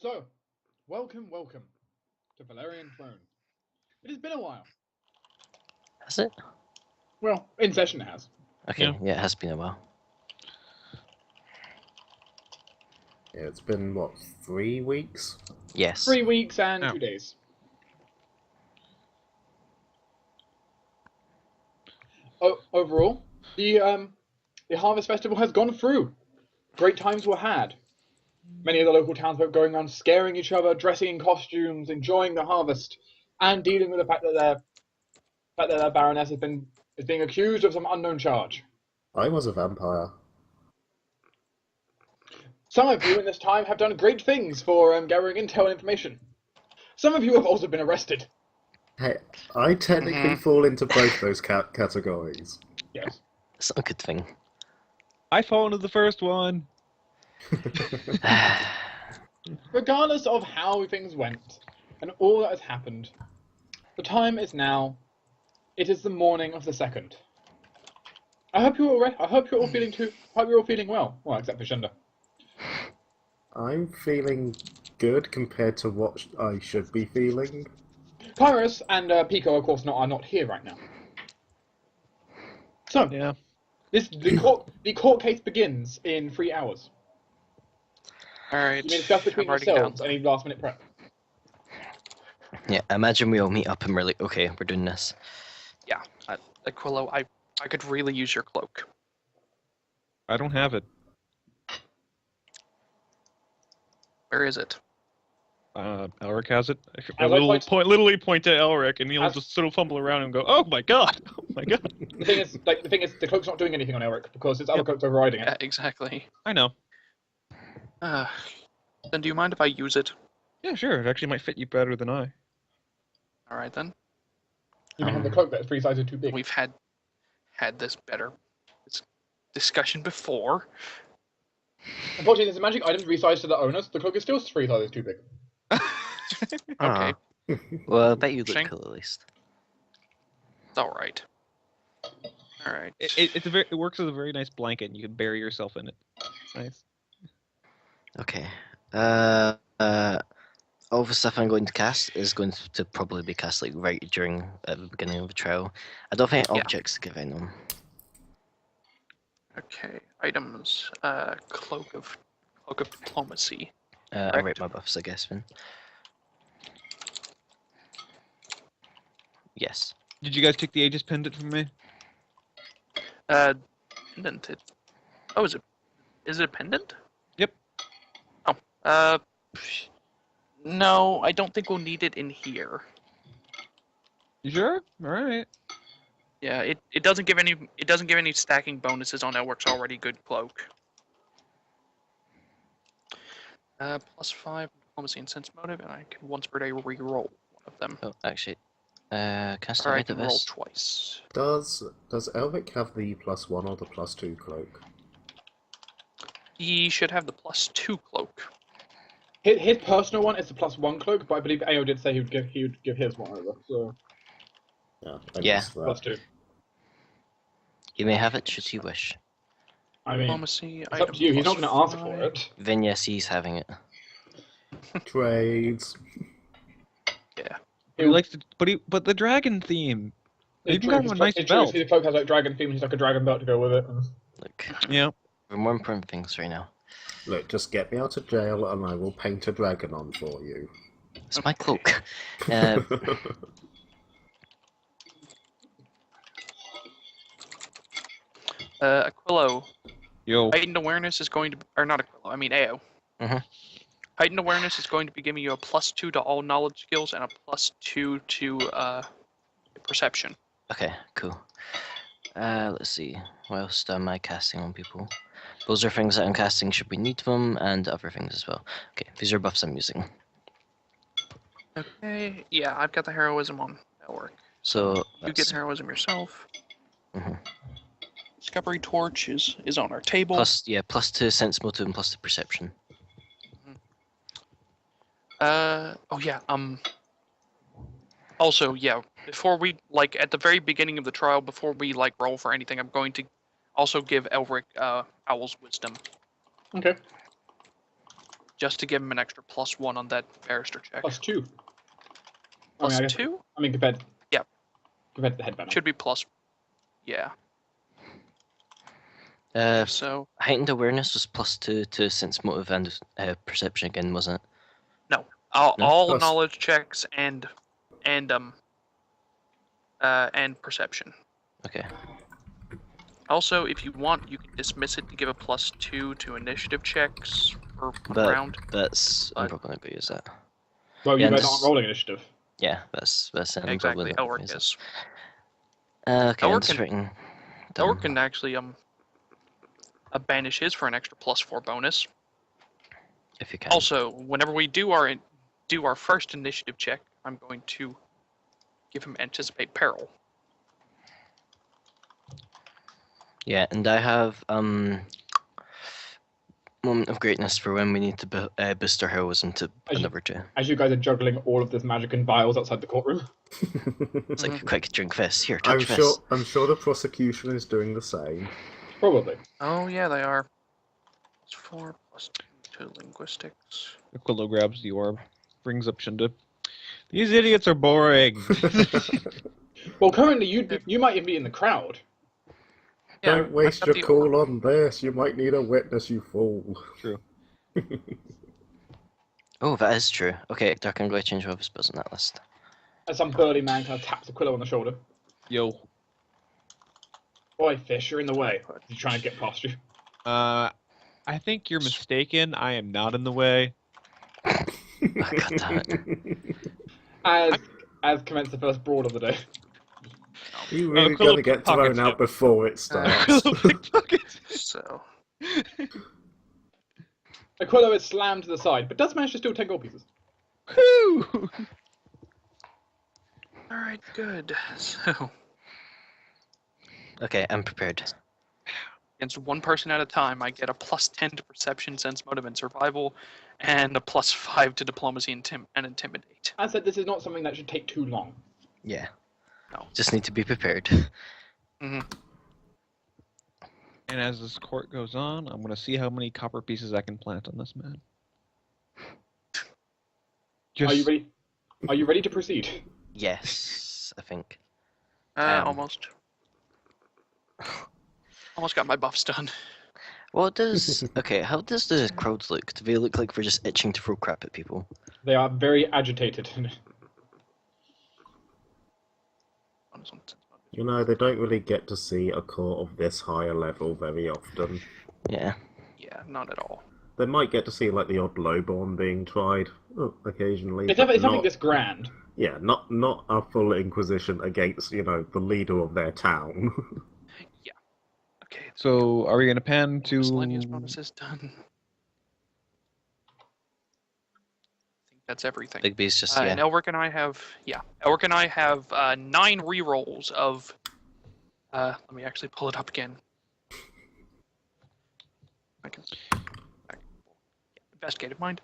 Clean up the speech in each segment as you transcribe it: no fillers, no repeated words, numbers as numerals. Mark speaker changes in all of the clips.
Speaker 1: So, welcome to Valairian Throne. It has been a while.
Speaker 2: Has it?
Speaker 1: Well, in session it has.
Speaker 2: Okay, yeah, it has been a while.
Speaker 3: Yeah, it's been, what, 3 weeks?
Speaker 2: Yes.
Speaker 1: 3 weeks and 2 days. Overall, the Harvest Festival has gone through. Great times were had. Many of the local townsfolk going around scaring each other, dressing in costumes, enjoying the harvest, and dealing with the fact that their Baroness is being accused of some unknown charge.
Speaker 3: I was a vampire.
Speaker 1: Some of you in this time have done great things for gathering intel and information. Some of you have also been arrested.
Speaker 3: Hey, I technically fall into both those categories.
Speaker 1: Yes.
Speaker 2: It's not a good thing.
Speaker 4: I fall into the first one.
Speaker 1: Regardless of how things went and all that has happened, the time is now. It is the morning of the 2nd. I hope you're all feeling well. Well, except for Shunda.
Speaker 3: I'm feeling good compared to what I should be feeling.
Speaker 1: Kyras and Pico, of course, are not here right now. So,
Speaker 4: Yeah.
Speaker 1: the court case begins in 3 hours.
Speaker 5: Alright.
Speaker 1: You may discuss between yourselves any last-minute prep.
Speaker 2: Yeah, imagine we all meet up and we're like, okay, we're doing this.
Speaker 5: Yeah, Aquilo, I could really use your cloak.
Speaker 4: I don't have it.
Speaker 5: Where is it?
Speaker 4: Elric has it. I
Speaker 1: As I
Speaker 4: literally point to Elric, and he'll
Speaker 1: As-
Speaker 4: just sort of fumble around and go, "Oh my god! Oh my god!"
Speaker 1: The thing is, the cloak's not doing anything on Elric because its other
Speaker 4: Yep.
Speaker 1: cloak's overriding it.
Speaker 5: Yeah, exactly.
Speaker 4: I know.
Speaker 5: Then do you mind if I use it?
Speaker 4: Yeah, sure. It actually might fit you better than I.
Speaker 5: Alright then.
Speaker 1: You may have the cloak that is 3 sizes too big.
Speaker 5: We've had this discussion before.
Speaker 1: Unfortunately, there's a magic item resized to the owners. The cloak is still 3 sizes too big.
Speaker 5: Okay,
Speaker 2: Well, I bet you look
Speaker 5: Interesting.
Speaker 2: cool at least.
Speaker 5: it's alright. Alright.
Speaker 4: It works as a very nice blanket, and you can bury yourself in it. It's nice.
Speaker 2: Okay. All the stuff I'm going to cast is going to probably be cast like right during at the beginning of the trial. I don't think
Speaker 5: Yeah.
Speaker 2: objects to give anyone.
Speaker 5: Okay, items. Cloak of Diplomacy.
Speaker 2: I'll
Speaker 5: Correct.
Speaker 2: rate my buffs, I guess, then. Yes.
Speaker 4: Did you guys take the Aegis pendant from me?
Speaker 5: Pendant. Oh, is it a pendant?
Speaker 4: Yep.
Speaker 5: Oh, no, I don't think we'll need it in here.
Speaker 4: You sure? All right.
Speaker 5: Yeah, it doesn't give any stacking bonuses on Elric's already good cloak. +5 diplomacy and sense motive, and I can once per day re-roll one of them.
Speaker 2: Oh, actually, can I start
Speaker 5: Or I
Speaker 2: with
Speaker 5: can roll
Speaker 2: this?
Speaker 5: twice.
Speaker 3: Does Elvic have the +1 or the +2 cloak?
Speaker 5: He should have the +2 cloak.
Speaker 1: His personal one is the +1 cloak, but I believe Ayo did say he would give his one over. So
Speaker 3: Yeah.
Speaker 2: Yeah.
Speaker 3: missed that.
Speaker 1: +2.
Speaker 2: You may have it should you wish.
Speaker 1: I mean,
Speaker 5: Diplomacy.
Speaker 1: it's up to you. He's not going to ask for it.
Speaker 2: Then yes, he's having it.
Speaker 3: Trades.
Speaker 5: Yeah.
Speaker 4: He likes to, but the dragon theme. You can have a nice belt.
Speaker 1: His cloak has like dragon theme. He's like a dragon belt to go with it.
Speaker 2: Look,
Speaker 4: Yeah.
Speaker 2: there are more important things right now.
Speaker 3: Look, just get me out of jail and I will paint a dragon on for you.
Speaker 2: It's my cloak.
Speaker 5: Aquilo.
Speaker 4: Yo.
Speaker 5: Heightened awareness is going to, or not Aquilo. I mean Ayo.
Speaker 2: Mhm.
Speaker 5: Heightened awareness is going to be giving you a +2 to all knowledge skills and a +2 to perception.
Speaker 2: Okay, cool. Let's see. What else am I casting on people? Those are things that I'm casting should we need them, and other things as well. Okay, these are buffs I'm using.
Speaker 5: Okay. Yeah, I've got the heroism on Elric.
Speaker 2: So
Speaker 5: You get
Speaker 2: that's
Speaker 5: heroism yourself.
Speaker 2: Mhm.
Speaker 5: Discovery torch is on our table.
Speaker 2: +2 sense motive and +2 perception.
Speaker 5: Oh yeah. Also, yeah. Before we at the very beginning of the trial, before we roll for anything, I'm going to also give Elric Owl's wisdom.
Speaker 1: Okay.
Speaker 5: just to give him an extra +1 on that barrister check.
Speaker 1: +2.
Speaker 5: Plus
Speaker 1: I guess,
Speaker 5: 2?
Speaker 1: I mean, compared.
Speaker 5: Yeah.
Speaker 1: Compared to the headband.
Speaker 5: Should be plus. Yeah. So
Speaker 2: heightened awareness was +2 to sense, motive, and perception again, wasn't it?
Speaker 5: no,
Speaker 2: No?
Speaker 5: all knowledge checks and perception.
Speaker 2: Okay.
Speaker 5: Also, if you want, you can dismiss it to give a +2 to initiative checks per round.
Speaker 2: I'm probably not gonna use that.
Speaker 1: Well,
Speaker 2: Yeah,
Speaker 1: you guys
Speaker 2: and
Speaker 1: aren't rolling initiative.
Speaker 2: Yeah, that's I'm
Speaker 5: Exactly.
Speaker 2: probably not gonna
Speaker 5: Elric
Speaker 2: use
Speaker 5: is.
Speaker 2: that. Okay, I'm
Speaker 5: Elric
Speaker 2: just
Speaker 5: can-
Speaker 2: writing.
Speaker 5: Elric can actually banish his for an extra +4 bonus.
Speaker 2: If you can.
Speaker 5: Also, whenever we do our first initiative check, I'm going to give him anticipate peril.
Speaker 2: Yeah, and I have moment of greatness for when we need to boost our heroism to another 2.
Speaker 1: As you guys are juggling all of this magic and vials outside the courtroom.
Speaker 2: It's like quick drink this. Here,
Speaker 3: I'm
Speaker 2: touch this.
Speaker 3: sure the prosecution is doing the same.
Speaker 1: Probably.
Speaker 5: Oh yeah, they are. +4 +2 to linguistics.
Speaker 4: Aquilo grabs the orb, brings up Shunda. These idiots are boring.
Speaker 1: Well, currently you might even be in the crowd.
Speaker 5: Yeah,
Speaker 3: Don't waste
Speaker 5: I've
Speaker 3: your
Speaker 5: got the
Speaker 3: call on this. You might need a witness, you fool.
Speaker 4: True.
Speaker 2: Oh, that is true. Okay, Dark, I'm going to change one of his spells on that list.
Speaker 1: As some burly man kind of taps Aquilo on the shoulder.
Speaker 4: Yo.
Speaker 1: Oi, fish, you're in the way. He's trying to get past you.
Speaker 4: I think you're mistaken. I am not in the way.
Speaker 2: Oh, God damn it.
Speaker 1: As commenced the first brawl of the day.
Speaker 3: You really
Speaker 4: Aquilo
Speaker 3: gotta get thrown
Speaker 4: pickpockets
Speaker 3: out
Speaker 4: him.
Speaker 3: before it starts.
Speaker 4: Pickpockets.
Speaker 5: So
Speaker 1: Aquilo is slammed to the side, but does manage to steal 10 gold pieces.
Speaker 4: Woo!
Speaker 5: all right, good. So
Speaker 2: Okay, I'm prepared.
Speaker 5: against one person at a time, I get a +10 to perception, sense, motive, and survival, and a +5 to diplomacy and intimidate.
Speaker 1: As said, this is not something that should take too long.
Speaker 2: Yeah.
Speaker 5: No.
Speaker 2: Just need to be prepared.
Speaker 5: Mm-hmm.
Speaker 4: And as this court goes on, I'm gonna see how many copper pieces I can plant on this man.
Speaker 1: Are you ready? Are you ready to proceed?
Speaker 2: Yes, I think.
Speaker 5: Almost. Almost got my buffs done.
Speaker 2: What does... Okay, how does the crowd look? Do they look like we're just itching to throw crap at people?
Speaker 1: They are very agitated.
Speaker 3: You know, they don't really get to see a court of this higher level very often.
Speaker 2: Yeah.
Speaker 5: Yeah, not at all.
Speaker 3: They might get to see like the odd lowborn being tried occasionally.
Speaker 1: It's
Speaker 3: but
Speaker 1: nothing
Speaker 3: not-
Speaker 1: this grand.
Speaker 3: Yeah, not a full inquisition against, the leader of their town.
Speaker 5: Okay.
Speaker 4: So, are we gonna pan to?
Speaker 5: Miscellaneous bonuses done. I think that's everything.
Speaker 2: Big B's just,
Speaker 5: And
Speaker 2: yeah.
Speaker 5: Elric and I have 9 rerolls of. Let me actually pull it up again. I can. Investigative mind.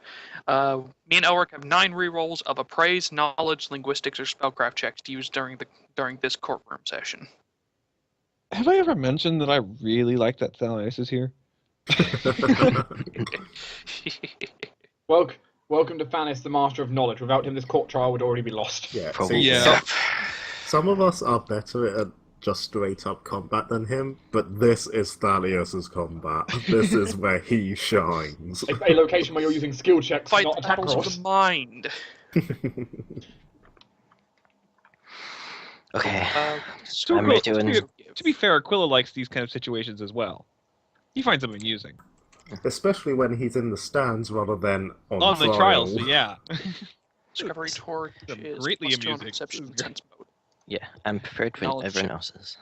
Speaker 5: Me and Elric have 9 rerolls of appraise, knowledge, linguistics, or spellcraft checks to use during this courtroom session.
Speaker 4: Have I ever mentioned that I really like that Thalaias is here?
Speaker 1: Welcome to Thalaias, the Master of Knowledge. Without him, this court trial would already be lost.
Speaker 3: Yeah,
Speaker 2: Probably.
Speaker 3: see,
Speaker 4: Yeah.
Speaker 3: some of us are better at just straight up combat than him, but this is Thalaias' combat. This is where he shines.
Speaker 1: A location where you're using skill checks,
Speaker 5: Fight
Speaker 1: not
Speaker 5: the
Speaker 1: attack
Speaker 5: battles
Speaker 1: rolls.
Speaker 5: of the mind.
Speaker 2: Okay.
Speaker 5: So
Speaker 2: I'm
Speaker 5: cool.
Speaker 2: ready
Speaker 4: To be fair, Aquila likes these kind of situations as well. He finds them amusing.
Speaker 3: Especially when he's in the stands rather than on
Speaker 4: On the
Speaker 3: trial.
Speaker 4: trials, so yeah.
Speaker 5: Discovery torch
Speaker 4: Some
Speaker 5: is
Speaker 4: greatly
Speaker 5: +2 on
Speaker 4: amusing.
Speaker 5: perception and sense mode.
Speaker 2: Yeah, I'm prepared when
Speaker 5: Knowledge
Speaker 2: everyone
Speaker 5: check.
Speaker 2: else is.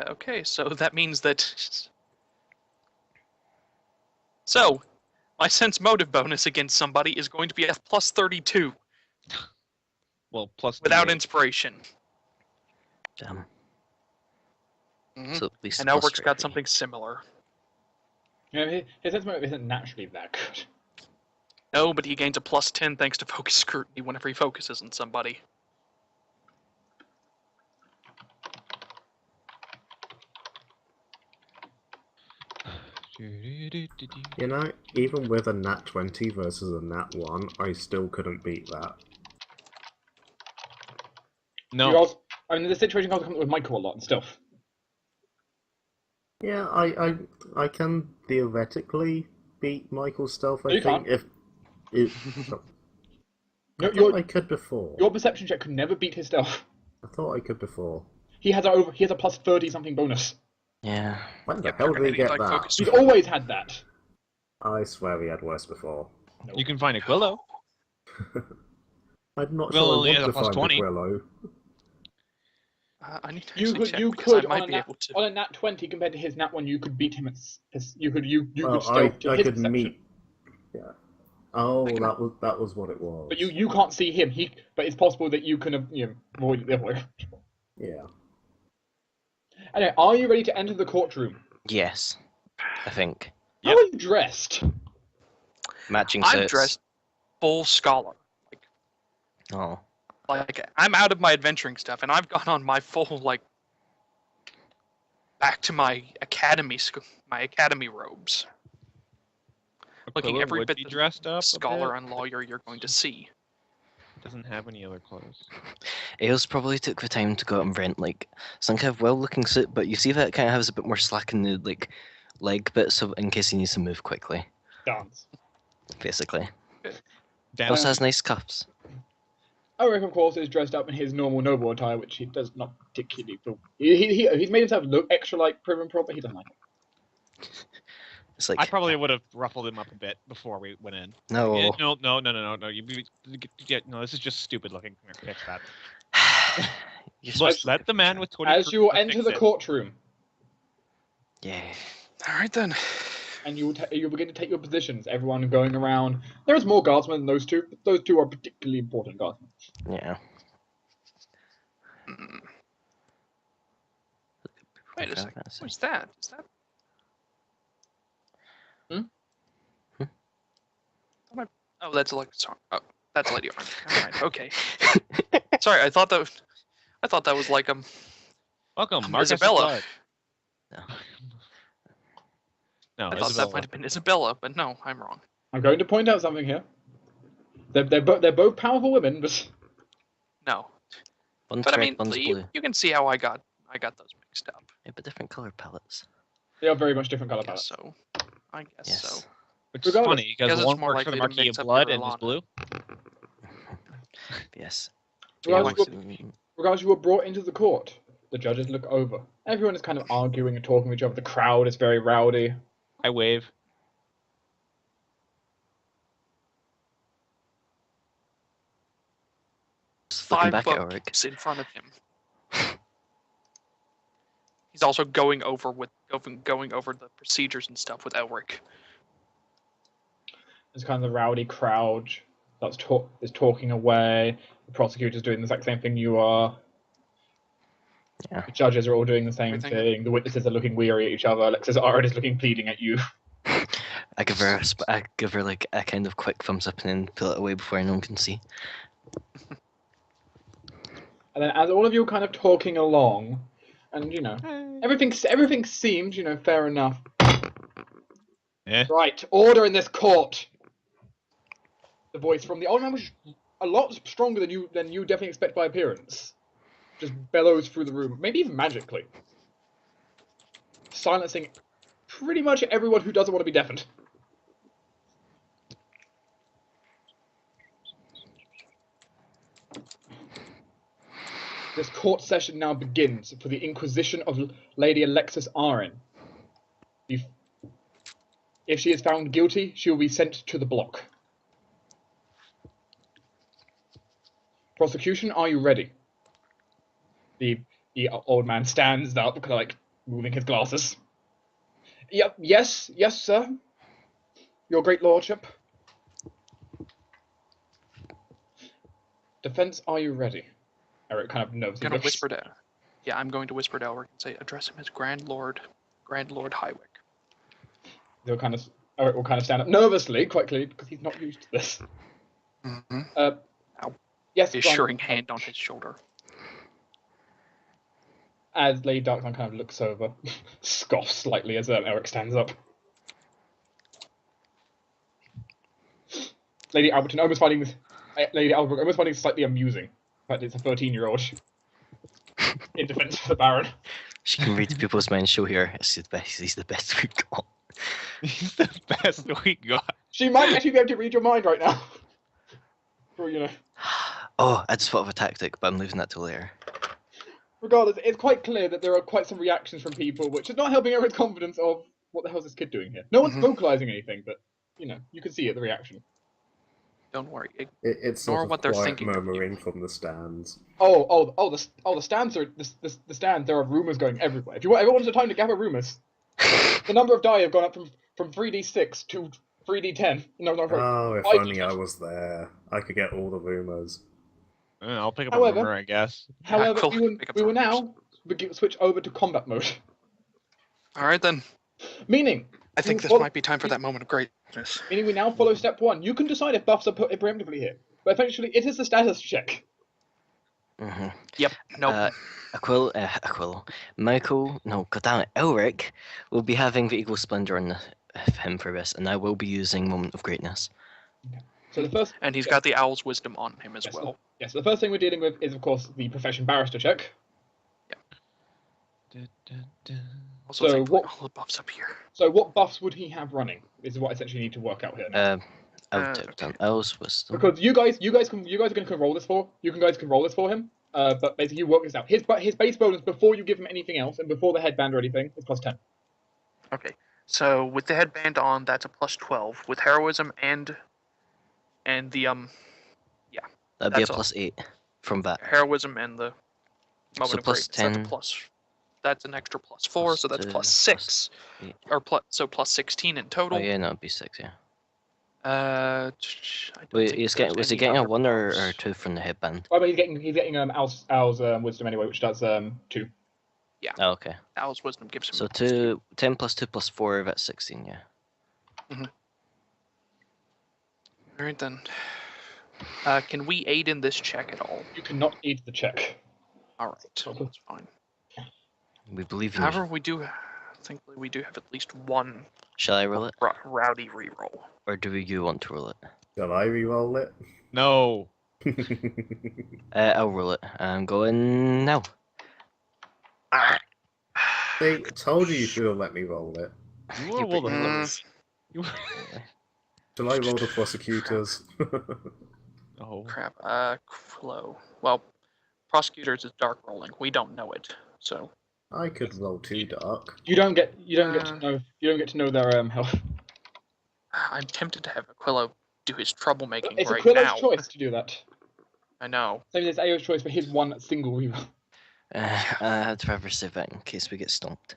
Speaker 5: Okay, so that means that. So, my sense motive bonus against somebody is going to be a +32
Speaker 4: Well, plus
Speaker 5: without
Speaker 4: 2.
Speaker 5: inspiration.
Speaker 2: Damn.
Speaker 5: Mhm.
Speaker 2: So at least
Speaker 5: And
Speaker 2: plus
Speaker 5: Elric's got
Speaker 2: 3.
Speaker 5: something similar.
Speaker 1: His sense motive isn't naturally that good.
Speaker 5: No, but he gains a +10 thanks to focus scrutiny whenever he focuses on somebody.
Speaker 3: You know, even with a nat 20 versus a nat 1, I still couldn't beat that.
Speaker 4: No.
Speaker 1: You also, I mean, the situation also comes with Michael a lot and stuff.
Speaker 3: Yeah, I can theoretically beat Michael's stealth, I
Speaker 1: No, you
Speaker 3: think.
Speaker 1: can't.
Speaker 3: I
Speaker 1: Your
Speaker 3: thought I could before.
Speaker 1: your perception check could never beat his stealth.
Speaker 3: I thought I could before.
Speaker 1: He has a plus 30 something bonus.
Speaker 2: Yeah.
Speaker 3: When the
Speaker 5: Yep,
Speaker 3: hell
Speaker 5: you're
Speaker 3: did
Speaker 5: gonna
Speaker 3: he
Speaker 5: need,
Speaker 3: get
Speaker 5: like,
Speaker 3: that?
Speaker 5: focus.
Speaker 1: He's always had that.
Speaker 3: I swear he had worse before.
Speaker 1: No.
Speaker 4: You can find Aquilo.
Speaker 3: I'm not
Speaker 4: Well,
Speaker 3: sure
Speaker 4: only
Speaker 3: I
Speaker 4: has
Speaker 3: want
Speaker 4: a
Speaker 3: to
Speaker 4: plus
Speaker 3: find
Speaker 4: 20.
Speaker 3: Aquilo.
Speaker 5: I need to
Speaker 1: You
Speaker 5: actually
Speaker 1: could,
Speaker 5: check
Speaker 1: you
Speaker 5: because I
Speaker 1: could
Speaker 5: might be able to.
Speaker 1: on a nat 20 compared to his nat 1, you could beat him at. You could
Speaker 3: Well,
Speaker 1: stealth to
Speaker 3: I
Speaker 1: his
Speaker 3: could
Speaker 1: perception.
Speaker 3: meet. Yeah. Oh,
Speaker 5: I can-
Speaker 3: that was what it was.
Speaker 1: But you can't see him. But it's possible that you can avoid it the other way.
Speaker 3: Yeah.
Speaker 1: Anyway, are you ready to enter the courtroom?
Speaker 2: Yes. I think.
Speaker 1: How are you dressed?
Speaker 2: Matching
Speaker 5: I'm
Speaker 2: suits.
Speaker 5: dressed full scholar.
Speaker 2: Oh.
Speaker 5: Like I'm out of my adventuring stuff, and I've gone on my full back to my academy robes. Looking
Speaker 4: Aquilo
Speaker 5: every
Speaker 4: would
Speaker 5: bit
Speaker 4: be
Speaker 5: the
Speaker 4: dressed up.
Speaker 5: Scholar and lawyer you're going to see.
Speaker 4: Doesn't have any other clothes.
Speaker 2: Ailes probably took the time to go out and rent like some kind of well-looking suit, but you see that it kind of has a bit more slack in the leg bit, so in case he needs to move quickly,
Speaker 1: Dance.
Speaker 2: basically.
Speaker 4: Down.
Speaker 2: Also has nice cuffs.
Speaker 1: Eric, of course, is dressed up in his normal noble attire, which he does not particularly feel. He's made himself look extra prim and proper. He doesn't like it.
Speaker 2: It's like
Speaker 4: I probably would have ruffled him up a bit before we went in.
Speaker 2: no.
Speaker 4: Yeah, no. No, this is just stupid looking. Come here, fix that.
Speaker 2: You're
Speaker 4: Look,
Speaker 2: supposed
Speaker 4: let the man with 20.
Speaker 1: As you will
Speaker 4: fix
Speaker 1: enter the
Speaker 4: it.
Speaker 1: courtroom,
Speaker 2: yeah.
Speaker 5: All right then.
Speaker 1: and you begin to take your positions. Everyone going around. There is more guardsmen than those two. But those two are particularly important guardsmen.
Speaker 2: Yeah.
Speaker 5: Mm. Wait a second. What's that? Is that? Oh, that's like sorry. Oh, that's Lady Arin. All right. Okay. Sorry, I thought that was like
Speaker 4: Welcome, Marcus
Speaker 5: Isabella.
Speaker 2: No.
Speaker 4: No,
Speaker 5: I thought
Speaker 4: Isabella.
Speaker 5: that might have been Isabella, but no, I'm wrong.
Speaker 1: I'm going to point out something here. They're both powerful women, but
Speaker 5: No,
Speaker 2: One's
Speaker 5: but I
Speaker 2: red,
Speaker 5: mean,
Speaker 2: one's blue.
Speaker 5: you can see how I got those mixed up.
Speaker 2: Yeah, but different color palettes.
Speaker 1: they are very much different color
Speaker 5: I guess
Speaker 1: palettes.
Speaker 5: so. I guess
Speaker 2: Yes.
Speaker 5: so.
Speaker 4: Which is
Speaker 1: Regardless,
Speaker 4: funny
Speaker 5: Guess
Speaker 4: because
Speaker 5: it's
Speaker 4: one
Speaker 5: more
Speaker 4: works for the
Speaker 5: likely to
Speaker 4: Marquis
Speaker 5: mix
Speaker 4: of
Speaker 5: up
Speaker 4: Blood
Speaker 5: your
Speaker 4: and is
Speaker 5: Lana.
Speaker 4: blue.
Speaker 2: Yes.
Speaker 1: Regardless,
Speaker 2: Yeah,
Speaker 1: regardless, you were brought into the court. The judges look over. Everyone is kind of arguing and talking with each other. The crowd is very rowdy.
Speaker 4: I wave.
Speaker 2: Just looking
Speaker 5: 5
Speaker 2: back at Ulrich.
Speaker 5: books in front of him. He's also going over the procedures and stuff with Elric.
Speaker 1: There's kind of the rowdy crowd that's is talking away. The prosecutor's doing the exact same thing you are.
Speaker 2: Yeah.
Speaker 1: The judges are all doing the same
Speaker 5: Everything.
Speaker 1: thing. The witnesses are looking weary at each other. Alexis Arin is looking pleading at you.
Speaker 2: I give her like a kind of quick thumbs up and then pull it away before anyone can see.
Speaker 1: And then as all of you are kind of talking along, and everything seems fair enough.
Speaker 4: Eh?
Speaker 1: Right, order in this court. The voice from the old man was a lot stronger than you definitely expect by appearance. Just bellows through the room, maybe even magically, silencing pretty much everyone who doesn't want to be deafened. This court session now begins for the Inquisition of Lady Alexis Arin. If she is found guilty, she will be sent to the block. Prosecution, are you ready? The old man stands up, kind of like moving his glasses. Yep, yes, sir. Your great lordship. Defense, are you ready? Eric kind of nervously
Speaker 5: I'm gonna
Speaker 1: looks.
Speaker 5: whisper to. Yeah, I'm going to whisper to Elric and say, address him as Grand Lord Highwick.
Speaker 1: Eric will kind of stand up nervously, quite clearly, because he's not used to this.
Speaker 5: Mm-hmm.
Speaker 1: Yes,
Speaker 5: Reassuring
Speaker 1: Grand-
Speaker 5: hand on his shoulder.
Speaker 1: As Lady Darkman kind of looks over, scoffs slightly as Eric stands up. Lady Alberton almost finding this. Lady Albert almost finding it slightly amusing. In fact, it's a 13-year-old in defense of the Baron.
Speaker 2: She can read people's minds. Show here. He's the best we got.
Speaker 4: He's the best we got.
Speaker 1: She might actually be able to read your mind right now. Or, you know.
Speaker 2: Oh, I just thought of a tactic, but I'm leaving that till later.
Speaker 1: Regardless, it's quite clear that there are quite some reactions from people, which is not helping everyone's confidence of what the hell is this kid doing here. No one's vocalizing anything, but you know, you can see it, the reaction.
Speaker 5: Don't worry.
Speaker 3: It's
Speaker 5: Ignore
Speaker 3: sort of
Speaker 5: what they're
Speaker 3: quiet
Speaker 5: thinking.
Speaker 3: murmuring from the stands.
Speaker 1: The stands are the stands. There are rumors going everywhere. If you want, everyone's the time to gather rumors. The number of die have gone up from 3d6 to 3d10. No,
Speaker 3: Oh, if
Speaker 1: 5d10.
Speaker 3: only I was there. I could get all the rumors.
Speaker 4: I'll pick up
Speaker 1: However-
Speaker 4: a rumor, I guess.
Speaker 1: However,
Speaker 5: Cool.
Speaker 1: we
Speaker 5: Pick up
Speaker 1: will
Speaker 5: the
Speaker 1: now switch over to combat mode.
Speaker 5: All right then.
Speaker 1: Meaning,
Speaker 5: I think this
Speaker 1: Well,
Speaker 5: might be time for that moment of greatness.
Speaker 1: meaning we now follow step 1. You can decide if buffs are put preemptively here, but eventually it is a status check.
Speaker 2: Mm-hmm.
Speaker 5: Yep. Nope.
Speaker 2: Aquilo. Michael, no, goddammit, Elric will be having the Eagle Splendor on him for this, and I will be using Moment of Greatness.
Speaker 1: So the first,
Speaker 5: And he's got the Owl's Wisdom on him as
Speaker 1: Yes.
Speaker 5: well.
Speaker 1: so the first thing we're dealing with is, of course, the Profession Barrister check.
Speaker 5: Also,
Speaker 1: So
Speaker 5: thankfully,
Speaker 1: what-
Speaker 5: all the buffs up here.
Speaker 1: So what buffs would he have running? Is what I essentially need to work out here now.
Speaker 2: I'll take down Owl's Wisdom.
Speaker 1: Because you guys are going to roll this for. Guys can roll this for him. But basically, you work this out. His base bonus before you give him anything else, and before the headband or anything, is +10.
Speaker 5: Okay. So with the headband on, that's a +12. With heroism and the
Speaker 2: That'd be a
Speaker 5: that's all.
Speaker 2: +8 from that.
Speaker 5: heroism and the moment of
Speaker 2: plus
Speaker 5: greatness, that's a
Speaker 2: 10.
Speaker 5: plus. That's an extra +4,
Speaker 2: Plus
Speaker 5: so that's
Speaker 2: 2,
Speaker 5: +6,
Speaker 2: eight.
Speaker 5: or +16 in total.
Speaker 2: Oh yeah, no, it'd be 6, yeah.
Speaker 5: I don't
Speaker 2: Wait,
Speaker 5: think
Speaker 2: was
Speaker 5: there's
Speaker 2: he
Speaker 5: any
Speaker 2: getting a
Speaker 5: other
Speaker 2: 1 or
Speaker 5: buffs.
Speaker 2: 2 from the headband?
Speaker 1: I mean, he's getting Al's wisdom anyway, which does 2.
Speaker 2: Oh, okay.
Speaker 5: Owl's Wisdom gives him.
Speaker 2: So
Speaker 5: a +2.
Speaker 2: 10 plus 2 plus 4, that's 16, yeah.
Speaker 5: All right then. Can we aid in this check at all?
Speaker 1: You cannot aid the check.
Speaker 5: All right, that's fine.
Speaker 2: We believe in
Speaker 5: However,
Speaker 2: you.
Speaker 5: we do. Thankfully, we do have at least one
Speaker 2: Shall I roll it?
Speaker 5: rowdy reroll.
Speaker 2: Or do you want to roll it?
Speaker 3: Shall I re-roll it?
Speaker 4: No.
Speaker 2: I'll roll it. I'm going now.
Speaker 3: See, told you should have let me roll it.
Speaker 4: You want to roll the
Speaker 5: Mm.
Speaker 4: numbers. You...
Speaker 3: Shall I roll the prosecutors?
Speaker 4: Oh.
Speaker 5: Crap. Aquilo. Well, prosecutors is dark rolling. We don't know it, so.
Speaker 3: I could roll 2 dark.
Speaker 1: You don't get to know their health.
Speaker 5: I'm tempted to have Aquilo do his troublemaking
Speaker 1: It's
Speaker 5: right
Speaker 1: Aquilo's
Speaker 5: now.
Speaker 1: choice to do that.
Speaker 5: I know.
Speaker 1: Same as Ayo's choice for his one single reroll.
Speaker 2: I'd rather save that in case we get stomped.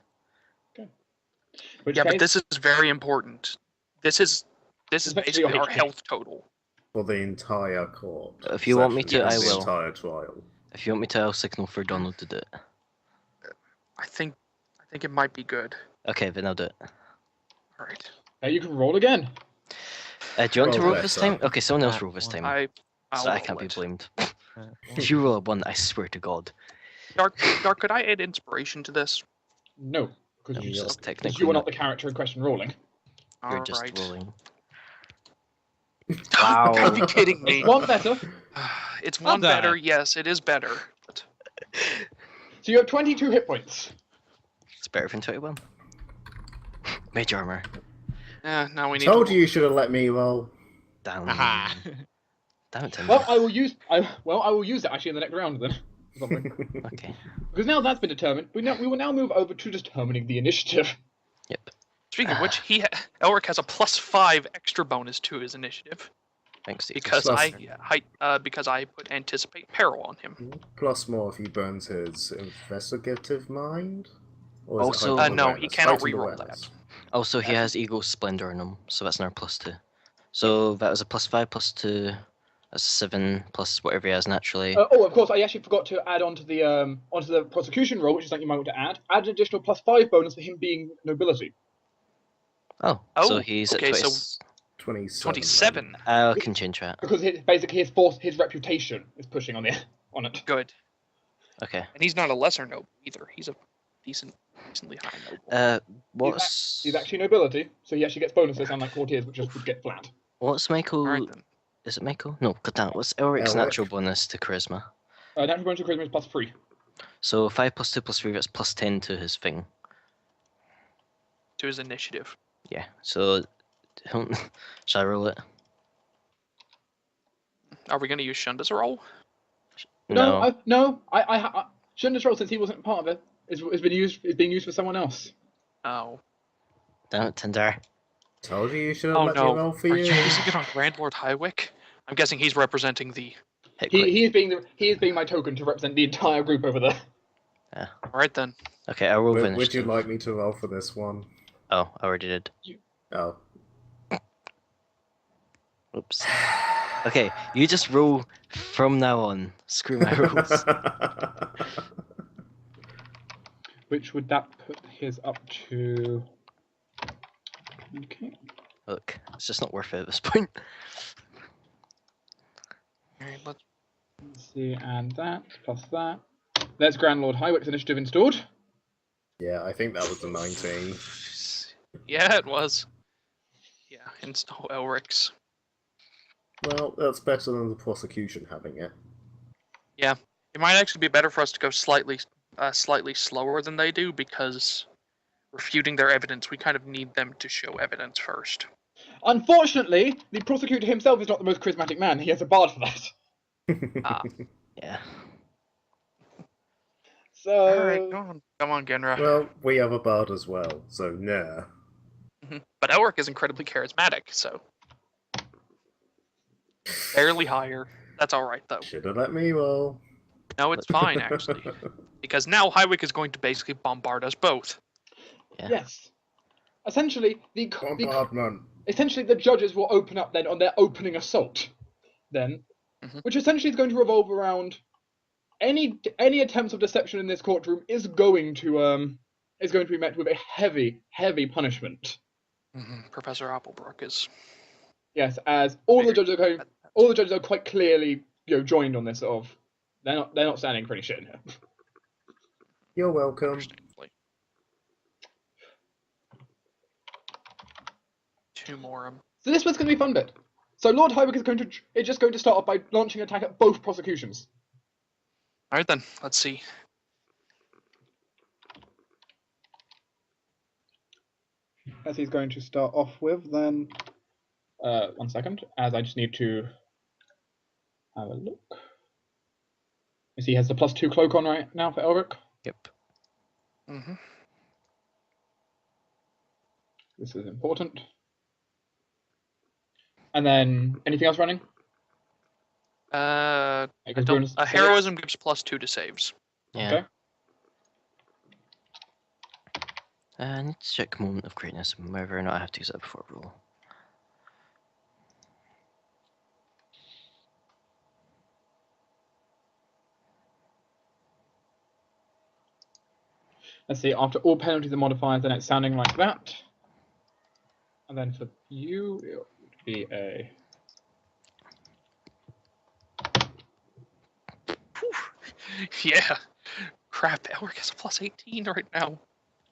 Speaker 1: Which
Speaker 5: Yeah, but
Speaker 1: case-
Speaker 5: this is very important. This is
Speaker 1: Especially
Speaker 5: basically
Speaker 1: your
Speaker 5: our
Speaker 1: HP.
Speaker 5: health total.
Speaker 3: For the entire court.
Speaker 2: If you want me to,
Speaker 3: session,
Speaker 2: I
Speaker 3: the
Speaker 2: will.
Speaker 3: entire trial.
Speaker 2: If you want me to, I'll signal for Donald to do it.
Speaker 5: I think it might be good.
Speaker 2: Okay, then I'll do it.
Speaker 5: All right.
Speaker 1: Now you can roll again.
Speaker 2: Do you want to
Speaker 3: Roll
Speaker 2: roll this
Speaker 3: better.
Speaker 2: time? Okay, someone else roll this time.
Speaker 5: I'll
Speaker 2: So I
Speaker 5: roll
Speaker 2: can't be
Speaker 5: it.
Speaker 2: blamed. If you roll a 1, I swear to God.
Speaker 5: Dark, could I add inspiration to this?
Speaker 1: No, because
Speaker 2: No,
Speaker 1: you,
Speaker 2: just
Speaker 1: because
Speaker 2: technically
Speaker 1: you are not
Speaker 2: not.
Speaker 1: the character in question rolling.
Speaker 2: You're
Speaker 5: All
Speaker 2: just
Speaker 5: right.
Speaker 2: rolling.
Speaker 5: Wow. Are you kidding me?
Speaker 1: It's one better.
Speaker 5: It's
Speaker 4: Well
Speaker 5: one better.
Speaker 4: done.
Speaker 5: Yes, it is better. But
Speaker 1: So you have 22 hit points.
Speaker 2: It's better than 21. Mage armor.
Speaker 5: now we need.
Speaker 3: Told
Speaker 5: to
Speaker 3: you you should have let me roll.
Speaker 2: Damn.
Speaker 4: Aha.
Speaker 2: Damn it, Tim.
Speaker 1: Well, I will use it actually in the next round then. or something.
Speaker 2: Okay.
Speaker 1: Because now that's been determined, we will now move over to determining the initiative.
Speaker 2: Yep.
Speaker 5: Speaking of which, Elric has a +5 extra bonus to his initiative
Speaker 2: Thanks, Steve.
Speaker 5: because
Speaker 3: Plus-
Speaker 5: because I put anticipate peril on him.
Speaker 3: Plus more if he burns his investigative mind. Or is it
Speaker 2: Also-
Speaker 3: heightened
Speaker 5: no, he
Speaker 3: awareness?
Speaker 5: cannot
Speaker 3: Heightened
Speaker 5: reroll
Speaker 3: awareness.
Speaker 2: Also, he has Eagle Splendor in him, so that's another +2. So that was a +5, +2. That's a 7 plus whatever he has naturally.
Speaker 1: Of course, I actually forgot to add onto the prosecution roll, which is something you might want to add. Add an additional +5 bonus for him being nobility.
Speaker 2: So
Speaker 5: Oh,
Speaker 2: he's
Speaker 5: okay,
Speaker 2: at
Speaker 5: so
Speaker 3: 27.
Speaker 5: 27.
Speaker 2: I can change that.
Speaker 1: Because basically his reputation is pushing on it.
Speaker 5: Good.
Speaker 2: Okay.
Speaker 5: And he's not a lesser noble either. He's a decently high noble.
Speaker 2: What's
Speaker 1: He's actually nobility, so he actually gets bonuses, unlike courtiers, which just would get flat.
Speaker 2: what's Michael?
Speaker 5: All right then.
Speaker 2: Is it Michael? No, god damn it. What's Elric's
Speaker 3: Elric.
Speaker 2: natural bonus to charisma?
Speaker 1: Natural bonus to charisma is +3.
Speaker 2: So 5 plus 2 plus 3, that's plus 10 to his thing.
Speaker 5: To his initiative.
Speaker 2: Yeah, so shall I roll it?
Speaker 5: Are we going to use Shunda's roll?
Speaker 1: No, I shouldn't have rolled since he wasn't part of it. It's being used for someone else.
Speaker 5: Oh.
Speaker 2: Damn it, Tinder.
Speaker 3: Told you should have
Speaker 5: Oh
Speaker 3: let me
Speaker 5: no.
Speaker 3: roll for
Speaker 5: Are
Speaker 3: you.
Speaker 5: you using it on Grand Lord Highwick? I'm guessing he's representing the...
Speaker 2: Hit quick.
Speaker 1: He is being my token to represent the entire group over there.
Speaker 2: Yeah.
Speaker 5: Alright then.
Speaker 2: Okay, I'll roll
Speaker 3: Would
Speaker 2: initiative.
Speaker 3: you like me to roll for this one?
Speaker 2: Oh, I already did.
Speaker 3: Oh.
Speaker 2: Oops. Okay, you just roll from now on. Screw my rolls.
Speaker 1: Which would that put his up to? Okay.
Speaker 2: Look, it's just not worth it at this point.
Speaker 5: Alright, let's...
Speaker 1: Let's see, and that plus that. There's Grand Lord Highwick's initiative installed.
Speaker 3: Yeah, I think that was the 19.
Speaker 5: Yeah, it was. Yeah, install Elric's.
Speaker 3: Well, that's better than the prosecution having it.
Speaker 5: Yeah, it might actually be better for us to go slightly slower than they do, because refuting their evidence, we kind of need them to show evidence first.
Speaker 1: Unfortunately, the prosecutor himself is not the most charismatic man. He has a bard for that.
Speaker 5: Ah.
Speaker 2: Yeah.
Speaker 1: So.
Speaker 5: Alright, come on, Genra.
Speaker 3: Well, we have a bard as well, so nah.
Speaker 5: But Elric is incredibly charismatic, so... Barely higher. That's alright, though.
Speaker 3: Should have let me roll.
Speaker 5: No, it's fine, actually. Because now Highwick is going to basically bombard us both.
Speaker 2: Yeah.
Speaker 1: Yes. Essentially,
Speaker 3: Bombardment.
Speaker 1: essentially the judges will open up then on their opening assault. Then, which essentially is going to revolve around any attempts of deception in this courtroom is going to be met with a heavy punishment.
Speaker 5: Professor Applebrook is...
Speaker 1: Yes, as all the judges are quite clearly joined on this. They're not standing for any shit in here.
Speaker 3: You're welcome.
Speaker 5: Understandably. 2 more.
Speaker 1: So this was going to be a fun bit. So Lord Highwick is just going to start off by launching an attack at both prosecutions.
Speaker 5: Alright then, let's see.
Speaker 1: As he's going to start off with, then 1 second, as I just need to have a look. You see, he has the +2 cloak on right now for Elric.
Speaker 2: Yep.
Speaker 1: This is important. And then anything else running?
Speaker 5: A
Speaker 1: Like his bonus to
Speaker 5: heroism gives +2 to saves.
Speaker 2: Yeah.
Speaker 1: Okay.
Speaker 2: I need to check moment of greatness and whether or not I have to use that before I roll.
Speaker 1: Let's see, after all penalties and modifiers, then it's sounding like that. And then for you, it would be a...
Speaker 5: Yeah. Crap, Elric has a +18 right now.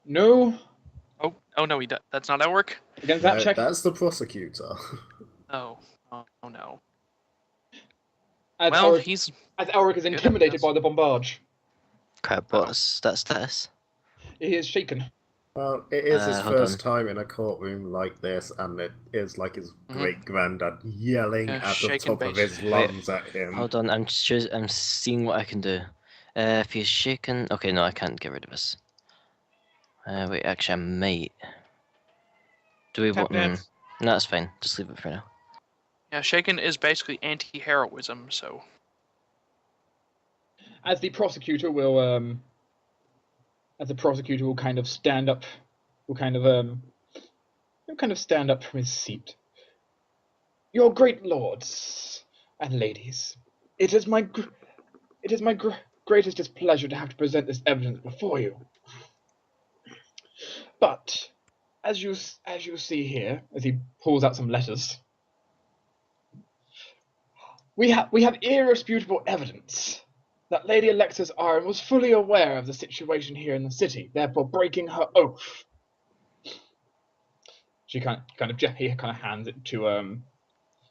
Speaker 1: No.
Speaker 5: Oh no, he does. That's not Elric?
Speaker 1: Against that
Speaker 3: No,
Speaker 1: check.
Speaker 3: that's the prosecutor.
Speaker 5: Oh no.
Speaker 1: As
Speaker 5: Well,
Speaker 1: Elric, as Elric is intimidated by the bombardage.
Speaker 2: Crap, what's that status?
Speaker 1: He is shaken.
Speaker 3: Well, it is his
Speaker 2: hold
Speaker 3: first time in a courtroom like this, and it is like his great granddad yelling
Speaker 5: Yeah,
Speaker 3: at the
Speaker 5: shaking
Speaker 3: top of
Speaker 5: base.
Speaker 3: his lungs at him.
Speaker 2: Hold on, I'm seeing what I can do. If he's shaken, okay, no, I can't get rid of this. Wait, actually, I might. Do we want? No, that's fine. Just leave it for now.
Speaker 5: Yeah, shaken is basically anti-heroism, so...
Speaker 1: As the prosecutor will kind of stand up, will kind of stand up from his seat. Your great lords and ladies, it is my greatest displeasure to have to present this evidence before you. But as you see here, as he pulls out some letters, we have irrefutable evidence that Lady Alexis Arin was fully aware of the situation here in the city, therefore breaking her oath. He kind of hands it to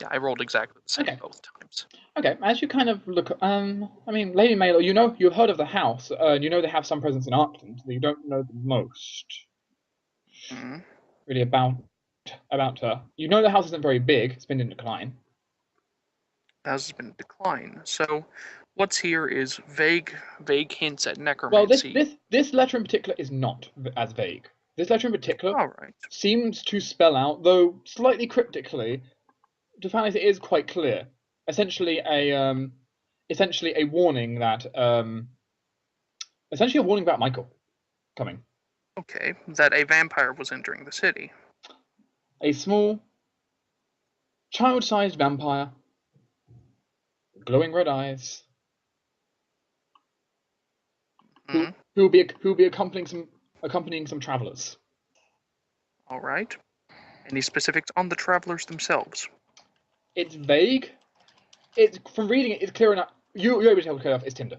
Speaker 5: Yeah, I rolled exactly the same
Speaker 1: Okay.
Speaker 5: both times.
Speaker 1: Okay, as you kind of look, I mean, Lady Maylor, you've heard of the house, you know they have some presence in Arkland, but you don't know the most,
Speaker 5: Hmm.
Speaker 1: really, about her. You know the house isn't very big, it's been in decline.
Speaker 5: That has been a decline. So, what's here is vague hints at
Speaker 1: Well,
Speaker 5: necromancy.
Speaker 1: this letter in particular is not as vague. This letter in particular
Speaker 5: All right.
Speaker 1: seems to spell out, though slightly cryptically, to find it is quite clear. Essentially a warning that essentially a warning about Michael coming.
Speaker 5: Okay, that a vampire was entering the city.
Speaker 1: A small, child-sized vampire, glowing red eyes,
Speaker 5: Hmm.
Speaker 1: who'll be accompanying some travelers.
Speaker 5: All right. Any specifics on the travelers themselves?
Speaker 1: It's vague. It's from reading it. It's clear enough. You're able to tell clear enough. It's Tinder.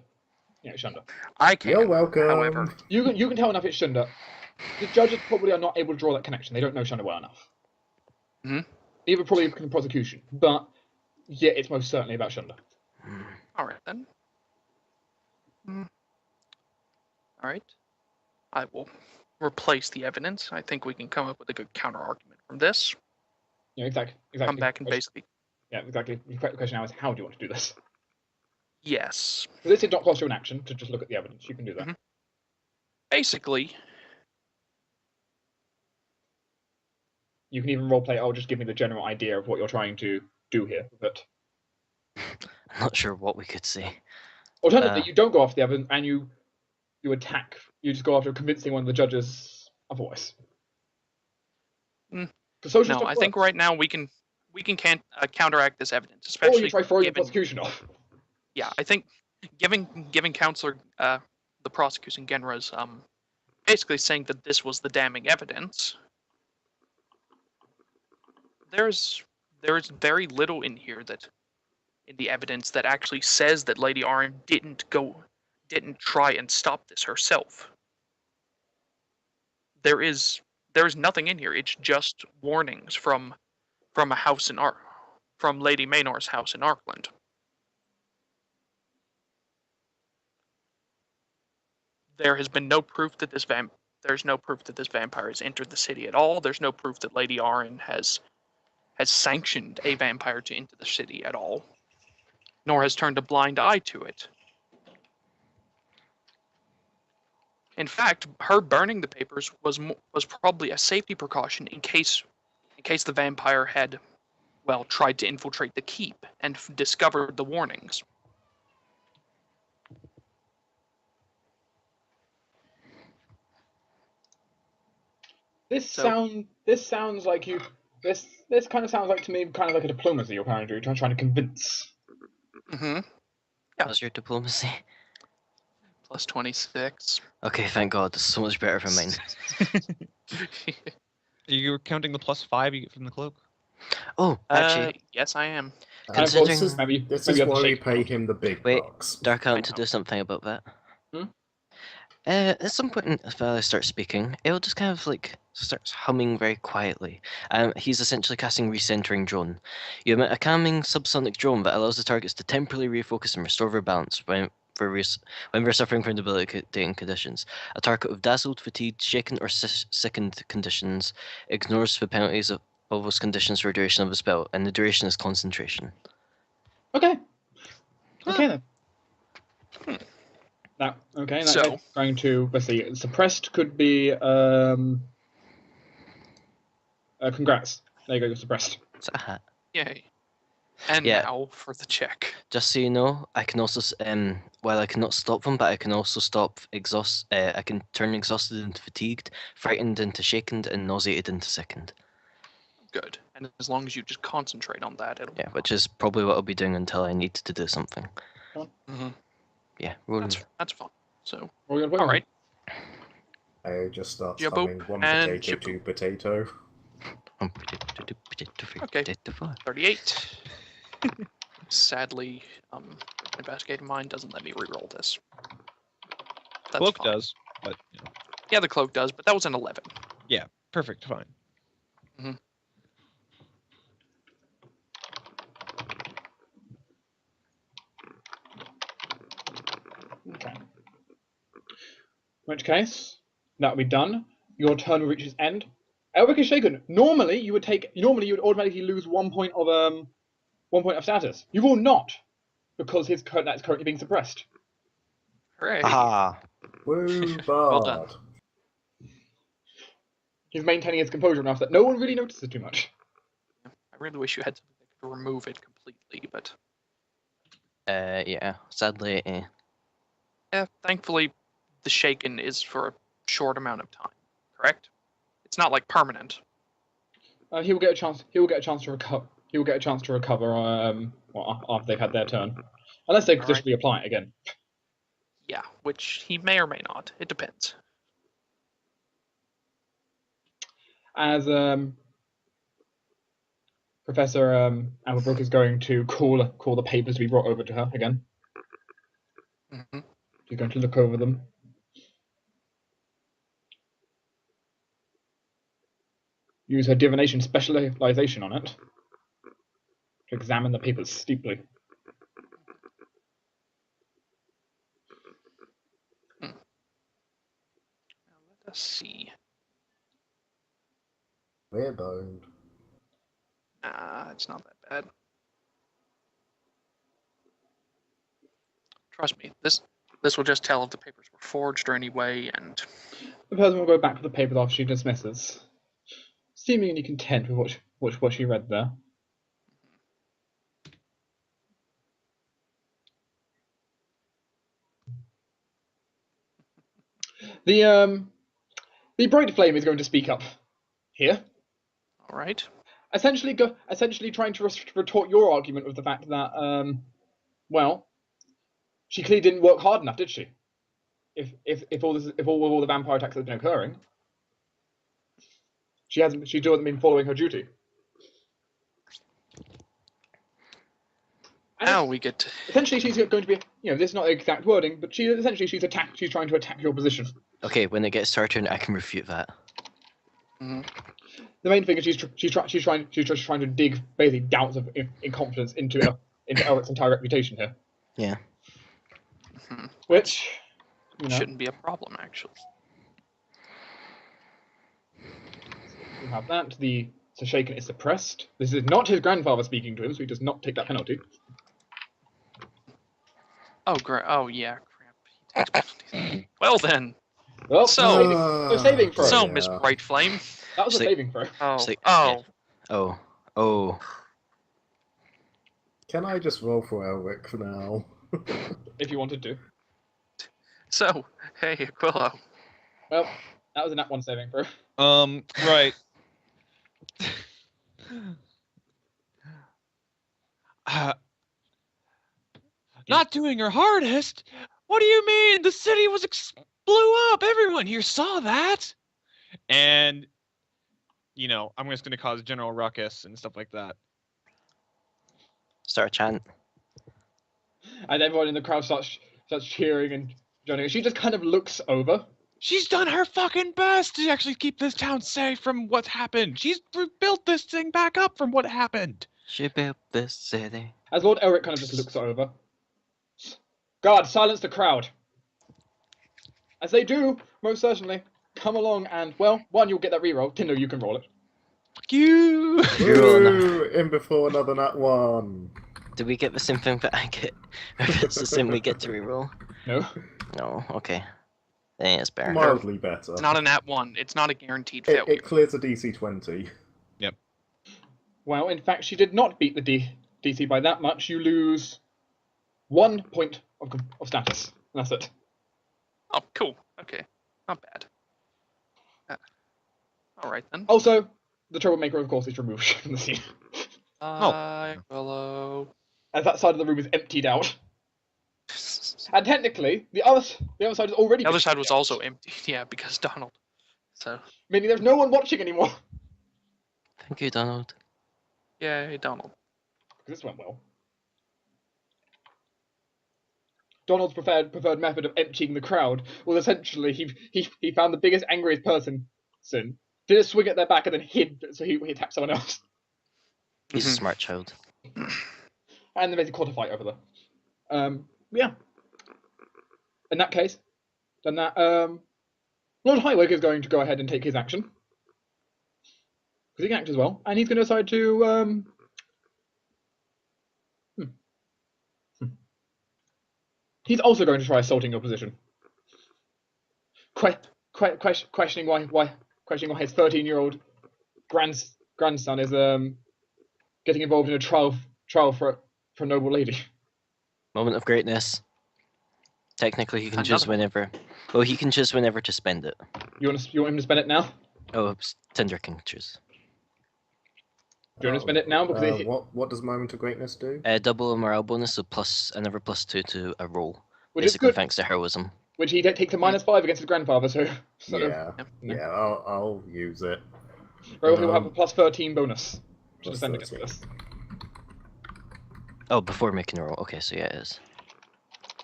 Speaker 1: You know, Shunda.
Speaker 5: I can.
Speaker 3: You're welcome.
Speaker 5: However,
Speaker 1: You can tell enough. It's Shunda. The judges probably are not able to draw that connection. They don't know Shunda well enough.
Speaker 5: Mhm.
Speaker 1: Neither probably the prosecution, but yeah, it's most certainly about Shunda.
Speaker 5: all right then. All right. I will replace the evidence. I think we can come up with a good counter argument from this.
Speaker 1: Yeah, exactly.
Speaker 5: Come back and basically.
Speaker 1: Yeah, exactly. The question now is, how do you want to do this?
Speaker 5: Yes.
Speaker 1: This did not cost you an action to just look at the evidence. You can do that.
Speaker 5: Mhm. Basically,
Speaker 1: You can even roleplay. Oh, just give me the general idea of what you're trying to do here. But
Speaker 2: I'm not sure what we could say.
Speaker 1: alternatively, you don't go after the evidence and you attack. You just go after convincing one of the judges otherwise. Social
Speaker 5: no.
Speaker 1: stuff
Speaker 5: I think
Speaker 1: works.
Speaker 5: right now we can counteract this evidence,
Speaker 1: Or
Speaker 5: especially
Speaker 1: you try throwing the
Speaker 5: given.
Speaker 1: prosecution off.
Speaker 5: Yeah, I think giving counselor the prosecution Genra's basically saying that this was the damning evidence. There's very little in here in the evidence that actually says that Lady Arin didn't try and stop this herself. There is nothing in here. It's just warnings from a house in from Lady Maenor's house in Arkland. There has been no proof that there's no proof that this vampire has entered the city at all. There's no proof that Lady Arin has sanctioned a vampire to enter the city at all, nor has turned a blind eye to it. In fact, her burning the papers was probably a safety precaution in case the vampire had, well, tried to infiltrate the keep and discovered the warnings.
Speaker 1: This sounds like you. This kind of sounds like to me kind of like a diplomacy you're trying to do. Trying to convince.
Speaker 5: Mm-hmm.
Speaker 2: How's your diplomacy?
Speaker 5: Plus 26.
Speaker 2: Okay, thank God. This is so much better for mine.
Speaker 4: You're counting the +5 you get from the cloak?
Speaker 2: Oh, actually,
Speaker 5: yes, I am.
Speaker 2: Considering-
Speaker 3: this is why we pay him the big
Speaker 2: wait,
Speaker 3: bucks.
Speaker 2: Dark, I want to
Speaker 5: know.
Speaker 2: do something about that.
Speaker 1: Hmm?
Speaker 2: At some point, as Valley starts speaking, it'll just kind of like starts humming very quietly. He's essentially casting Recentering Drone. You emit a calming subsonic drone that allows the targets to temporarily refocus and restore their balance when we're suffering from debilitating conditions. A target with dazzled, fatigued, shaken, or sickened conditions ignores the penalties of those conditions for the duration of the spell, and the duration is concentration.
Speaker 1: Okay. Okay then. Now, okay.
Speaker 5: So-
Speaker 1: That's going to, let's see. Suppressed could be. Congrats. There you go. You're suppressed.
Speaker 2: Is that a hat?
Speaker 5: Yay. And
Speaker 2: Yeah.
Speaker 5: now for the check.
Speaker 2: Just so you know, I can also, while I cannot stop them, but I can also stop I can turn exhausted into fatigued, frightened into shaken, and nauseated into sickened.
Speaker 5: Good. And as long as you just concentrate on that, it'll.
Speaker 2: Yeah, which is probably what I'll be doing until I need to do something.
Speaker 5: Mm-hmm.
Speaker 2: Yeah, rolling.
Speaker 5: That's fine. So,
Speaker 1: What are we gonna put
Speaker 5: all
Speaker 1: on?
Speaker 5: right.
Speaker 3: I just start
Speaker 5: Jaboop
Speaker 3: humming one
Speaker 5: and
Speaker 3: potato, two potato.
Speaker 2: Okay.
Speaker 5: 38. Sadly, investigating mind doesn't let me reroll this. That's
Speaker 4: Cloak
Speaker 5: fine.
Speaker 4: does, but you know.
Speaker 5: Yeah, the cloak does, but that was an 11.
Speaker 4: Perfect, fine.
Speaker 1: which case, that will be done. Your turn will reach its end. Elric is shaken. Normally you would automatically lose 1 point of 1 point of status. You will not, because that's currently being suppressed.
Speaker 5: Hooray.
Speaker 2: Ah.
Speaker 3: Woo,
Speaker 5: Well
Speaker 3: Bard.
Speaker 5: done.
Speaker 1: He's maintaining his composure enough that no one really notices too much.
Speaker 5: I really wish you had something that could remove it completely, but
Speaker 2: Yeah. Sadly,
Speaker 5: yeah, thankfully the shaken is for a short amount of time. Correct? It's not like permanent.
Speaker 1: He will get a chance. He will get a chance to recover. He will get a chance to recover. After they've had their turn, unless they just reapply it again.
Speaker 5: Yeah, which he may or may not. It depends.
Speaker 1: As Professor Applebrook is going to call the papers to be brought over to her again.
Speaker 5: Mm-hmm.
Speaker 1: She's going to look over them. Use her divination specialization on it to examine the papers steeply.
Speaker 5: Now let us see.
Speaker 3: We're boned.
Speaker 5: It's not that bad. Trust me, this will just tell if the papers were forged or any way, and
Speaker 1: The person will go back to the papers after she dismisses, seemingly content with what she read there. The bright flame is going to speak up here.
Speaker 5: all right.
Speaker 1: Essentially trying to retort your argument with the fact that well, she clearly didn't work hard enough, did she? If all the vampire attacks have been occurring, she hasn't been following her duty.
Speaker 5: Now we get to...
Speaker 1: Essentially, she's going to be, this is not the exact wording, but she's trying to attack your position.
Speaker 2: okay. When it gets to our turn, I can refute that.
Speaker 5: Mm-hmm.
Speaker 1: The main thing is she's trying to dig basically doubts of incompetence into Elric's entire reputation here.
Speaker 2: Yeah.
Speaker 5: Mm-hmm.
Speaker 1: Which
Speaker 5: Shouldn't be a problem, actually.
Speaker 1: We have that. So shaken is suppressed. This is not his grandfather speaking to him, so he does not take that penalty.
Speaker 5: Oh yeah, crap. Well then.
Speaker 1: Well,
Speaker 5: So
Speaker 1: saving throw.
Speaker 5: So, Miss Bright Flame.
Speaker 1: That was a
Speaker 2: Sleep.
Speaker 1: saving throw.
Speaker 3: Can I just roll for Elric for now?
Speaker 1: If you wanted to.
Speaker 5: So, hey, Aquilo.
Speaker 1: Well, that was a nat 1 saving throw.
Speaker 4: Right. Not doing her hardest? What do you mean? The city blew up. Everyone here saw that. And, I'm just going to cause general ruckus and stuff like that.
Speaker 2: Start a chant.
Speaker 1: And everyone in the crowd starts cheering and joining. She just kind of looks over.
Speaker 4: She's done her fucking best to actually keep this town safe from what happened. She's rebuilt this thing back up from what happened.
Speaker 2: She built this city.
Speaker 1: As Lord Elric kind of just looks over. Guard, silence the crowd. As they do, most certainly, come along and, well, one, you'll get that reroll. Tinder, you can roll it.
Speaker 4: Fuck you!
Speaker 3: Woo! In before another nat 1.
Speaker 2: Do we get the same thing that I get? It's the same we get to reroll?
Speaker 1: No.
Speaker 2: No, okay. Then it's better.
Speaker 3: Mildly better.
Speaker 5: It's not a nat 1. It's not a guaranteed failure.
Speaker 3: It clears a DC 20.
Speaker 4: Yep.
Speaker 1: Well, in fact, she did not beat the DC by that much. You lose 1 point of status. That's it.
Speaker 5: Oh, cool. Okay. Not bad. Alright then.
Speaker 1: Also, the troublemaker, of course, is removed from the scene.
Speaker 5: Hello.
Speaker 1: As that side of the room is emptied out. And technically, the other side is already...
Speaker 5: The other side was also empty, yeah, because Donald. So.
Speaker 1: Meaning there's no one watching anymore.
Speaker 2: Thank you, Donald.
Speaker 5: Yay, Donald.
Speaker 1: This went well. Donald's preferred method of emptying the crowd was essentially he found the biggest, angriest person, did a swing at their back and then hid so he attacked someone else.
Speaker 2: He's a smart child.
Speaker 1: And they basically caught a fight over there. Yeah. In that case, then that Lord Highwick is going to go ahead and take his action. Because he can act as well. And he's going to decide to... He's also going to try assaulting your position. Questioning why his 13-year-old grandson is getting involved in a trial for a noble lady.
Speaker 2: Moment of greatness. Technically, he can choose whenever. Well, he can choose whenever to spend it.
Speaker 1: You want him to spend it now?
Speaker 2: Oh, Tinder can choose.
Speaker 1: Do you want to spend it now? Because
Speaker 3: what does Moment of Greatness do?
Speaker 2: Double a morale bonus, so plus another +2 to a roll.
Speaker 1: Which
Speaker 2: basically,
Speaker 1: is good.
Speaker 2: thanks to heroism.
Speaker 1: Which he takes a -5 against his grandfather, so
Speaker 3: Yeah, I'll use it.
Speaker 1: Well, he'll have a +13 bonus to defend
Speaker 3: 13.
Speaker 1: against this.
Speaker 2: Oh, before making a roll. Okay, so yeah, it is.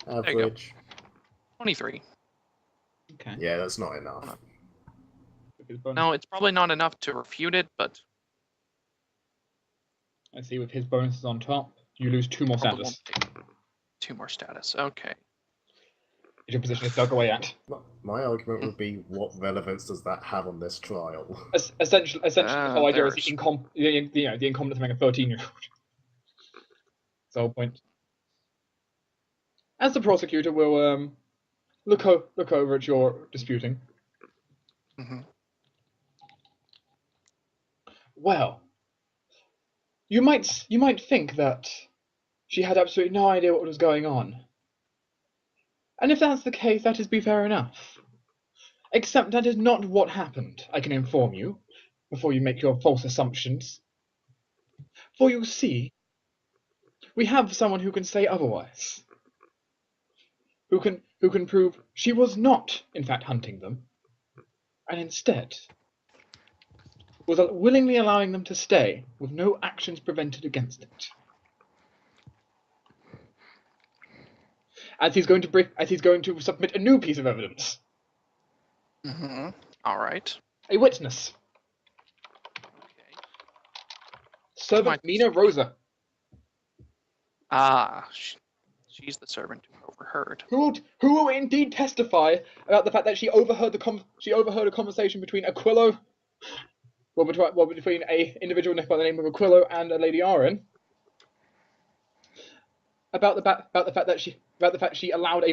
Speaker 3: Average.
Speaker 5: 23.
Speaker 1: Okay.
Speaker 3: Yeah, that's not enough.
Speaker 5: No, it's probably not enough to refute it, but
Speaker 1: I see. With his bonuses on top, you lose 2 more
Speaker 5: probably
Speaker 1: status.
Speaker 5: won't take 2 more status. Okay.
Speaker 1: Your position is dug away at.
Speaker 3: My argument would be, what relevance does that have on this trial?
Speaker 1: Essentially, the whole idea is
Speaker 5: there's-
Speaker 1: the incompetence of having a 13-year-old. That's the whole point. As the prosecutor will look over at your disputing.
Speaker 5: Mm-hmm.
Speaker 1: Well, you might think that she had absolutely no idea what was going on. And if that's the case, that is be fair enough. Except that is not what happened, I can inform you, before you make your false assumptions. For you see, we have someone who can say otherwise. Who can prove she was not, in fact, hunting them, and instead was willingly allowing them to stay with no actions prevented against it. As he's going to submit a new piece of evidence.
Speaker 5: Mm-hmm. All right.
Speaker 1: A witness.
Speaker 5: Okay.
Speaker 1: Servant Mina Rosa.
Speaker 5: Ah, she's the servant who overheard.
Speaker 1: Who will indeed testify about the fact that she overheard a conversation between Aquilo, between a individual by the name of Aquilo and a Lady Arin, about the fact that she allowed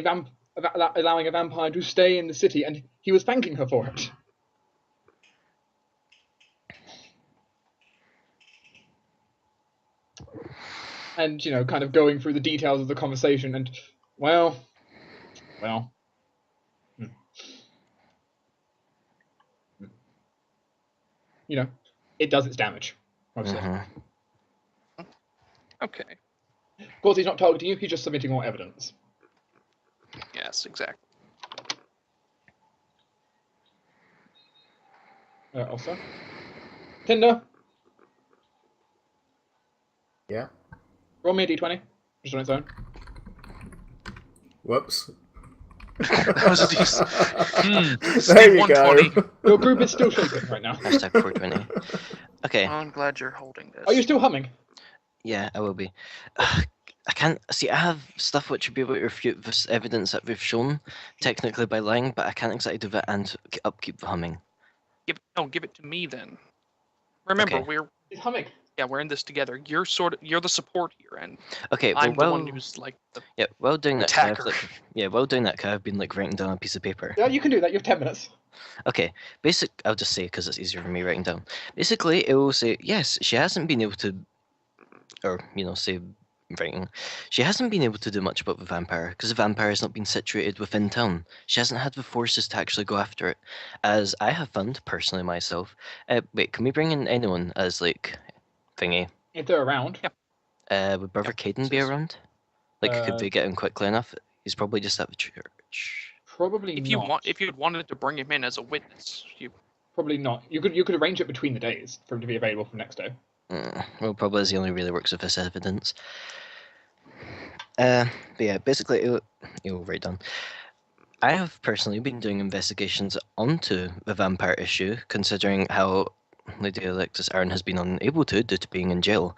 Speaker 1: allowing a vampire to stay in the city, and he was thanking her for it. And kind of going through the details of the conversation, and well, it does its damage, mostly.
Speaker 2: Mm-hmm.
Speaker 5: Okay.
Speaker 1: Of course, he's not targeting you; he's just submitting more evidence.
Speaker 5: Yes, exactly.
Speaker 1: Also, Tinder.
Speaker 3: Yeah.
Speaker 1: Roll me a d20, just on its own.
Speaker 3: Whoops.
Speaker 5: That was a decent.
Speaker 3: There you go.
Speaker 5: 120.
Speaker 1: Your group is still shaking right now.
Speaker 2: Hashtag 420. Okay.
Speaker 5: I'm glad you're holding this.
Speaker 1: Are you still humming?
Speaker 2: Yeah, I will be. I can't see. I have stuff which would be able to refute this evidence that we've shown, technically by lying, but I can't exactly do that and upkeep the humming.
Speaker 5: Give it to me then. Remember,
Speaker 2: Okay.
Speaker 1: He's humming.
Speaker 5: we're in this together. You're the support here, and
Speaker 2: Okay,
Speaker 5: I'm
Speaker 2: well,
Speaker 5: the one who's like the
Speaker 2: yeah, while doing that, I've,
Speaker 5: attacker.
Speaker 2: while doing that, I've been writing down a piece of paper.
Speaker 1: Yeah, you can do that. You have 10 minutes.
Speaker 2: Okay, I'll just say because it's easier for me writing down. Basically, it will say yes, she hasn't been able to, or say writing, she hasn't been able to do much about the vampire because the vampire has not been situated within town. She hasn't had the forces to actually go after it, as I have found personally myself. Wait, can we bring in anyone as thingy?
Speaker 1: If they're around.
Speaker 5: Yeah.
Speaker 2: Would Brother
Speaker 5: Yep,
Speaker 2: Caden be
Speaker 5: says-
Speaker 2: around? Could they get him quickly enough? He's probably just at the church.
Speaker 1: Probably
Speaker 5: If
Speaker 1: not.
Speaker 5: if you had wanted to bring him in as a witness,
Speaker 1: Probably not. You could arrange it between the days for him to be available for next day.
Speaker 2: Well, probably as he only really works with this evidence. But yeah, basically, it'll write down. I have personally been doing investigations onto the vampire issue, considering how Lady Arin has been unable to due to being in jail.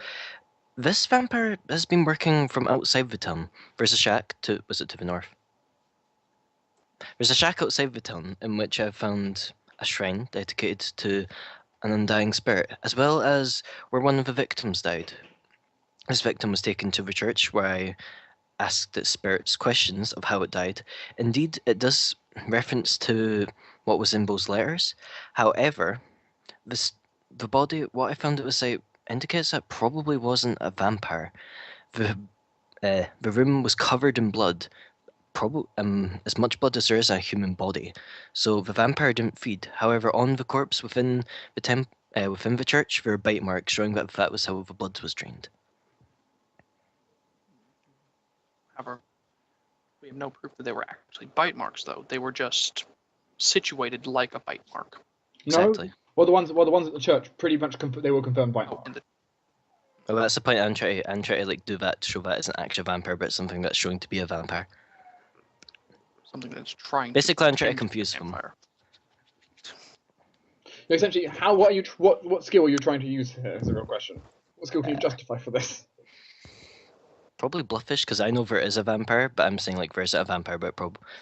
Speaker 2: This vampire has been working from outside the town. There's a shack to the north. There's a shack outside the town in which I found a shrine dedicated to an undying spirit, as well as where one of the victims died. This victim was taken to the church where I asked its spirits questions of how it died. Indeed, it does reference to what was in those letters. However, the body, what I found at the site, indicates that it probably wasn't a vampire. The room was covered in blood, probably as much blood as there is a human body. So the vampire didn't feed. However, on the corpse within the church, there are bite marks showing that was how the blood was drained.
Speaker 5: However, we have no proof that they were actually bite marks, though. They were just situated like a bite mark.
Speaker 2: Exactly.
Speaker 1: No. Well, the ones at the church pretty much they were confirmed bite marks.
Speaker 2: Well, that's the point. I'm trying to like do that to show that it's an actual vampire, but it's something that's showing to be a vampire.
Speaker 5: Something that's trying.
Speaker 2: Basically, I'm trying to confuse them.
Speaker 1: Essentially, what skill are you trying to use here? Is the real question. What skill can you justify for this?
Speaker 2: Probably Blufffish, because I know there is a vampire, but I'm saying like there isn't a vampire, but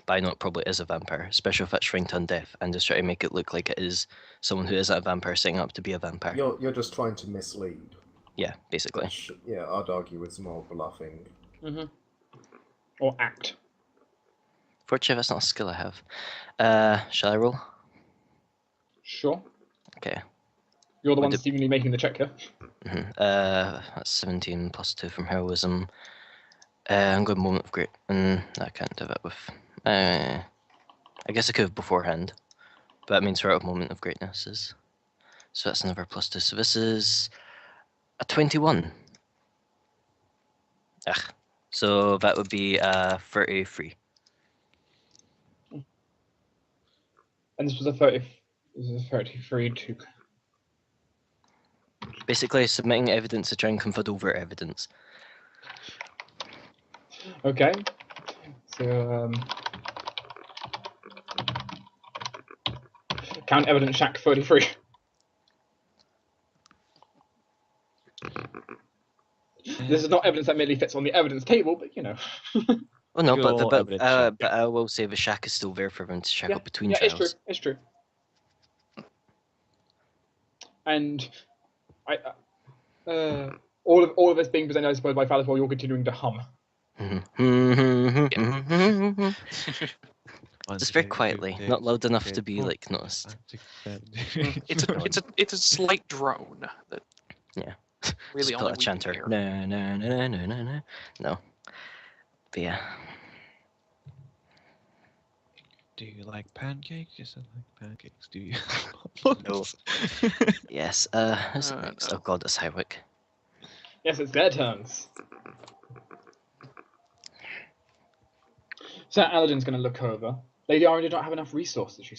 Speaker 2: I know it probably is a vampire, especially if it's Shrine to Undeath, and just try to make it look like it is someone who isn't a vampire setting up to be a vampire.
Speaker 3: You're just trying to mislead.
Speaker 2: Yeah, basically.
Speaker 3: Which, yeah, I'd argue it's more bluffing.
Speaker 1: Mm-hmm. Or act.
Speaker 2: Fortunately, that's not a skill I have. Shall I roll?
Speaker 1: Sure.
Speaker 2: Okay.
Speaker 1: You're the one seemingly making the check here.
Speaker 2: Mm-hmm. That's 17 plus 2 from heroism. I'm going moment of great. I can't do that with. I guess I could have beforehand, but that means we're out of moment of greatness. So that's another plus 2. So this is a 21. So that would be 33.
Speaker 1: And this was a 30. This is a 33 to.
Speaker 2: Basically, submitting evidence to try and confirm over evidence.
Speaker 1: Okay. So count evidence shack 33. This is not evidence that merely fits on the evidence table, but you know.
Speaker 2: Oh no, but I will say the shack is still there for them to check out between trials.
Speaker 1: Yeah, it's true. And all of this being presented, I suppose, by Thalaias while you're continuing to hum.
Speaker 2: Just very quietly, not loud enough to be like noticed.
Speaker 5: It's a slight drone that.
Speaker 2: Yeah.
Speaker 5: Really only
Speaker 2: a chanter. No. But yeah.
Speaker 4: Do you like pancakes? Yes, I like pancakes. Do you?
Speaker 2: No. Yes. Who's next? No. Oh god, it's Hywick.
Speaker 1: Yes, it's their turns. So Aladdin's going to look over. Lady Arin did not have enough resources, she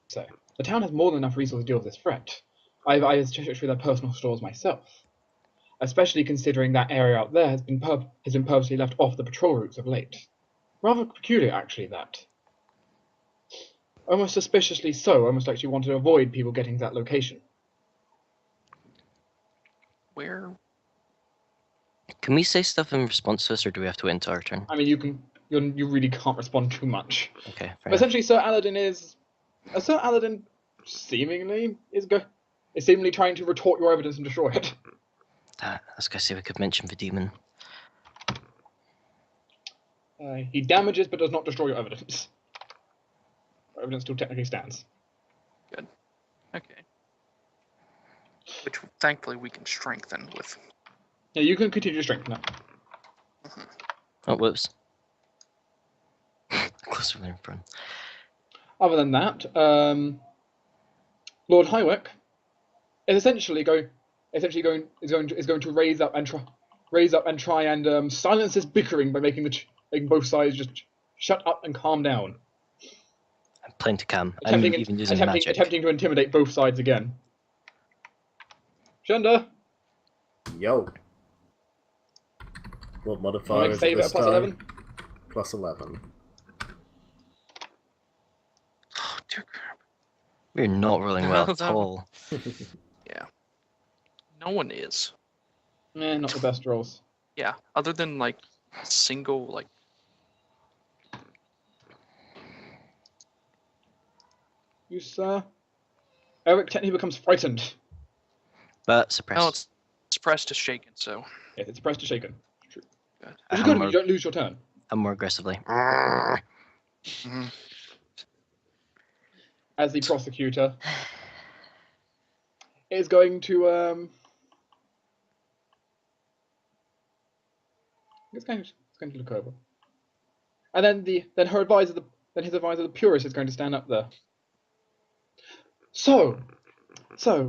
Speaker 1: said. The town has more than enough resources to deal with this threat. I checked through their personal stores myself, especially considering that area out there has been purposely left off the patrol routes of late. Rather peculiar, actually, that. Almost suspiciously so, almost like she wanted to avoid people getting to that location.
Speaker 5: Where?
Speaker 2: Can we say stuff in response to this, or do we have to wait until our turn?
Speaker 1: I mean, you really can't respond too much.
Speaker 2: Okay,
Speaker 1: but essentially, Sir Aladdin seemingly is seemingly trying to retort your evidence and destroy it.
Speaker 2: I was going to say we could mention the demon.
Speaker 1: He damages but does not destroy your evidence. Your evidence still technically stands.
Speaker 5: Good. Okay. Which thankfully we can strengthen with.
Speaker 1: Yeah, you can continue to strengthen it.
Speaker 5: Mm-hmm.
Speaker 2: Oh, whoops. Closer than in front.
Speaker 1: Other than that, Lord Hywick is essentially going to raise up and try and silence this bickering by making both sides just shut up and calm down.
Speaker 2: I'm playing to calm. I'm even using magic.
Speaker 1: Attempting to intimidate both sides again. Shunda.
Speaker 3: Yo. What modifier is it this
Speaker 1: plus
Speaker 3: time?
Speaker 1: 11?
Speaker 3: Plus 11.
Speaker 5: Oh, dear crap.
Speaker 2: We're not rolling well at all.
Speaker 5: Yeah. No one is.
Speaker 1: Not the best rolls.
Speaker 5: Yeah, other than like single like.
Speaker 1: you, sir. Eric technically becomes frightened.
Speaker 2: But suppressed.
Speaker 5: No, it's suppressed to shaken, so.
Speaker 1: Yes, it's pressed to shaken. True.
Speaker 5: Good.
Speaker 1: Which is good, you don't lose your turn.
Speaker 2: And more aggressively.
Speaker 5: Mm-hmm.
Speaker 1: As the prosecutor is going to it's going to look over. And then his advisor, the purist, is going to stand up there. So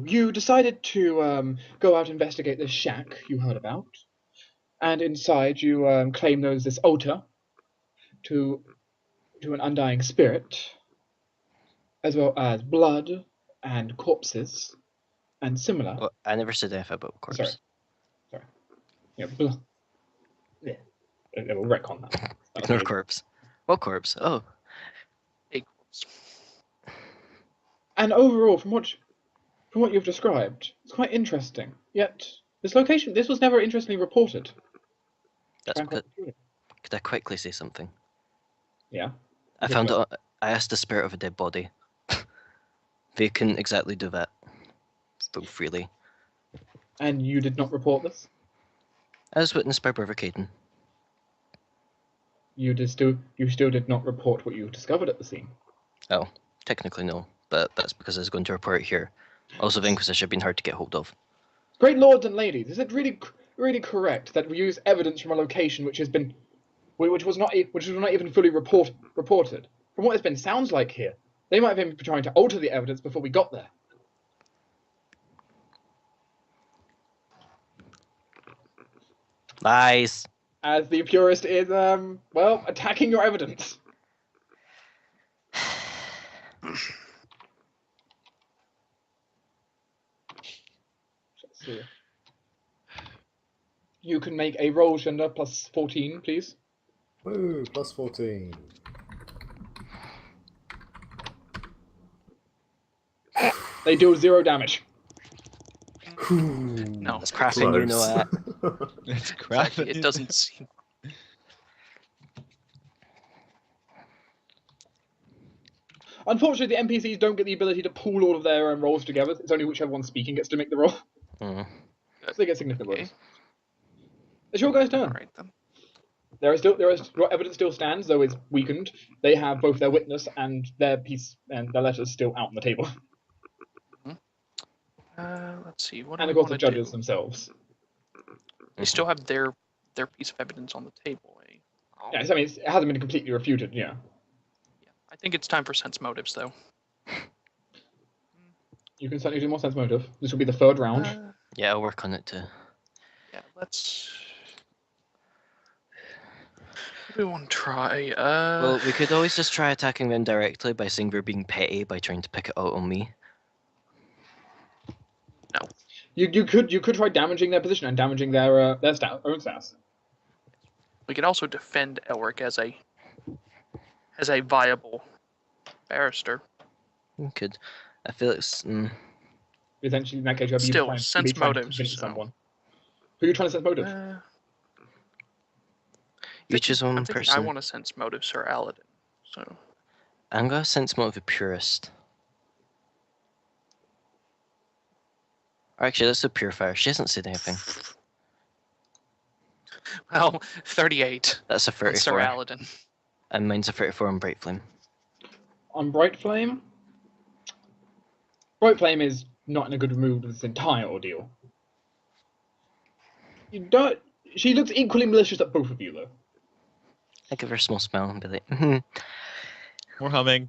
Speaker 1: you decided to go out and investigate this shack you heard about, and inside you claim there was this altar to an undying spirit, as well as blood and corpses and similar.
Speaker 2: Well, I never said anything about corpse.
Speaker 1: Sorry. Yeah, blood. Yeah, we'll retcon that.
Speaker 2: Ignore corpse. What corpse? Oh.
Speaker 5: A corpse.
Speaker 1: And overall, from what you've described, it's quite interesting. Yet this was never interestingly reported.
Speaker 2: That's good. Could I quickly say something?
Speaker 1: Yeah.
Speaker 2: I asked the spirit of a dead body. They couldn't exactly do that so freely.
Speaker 1: And you did not report this?
Speaker 2: As witnessed by Brother Caden.
Speaker 1: You still did not report what you discovered at the scene?
Speaker 2: Oh, technically no, but that's because I was going to report it here. Also, the Inquisition have been hard to get hold of.
Speaker 1: Great lords and ladies, is it really correct that we use evidence from a location which was not even fully reported? From what it's been sounds like here, they might have been trying to alter the evidence before we got there.
Speaker 2: Lies.
Speaker 1: As the purist is attacking your evidence. Let's see. You can make a roll, Shunda, plus 14, please.
Speaker 3: Woo, plus 14.
Speaker 1: They deal 0 damage.
Speaker 5: No,
Speaker 2: That's crafting, you know that.
Speaker 4: It's crafting.
Speaker 5: it doesn't seem.
Speaker 1: Unfortunately, the NPCs don't get the ability to pool all of their rolls together. It's only whichever one's speaking gets to make the roll.
Speaker 2: Mm.
Speaker 1: So they get significant
Speaker 5: Okay.
Speaker 1: bonus. It's your guys' turn.
Speaker 5: All right then.
Speaker 1: Your evidence still stands, though it's weakened. They have both their witness and their piece and their letters still out on the table.
Speaker 5: Let's see. What
Speaker 1: And
Speaker 5: do
Speaker 1: of
Speaker 5: we
Speaker 1: course the
Speaker 5: want
Speaker 1: judges
Speaker 5: do?
Speaker 1: themselves.
Speaker 5: They still have their piece of evidence on the table. Eh?
Speaker 1: Yeah, I mean, it hasn't been completely refuted, yeah.
Speaker 5: Yeah. I think it's time for sense motives, though.
Speaker 1: You can certainly do more sense motive. This will be the third round.
Speaker 2: Yeah, I'll work on it too.
Speaker 5: Yeah, let's. What do we want to try?
Speaker 2: Well, we could always just try attacking them directly by saying we're being petty by trying to pick it out on me.
Speaker 5: No.
Speaker 1: You could try damaging their position and damaging their own stats.
Speaker 5: We could also defend Elric as a viable barrister.
Speaker 2: We could. I feel it's.
Speaker 1: Essentially, in that case, you'd be
Speaker 5: Still,
Speaker 1: trying to
Speaker 5: sense motives,
Speaker 1: convince
Speaker 5: so.
Speaker 1: someone. Who are you trying to sense motive?
Speaker 2: You choose one
Speaker 5: I'm thinking
Speaker 2: person.
Speaker 5: I want to sense motive Sir Aladdin. So.
Speaker 2: I'm gonna sense more of a purist. Or actually, let's do purifier. She hasn't said anything.
Speaker 5: Well, 38.
Speaker 2: That's a
Speaker 5: on
Speaker 2: 34.
Speaker 5: Sir Aladdin.
Speaker 2: And mine's a 34 on Bright Flame.
Speaker 1: On Bright Flame? Bright Flame is not in a good mood with this entire ordeal. She looks equally malicious at both of you, though.
Speaker 2: I give her a small smile and be like,
Speaker 4: We're humming.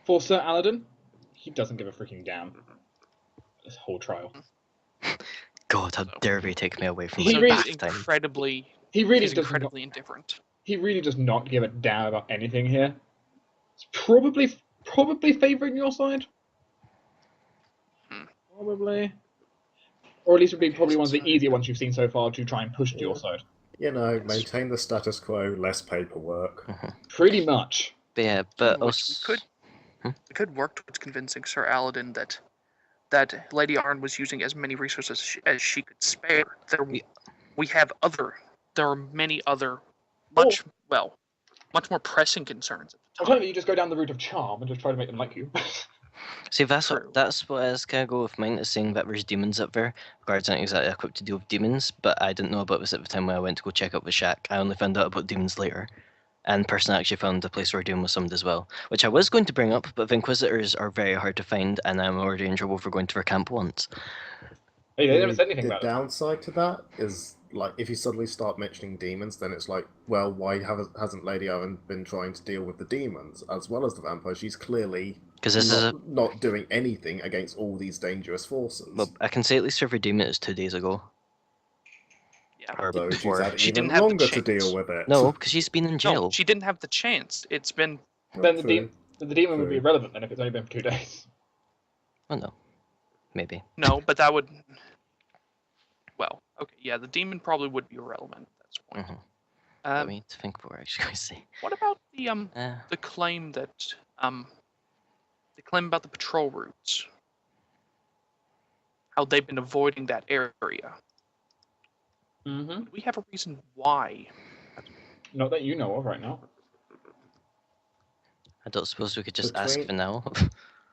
Speaker 1: For Sir Aladdin, he doesn't give a freaking damn. This whole trial.
Speaker 2: God, how dare they take me away from
Speaker 1: He
Speaker 2: my
Speaker 1: really-
Speaker 2: bath time.
Speaker 1: He's
Speaker 5: incredibly indifferent.
Speaker 1: He really does not give a damn about anything here. It's probably favouring your side. Probably. Or at least would be probably one of the easier ones you've seen so far to try and push to your side.
Speaker 3: You know, maintain the status quo, less paperwork.
Speaker 1: Pretty much.
Speaker 2: But yeah, but
Speaker 5: Which
Speaker 2: also...
Speaker 5: we could work towards convincing Sir Aladdin that Lady Arin was using as many resources as she could spare. There are many other much more pressing concerns at the time.
Speaker 1: Alternatively, you just go down the route of charm and just try to make them like you.
Speaker 2: See, that's
Speaker 5: True.
Speaker 2: what I was gonna go with mine, is saying that there's demons up there. Guards aren't exactly equipped to deal with demons, but I didn't know about this at the time when I went to go check out the shack. I only found out about demons later. And person actually found the place where Doom was summoned as well, which I was going to bring up, but the Inquisitors are very hard to find, and I'm already in trouble for going to their camp once.
Speaker 1: Hey, they never said anything
Speaker 3: The
Speaker 1: about it.
Speaker 3: downside to that is, like, if you suddenly start mentioning demons, then it's like, well, why hasn't Lady Arin been trying to deal with the demons as well as the vampires? She's clearly not doing anything against all these dangerous forces.
Speaker 2: Well, I can say at least every demon is 2 days ago.
Speaker 5: Yeah.
Speaker 2: Or
Speaker 3: So she's
Speaker 2: before.
Speaker 3: had
Speaker 5: She
Speaker 3: even
Speaker 5: didn't have the
Speaker 3: longer to
Speaker 5: chance.
Speaker 3: deal with it.
Speaker 2: No, because she's been in jail.
Speaker 5: No, she didn't have the chance. It's been
Speaker 1: Then the
Speaker 3: True.
Speaker 1: demon would be
Speaker 3: True.
Speaker 1: irrelevant then if it's only been for 2 days.
Speaker 2: Oh no, maybe.
Speaker 5: no, but that would. Well, okay, yeah, the demon probably would be irrelevant at this point.
Speaker 2: Mm-hmm. Let me think what we're actually going to say.
Speaker 5: What about the claim that the claim about the patrol routes? How they've been avoiding that area.
Speaker 1: Mm-hmm.
Speaker 5: Do we have a reason why?
Speaker 1: Not that you know of right now.
Speaker 2: I don't suppose we could just ask
Speaker 3: Between-
Speaker 2: for now.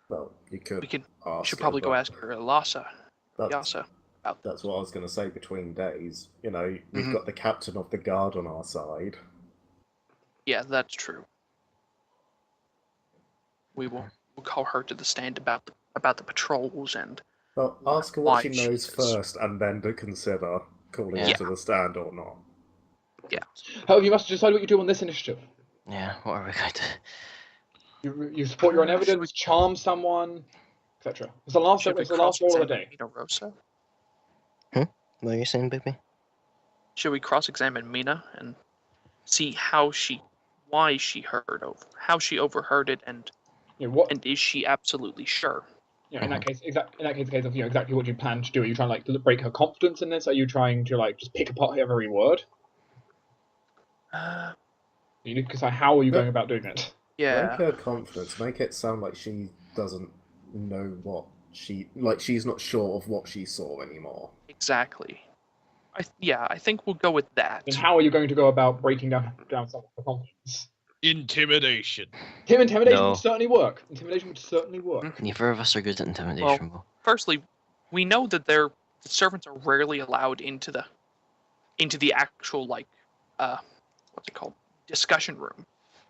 Speaker 3: Well, you could.
Speaker 5: We could
Speaker 3: ask
Speaker 5: should
Speaker 3: her,
Speaker 5: probably go
Speaker 3: but
Speaker 5: ask her Yasa
Speaker 3: That's,
Speaker 5: about
Speaker 3: that's what I was going to say. Between days, you know, we've
Speaker 5: Mhm.
Speaker 3: got the captain of the guard on our side.
Speaker 5: Yeah, that's true. We'll call her to the stand about the patrols and
Speaker 3: Well, ask her
Speaker 5: Why
Speaker 3: what she
Speaker 5: she
Speaker 3: knows
Speaker 5: is.
Speaker 3: first, and then to consider calling
Speaker 2: Yeah.
Speaker 3: her to the stand or not.
Speaker 1: However, you must decide what you do on this initiative.
Speaker 2: Yeah, what are we going to...
Speaker 1: You support your own evidence, charm someone, etc. It's the last
Speaker 5: should we
Speaker 1: it's the last roll of the day.
Speaker 5: cross-examine Mina Rosa?
Speaker 2: What are you saying, baby?
Speaker 5: Should we cross-examine Mina and see why she heard over, how she overheard it, and is she absolutely sure?
Speaker 1: In that case, the case of exactly what you plan to do. Are you trying to break her confidence in this? Are you trying to just pick apart her every word? You need to decide how are you going about doing it.
Speaker 5: Yeah.
Speaker 3: Break her confidence. Make it sound like she doesn't know what she's not sure of what she saw anymore.
Speaker 5: Exactly. I think we'll go with that.
Speaker 1: And how are you going to go about breaking down someone's confidence?
Speaker 4: Intimidation.
Speaker 1: Intimidation
Speaker 2: No.
Speaker 1: would certainly work. Intimidation would certainly work.
Speaker 2: Neither of us are good at intimidation.
Speaker 5: Well, firstly, we know that the servants are rarely allowed into the actual what's it called, discussion room,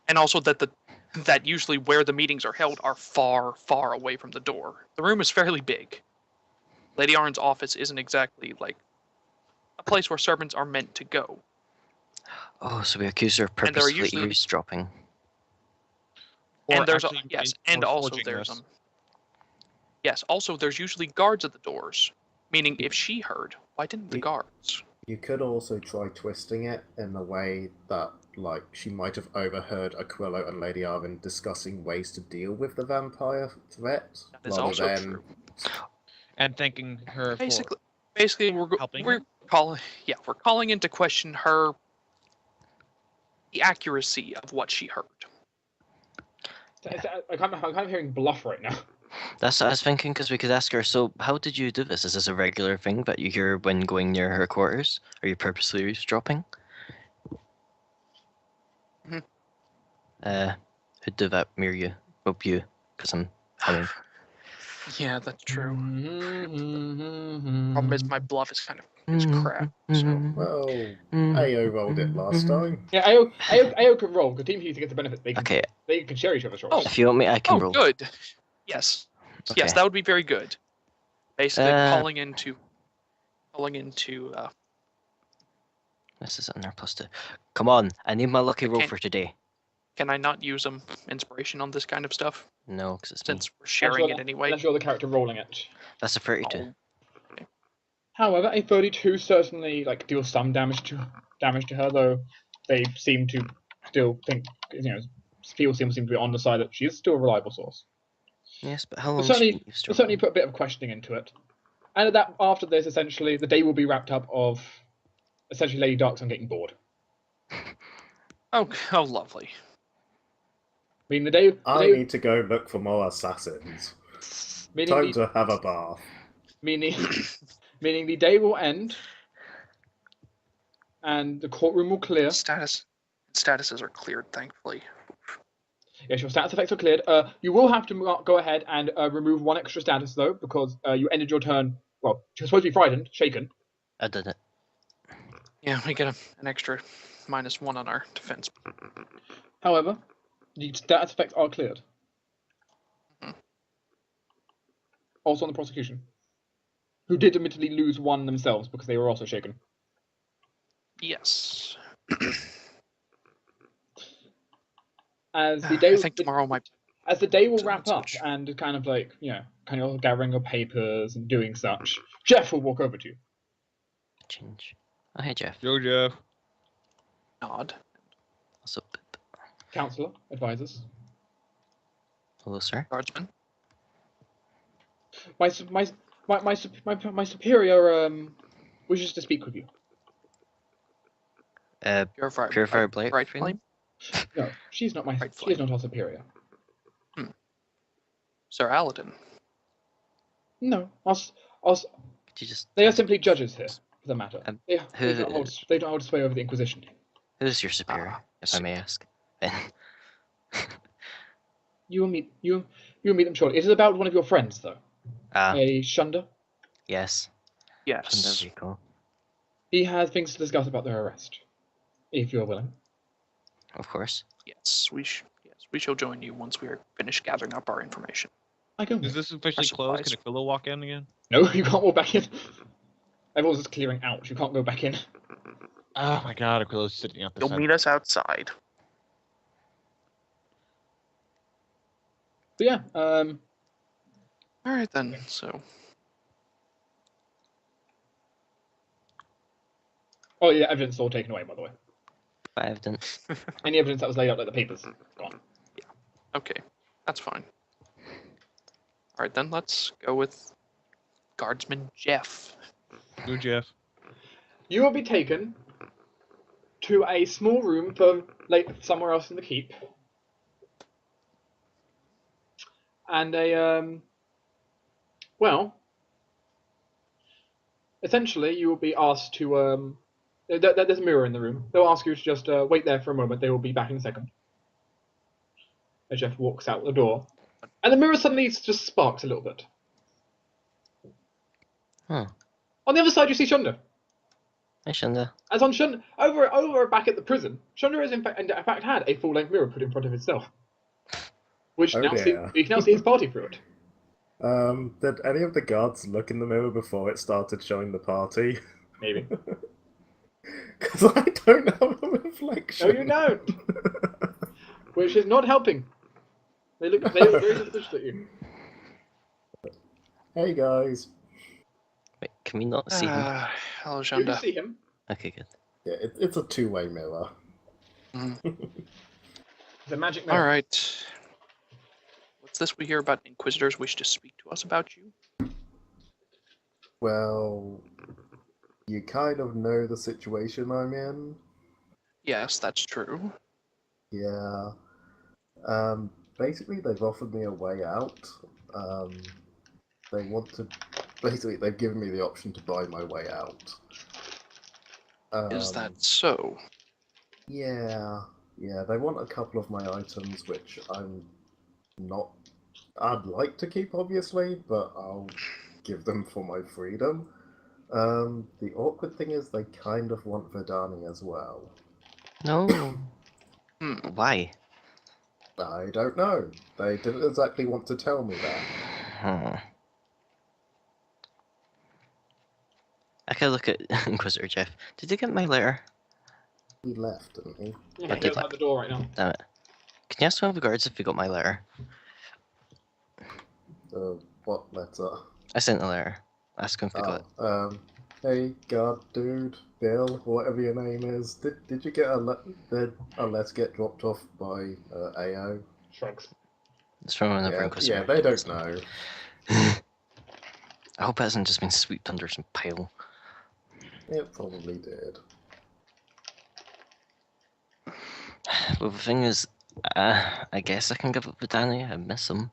Speaker 5: and also that usually where the meetings are held are far, far away from the door. The room is fairly big. Lady Arin's office isn't exactly a place where servants are meant to go.
Speaker 2: Oh, so we accuse her of
Speaker 5: And there are
Speaker 2: purposely
Speaker 5: usually-
Speaker 2: eavesdropping.
Speaker 5: And there's
Speaker 4: actually
Speaker 5: and also
Speaker 4: forging
Speaker 5: there's
Speaker 4: this.
Speaker 5: yes, also there's usually guards at the doors. Meaning, if she heard, why didn't the
Speaker 3: You-
Speaker 5: guards?
Speaker 3: You could also try twisting it in the way that, she might have overheard Aquilo and Lady Arin discussing ways to deal with the vampire threat,
Speaker 5: That is
Speaker 3: rather
Speaker 5: also
Speaker 3: than
Speaker 5: true.
Speaker 4: And thanking her
Speaker 5: Basically,
Speaker 4: helping
Speaker 5: we're calling into question the accuracy of what she heard.
Speaker 1: I'm kind of hearing bluff right now.
Speaker 2: That's what I was thinking, because we could ask her, so how did you do this? Is this a regular thing that you hear when going near her quarters? Are you purposely eavesdropping? Who'd do that, Miria? Hope you, because I'm humming.
Speaker 5: Yeah, that's true.
Speaker 1: Mm-hmm.
Speaker 5: Problem is, my bluff is kind of crap. So
Speaker 3: well, Ayo rolled it last time.
Speaker 1: Yeah, Ayo can roll. The team usually gets the benefit.
Speaker 2: Okay,
Speaker 1: They can share each other's rolls.
Speaker 2: if you want me, I can roll.
Speaker 5: good. Yes,
Speaker 2: Okay.
Speaker 5: yes, that would be very good. Basically, calling into.
Speaker 2: This is under +2. Come on, I need my lucky roll
Speaker 5: can't-
Speaker 2: for today.
Speaker 5: Can I not use inspiration on this kind of stuff
Speaker 2: No, because it's me.
Speaker 5: since we're sharing it anyway?
Speaker 1: Unless you're the character rolling it.
Speaker 2: That's a 32.
Speaker 5: Oh,
Speaker 1: However, a 32 certainly deals some damage to her, though they seem to still think people seem to be on the side that she is still a reliable source.
Speaker 2: Yes, but how long
Speaker 1: We'll
Speaker 2: has she
Speaker 1: certainly,
Speaker 2: been
Speaker 1: we'll
Speaker 2: eavesdropping?
Speaker 1: certainly put a bit of questioning into it. And after this, essentially, the day will be wrapped up of essentially Lady Darkson getting bored.
Speaker 5: oh, lovely.
Speaker 1: I mean, the day
Speaker 3: I need to go look for more assassins.
Speaker 1: meaning
Speaker 3: Time
Speaker 1: the,
Speaker 3: to have a bath.
Speaker 1: meaning the day will end, and the courtroom will clear.
Speaker 5: Status Statuses are cleared, thankfully.
Speaker 1: Yes, your status effects are cleared. You will have to go ahead and remove one extra status, though, because you ended your turn... Well, you're supposed to be frightened, shaken.
Speaker 2: I did it.
Speaker 5: Yeah, we get an extra -1 on our defense.
Speaker 1: However, the status effects are cleared.
Speaker 5: Mhm.
Speaker 1: Also on the prosecution, who did admittedly lose one themselves because they were also shaken.
Speaker 5: Yes.
Speaker 1: As the day,
Speaker 5: I think tomorrow might.
Speaker 1: as the day will
Speaker 5: So
Speaker 1: wrap
Speaker 5: let's
Speaker 1: up
Speaker 5: switch.
Speaker 1: and kind of like, kind of gathering your papers and doing such, Jeff will walk over to you.
Speaker 2: Change. Oh, hey, Jeff.
Speaker 4: Yo, Jeff.
Speaker 5: Nod.
Speaker 2: What's up?
Speaker 1: Counselor, advisors.
Speaker 2: Hello, sir.
Speaker 5: Guardsman.
Speaker 1: My superior wishes to speak with you.
Speaker 2: Purifier Blight.
Speaker 5: Bright Flame.
Speaker 1: No, she's not
Speaker 5: Right
Speaker 1: she is not our superior.
Speaker 5: Sir Aladdin.
Speaker 1: No,
Speaker 2: Could you just...
Speaker 1: they are simply judges here, for the matter. They
Speaker 2: who-
Speaker 1: don't hold sway over the Inquisition.
Speaker 2: Who's your superior, if I may ask?
Speaker 1: You will meet them shortly. It is about one of your friends, though. A Shunda.
Speaker 2: Yes.
Speaker 5: Yes.
Speaker 2: Cool.
Speaker 1: He has things to discuss about their arrest, if you are willing.
Speaker 2: Of course.
Speaker 5: Yes, we shall join you once we are finished gathering up our information.
Speaker 1: I can.
Speaker 4: Is this officially closed? Can Aquilo walk in again?
Speaker 1: No, you can't walk back in. Everyone's just clearing out. You can't go back in.
Speaker 4: Oh my god, Aquilo's sitting out the
Speaker 5: You'll meet us outside.
Speaker 1: But yeah,
Speaker 5: All right then. So.
Speaker 1: Oh yeah, evidence is all taken away, by the way.
Speaker 2: By evidence.
Speaker 1: Any evidence that was laid out, like the papers, gone.
Speaker 5: Yeah. Okay, that's fine. All right then. Let's go with Guardsman Jeff.
Speaker 4: Go, Jeff.
Speaker 1: You will be taken to a small room for somewhere else in the keep, and essentially you will be asked to there's a mirror in the room. They'll ask you to just wait there for a moment. They will be back in a second. As Jeff walks out the door, and the mirror suddenly just sparks a little bit.
Speaker 2: Huh.
Speaker 1: On the other side, you see Shunda.
Speaker 2: Hey, Shunda.
Speaker 1: As on Shunda, over back at the prison, Shunda has in fact had a full-length mirror put in front of itself, which you can now see his party through it.
Speaker 3: Did any of the guards look in the mirror before it started showing the party?
Speaker 1: Maybe.
Speaker 3: Because I don't have a reflection.
Speaker 1: No, you don't. Which is not helping. They look very suspicious at you.
Speaker 3: Hey guys.
Speaker 2: Wait, can we not see him?
Speaker 5: Hello,
Speaker 1: You can
Speaker 5: Shunda.
Speaker 1: see him.
Speaker 2: Okay, good.
Speaker 3: Yeah, it's a two-way mirror.
Speaker 1: It's a magic mirror.
Speaker 5: All right. What's this we hear about Inquisitors wish to speak to us about you?
Speaker 3: Well, you kind of know the situation I'm in.
Speaker 5: Yes, that's true.
Speaker 3: Yeah. Basically, they've offered me a way out. They've given me the option to buy my way out.
Speaker 5: Is that so?
Speaker 3: Yeah. They want a couple of my items, which I'd like to keep, obviously, but I'll give them for my freedom. The awkward thing is they kind of want Verdani as well.
Speaker 2: No. Why?
Speaker 3: I don't know. They didn't exactly want to tell me that.
Speaker 2: I could look at Inquisitor Jeff. Did you get my letter?
Speaker 3: He left, didn't he?
Speaker 1: Yeah, he's at the door right now.
Speaker 2: Damn it. Can you ask one of the guards if he got my letter?
Speaker 3: What letter?
Speaker 2: I sent a letter. Ask him if he got it.
Speaker 3: Hey, guard dude, Bill, whatever your name is. Did you get a letter get dropped off by Ayo?
Speaker 1: Shrugs.
Speaker 2: It's from another Inquisitor.
Speaker 3: Yeah, they don't know.
Speaker 2: I hope it hasn't just been swept under some pile.
Speaker 3: It probably did.
Speaker 2: Well, the thing is, I guess I can give up Vidani. I miss him.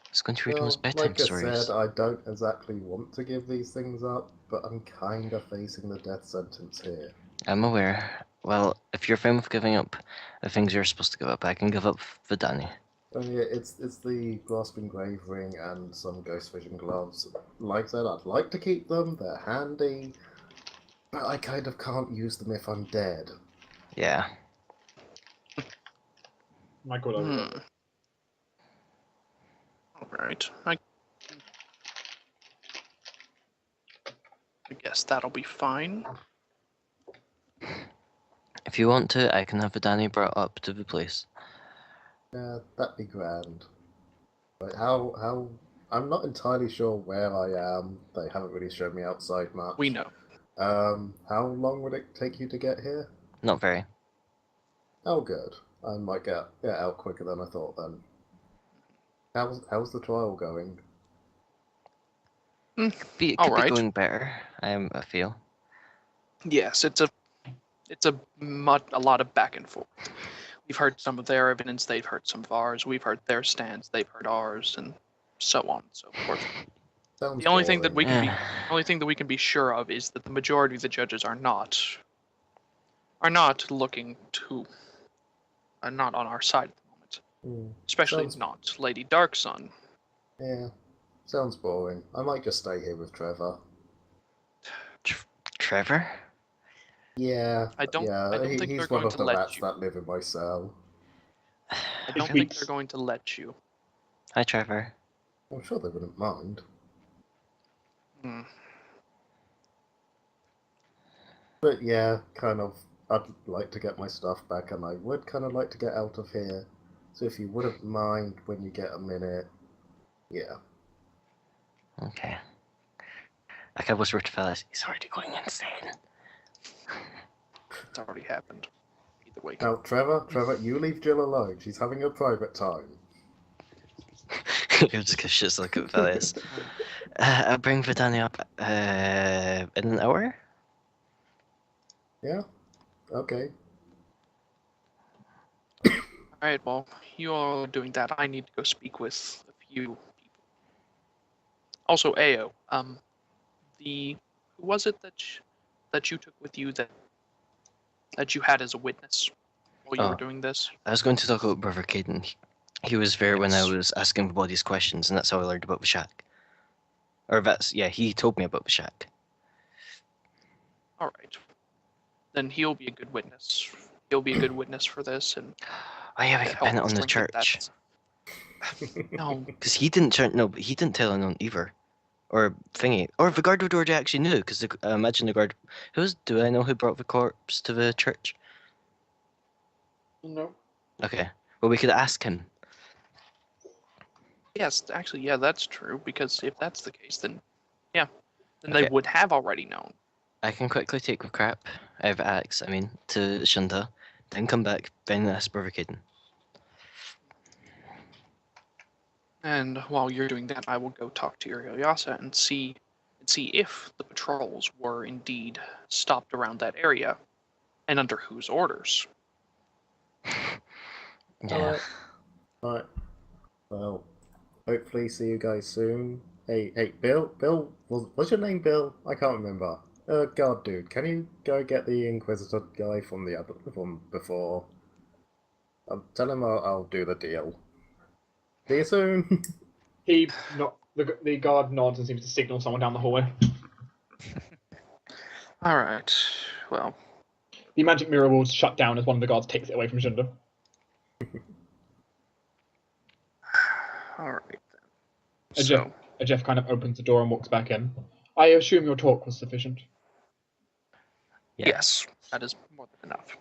Speaker 2: He's going to read him his bedtime stories.
Speaker 3: Like I said, I don't exactly want to give these things up, but I'm kind of facing the death sentence here.
Speaker 2: I'm aware. Well, if you're fine with giving up the things you're supposed to give up, I can give up Vidani.
Speaker 3: Oh yeah, it's the grasping grave ring and some ghost vision gloves. Like I said, I'd like to keep them. They're handy, but I kind of can't use them if I'm dead.
Speaker 2: Yeah.
Speaker 1: My God, over.
Speaker 5: Alright. I guess that'll be fine.
Speaker 2: If you want to, I can have Vidani brought up to the place.
Speaker 3: Yeah, that'd be grand. But how? I'm not entirely sure where I am. They haven't really shown me outside much.
Speaker 5: We know.
Speaker 3: How long would it take you to get here?
Speaker 2: Not very.
Speaker 3: Oh, good. I might get out quicker than I thought then. How's the trial going?
Speaker 2: It could be going better, I feel.
Speaker 5: Yes, it's a lot of back and forth. We've heard some of their evidence, they've heard some of ours, we've heard their stance, they've heard ours, and so on and so forth.
Speaker 3: Sounds
Speaker 5: the only thing that
Speaker 3: boring.
Speaker 5: we can be sure of is that the majority of the judges are not looking to not on our side at the moment. Especially not Lady Darksun.
Speaker 3: Yeah, sounds boring. I might just stay here with Trevor.
Speaker 2: Trevor?
Speaker 3: Yeah,
Speaker 5: I don't think
Speaker 3: he's
Speaker 5: they're
Speaker 3: one
Speaker 5: going
Speaker 3: of
Speaker 5: to
Speaker 3: the
Speaker 5: let
Speaker 3: rats
Speaker 5: you.
Speaker 3: that live in my cell.
Speaker 5: I don't think they're going to let you.
Speaker 2: Hi, Trevor.
Speaker 3: I'm sure they wouldn't mind. But yeah, kind of, I'd like to get my stuff back, and I would kind of like to get out of here. So if you wouldn't mind when you get a minute, yeah.
Speaker 2: Okay. I can whisper to Thalaias, he's already going insane.
Speaker 5: It's already happened. Either way.
Speaker 3: Now, Trevor, you leave Jill alone. She's having a private time.
Speaker 2: You're just gonna shit look at Thalaias. I'll bring Vidani up in an hour?
Speaker 3: Yeah? Okay.
Speaker 5: Alright, well, you all are doing that. I need to go speak with a few people. Also, Ayo, who was it that you took with you that you had as a witness while you were doing this?
Speaker 2: I was going to talk about Brother Caden. He was there when I was asking the bodies questions, and that's how I learned about the shack. Or he told me about the shack.
Speaker 5: Alright. Then he'll be a good witness. He'll be a good witness for this, and
Speaker 2: oh yeah, we could pin it on the church. No, because he didn't he didn't tell anyone either. Or thingy. Or the guard already actually knew, because I imagine the guard... Do I know who brought the corpse to the church?
Speaker 1: No.
Speaker 2: Okay. Well, we could ask him.
Speaker 5: Yes, actually, yeah, that's true, because if that's the case, then, yeah. Then they would have already known.
Speaker 2: I can quickly take the crap out of Axe, to Shunda, then come back, then ask Brother Caden.
Speaker 5: And while you're doing that, I will go talk to Uriasa and see if the patrols were indeed stopped around that area, and under whose orders.
Speaker 2: Yeah.
Speaker 3: Alright. Well, hopefully see you guys soon. Hey, Bill, what's your name, Bill? I can't remember. God, dude, can you go get the Inquisitor guy from before? Tell him I'll do the deal. See you soon.
Speaker 1: The guard nods and seems to signal someone down the hallway.
Speaker 5: All right. Well,
Speaker 1: the magic mirror will shut down as one of the guards takes it away from Shunda.
Speaker 5: All right then.
Speaker 1: Jeff kind of opens the door and walks back in. I assume your talk was sufficient.
Speaker 2: Yeah.
Speaker 5: Yes, that is more than enough.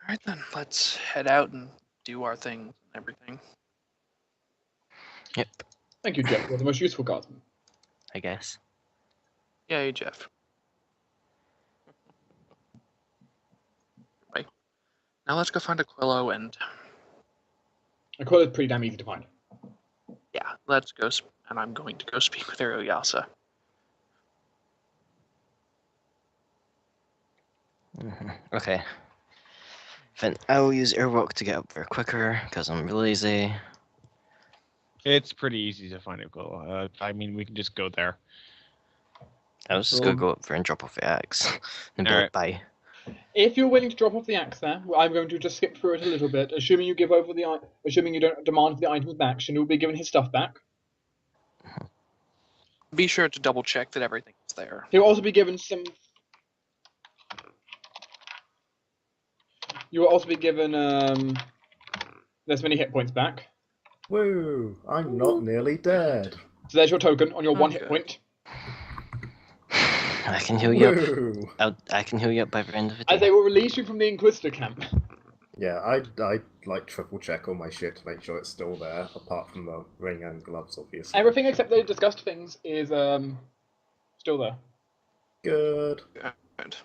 Speaker 5: All right then, let's head out and do our thing and everything.
Speaker 2: Yep.
Speaker 1: Thank you, Jeff. You're the most useful guardsman.
Speaker 2: I guess.
Speaker 5: Yay, Jeff. Right. Now let's go find Aquilo and...
Speaker 1: Aquilo is pretty damn easy to find.
Speaker 5: Yeah, let's go, and I'm going to go speak with Ariasa.
Speaker 2: Okay. Then I'll use Airwalk to get up there quicker, because I'm really lazy.
Speaker 4: It's pretty easy to find Aquilo. We can just go there.
Speaker 2: I was just gonna go up there and drop off the axe and be like, bye.
Speaker 1: If you're willing to drop off the axe there, I'm going to just skip through it a little bit. Assuming you give over assuming you don't demand the items back, Shunda will be given his stuff back.
Speaker 5: Be sure to double check that everything's there.
Speaker 1: He'll also be given some. You will also be given this many hit points back.
Speaker 3: Woo! I'm not nearly dead.
Speaker 1: So there's your token on your 1 hit point.
Speaker 2: I can heal you up. I can heal you up by the end of the day.
Speaker 1: As they will release you from the Inquisitor camp.
Speaker 3: Yeah, I like triple check all my shit to make sure it's still there, apart from the ring and gloves, obviously.
Speaker 1: Everything except the discussed things is still there.
Speaker 3: Good.
Speaker 5: Good.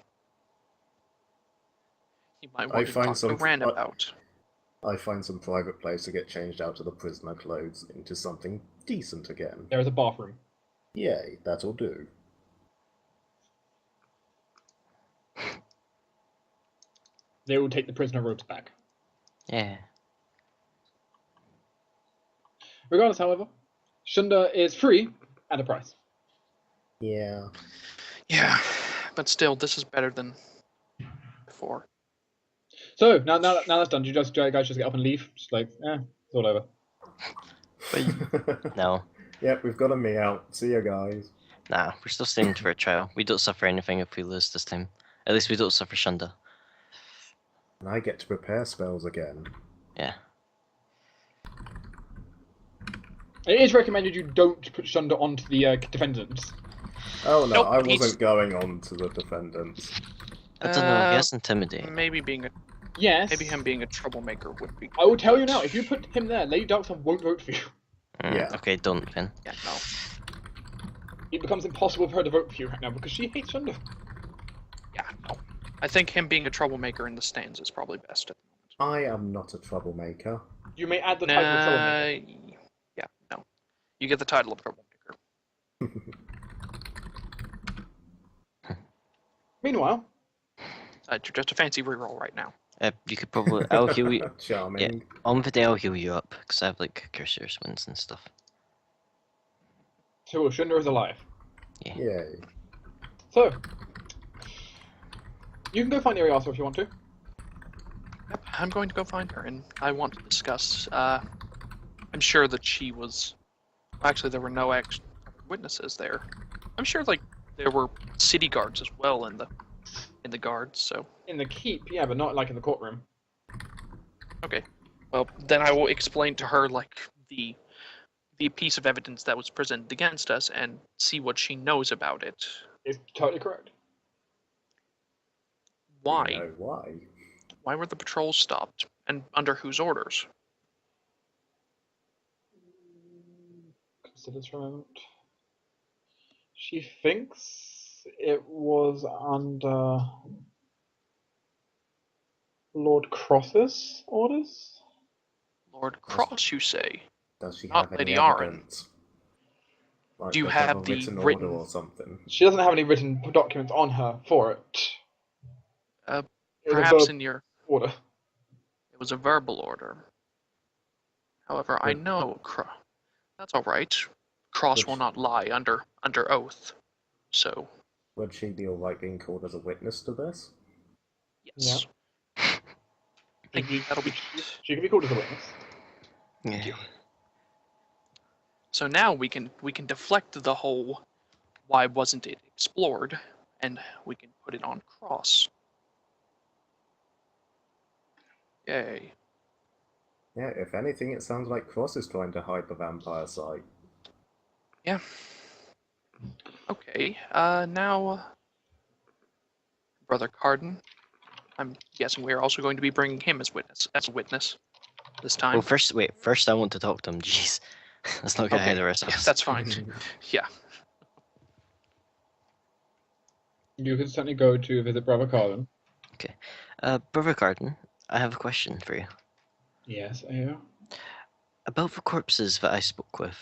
Speaker 5: You might want to talk to Ran about.
Speaker 3: I find some private place to get changed out of the prisoner clothes into something decent again.
Speaker 1: There is a bathroom.
Speaker 3: Yay, that'll do.
Speaker 1: They will take the prisoner robes back.
Speaker 2: Yeah.
Speaker 1: Regardless, however, Shunda is free at a price.
Speaker 3: Yeah.
Speaker 5: Yeah, but still, this is better than before.
Speaker 1: So now that's done. Do you guys just get up and leave? Just like, it's all over.
Speaker 2: No.
Speaker 3: Yep, we've got a meow. See ya, guys.
Speaker 2: Nah, we're still staying for a trial. We don't suffer anything if we lose this time. At least we don't suffer Shunda.
Speaker 3: And I get to prepare spells again.
Speaker 2: Yeah.
Speaker 1: It is recommended you don't put Shunda onto the defendants.
Speaker 3: Oh no,
Speaker 5: Nope,
Speaker 3: I wasn't going on to the defendants.
Speaker 2: I don't know, he has Intimidate.
Speaker 5: Maybe being a
Speaker 1: Yes.
Speaker 5: Maybe him being a troublemaker would be.
Speaker 1: I will tell you now, if you put him there, Lady Darkson won't vote for you.
Speaker 3: Yeah.
Speaker 2: Okay, don't then.
Speaker 5: Yeah, no.
Speaker 1: It becomes impossible for her to vote for you right now because she hates Shunda.
Speaker 5: Yeah, no. I think him being a troublemaker in the stands is probably best at the moment.
Speaker 3: I am not a troublemaker.
Speaker 1: You may add the title of troublemaker.
Speaker 5: Yeah, no. You get the title of troublemaker.
Speaker 1: Meanwhile,
Speaker 5: You're just a fancy reroll right now.
Speaker 2: You could probably. I'll heal you.
Speaker 3: Charming.
Speaker 2: Yeah, on the day I'll heal you up because I have like cursors wins and stuff.
Speaker 1: so Shunda is alive.
Speaker 2: Yeah.
Speaker 3: Yay.
Speaker 1: So, you can go find Ariasa if you want to.
Speaker 5: Yep, I'm going to go find her, and I want to discuss. I'm sure that she was. Actually, there were no witnesses there. I'm sure, like, there were city guards as well in the guards. So.
Speaker 1: In the keep, yeah, but not like in the courtroom.
Speaker 5: Okay. Well, then I will explain to her like the piece of evidence that was presented against us and see what she knows about it.
Speaker 1: It's totally correct.
Speaker 5: Why?
Speaker 3: You know why?
Speaker 5: Why were the patrols stopped? And under whose orders?
Speaker 1: Consider this for a moment. She thinks it was under Lord Cross's orders?
Speaker 5: Lord Cross, you say?
Speaker 3: Does she
Speaker 5: Not
Speaker 3: have any
Speaker 5: Lady Arin.
Speaker 3: evidence? Like,
Speaker 5: Do you
Speaker 3: does
Speaker 5: have
Speaker 3: a
Speaker 5: the
Speaker 3: written
Speaker 5: written-
Speaker 3: order or something?
Speaker 1: She doesn't have any written documents on her for it. It was a
Speaker 5: Perhaps
Speaker 1: verb
Speaker 5: in your...
Speaker 1: order.
Speaker 5: It was a verbal order. However, I know... That's alright. Cross will not lie under oath. So...
Speaker 3: Would she be alright being called as a witness to this?
Speaker 5: Yes. I think that'll be...
Speaker 1: She can be called as a witness.
Speaker 2: Yeah.
Speaker 5: So now we can deflect the whole why wasn't it explored, and we can put it on Cross. Yay.
Speaker 3: Yeah, if anything, it sounds like Cross is trying to hide the vampire site.
Speaker 5: Yeah. Okay. Now, Brother Carden. I'm guessing we are also going to be bringing him as a witness this time.
Speaker 2: Well, first I want to talk to him. Jeez, let's not get ahead of ourselves.
Speaker 5: Yes, that's fine. Yeah.
Speaker 1: You can certainly go to visit Brother Carlin.
Speaker 2: Okay. Brother Garden, I have a question for you.
Speaker 1: Yes, Ayo.
Speaker 2: About the corpses that I spoke with.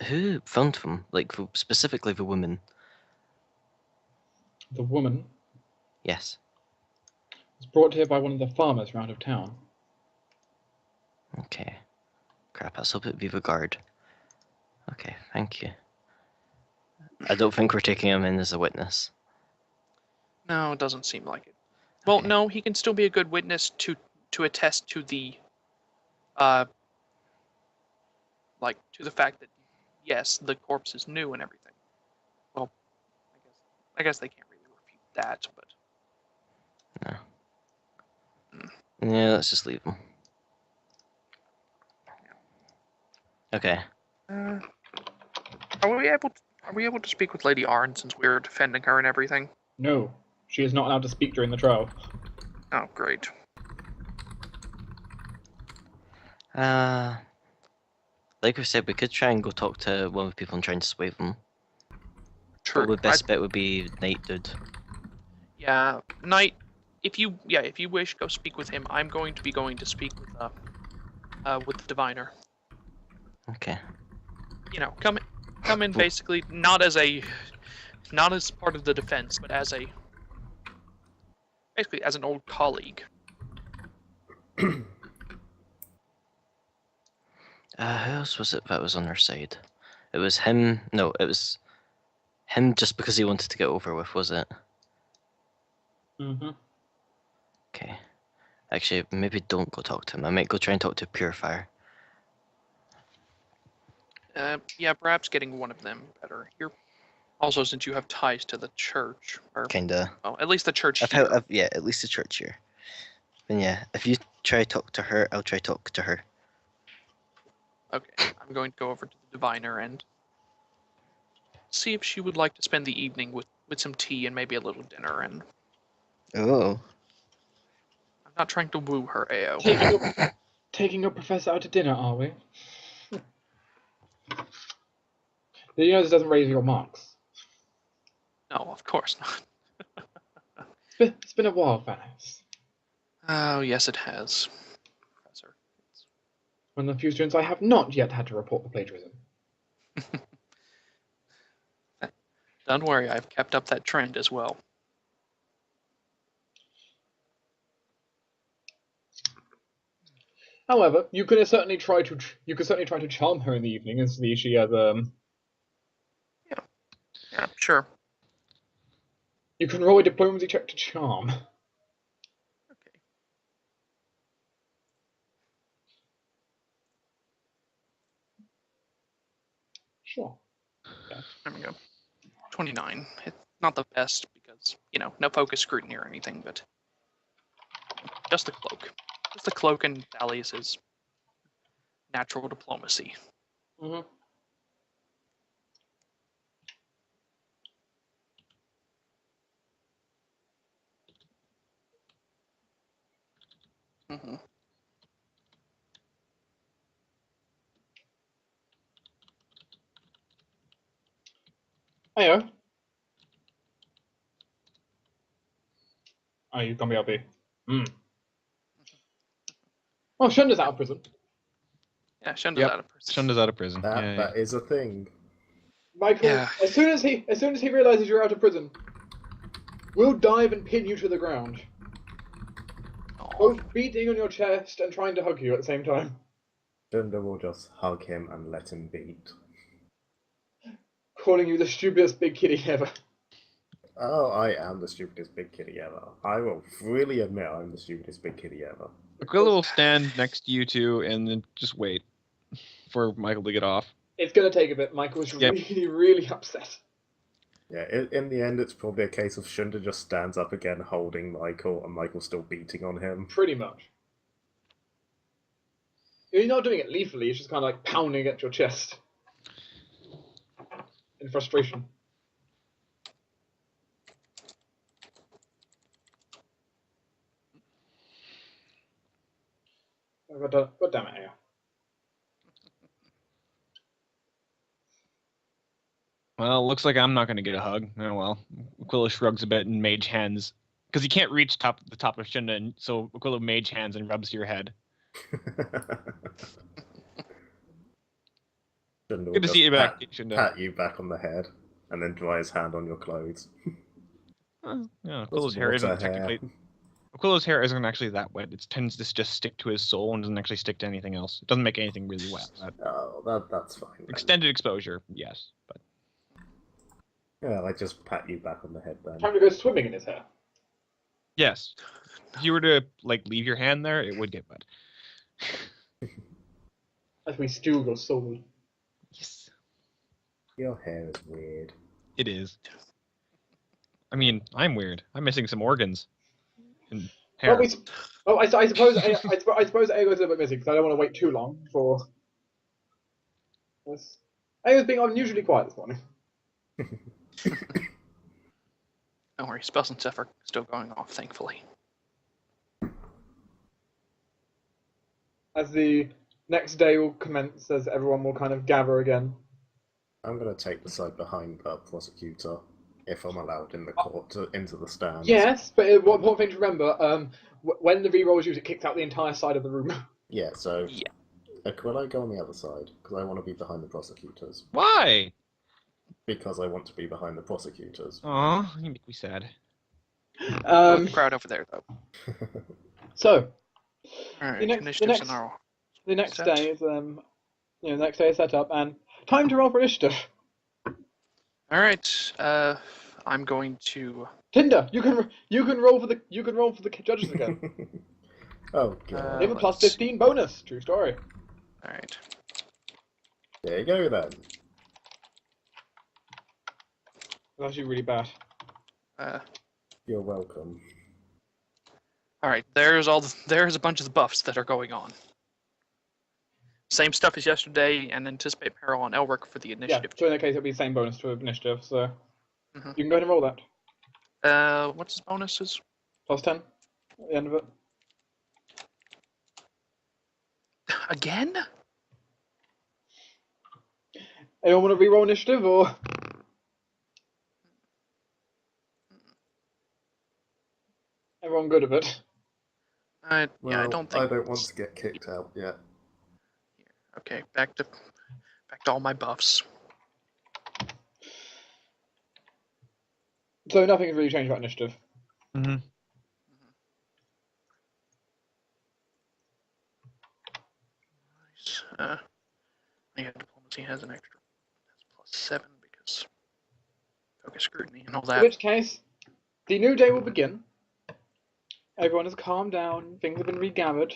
Speaker 2: Who found them? Like, specifically the woman?
Speaker 1: The woman
Speaker 2: Yes.
Speaker 1: was brought here by one of the farmers round of town.
Speaker 2: Okay. Crap, let's hope it be the guard. Okay, thank you. I don't think we're taking him in as a witness.
Speaker 5: No, it doesn't seem like it. Well,
Speaker 2: Okay.
Speaker 5: no, he can still be a good witness to attest to the, to the fact that yes, the corpse is new and everything. Well, I guess they can't really refute that, but.
Speaker 2: No. Yeah, let's just leave him. Okay.
Speaker 5: Are we able to speak with Lady Arin since we're defending her and everything?
Speaker 1: No, she is not allowed to speak during the trial.
Speaker 5: Oh, great.
Speaker 2: Like I said, we could try and go talk to one of the people and try and sway them.
Speaker 5: True.
Speaker 2: Probably the best bet would be Knight Dude.
Speaker 5: Yeah, Knight. If you wish, go speak with him. I'm going to speak with the diviner.
Speaker 2: Okay.
Speaker 5: You know, come in basically not as part of the defense, but basically as an old colleague.
Speaker 2: Who else was it that was on our side? It was him. No, it was him just because he wanted to get over with, was it?
Speaker 1: Mm-hmm.
Speaker 2: Okay. Actually, maybe don't go talk to him. I might go try and talk to Purifier.
Speaker 5: Yeah, perhaps getting one of them better. Also, since you have ties to the church, or
Speaker 2: Kinda.
Speaker 5: well, at least the church here.
Speaker 2: Yeah, at least the church here. Then yeah, if you try to talk to her, I'll try to talk to her.
Speaker 5: Okay, I'm going to go over to the diviner and see if she would like to spend the evening with some tea and maybe a little dinner. And
Speaker 2: Oh.
Speaker 5: I'm not trying to woo her, Ayo.
Speaker 1: Taking your professor out to dinner, are we? You know this doesn't raise your marks.
Speaker 5: No, of course not.
Speaker 1: It's been a while, Thalaias.
Speaker 5: Oh, yes, it has, Professor.
Speaker 1: One of the few students I have not yet had to report for plagiarism.
Speaker 5: Don't worry, I've kept up that trend as well.
Speaker 1: However, you could certainly try to charm her in the evening and see if she has
Speaker 5: Yeah, sure.
Speaker 1: You can roll a diplomacy check to charm.
Speaker 5: Okay.
Speaker 1: Sure. Yeah.
Speaker 5: There we go. 29. It's not the best because, no focus scrutiny or anything, but just the cloak. Just the cloak and Thalaias' natural diplomacy.
Speaker 1: Mm-hmm.
Speaker 5: Mm-hmm.
Speaker 1: Ayo. Oh, you've got me up here. Oh, Shunda's out of prison.
Speaker 5: Yeah, Shunda's out of prison.
Speaker 4: Shunda's out of prison.
Speaker 3: That is a thing.
Speaker 1: Michael,
Speaker 5: Yeah.
Speaker 1: as soon as he realizes you're out of prison, we'll dive and pin you to the ground. Both beating on your chest and trying to hug you at the same time.
Speaker 3: Shunda will just hug him and let him beat.
Speaker 1: Calling you the stupidest big kitty ever.
Speaker 3: Oh, I am the stupidest big kitty ever. I will freely admit I'm the stupidest big kitty ever.
Speaker 4: Aquilo will stand next to you two and then just wait for Michael to get off.
Speaker 1: It's going to take a bit. Michael's really, really upset.
Speaker 3: Yeah, in the end, it's probably a case of Shunda just stands up again holding Michael, and Michael's still beating on him.
Speaker 1: Pretty much. You're not doing it lethally, it's just kind of like pounding at your chest. In frustration. God damn it, Ayo.
Speaker 4: Well, looks like I'm not going to get a hug. Oh well. Aquilo shrugs a bit and mage hands. Because he can't reach the top of Shunda, and so Aquilo mage hands and rubs your head. Good to see you back, Shunda.
Speaker 3: Pat you back on the head, and then dry his hand on your clothes.
Speaker 4: Yeah, Aquilo's hair isn't technically... Aquilo's hair isn't actually that wet. It tends to just stick to his soul and doesn't actually stick to anything else. It doesn't make anything really wet.
Speaker 3: Oh, that's fine.
Speaker 4: Extended exposure, yes. But
Speaker 3: Yeah, I just pat you back on the head then.
Speaker 1: Time to go swimming in his hair.
Speaker 4: Yes. If you were to leave your hand there, it would get wet.
Speaker 1: As we steal your soul.
Speaker 4: Yes.
Speaker 3: Your hair is weird.
Speaker 4: It is. I mean, I'm weird. I'm missing some organs. And hair.
Speaker 1: I suppose Ayo's a little bit missing because I don't want to wait too long for this. Ayo's being unusually quiet this morning.
Speaker 5: Don't worry, spells and stuff are still going off, thankfully.
Speaker 1: As the next day will commence, as everyone will kind of gather again.
Speaker 3: I'm going to take the side behind the prosecutor, if I'm allowed in the court, into the stands.
Speaker 1: Yes, but one important thing to remember, when the reroll is used, it kicks out the entire side of the room.
Speaker 3: Yeah, so...
Speaker 5: Yeah.
Speaker 3: Aquilo, go on the other side, because I want to be behind the prosecutors.
Speaker 4: Why?
Speaker 3: Because I want to be behind the prosecutors.
Speaker 4: Aw, you make me sad.
Speaker 5: The crowd over there, though.
Speaker 1: So,
Speaker 5: Alright,
Speaker 1: the next
Speaker 5: set.
Speaker 1: day is the next day is set up, and time to roll for initiative.
Speaker 5: Alright, I'm going to...
Speaker 1: Tinder, you can roll for the judges again.
Speaker 3: Oh god.
Speaker 1: They have a plus 15 bonus. True story.
Speaker 5: Alright.
Speaker 3: There you go then.
Speaker 1: That's actually really bad.
Speaker 3: You're welcome.
Speaker 5: Alright, there's a bunch of the buffs that are going on. Same stuff as yesterday, and anticipate peril on Elric for the initiative.
Speaker 1: Yeah, so in that case it'll be the same bonus to initiative, so you can go ahead and roll that.
Speaker 5: What's his bonuses?
Speaker 1: Plus 10 at the end of it.
Speaker 5: Again?
Speaker 1: Anyone want to reroll initiative, or...? Everyone good of it?
Speaker 5: I don't think...
Speaker 3: I don't want to get kicked out yet.
Speaker 5: Okay, back to all my buffs.
Speaker 1: So nothing's really changed about initiative.
Speaker 4: Mm-hmm.
Speaker 5: Nice. Yeah, diplomacy has an extra. That's +7 because focus scrutiny and all that.
Speaker 1: In which case, the new day will begin. Everyone has calmed down. Things have been regathered.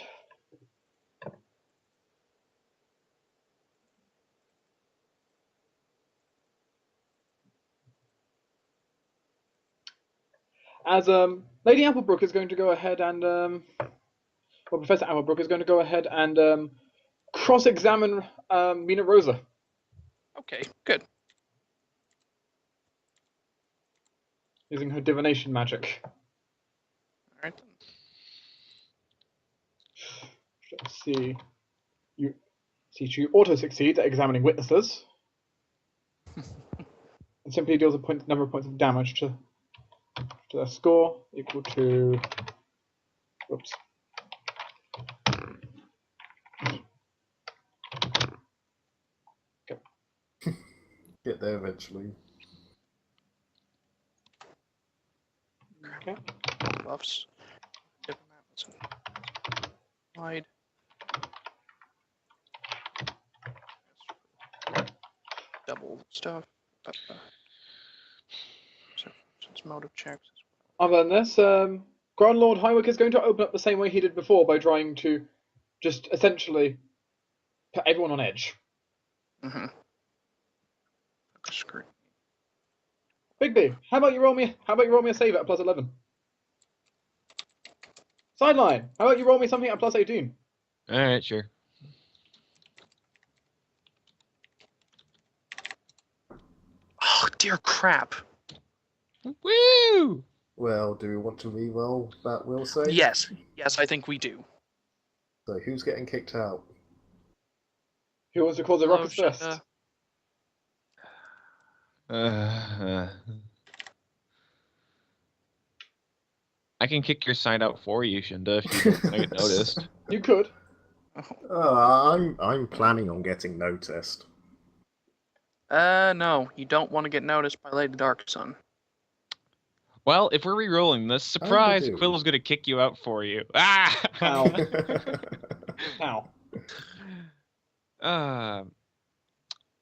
Speaker 1: As Lady Applebrook is going to go ahead and Professor Applebrook is going to go ahead and cross-examine Mina Rosa.
Speaker 5: Okay, good.
Speaker 1: Using her divination magic.
Speaker 5: Alright then.
Speaker 1: Let's see. She auto-succeeds at examining witnesses. And simply deals a number of points of damage to their score equal to... Whoops. Okay.
Speaker 3: Get there eventually.
Speaker 1: Okay.
Speaker 5: Buffs. Wide. Double stuff. Since motive checks.
Speaker 1: Other than this, Grand Lord Hywick is going to open up the same way he did before by trying to just essentially put everyone on edge.
Speaker 5: Mm-hmm. Screw.
Speaker 1: Bigg, how about you roll me a save at +11? Sideline, how about you roll me something at +18?
Speaker 4: Alright, sure.
Speaker 5: Oh, dear crap.
Speaker 4: Woo!
Speaker 3: Well, do we want to re-roll that will save?
Speaker 5: Yes, I think we do.
Speaker 3: So who's getting kicked out?
Speaker 1: Who wants to cause a ruckus first?
Speaker 4: I can kick your side out for you, Shunda, if you don't get noticed.
Speaker 1: You could.
Speaker 3: I'm planning on getting noticed.
Speaker 5: No, you don't want to get noticed by Lady Darksun.
Speaker 4: Well, if we're re-rolling this, surprise, Quill's gonna kick you out for you. Ah!
Speaker 1: Ow.
Speaker 4: Ow.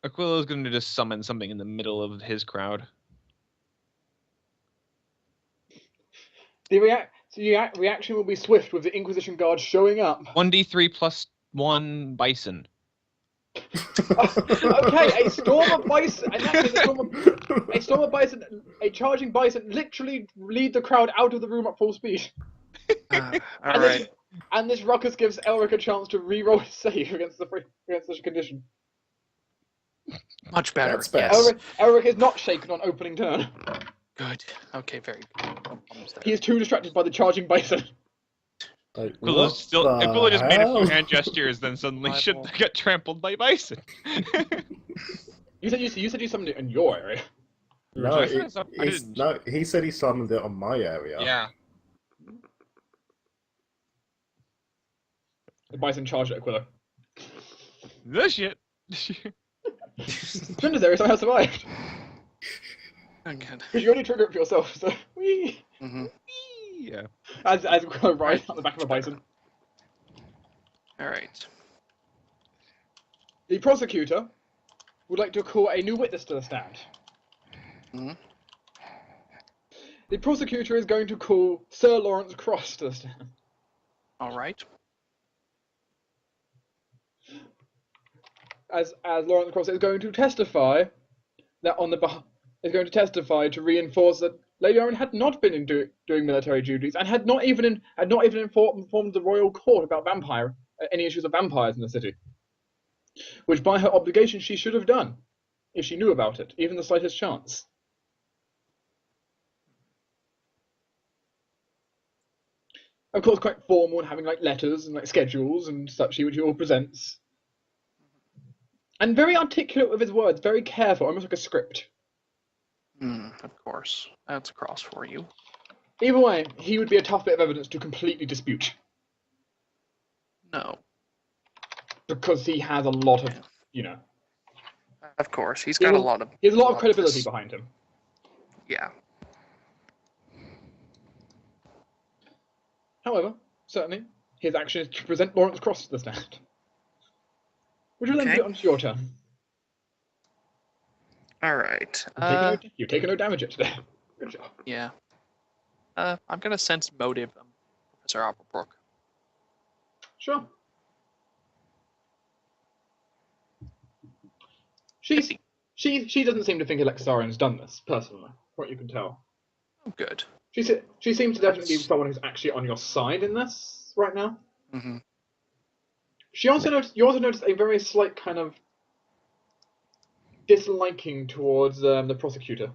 Speaker 4: Aquilo's gonna just summon something in the middle of his crowd.
Speaker 1: The reaction will be swift with the Inquisition Guard showing up.
Speaker 4: 1d3 plus 1 bison.
Speaker 1: Okay, a storm of bison. In that case, a storm of bison, a charging bison, literally lead the crowd out of the room at full speed.
Speaker 5: Alright.
Speaker 1: And this ruckus gives Elric a chance to re-roll his save against such a condition.
Speaker 5: Much better.
Speaker 3: That's better.
Speaker 5: Yes.
Speaker 1: Elric is not shaken on opening turn.
Speaker 5: Good. Okay, very good. No problems there.
Speaker 1: He is too distracted by the charging bison.
Speaker 3: Like,
Speaker 4: Aquilo just made a few
Speaker 3: hell?
Speaker 4: hand gestures, then suddenly
Speaker 5: My
Speaker 4: should
Speaker 5: fault.
Speaker 4: get trampled by bison.
Speaker 1: You said you summoned it in your area.
Speaker 3: No,
Speaker 4: I didn't.
Speaker 3: no, he said he summoned it on my area.
Speaker 4: Yeah.
Speaker 1: The bison charged at Aquilo.
Speaker 4: No shit.
Speaker 1: Shunda's area somehow survived.
Speaker 5: Oh, good.
Speaker 1: Because you only trigger it for yourself, so whee!
Speaker 5: Mm-hmm.
Speaker 4: Yeah.
Speaker 1: As Aquilo rides on the back of a bison.
Speaker 5: Alright.
Speaker 1: The prosecutor would like to call a new witness to the stand.
Speaker 5: Mm-hmm.
Speaker 1: The prosecutor is going to call Sir Lawrence Cross to the stand.
Speaker 5: Alright.
Speaker 1: As Lawrence Cross is going to testify that is going to testify to reinforce that Lady Arin had not been doing military duties and had not even informed the royal court about any issues of vampires in the city, which by her obligation she should have done if she knew about it, even the slightest chance. Of course, quite formal and having like letters and like schedules and such, which he all presents. And very articulate with his words, very careful, almost like a script.
Speaker 5: Of course. That's a cross for you.
Speaker 1: Either way, he would be a tough bit of evidence to completely dispute.
Speaker 5: No.
Speaker 1: Because he has a lot of,
Speaker 5: Of course. He's got a lot of...
Speaker 1: He has a lot of credibility behind him.
Speaker 5: Yeah.
Speaker 1: However, certainly, his action is to present Lawrence Cross to the stand. Which will then put it onto your turn.
Speaker 5: Alright.
Speaker 1: You've taken no damage yet today. Good job.
Speaker 5: Yeah. I'm gonna sense motive, Professor Applebrook.
Speaker 1: Sure. She doesn't seem to think Alexarin's done this, personally, from what you can tell.
Speaker 5: Oh, good.
Speaker 1: She seems to definitely be someone who's actually on your side in this right now.
Speaker 5: Mm-hmm.
Speaker 1: You also noticed a very slight kind of disliking towards the prosecutor.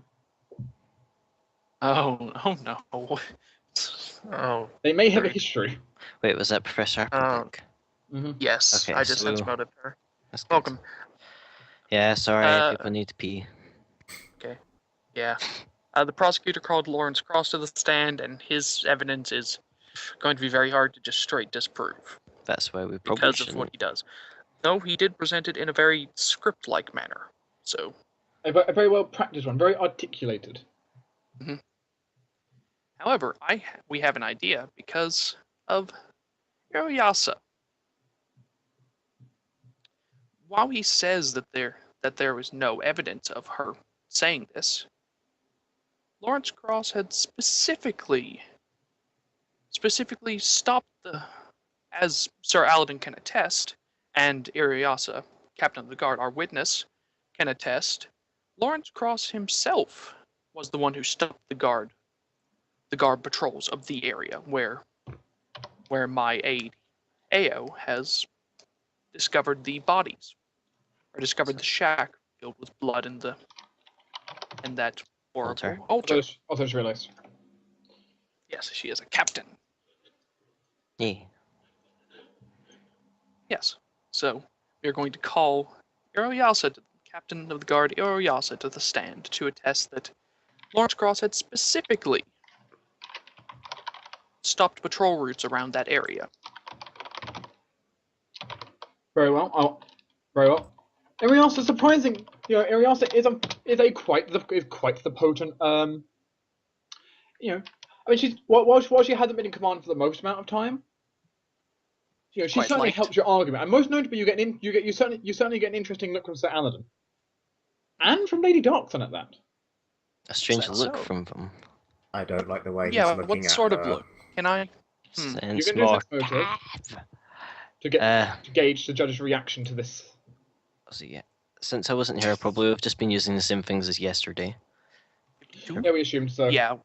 Speaker 5: Oh no. Oh.
Speaker 1: They may have a history.
Speaker 2: Wait, was that Professor Applebrook?
Speaker 5: Yes,
Speaker 2: Okay,
Speaker 5: I just sense
Speaker 2: so-
Speaker 5: motive there.
Speaker 2: That's good.
Speaker 5: Welcome.
Speaker 2: Yeah, sorry, people need to pee.
Speaker 5: Okay. Yeah. The prosecutor called Lawrence Cross to the stand, and his evidence is going to be very hard to just straight disprove
Speaker 2: That's why we probably
Speaker 5: because
Speaker 2: shouldn't.
Speaker 5: of what he does. Though he did present it in a very script-like manner. So.
Speaker 1: A very well practiced one, very articulated.
Speaker 5: Mm-hmm. However, we have an idea because of Yoyasa. While he says that there was no evidence of her saying this, Lawrence Cross had specifically stopped as Sir Aladin can attest, and Iriasa, Captain of the Guard, our witness, can attest, Lawrence Cross himself was the one who stopped the guard patrols of the area where my aide Ayo has discovered the bodies, or discovered the shack filled with blood and that horrible altar.
Speaker 1: Also just realised.
Speaker 5: Yes, she is a captain.
Speaker 2: Yeah.
Speaker 5: Yes. So we are going to call Iriasa, Captain of the Guard Iriasa, to the stand to attest that Lawrence Cross had specifically stopped patrol routes around that area.
Speaker 1: Very well. Very well. Iriasa, surprising. Iriasa is quite the potent. I mean, she's while she hasn't been in command for the most amount of time. She certainly helps your argument, and most notably, you certainly get an interesting look from Sir Aladin, and from Lady Darkson at that.
Speaker 2: A strange look from them.
Speaker 3: I don't like the way he's
Speaker 5: Yeah,
Speaker 3: looking
Speaker 5: what
Speaker 3: at
Speaker 5: sort of
Speaker 3: her.
Speaker 5: look? Can I?
Speaker 2: Sense
Speaker 1: You can do
Speaker 2: more
Speaker 1: sense motive
Speaker 2: cat.
Speaker 1: to gauge the judge's reaction to this.
Speaker 2: So yeah, since I wasn't here, I probably would have just been using the same things as yesterday.
Speaker 5: 52?
Speaker 1: Yeah, we assumed so.
Speaker 5: Yeah,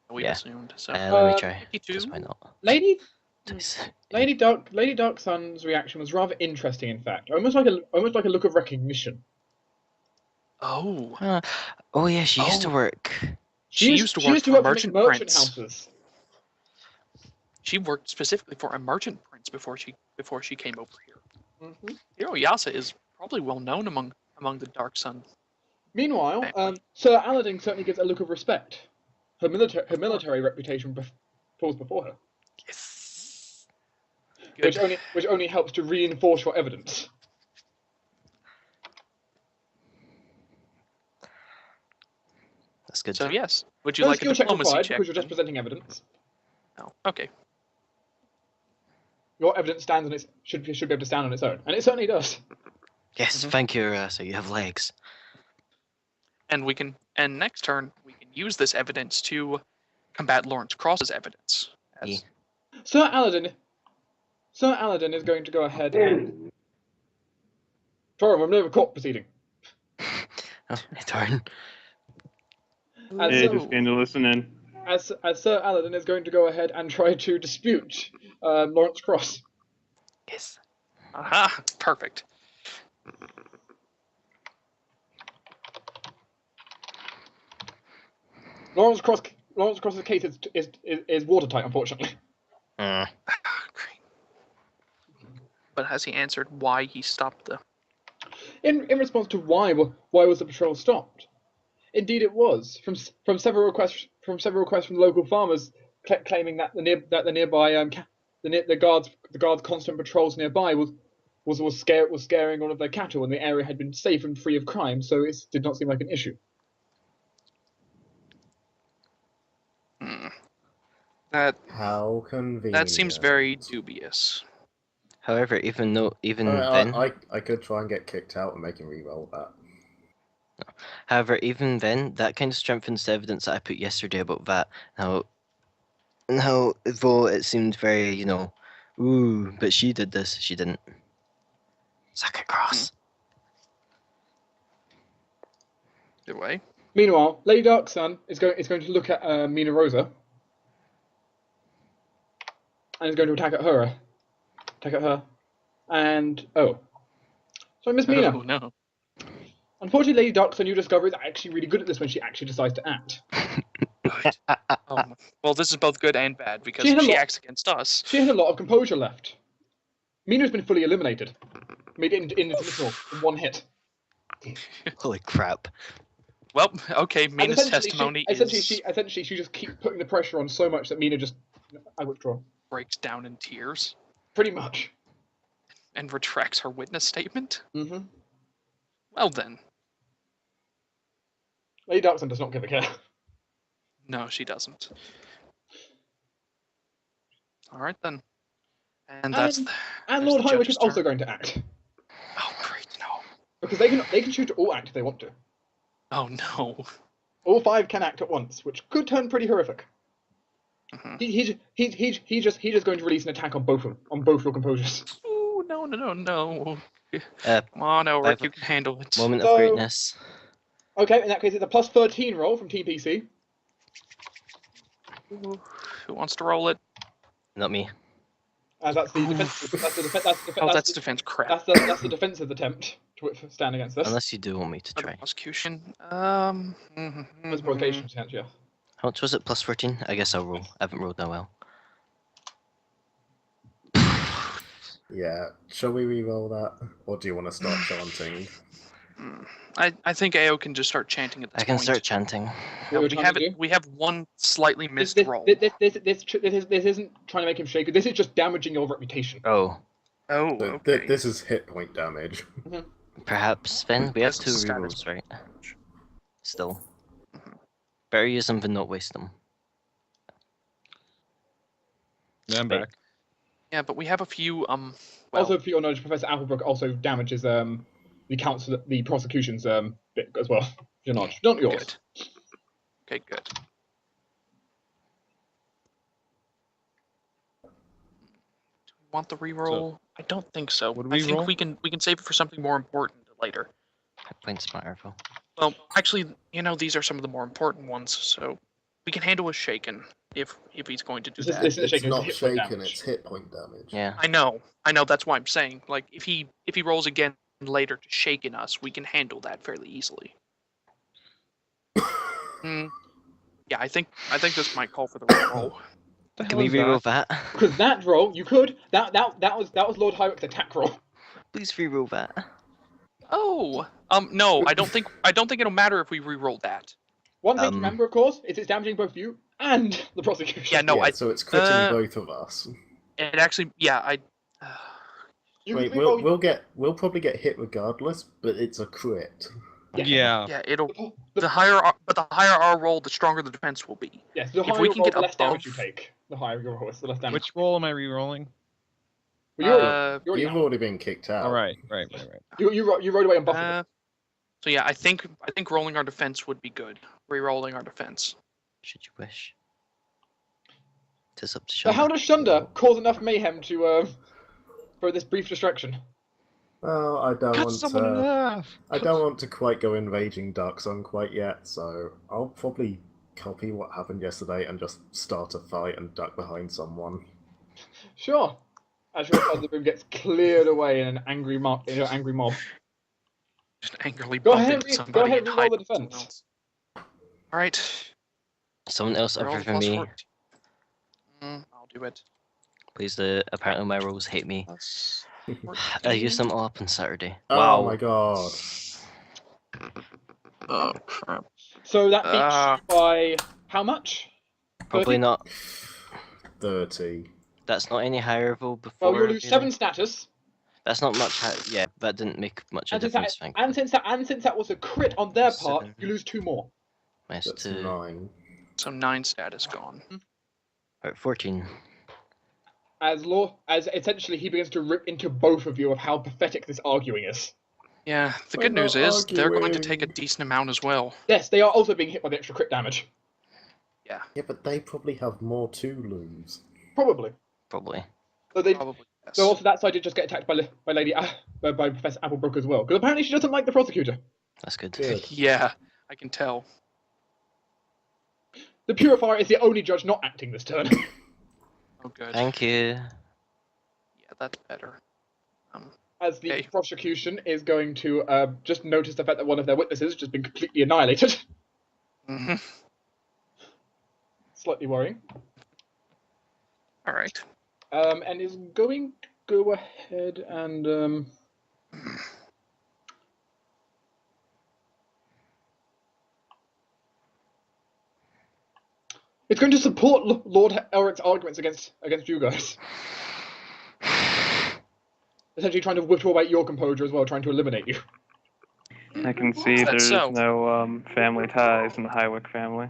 Speaker 5: we
Speaker 2: Yeah.
Speaker 5: assumed. So
Speaker 2: Let me try.
Speaker 5: 52.
Speaker 2: Because why not?
Speaker 1: Lady
Speaker 2: Just-
Speaker 1: Darksun's reaction was rather interesting, in fact, almost like a look of recognition.
Speaker 5: Oh,
Speaker 2: oh yeah, she used to
Speaker 5: Oh.
Speaker 2: work.
Speaker 5: she used to work for
Speaker 1: merchant
Speaker 5: merchant prince.
Speaker 1: houses.
Speaker 5: She worked specifically for a merchant prince before she came over here.
Speaker 1: Mm-hmm.
Speaker 5: Hero Yasa is probably well known among the Dark Sun.
Speaker 1: Meanwhile,
Speaker 5: Family.
Speaker 1: Sir Aladdin certainly gives a look of respect. Her military reputation falls before her,
Speaker 5: Yes. Good.
Speaker 1: which only helps to reinforce your evidence.
Speaker 2: That's good.
Speaker 5: So yes, would you
Speaker 1: No
Speaker 5: like a
Speaker 1: skill check
Speaker 5: diplomacy
Speaker 1: required
Speaker 5: check?
Speaker 1: because you're just
Speaker 5: then?
Speaker 1: presenting evidence.
Speaker 5: Oh, okay.
Speaker 1: Your evidence stands on its should be able to stand on its own, and it certainly does.
Speaker 2: Yes,
Speaker 5: Mhm.
Speaker 2: thank you. So you have legs.
Speaker 5: And next turn we can use this evidence to combat Lawrence Cross's evidence.
Speaker 2: Yeah.
Speaker 1: Sir Aladdin is going to go ahead and. Torruun, I'm never court proceeding.
Speaker 2: Oh, my turn.
Speaker 1: As
Speaker 6: Hey,
Speaker 1: Sir-
Speaker 6: just came to listen in.
Speaker 1: As Sir Aladdin is going to go ahead and try to dispute Lawrence Cross.
Speaker 2: Yes.
Speaker 5: Aha! Perfect.
Speaker 1: Lawrence Cross's case is watertight, unfortunately.
Speaker 2: Mm.
Speaker 5: Great. But has he answered why he stopped the?
Speaker 1: In response to why was the patrol stopped? Indeed, it was from several requests from the local farmers claiming that the guards' constant patrols nearby was scaring all of their cattle, and the area had been safe and free of crime, so it did not seem like an issue.
Speaker 5: That
Speaker 3: How convenient.
Speaker 5: that seems very dubious.
Speaker 2: However, even
Speaker 3: I,
Speaker 2: then,
Speaker 3: I could try and get kicked out and make him re-roll that.
Speaker 2: that kind of strengthens the evidence that I put yesterday about that. Now, though it seemed very, ooh, but she did this. She didn't. Suck it, Cross.
Speaker 5: Good way.
Speaker 1: Meanwhile, Lady Darksun is going to look at Mina Rosa and is going to attack at her. And so Miss Mina.
Speaker 5: Oh no.
Speaker 1: Unfortunately, Lady Darksun, you discover, is actually really good at this when she actually decides to act.
Speaker 5: Good. Oh, well, this is both good and bad because
Speaker 1: She had a
Speaker 5: she
Speaker 1: lot-
Speaker 5: acts against us.
Speaker 1: She has a lot of composure left. Mina's been fully eliminated. Made it into intermission in one hit.
Speaker 2: Holy crap.
Speaker 5: Well, okay.
Speaker 1: And
Speaker 5: Mina's testimony
Speaker 1: essentially she just keeps putting the pressure on so much that Mina just, I withdraw.
Speaker 5: breaks down in tears
Speaker 1: Pretty much.
Speaker 5: and retracts her witness statement.
Speaker 1: Mm-hmm.
Speaker 5: Well then,
Speaker 1: Lady Darksun does not give a care.
Speaker 5: no, she doesn't. All right then. And that's
Speaker 1: And
Speaker 5: there's
Speaker 1: Lord
Speaker 5: the
Speaker 1: Highwick
Speaker 5: judge's
Speaker 1: is also
Speaker 5: turn.
Speaker 1: going to act.
Speaker 5: Oh great, no.
Speaker 1: Because they can choose to all act if they want to.
Speaker 5: Oh no.
Speaker 1: All five can act at once, which could turn pretty horrific.
Speaker 5: Mhm.
Speaker 1: He's just going to release an attack on both your composures.
Speaker 5: Ooh, no.
Speaker 2: Uh,
Speaker 5: Come on, Elric,
Speaker 2: I've-
Speaker 5: you can handle it.
Speaker 2: Moment
Speaker 1: So-
Speaker 2: of greatness.
Speaker 1: Okay, in that case, it's a plus 13 roll from TPC.
Speaker 5: Ooh, who wants to roll it?
Speaker 2: Not me.
Speaker 1: That's the defense.
Speaker 5: Oh, that's defense crap.
Speaker 1: That's the defensive attempt to stand against this.
Speaker 2: Unless you do want me to
Speaker 5: For the
Speaker 2: try.
Speaker 5: prosecution.
Speaker 1: That's provocation chance, yeah.
Speaker 2: How much was it? Plus 14? I guess I'll roll. I haven't rolled that well.
Speaker 3: Yeah, shall we re-roll that? Or do you want to start chanting?
Speaker 5: I think Ayo can just start chanting at this
Speaker 2: I can
Speaker 5: point.
Speaker 2: start chanting.
Speaker 1: What
Speaker 5: We
Speaker 1: we're trying
Speaker 5: have
Speaker 1: to do?
Speaker 5: we have one slightly missed
Speaker 1: This
Speaker 5: roll.
Speaker 1: isn't trying to make him shake. This is just damaging your reputation.
Speaker 2: Oh,
Speaker 5: Oh,
Speaker 3: So
Speaker 5: okay.
Speaker 3: this is hit point damage.
Speaker 2: perhaps then we have
Speaker 5: That's
Speaker 2: 2
Speaker 5: status
Speaker 2: rerolls, right? Still. Better use them than not waste them.
Speaker 4: Yeah, I'm
Speaker 2: Wait.
Speaker 4: back.
Speaker 5: Yeah, but we have a few well,
Speaker 1: Also, for your knowledge, Professor Applebrook also damages the prosecution's bit as well. Your knowledge, not yours.
Speaker 5: good. Okay, good. Want the reroll? I don't think so.
Speaker 4: Would
Speaker 5: I
Speaker 4: we
Speaker 5: think
Speaker 4: roll?
Speaker 5: we can save it for something more important later.
Speaker 2: Hit points matter though.
Speaker 5: Well, actually, these are some of the more important ones, so we can handle a shaken if he's going to do that.
Speaker 1: This is
Speaker 3: It's
Speaker 1: shaken,
Speaker 3: not
Speaker 1: hit point
Speaker 3: shaken,
Speaker 1: damage.
Speaker 3: it's hit point damage.
Speaker 2: Yeah.
Speaker 5: I know. That's why I'm saying. Like, if he rolls again later to shaken us, we can handle that fairly easily. Yeah, I think this might call for the reroll.
Speaker 2: Can we reroll that?
Speaker 1: Because that roll, you could. That was Lord Hyrick's attack roll.
Speaker 2: Please reroll that.
Speaker 5: Oh, no, I don't think it'll matter if we reroll that.
Speaker 1: One thing to remember, of course, is it's damaging both you and the prosecution.
Speaker 5: Yeah, no,
Speaker 3: so it's critting both of us.
Speaker 5: It actually, yeah,
Speaker 3: We'll probably get hit regardless, but it's a crit.
Speaker 4: Yeah.
Speaker 5: Yeah, the higher our roll, the stronger the defense will be.
Speaker 1: Yes, the
Speaker 5: If
Speaker 1: higher
Speaker 5: we
Speaker 1: you
Speaker 5: can
Speaker 1: roll,
Speaker 5: get
Speaker 1: the less damage you
Speaker 5: above-
Speaker 1: take. The higher your roll is, the less damage.
Speaker 4: Which roll am I rerolling?
Speaker 1: Well,
Speaker 3: You've already been kicked out.
Speaker 4: All right.
Speaker 1: You rode away and buffed
Speaker 5: So yeah, I think rolling our defense would be good. Rerolling our defense.
Speaker 2: Should you wish. Tis up to
Speaker 1: So how
Speaker 2: Shunda.
Speaker 1: does Shunda cause enough mayhem to for this brief distraction?
Speaker 3: Well, I don't
Speaker 4: Cut
Speaker 3: want
Speaker 4: someone in
Speaker 3: to.
Speaker 4: half.
Speaker 3: I don't want to quite go in Raging Dark Sun quite yet, so I'll probably copy what happened yesterday and just start a fight and duck behind someone.
Speaker 1: Sure. As the room gets cleared away in an angry mob.
Speaker 5: Just angrily
Speaker 1: Go
Speaker 5: bump
Speaker 1: ahead,
Speaker 5: into
Speaker 1: go
Speaker 5: somebody
Speaker 1: ahead,
Speaker 5: and
Speaker 1: reroll
Speaker 5: hide
Speaker 1: the
Speaker 5: with someone
Speaker 1: defense.
Speaker 5: else. All right.
Speaker 2: Someone else
Speaker 5: Roll
Speaker 2: other
Speaker 5: the
Speaker 2: than
Speaker 5: plus
Speaker 2: me.
Speaker 5: 14. I'll do it.
Speaker 2: Please, apparently my rolls hate me.
Speaker 5: Plus
Speaker 2: I used them all up on Saturday.
Speaker 3: Oh my god.
Speaker 5: Oh crap.
Speaker 1: So that beats you by how much?
Speaker 2: Probably
Speaker 1: 30?
Speaker 2: not.
Speaker 3: 30.
Speaker 2: That's not any higher roll before.
Speaker 1: Well, you'll lose 7 status.
Speaker 2: That's not much. Yeah, that didn't make much of a difference.
Speaker 1: Since that was a crit on their part,
Speaker 2: 7.
Speaker 1: you lose 2 more.
Speaker 2: Minus
Speaker 3: That's
Speaker 2: 2.
Speaker 3: 9.
Speaker 5: So 9 status gone.
Speaker 2: Alright, 14.
Speaker 1: As essentially he begins to rip into both of you of how pathetic this arguing is.
Speaker 5: Yeah, the
Speaker 3: We're
Speaker 5: good news
Speaker 3: not
Speaker 5: is they're going to
Speaker 3: arguing.
Speaker 5: take a decent amount as well.
Speaker 1: Yes, they are also being hit by the extra crit damage.
Speaker 5: Yeah.
Speaker 3: Yeah, but they probably have more to lose.
Speaker 1: Probably.
Speaker 2: Probably.
Speaker 1: So they.
Speaker 5: Probably yes.
Speaker 1: So also that side did just get attacked by Lady by Professor Applebrook as well, because apparently she doesn't like the prosecutor.
Speaker 2: That's good.
Speaker 3: Good.
Speaker 5: Yeah, I can tell.
Speaker 1: The Purifier is the only judge not acting this turn.
Speaker 5: Oh good.
Speaker 2: Thank you.
Speaker 5: Yeah, that's better.
Speaker 1: As the
Speaker 5: Okay.
Speaker 1: prosecution is going to just notice the fact that one of their witnesses has just been completely annihilated.
Speaker 5: Mm-hmm.
Speaker 1: Slightly worrying.
Speaker 5: All right.
Speaker 1: And is going to go ahead and it's going to support Lord Elric's arguments against you guys. Essentially trying to whittle away your composure as well, trying to eliminate you.
Speaker 6: I can see
Speaker 5: That's
Speaker 6: there's
Speaker 5: so.
Speaker 6: no family ties in the Hywick family.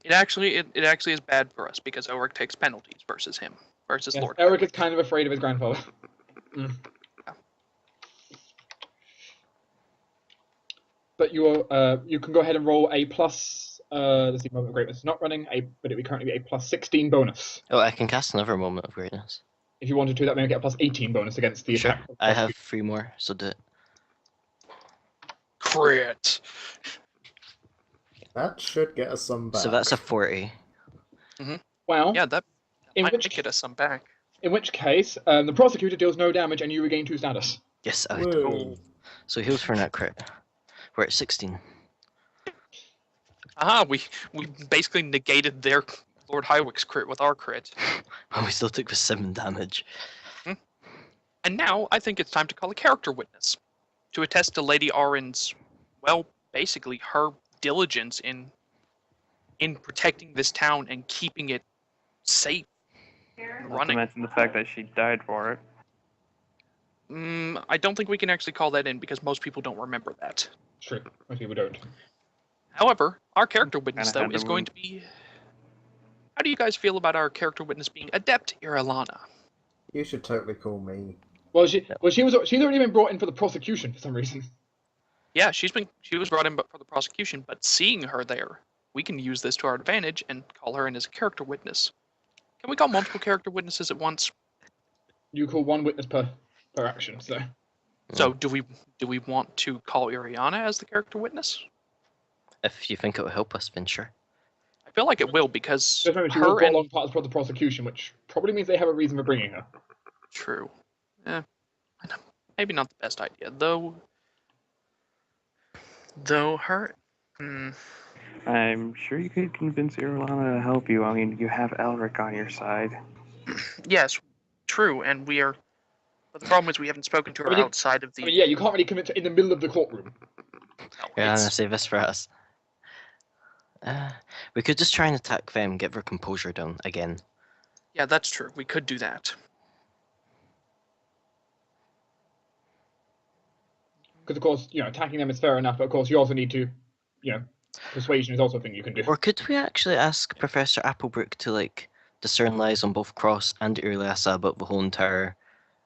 Speaker 5: It actually is bad for us because Elric takes penalties versus him, versus
Speaker 1: Yes,
Speaker 5: Lord.
Speaker 1: Elric is kind of afraid of his grandfather.
Speaker 5: Yeah.
Speaker 1: But you can go ahead and roll a plus. Let's see, moment of greatness is not running, but it would currently be a plus 16 bonus.
Speaker 2: Oh, I can cast another moment of greatness.
Speaker 1: If you wanted to, that may get a plus 18 bonus against the
Speaker 2: Sure.
Speaker 1: attack.
Speaker 2: I have 3 more, so do it.
Speaker 5: Crit.
Speaker 3: That should get us some back.
Speaker 2: So that's a 40.
Speaker 1: Well,
Speaker 5: Yeah, that
Speaker 1: in
Speaker 5: might
Speaker 1: which
Speaker 5: get us some back.
Speaker 1: in which case, the prosecutor deals no damage and you regain 2 status.
Speaker 2: Yes, I
Speaker 3: Woo.
Speaker 2: So heals for that crit. We're at 16.
Speaker 5: Aha, we basically negated their Lord Hywick's crit with our crit.
Speaker 2: Oh, we still took the 7 damage.
Speaker 5: And now I think it's time to call a character witness to attest to Lady Arin's, well, basically her diligence in protecting this town and keeping it safe and
Speaker 6: Not to
Speaker 5: running.
Speaker 6: mention the fact that she died for it.
Speaker 5: I don't think we can actually call that in because most people don't remember that.
Speaker 1: It's true. Most people don't.
Speaker 5: However, our character witness,
Speaker 6: Kinda
Speaker 5: though,
Speaker 6: had
Speaker 5: is
Speaker 6: to
Speaker 5: going to be... How do you guys feel about our character witness being Adept Irilana?
Speaker 3: You should totally call me.
Speaker 1: Well, she's already been brought in for the prosecution for some reason.
Speaker 5: Yeah, she was brought in for the prosecution, but seeing her there, we can use this to our advantage and call her in as a character witness. Can we call multiple character witnesses at once?
Speaker 1: You call one witness per action.
Speaker 5: So do we want to call Iriana as the character witness?
Speaker 2: If you think it will help us, then sure.
Speaker 5: I feel like it will because
Speaker 1: Just remember, she was
Speaker 5: her
Speaker 1: brought
Speaker 5: and
Speaker 1: along part of the prosecution, which probably means they have a reason for bringing her.
Speaker 5: True. Maybe not the best idea, though. Though her.
Speaker 6: I'm sure you could convince Irlana to help you. I mean, you have Elric on your side.
Speaker 5: Yes, true, and we are. But the problem is we haven't spoken to her outside of the.
Speaker 1: I mean, yeah, you can't really convince her in the middle of the courtroom.
Speaker 2: Yeah, I'm gonna save this for us. We could just try and attack them, get their composure down again.
Speaker 5: Yeah, that's true. We could do that.
Speaker 1: Because, of course, attacking them is fair enough, but of course you also need to, persuasion is also a thing you can do.
Speaker 2: Or could we actually ask Professor Applebrook to, discern lies on both Cross and Urlasa about the whole entire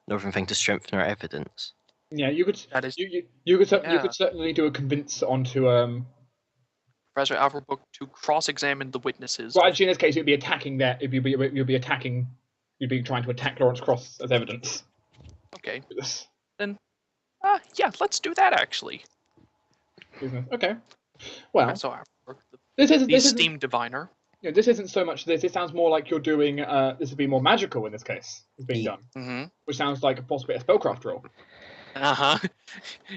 Speaker 2: northern thing to strengthen our evidence?
Speaker 1: Yeah, you could.
Speaker 5: That is.
Speaker 1: You could certainly do a convince onto
Speaker 5: Professor Applebrook to cross-examine the witnesses.
Speaker 1: Well, actually, in this case, you'd be attacking that. You'd be trying to attack Lawrence Cross as evidence.
Speaker 5: Okay. Then, yeah, let's do that actually.
Speaker 1: Okay. Well,
Speaker 5: Professor Applebrook,
Speaker 1: this isn't
Speaker 5: steam diviner.
Speaker 1: Yeah, this isn't so much this. It sounds more like you're doing. This would be more magical in this case. It's being done, which sounds like possibly a spellcraft roll.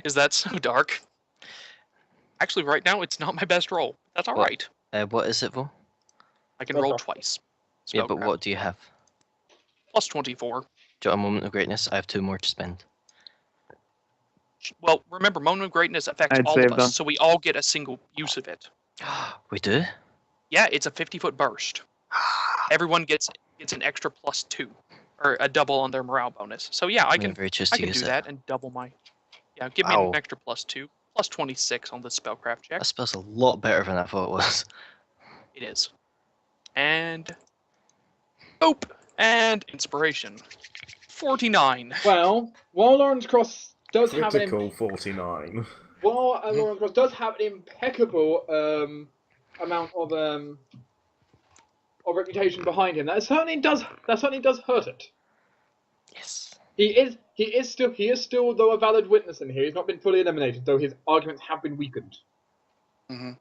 Speaker 5: Is that so dark? Actually, right now it's not my best roll. That's all right.
Speaker 2: What is it, though?
Speaker 5: I can roll twice.
Speaker 2: Yeah, but what do you have?
Speaker 5: Plus 24.
Speaker 2: Do you want a moment of greatness? I have 2 more to spend.
Speaker 5: Well, remember, moment of greatness affects all of us, so we all get a single use of it.
Speaker 2: We do?
Speaker 5: Yeah, it's a 50-foot burst. Everyone gets an extra +2, or a double on their morale bonus. So yeah, I can do that and double my. Yeah, give me an extra +2. Plus 26 on the spellcraft check.
Speaker 2: That spell's a lot better than I thought it was.
Speaker 5: It is. And... Boop! And inspiration. 49.
Speaker 1: Well, while Lawrence Cross does have an...
Speaker 3: Critical 49.
Speaker 1: While Lawrence Cross does have an impeccable amount of reputation behind him, that certainly does hurt it.
Speaker 2: Yes.
Speaker 1: He is still though a valid witness in here. He's not been fully eliminated, though his arguments have been weakened.
Speaker 5: Good.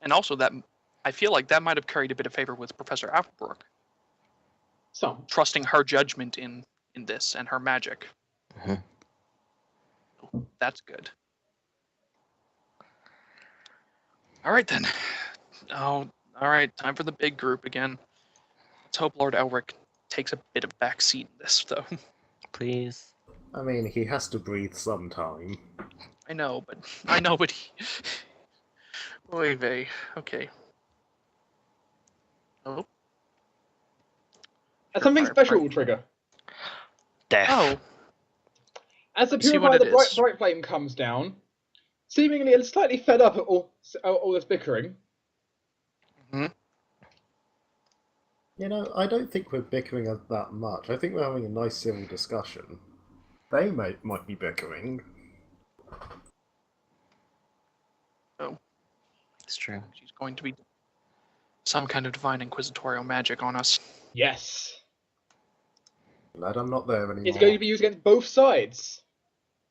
Speaker 5: And also that I feel like that might have carried a bit of favor with Professor Applebrook.
Speaker 1: Some.
Speaker 5: Trusting her judgment in this and her magic. That's good. Alright then. Alright, time for the big group again. Let's hope Lord Elric takes a bit of backseat in this, though.
Speaker 2: Please.
Speaker 3: I mean, he has to breathe sometime.
Speaker 5: I know, but he... Oy vey. Okay. Oh.
Speaker 1: Something special will trigger.
Speaker 2: Death.
Speaker 5: Oh.
Speaker 1: As the purifier, the bright flame comes down, seemingly slightly fed up at all this bickering.
Speaker 3: I don't think we're bickering that much. I think we're having a nice civil discussion. They might be bickering.
Speaker 5: Oh.
Speaker 2: It's true.
Speaker 5: She's going to be some kind of divine inquisitorial magic on us.
Speaker 1: Yes.
Speaker 3: Glad I'm not there anymore.
Speaker 1: It's going to be used against both sides.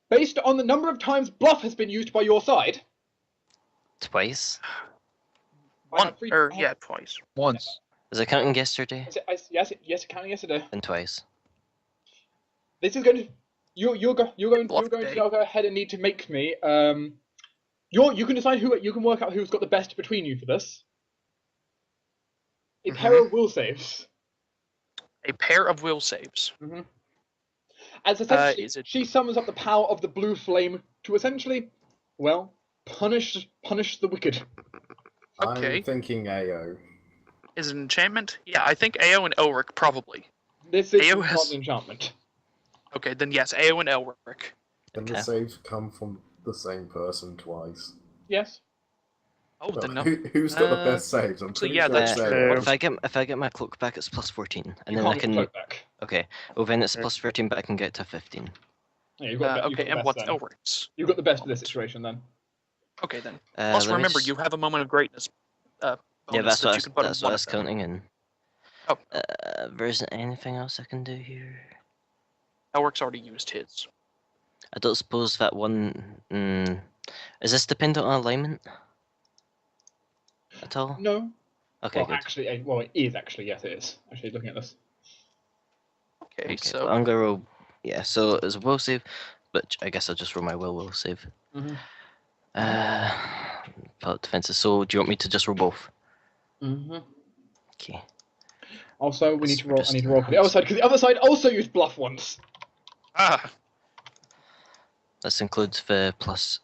Speaker 1: Based on the number of times bluff has been used by your side.
Speaker 2: Twice?
Speaker 5: Twice.
Speaker 4: Once.
Speaker 2: Was it counting yesterday?
Speaker 1: Yes, counting yesterday.
Speaker 2: And twice.
Speaker 1: This is going to... You're going to go ahead and need to make me... You can decide you can work out who's got the best between you for this. A pair of will saves.
Speaker 5: A pair of will saves.
Speaker 1: As essentially, she summons up the power of the blue flame to essentially, punish the wicked.
Speaker 5: Okay.
Speaker 3: I'm thinking Ayo.
Speaker 5: Is it an enchantment? Yeah, I think Ayo and Elric probably.
Speaker 1: This is not an enchantment.
Speaker 5: Okay, then yes, Ayo and Elric.
Speaker 3: And the saves come from the same person twice.
Speaker 1: Yes.
Speaker 5: Oh, then no.
Speaker 3: Who's got the best saves? I'm pretty sure
Speaker 5: that's
Speaker 2: true. If I get my cloak back, it's plus 14, and then I can.
Speaker 1: Back.
Speaker 2: Okay. Well, then it's plus 13, but I can get to 15.
Speaker 1: Yeah, you've got
Speaker 5: okay, and what's Elric's?
Speaker 1: You've got the best of this situation then.
Speaker 5: Okay then. Plus, remember, you have a moment of greatness.
Speaker 2: Yeah, that's what I was counting in.
Speaker 5: Oh.
Speaker 2: There isn't anything else I can do here.
Speaker 5: Elric's already used his.
Speaker 2: I don't suppose that one... is this dependent on alignment? At all?
Speaker 1: No.
Speaker 2: Okay,
Speaker 1: Well,
Speaker 2: good.
Speaker 1: actually, it is actually. Yes, it is. Actually, looking at this.
Speaker 5: Okay,
Speaker 2: Okay,
Speaker 5: so
Speaker 2: well, I'm gonna roll... Yeah, so it's a will save, but I guess I'll just roll my will save.
Speaker 1: Mm-hmm.
Speaker 2: Pilot defenses. So do you want me to just roll both?
Speaker 1: Mm-hmm.
Speaker 2: Okay.
Speaker 1: Also, we need to roll. I need to roll for the
Speaker 2: Just-
Speaker 1: other side because the other side also used bluff once.
Speaker 2: This includes the plus...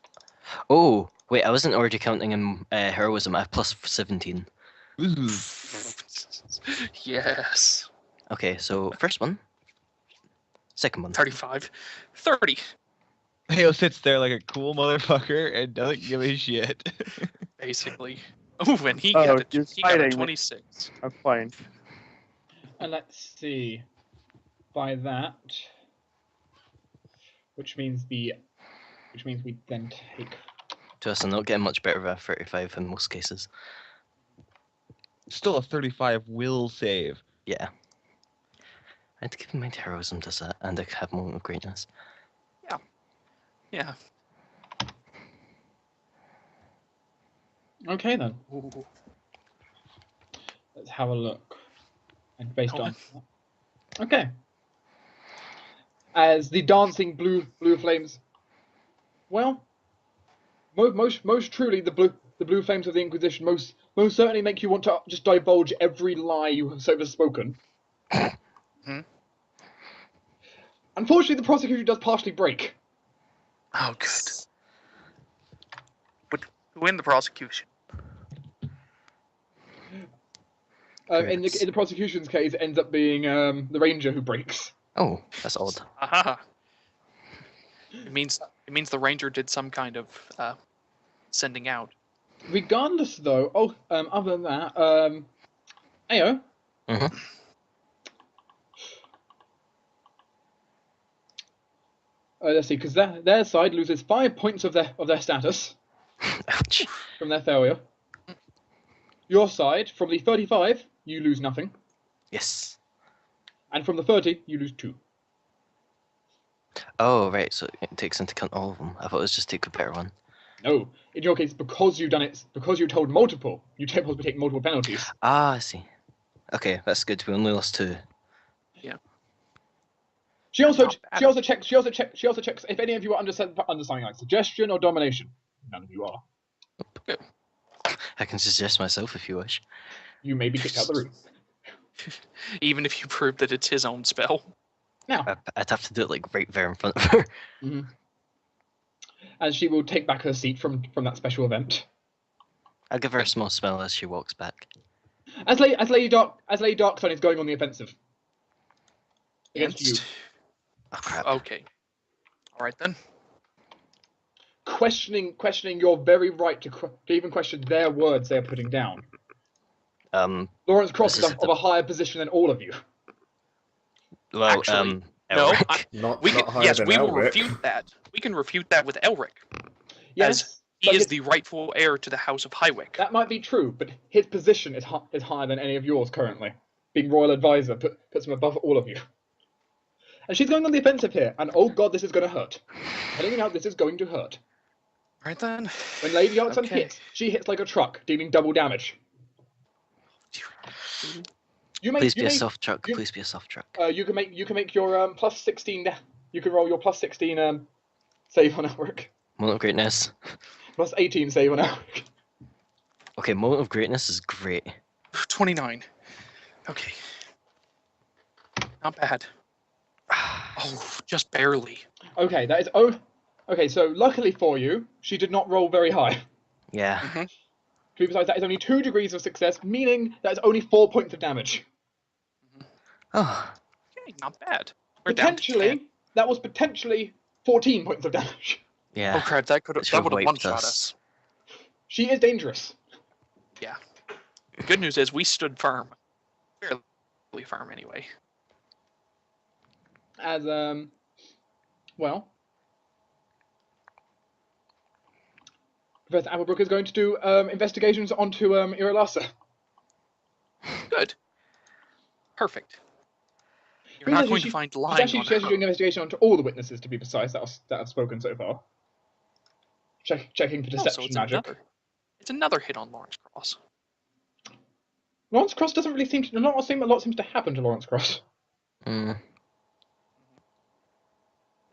Speaker 2: Oh! Wait, I wasn't already counting in heroism. I have plus 17.
Speaker 4: Ooh.
Speaker 5: yes.
Speaker 2: Okay, so first one. Second one.
Speaker 5: 35. 30.
Speaker 4: Hale sits there like a cool motherfucker and doesn't give a shit.
Speaker 5: Basically. Ooh, and he
Speaker 6: Oh,
Speaker 5: got
Speaker 6: you're
Speaker 5: he got a
Speaker 6: fighting.
Speaker 5: 26.
Speaker 6: I'm fine.
Speaker 1: And let's see. By that, which means we then take.
Speaker 2: To us, I'm not getting much better than 35 in most cases.
Speaker 4: Still a 35 will save.
Speaker 2: Yeah. I had to keep in mind heroism does that, and I have moment of greatness.
Speaker 5: Yeah.
Speaker 1: Okay then.
Speaker 5: Ooh.
Speaker 1: Let's have a look. And based
Speaker 5: Go
Speaker 1: on. Okay. As the dancing blue flames. Well, most truly the blue flames of the Inquisition most certainly make you want to just divulge every lie you have so ever spoken.
Speaker 5: Hmm?
Speaker 1: Unfortunately, the prosecution does partially break.
Speaker 5: Oh, good. But win the prosecution.
Speaker 1: In the prosecution's case, it ends up being the ranger who breaks.
Speaker 2: Oh, that's odd.
Speaker 5: Aha. It means the ranger did some kind of sending out.
Speaker 1: Regardless, though, other than that, Ayo.
Speaker 2: Mm-hmm.
Speaker 1: Let's see, because their side loses 5 points of their status
Speaker 2: Ouch.
Speaker 1: from their failure. Your side, from the 35, you lose nothing,
Speaker 2: Yes.
Speaker 1: and from the 30, you lose 2.
Speaker 2: Oh, right, so it takes into account all of them. I thought it was just take the better one.
Speaker 1: No, in your case, because you've done it, because you told multiple, you possibly take multiple penalties.
Speaker 2: Ah, I see. Okay, that's good. We only lost 2.
Speaker 1: She also checks if any of you are under something like suggestion or domination. None of you are.
Speaker 2: I can suggest myself if you wish.
Speaker 1: You may be kicked out of the room.
Speaker 5: Even if you prove that it's his own spell.
Speaker 1: Now,
Speaker 2: I'd have to do it like right there in front of her.
Speaker 1: mm-hmm. And she will take back her seat from that special event.
Speaker 2: I'll give her a small smell as she walks back.
Speaker 1: As Lady Darkstone is going on the offensive against you,
Speaker 2: Oh crap.
Speaker 5: Okay. All right then.
Speaker 1: questioning your very right to even question their words they are putting down. Lawrence Cross is of a higher position than all of you.
Speaker 2: Well,
Speaker 5: Actually, no.
Speaker 3: Not
Speaker 5: We
Speaker 3: higher than
Speaker 5: will
Speaker 3: Elric.
Speaker 5: refute that. We can refute that with Elric.
Speaker 1: Yes,
Speaker 5: He is the rightful heir to the House of Highwick.
Speaker 1: that might be true, but his position is higher than any of yours currently. Being royal advisor puts him above all of you. And she's going on the offensive here, and oh god, this is going to hurt. I'm telling you now, this is going to hurt.
Speaker 5: Right then.
Speaker 1: When Lady Darkstone
Speaker 5: Okay.
Speaker 1: hits, she hits like a truck, dealing double damage.
Speaker 2: Please be a soft truck. Please be a soft truck.
Speaker 1: You can make your plus 16. You can roll your plus 16 save on Elric.
Speaker 2: Moment of greatness.
Speaker 1: Plus 18 save on Elric.
Speaker 2: Okay, moment of greatness is great.
Speaker 5: 29. Okay. Not bad. Oh, just barely.
Speaker 1: Okay, that is okay. So luckily for you, she did not roll very high.
Speaker 2: Yeah.
Speaker 5: Mm-hmm.
Speaker 1: To be precise, that is only 2 degrees of success, meaning that is only 4 points of damage.
Speaker 2: Oh.
Speaker 5: Okay, not bad. We're down to 10.
Speaker 1: Potentially, that was potentially 14 points of damage.
Speaker 2: Yeah.
Speaker 5: Oh crap! That would have one-shot us.
Speaker 1: She is dangerous.
Speaker 5: Yeah. The good news is we stood firm. Fairly firm anyway.
Speaker 1: As well, Professor Applebrook is going to do investigations onto Iralasa.
Speaker 5: Good. Perfect. You're not going to find lying on her.
Speaker 1: She's actually doing an investigation onto all the witnesses, to be precise, that have spoken so far. Checking for deception magic.
Speaker 5: It's another hit on Lawrence Cross.
Speaker 1: Lawrence Cross doesn't really seem to... a lot seems to happen to Lawrence Cross.
Speaker 2: Mm.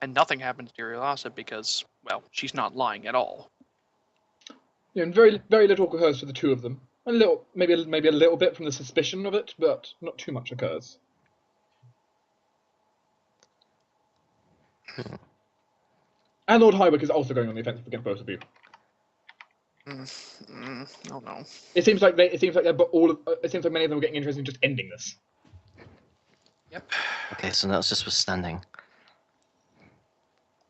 Speaker 5: And nothing happens to Iriasa because, well, she's not lying at all.
Speaker 1: Yeah, and very little occurs for the two of them. A little, maybe a little bit from the suspicion of it, but not too much occurs. And Lord Highwick is also going on the offensive against both of you.
Speaker 5: Oh no.
Speaker 1: It seems like many of them are getting interested in just ending this.
Speaker 5: Yep.
Speaker 2: Okay, so that's just withstanding.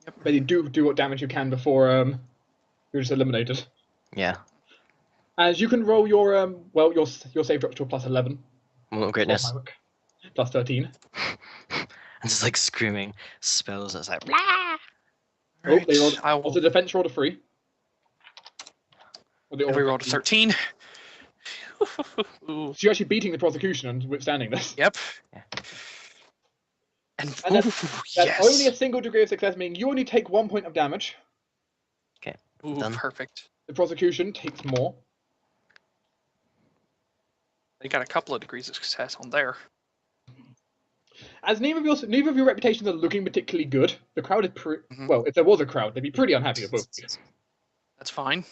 Speaker 5: Yep.
Speaker 1: Maybe do what damage you can before you're just eliminated.
Speaker 2: Yeah.
Speaker 1: As you can roll your your save drops to a +11.
Speaker 2: Well, greatness.
Speaker 1: Plus 13.
Speaker 2: And just like screaming spells. It's like. Blah!
Speaker 1: Oh, they rolled. Also, the defense rolled a 3.
Speaker 5: And we rolled a 13.
Speaker 1: So you're actually beating the prosecution and withstanding this.
Speaker 5: Yep.
Speaker 2: Yeah.
Speaker 5: And
Speaker 1: that's
Speaker 5: yes.
Speaker 1: only a single degree of success, meaning you only take 1 point of damage.
Speaker 2: Okay.
Speaker 5: Ooh,
Speaker 2: Done.
Speaker 5: perfect.
Speaker 1: The prosecution takes more.
Speaker 5: They got a couple of degrees of success on there.
Speaker 1: As neither of your reputations are looking particularly good, the crowd is well. If there was a crowd, they'd be pretty unhappy with both of you.
Speaker 5: That's fine.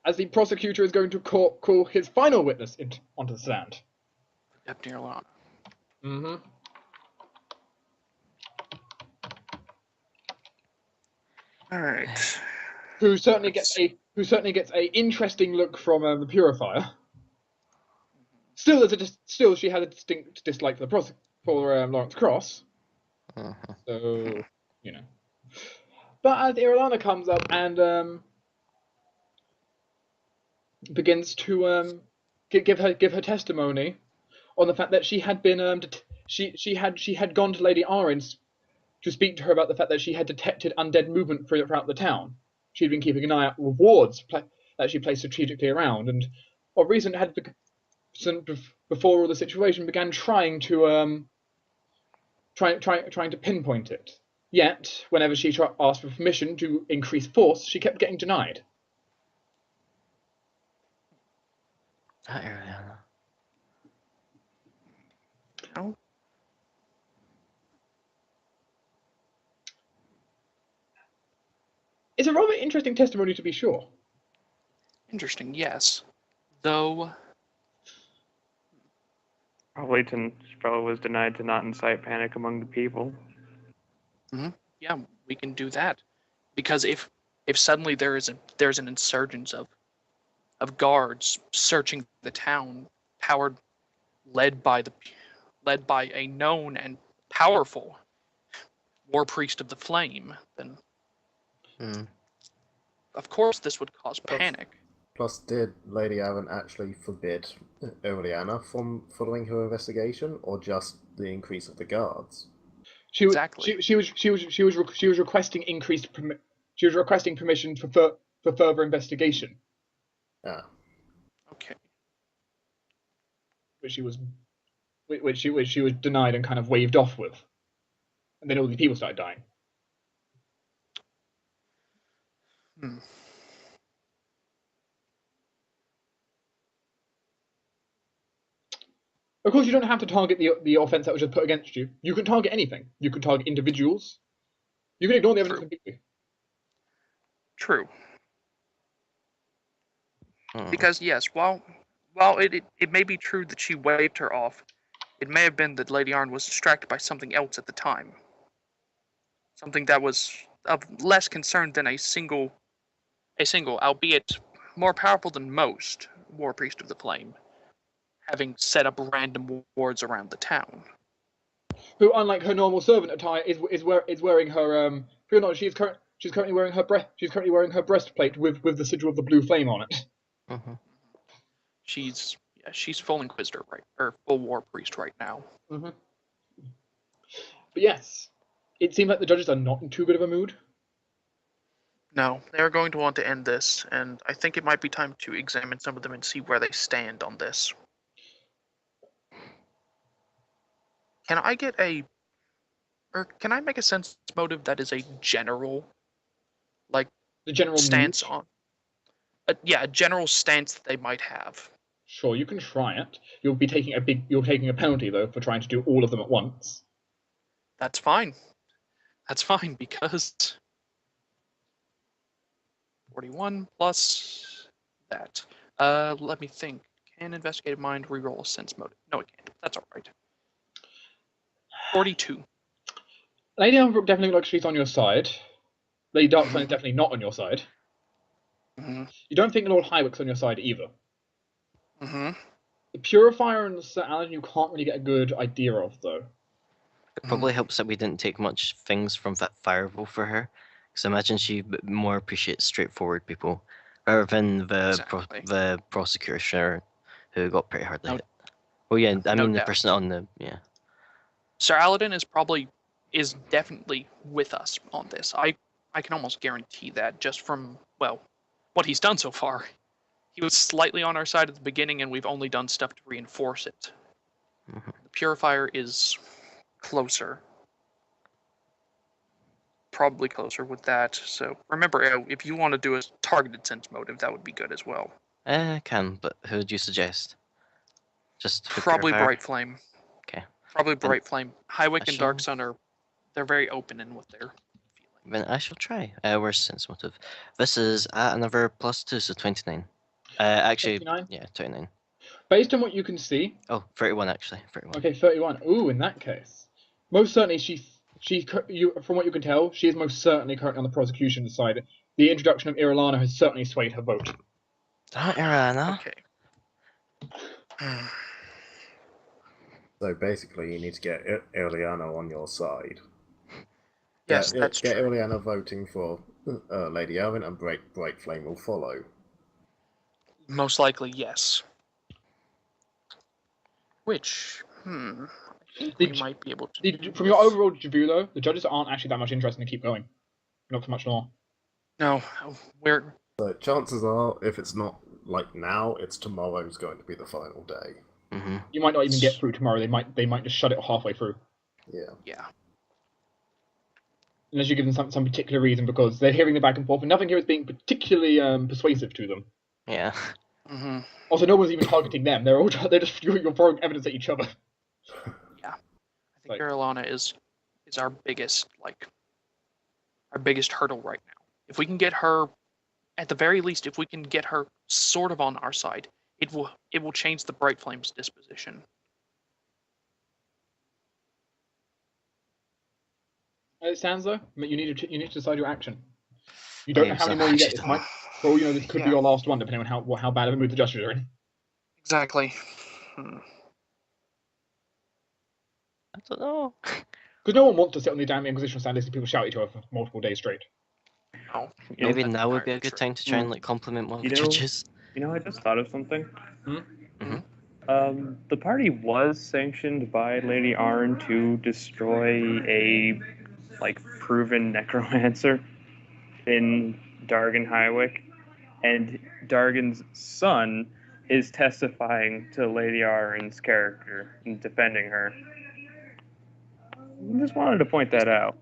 Speaker 1: As the prosecutor is going to call his final witness onto the stand.
Speaker 5: Yep, near Lana.
Speaker 1: Mm-hmm.
Speaker 5: All right.
Speaker 1: Who certainly gets a interesting look from the purifier. Still, she had a distinct dislike for Lawrence Cross.
Speaker 2: Uh-huh.
Speaker 1: So, you know. But as Irilana comes up and begins to give her testimony on the fact that she had been she had gone to Lady Arin to speak to her about the fact that she had detected undead movement throughout the town. She'd been keeping an eye out for wards that she placed strategically around, and of recent had before all the situation began trying to pinpoint it. Yet, whenever she asked for permission to increase force, she kept getting denied.
Speaker 2: That area.
Speaker 5: Oh.
Speaker 1: It's a rather interesting testimony, to be sure.
Speaker 5: Interesting, yes. Though.
Speaker 6: Probably was denied to not incite panic among the people.
Speaker 5: Yeah, we can do that. Because if suddenly there's an insurgence of guards searching the town, led by a known and powerful war priest of the flame, then of course this would cause panic.
Speaker 3: Plus, did Lady Arin actually forbid Irilana from following her investigation, or just the increase of the guards?
Speaker 1: She was requesting requesting permission for further investigation.
Speaker 3: Ah.
Speaker 5: Okay.
Speaker 1: Which she was denied and kind of waved off with, and then all the people started dying. Of course, you don't have to target the offense that was just put against you. You can target anything. You can target individuals. You can ignore the evidence completely.
Speaker 5: True. Because yes, while it may be true that she waved her off, it may have been that Lady Arin was distracted by something else at the time. Something that was of less concern than a single, albeit more powerful than most, war priest of the flame, having set up random wards around the town.
Speaker 1: Who, unlike her normal servant attire, is wearing her she's currently wearing her breastplate with the sigil of the blue flame on it.
Speaker 2: Mm-hmm.
Speaker 5: She's full inquisitor or full war priest right now.
Speaker 1: Mm-hmm. But yes, it seems like the judges are not in too good of a mood.
Speaker 5: No, they're going to want to end this, and I think it might be time to examine some of them and see where they stand on this. Can I get can I make a sense motive that is a general, like,
Speaker 1: The general
Speaker 5: stance
Speaker 1: mood?
Speaker 5: on? Yeah, a general stance that they might have.
Speaker 1: Sure, you can try it. You're taking a penalty though for trying to do all of them at once.
Speaker 5: That's fine. That's fine because 41 plus that. Let me think. Can investigative mind reroll a sense motive? No, it can't. That's all right. 42.
Speaker 1: Lady Elmbrook definitely looks like she's on your side. Lady Darkstone is definitely not on your side.
Speaker 5: Mm-hmm.
Speaker 1: You don't think Lord Highwick's on your side either.
Speaker 5: Mm-hmm.
Speaker 1: The Purifier and Sir Alan you can't really get a good idea of, though.
Speaker 2: It probably helps that we didn't take much things from that Firewall for her, because I imagine she more appreciates straightforward people, rather than the prosecutor who got pretty hardly hit. Well, yeah, I mean the person on the
Speaker 5: Sir Aladin is definitely with us on this. I can almost guarantee that just from what he's done so far. He was slightly on our side at the beginning, and we've only done stuff to reinforce it.
Speaker 2: Mm-hmm.
Speaker 5: The Purifier is closer. Probably closer with that. So remember, if you want to do a targeted sense motive, that would be good as well.
Speaker 2: I can, but who would you suggest? Just
Speaker 5: probably
Speaker 2: Purifier?
Speaker 5: Bright Flame.
Speaker 2: Okay.
Speaker 5: Probably Bright Flame. Highwick and
Speaker 2: shall...
Speaker 5: Darksun they're very open in what they're feeling.
Speaker 2: Then I shall try. Where's sense motive? This is at another +2, so 29. Actually,
Speaker 1: 29?
Speaker 2: yeah, 29.
Speaker 1: Based on what you can see...
Speaker 2: Oh, 31 actually, 31.
Speaker 1: Okay, 31. Ooh, in that case. Most certainly, from what you can tell, she is most certainly currently on the prosecution side. The introduction of Irilana has certainly swayed her vote.
Speaker 2: Not Irana.
Speaker 5: Okay.
Speaker 3: So basically, you need to get Ileana on your side.
Speaker 5: Yes, that's
Speaker 3: get
Speaker 5: true.
Speaker 3: Ileana voting for Lady Arin, and Bright Flame will follow.
Speaker 5: Most likely, yes. Which, I think we might be able to do
Speaker 1: from your overall review, though, the judges aren't actually that much interested in keep going. Not for much more.
Speaker 5: No, we're...
Speaker 3: So chances are, if it's not like now, it's tomorrow's going to be the final day.
Speaker 2: Mm-hmm.
Speaker 1: You might not even get through tomorrow. They might just shut it halfway through.
Speaker 3: Yeah.
Speaker 1: Unless you give them some particular reason, because they're hearing the back and forth, and nothing here is being particularly persuasive to them.
Speaker 2: Yeah.
Speaker 5: Mm-hmm.
Speaker 1: Also, no one's even targeting them. They're just you're throwing evidence at each other.
Speaker 5: Yeah, I think Irilana is our biggest hurdle right now. If we can get her, at the very least, if we can get her sort of on our side, it will change the Bright Flame's disposition.
Speaker 1: As it stands, though, you need to decide your action. You don't know how many more you get. This might, for all you know, this could be your last one, depending on how bad of a mood the judges are in.
Speaker 5: Exactly.
Speaker 2: I don't know.
Speaker 1: Because no one wants to sit on the damn Inquisition stand listening to people shout at each other for multiple days straight.
Speaker 5: Oh,
Speaker 2: maybe now would be a good time to try and compliment one of the judges.
Speaker 6: I just thought of something.
Speaker 2: Mm-hmm.
Speaker 6: The party was sanctioned by Lady Arin to destroy a proven necromancer in Dargan Highwick, and Dargan's son is testifying to Lady Arin's character and defending her. I just wanted to point that out.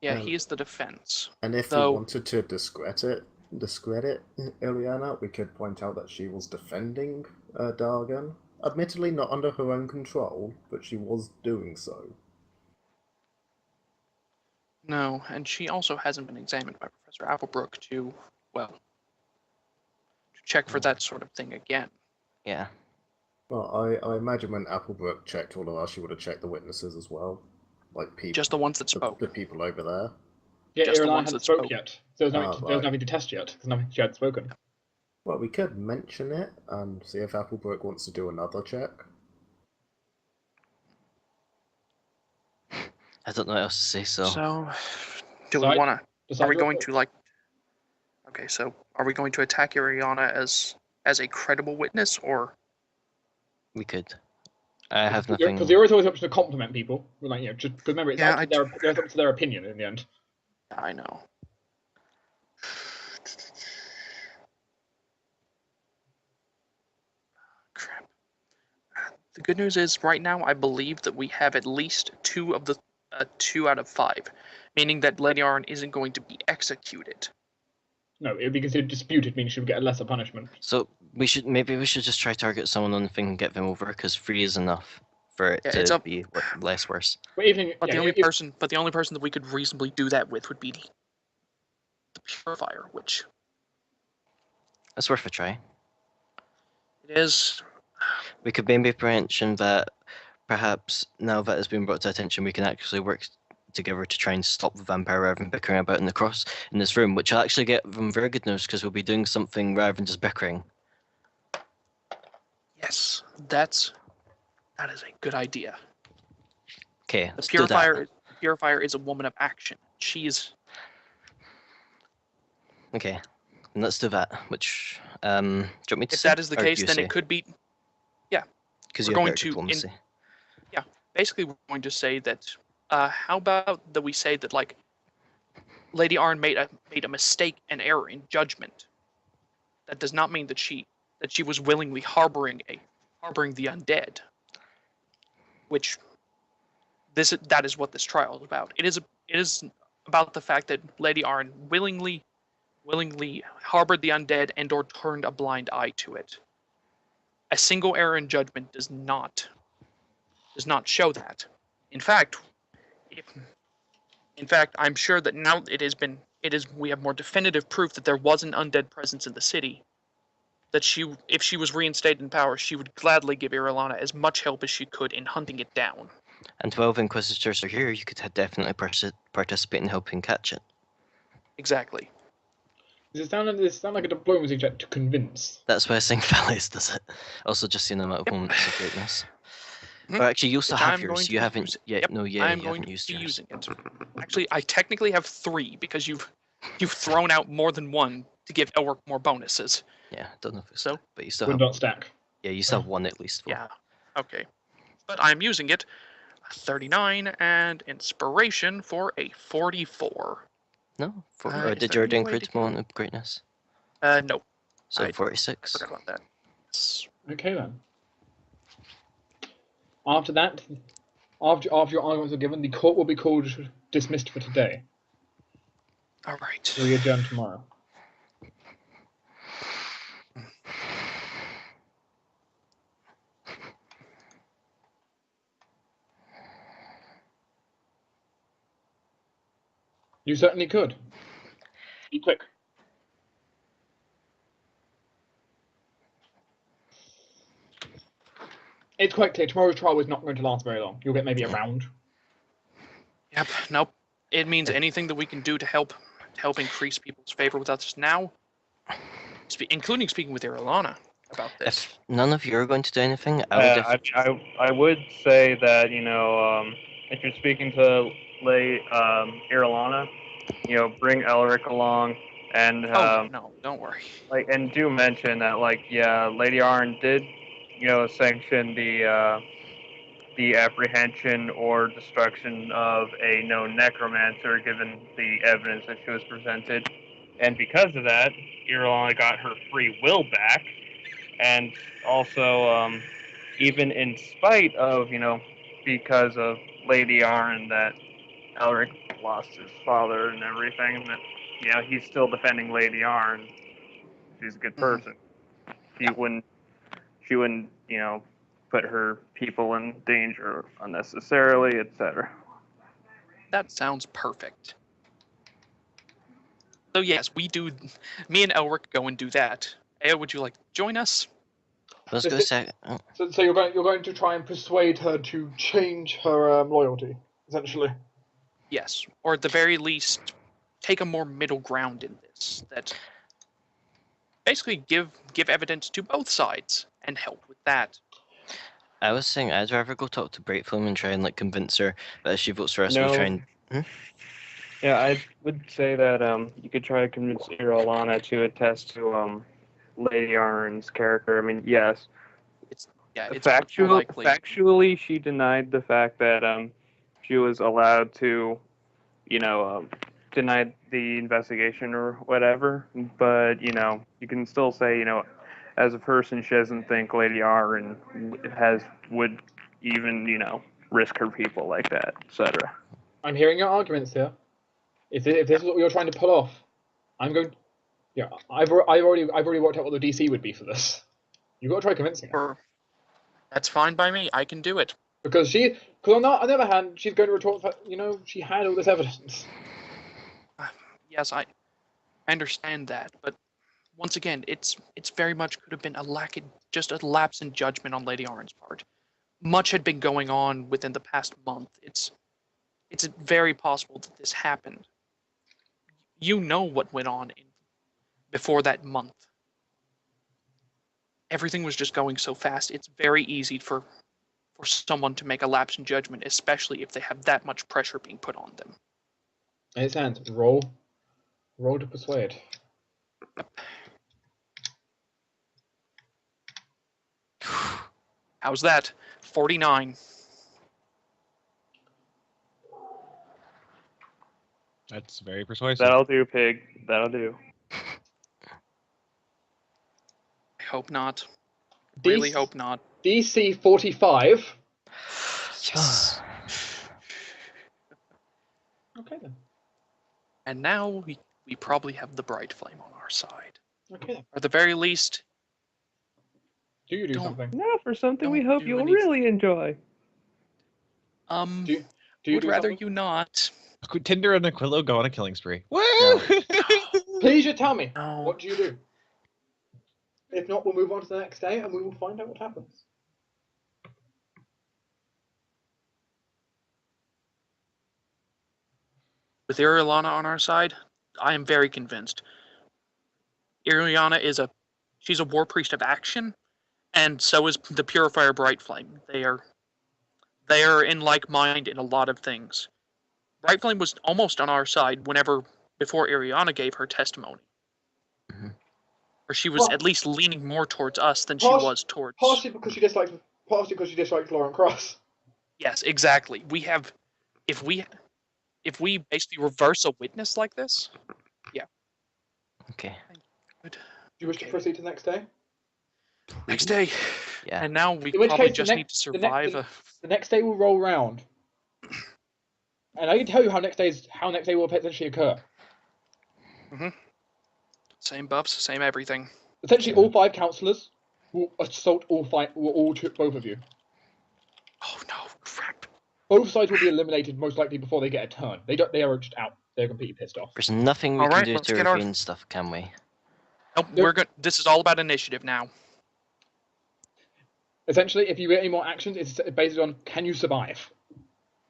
Speaker 5: Yeah, he is the defense.
Speaker 3: And if we wanted to discredit Ileana, we could point out that she was defending Dargan. Admittedly, not under her own control, but she was doing so.
Speaker 5: No, and she also hasn't been examined by Professor Applebrook to check for that sort of thing again.
Speaker 2: Yeah.
Speaker 3: Well, I imagine when Applebrook checked all of us, she would have checked the witnesses as well. Like people,
Speaker 5: just the ones that spoke.
Speaker 3: The people over there.
Speaker 1: Yeah,
Speaker 5: just
Speaker 1: Irilana hadn't spoke yet. So there was nothing to test yet, because nothing she hadn't spoken.
Speaker 3: Well, we could mention it and see if Applebrook wants to do another check.
Speaker 2: I don't know what else to say, so...
Speaker 5: So, do we want to... Are we going to, Okay, so are we going to attack Ileana as a credible witness, or...
Speaker 2: We could. I have nothing...
Speaker 1: Because there is always the option to compliment people. Just because remember, it's up to their opinion in the end.
Speaker 5: I know. Crap. The good news is, right now, I believe that we have at least 2 out of 5, meaning that Lady Arin isn't going to be executed.
Speaker 1: No, it would be considered disputed, meaning she would get a lesser punishment.
Speaker 2: So maybe we should just try target someone on the thing and get them over, because 3 is enough for it to be less worse.
Speaker 1: But even
Speaker 5: the only person that we could reasonably do that with would be the Purifier, which
Speaker 2: It's worth a try.
Speaker 5: it is.
Speaker 2: We could maybe mention that perhaps now that it's been brought to attention, we can actually work together to try and stop the vampire rather than bickering about in this room, which will actually get them very good news because we'll be doing something rather than just bickering.
Speaker 5: Yes, that is a good idea.
Speaker 2: Okay,
Speaker 5: the Purifier is a woman of action. She is.
Speaker 2: Okay, and let's do that. Which do you want me to
Speaker 5: If
Speaker 2: say?
Speaker 5: that is the case, then it could be. Yeah,
Speaker 2: because
Speaker 5: we're
Speaker 2: you're
Speaker 5: going
Speaker 2: to
Speaker 5: to.
Speaker 2: Diplomacy.
Speaker 5: Basically, we're going to say that. How about that we say that like Lady Arin made a mistake, an error in judgment. That does not mean that she was willingly harboring the undead. Which that is what this trial is about. It is about the fact that Lady Arin willingly harbored the undead and or turned a blind eye to it. A single error in judgment does not show that. In fact, I'm sure that now we have more definitive proof that there was an undead presence in the city. That if she was reinstated in power, she would gladly give Irilana as much help as she could in hunting it down.
Speaker 2: And 12 Inquisitors are here, you could definitely participate in helping catch it.
Speaker 5: Exactly.
Speaker 1: Does it sound like a diplomacy check to convince?
Speaker 2: That's why I think Thalaias does it. Also, just seeing them at moments of greatness. Or actually, you still have yours. You haven't yet.
Speaker 5: Yep,
Speaker 2: No, yeah, you haven't used yours.
Speaker 5: Using it. Actually, I technically have 3 because you've thrown out more than 1 to give Elric more bonuses.
Speaker 2: Yeah, don't know if it's
Speaker 5: so,
Speaker 2: but you still
Speaker 1: would
Speaker 2: have.
Speaker 1: Not stack.
Speaker 2: Yeah, you still have 1 at least.
Speaker 5: Yeah. Okay. But I'm using it. 39 and inspiration for a 44.
Speaker 2: No, or did you do crit moment of greatness?
Speaker 5: No.
Speaker 2: So 46.
Speaker 5: Forgot about that.
Speaker 1: Okay then. After that, after your arguments are given, the court will be called dismissed for today.
Speaker 5: All right.
Speaker 1: We adjourn tomorrow. You certainly could. Be quick. It's quite clear tomorrow's trial is not going to last very long. You'll get maybe a round.
Speaker 5: Yep. Nope. It means anything that we can do to help increase people's favor with us now, including speaking with Irilana about this.
Speaker 2: If none of you are going to do anything,
Speaker 6: I would say that if you're speaking to Irilana, bring Elric along, and
Speaker 5: no, don't worry.
Speaker 6: And do mention that Lady Arin did sanction the apprehension or destruction of a known necromancer, given the evidence that she was presented, and because of that, Irilana got her free will back, and also even in spite of because of Lady Arin that Elric lost his father and everything, that he's still defending Lady Arin. She's a good person. She wouldn't put her people in danger unnecessarily, etc.
Speaker 5: That sounds perfect. So yes, me and Elric go and do that. Ayo, would you like to join us?
Speaker 2: Let's go second.
Speaker 1: So you're going to try and persuade her to change her loyalty, essentially.
Speaker 5: Yes, or at the very least, take a more middle ground in this. That basically give evidence to both sides and help with that.
Speaker 2: I was saying I'd rather go talk to Brightflame and try and convince her that if she votes for us, we'll try and.
Speaker 6: Yeah, I would say that you could try to convince Irilana to attest to Lady Arin's character. I mean, yes.
Speaker 5: It's
Speaker 6: factually, she denied the fact that she was allowed to, deny the investigation or whatever. But you can still say, as a person, she doesn't think Lady Arin would even, risk her people like that, etc.
Speaker 1: I'm hearing your arguments here. If this is what you're trying to pull off, I'm going. Yeah, I've already worked out what the DC would be for this. You've got to try convincing her.
Speaker 5: That's fine by me. I can do it.
Speaker 1: Because on the other hand, she's going to retort that she had all this evidence.
Speaker 5: Yes, I understand that, but once again, it's very much could have been just a lapse in judgment on Lady Arin's part. Much had been going on within the past month. It's very possible that this happened. You know what went on before that month. Everything was just going so fast. It's very easy for someone to make a lapse in judgment, especially if they have that much pressure being put on them.
Speaker 1: In his hands, roll to persuade.
Speaker 5: How's that? 49.
Speaker 4: That's very persuasive.
Speaker 6: That'll do, Pig. That'll do.
Speaker 5: I hope not. Really hope not.
Speaker 1: DC 45.
Speaker 2: Yes.
Speaker 1: Okay then.
Speaker 5: And now we probably have the bright flame on our side.
Speaker 1: Okay then.
Speaker 5: Or at the very least,
Speaker 1: Do you do something?
Speaker 6: Now for something we
Speaker 5: Don't
Speaker 6: hope
Speaker 5: do
Speaker 6: you'll
Speaker 5: anything.
Speaker 6: really enjoy.
Speaker 1: Do you
Speaker 5: would
Speaker 1: do
Speaker 5: rather
Speaker 1: something?
Speaker 5: you not.
Speaker 4: Could Tinder and Aquilo go on a killing spree? Woo!
Speaker 2: No.
Speaker 1: Please just tell me.
Speaker 5: No.
Speaker 1: What do you do? If not, we'll move on to the next day and we will find out what happens.
Speaker 5: With Iriana on our side, I am very convinced. Iriana she's a war priest of action, and so is the Purifier Bright Flame. They are in like mind in a lot of things. Bright Flame was almost on our side before Iriana gave her testimony.
Speaker 2: Mm-hmm.
Speaker 5: Or she was at least leaning more towards us than she was towards.
Speaker 1: Partially because she dislikes Lauren Cross.
Speaker 5: Yes, exactly. If we basically reverse a witness like this, yeah.
Speaker 2: Okay.
Speaker 5: Good.
Speaker 1: Do you wish to proceed to the next day?
Speaker 5: Next day.
Speaker 2: Yeah.
Speaker 5: And now we
Speaker 1: In which
Speaker 5: probably
Speaker 1: case,
Speaker 5: just need to survive.
Speaker 1: The next day will roll round, and I can tell you how next day will potentially occur.
Speaker 5: Same buffs, same everything.
Speaker 1: Essentially, all 5 councillors will assault both of you.
Speaker 5: Oh no, crap.
Speaker 1: Both sides will be eliminated most likely before they get a turn. They are just out. They're completely pissed off.
Speaker 2: There's nothing we can
Speaker 5: Alright,
Speaker 2: do
Speaker 5: let's
Speaker 2: to
Speaker 5: get our-
Speaker 2: regain stuff, can we?
Speaker 5: Nope,
Speaker 1: Nope.
Speaker 5: This is all about initiative now.
Speaker 1: Essentially, if you get any more actions, it's based on can you survive.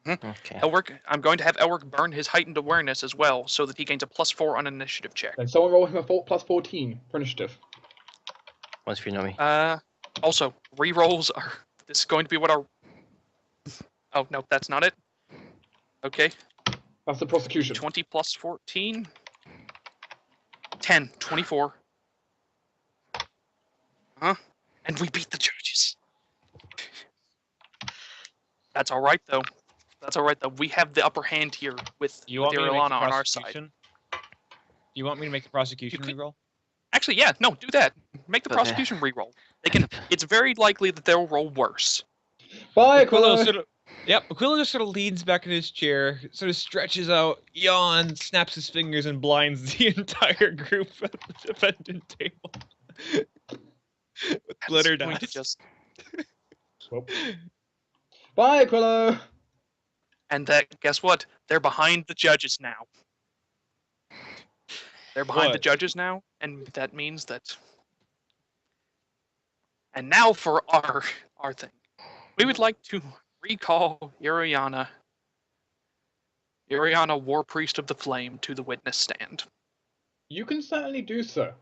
Speaker 2: Okay.
Speaker 5: Elric, I'm going to have Elric burn his heightened awareness as well, so that he gains a +4 on an initiative check.
Speaker 1: Then someone roll him a plus 14 for initiative.
Speaker 2: Once you know me.
Speaker 5: Also, rerolls are. This is going to be what our. Oh no, that's not it. Okay.
Speaker 1: That's the prosecution.
Speaker 5: 20 plus 14. 10, 24. And we beat the judges. That's all right though. We have the upper hand here with Irilana on our side.
Speaker 4: You want me to make the prosecution
Speaker 5: You could-
Speaker 4: reroll?
Speaker 5: Actually, yeah, no, do that. Make the prosecution reroll. It's very likely that they'll roll worse.
Speaker 1: Bye,
Speaker 4: Aquilo
Speaker 1: Aquilo.
Speaker 4: Aquilo just sort of leans back in his chair, sort of stretches out, yawns, snaps his fingers, and blinds the entire group at the defendant table. With glitter
Speaker 5: Going to
Speaker 4: dust.
Speaker 5: just
Speaker 1: Bye, Aquilo.
Speaker 5: And guess what? They're behind the judges now. They're behind the
Speaker 4: What?
Speaker 5: judges now, and that means that. And now for our thing. We would like to recall Iriana, War Priest of the Flame, to the witness stand.
Speaker 1: You can certainly do so.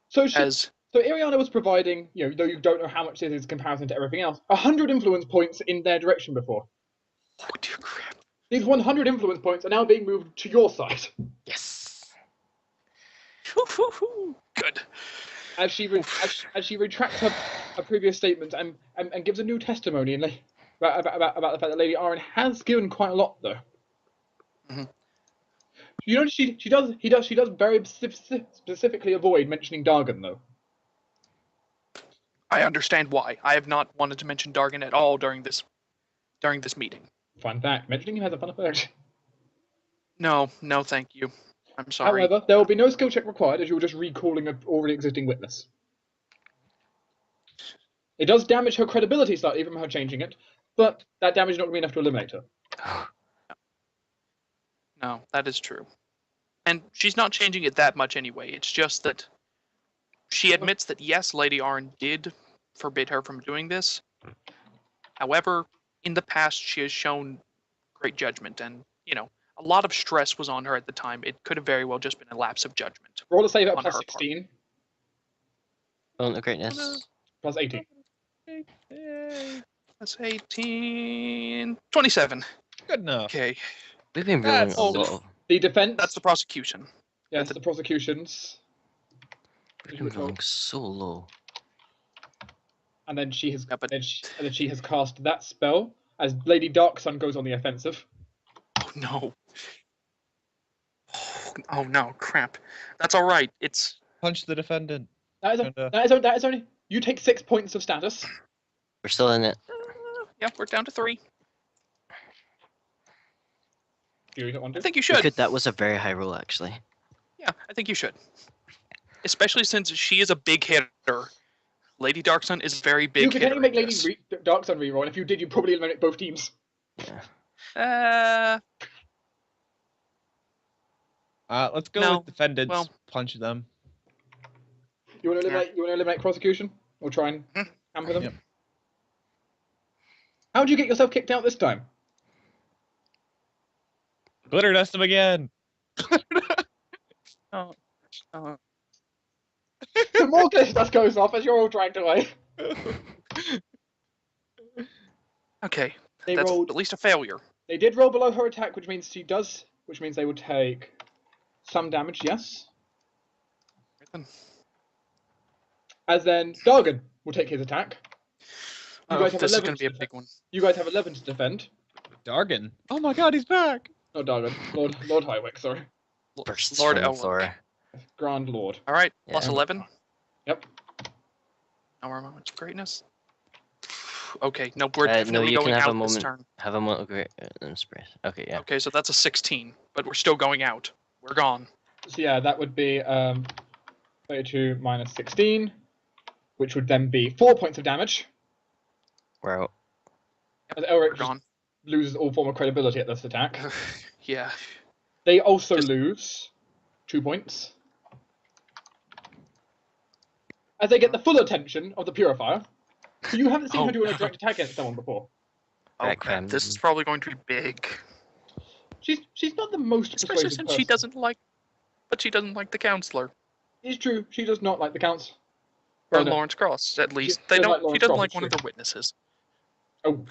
Speaker 1: So
Speaker 5: As
Speaker 1: Iriana was providing, though you don't know how much this is in comparison to everything else, 100 influence points in their direction before.
Speaker 5: oh dear crap.
Speaker 1: These 100 influence points are now being moved to your side.
Speaker 2: Yes.
Speaker 5: Good.
Speaker 1: As she retracts her previous statement and gives a new testimony about the fact that Lady Arin has given quite a lot, though.
Speaker 5: Mhm.
Speaker 1: She does very specifically avoid mentioning Dargon, though.
Speaker 5: I understand why. I have not wanted to mention Dargan at all during this meeting.
Speaker 1: Fun fact, mentioning him has a fun effect.
Speaker 5: No, thank you. I'm sorry.
Speaker 1: However, there will be no skill check required as you're just recalling an already existing witness. It does damage her credibility slightly from her changing it, but that damage is not going to be enough to eliminate her.
Speaker 5: No, that is true. And she's not changing it that much anyway. It's just that she admits that yes, Lady Arin did forbid her from doing this. However, in the past, she has shown great judgment, and a lot of stress was on her at the time. It could have very well just been a lapse of judgment.
Speaker 1: Roll a save at
Speaker 5: on
Speaker 1: plus
Speaker 5: her
Speaker 1: 16.
Speaker 2: Oh, no greatness.
Speaker 1: Plus 18.
Speaker 5: That's 18. 27.
Speaker 4: Good enough.
Speaker 5: Okay.
Speaker 2: We've been rolling
Speaker 4: That's-
Speaker 2: a lot of...
Speaker 1: The defense.
Speaker 5: That's the prosecution.
Speaker 1: Yes, the prosecutions.
Speaker 2: We've been rolling so low.
Speaker 1: And then she has,
Speaker 5: Yeah, but-
Speaker 1: and then she has cast that spell as Lady Darksun goes on the offensive.
Speaker 5: Oh no. Oh no, crap. That's all right. It's
Speaker 4: Punch the defendant.
Speaker 1: That is only. You take 6 points of status.
Speaker 2: We're still in it.
Speaker 5: yeah, we're down to 3.
Speaker 1: Do you not want
Speaker 5: I
Speaker 1: to?
Speaker 5: think you
Speaker 2: We
Speaker 5: should.
Speaker 2: could, that was a very high roll, actually.
Speaker 5: Yeah, I think you should. Especially since she is a big hitter. Lady Darksun is a very big
Speaker 1: You could
Speaker 5: hitter.
Speaker 1: only make
Speaker 5: I
Speaker 1: Lady
Speaker 5: guess.
Speaker 1: Darksun reroll, and if you did, you'd probably eliminate both teams.
Speaker 4: Let's go
Speaker 5: No,
Speaker 4: with defendants.
Speaker 5: well-
Speaker 4: Punch them.
Speaker 1: You want to eliminate? You want to eliminate prosecution, or try and hamper them?
Speaker 4: Yep.
Speaker 1: How'd you get yourself kicked out this time?
Speaker 4: Glitter dust them again.
Speaker 5: Oh,
Speaker 1: The more glitter dust goes off as you're all dragged away.
Speaker 5: okay.
Speaker 1: They
Speaker 5: That's
Speaker 1: rolled.
Speaker 5: at least a failure.
Speaker 1: They did roll below her attack, which means they will take some damage. Yes. As then Dargan will take his attack. You guys have
Speaker 5: This is
Speaker 1: 11
Speaker 5: going to be a
Speaker 1: to
Speaker 5: big one.
Speaker 1: You guys have 11 to defend.
Speaker 4: Dargan. Oh my god, he's back.
Speaker 1: Not Dargan. Lord Highwick. Sorry.
Speaker 2: Bursts
Speaker 5: Lord
Speaker 2: from the
Speaker 5: Elwyn.
Speaker 2: floor.
Speaker 1: Grand Lord.
Speaker 5: All right,
Speaker 2: Yeah.
Speaker 5: plus 11.
Speaker 1: Yep.
Speaker 5: No more moments of greatness. Okay, no, we're
Speaker 2: No,
Speaker 5: definitely
Speaker 2: you can
Speaker 5: going
Speaker 2: have a
Speaker 5: out this
Speaker 2: moment.
Speaker 5: turn.
Speaker 2: Have a moment of great inspiration. Okay, yeah.
Speaker 5: Okay, so that's a 16, but we're still going out. We're gone.
Speaker 1: So yeah, that would be 32 minus 16, which would then be 4 points of damage.
Speaker 2: We're out.
Speaker 1: As
Speaker 5: We're
Speaker 1: Elric just
Speaker 5: gone.
Speaker 1: loses all form of credibility at this attack.
Speaker 5: Yeah.
Speaker 1: They also
Speaker 5: Just-
Speaker 1: lose 2 points. As they get the full attention of the Purifier. So you haven't seen her do a direct attack against someone before.
Speaker 5: Oh,
Speaker 2: Right,
Speaker 5: crap.
Speaker 2: Clem.
Speaker 5: This is probably going to be big.
Speaker 1: She's not the most
Speaker 5: Especially
Speaker 1: persuasive
Speaker 5: since
Speaker 1: person.
Speaker 5: she doesn't like the counselor.
Speaker 1: It's true, she does not like the counts.
Speaker 5: Or
Speaker 1: Oh, no.
Speaker 5: Lawrence Cross, at least.
Speaker 1: She doesn't like
Speaker 5: She
Speaker 1: Lawrence
Speaker 5: doesn't
Speaker 1: Cross,
Speaker 5: like
Speaker 1: it's
Speaker 5: one of
Speaker 1: true.
Speaker 5: their witnesses.
Speaker 1: Oh.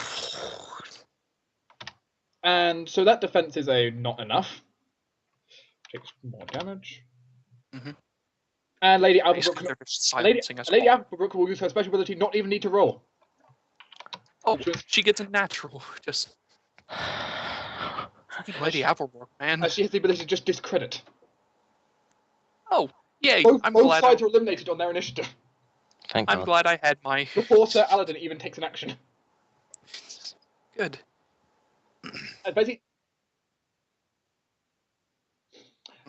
Speaker 1: And so that defense is not enough. Takes more damage.
Speaker 5: Mhm.
Speaker 1: And Lady
Speaker 5: Basically,
Speaker 1: Alphabrook,
Speaker 5: they're just silencing us
Speaker 1: Lady
Speaker 5: all.
Speaker 1: Alphabrook will use her special ability, not even need to roll.
Speaker 5: Oh,
Speaker 1: which is-
Speaker 5: she gets a natural. Just fucking Lady Applebrook, man.
Speaker 1: As she has the ability to just discredit.
Speaker 5: Oh, yay!
Speaker 1: Both
Speaker 5: I'm glad.
Speaker 1: sides are eliminated on their initiative.
Speaker 2: Thank
Speaker 5: I'm
Speaker 2: God.
Speaker 5: glad I had my
Speaker 1: Before Sir Aladdin even takes an action.
Speaker 5: good.
Speaker 1: As basically,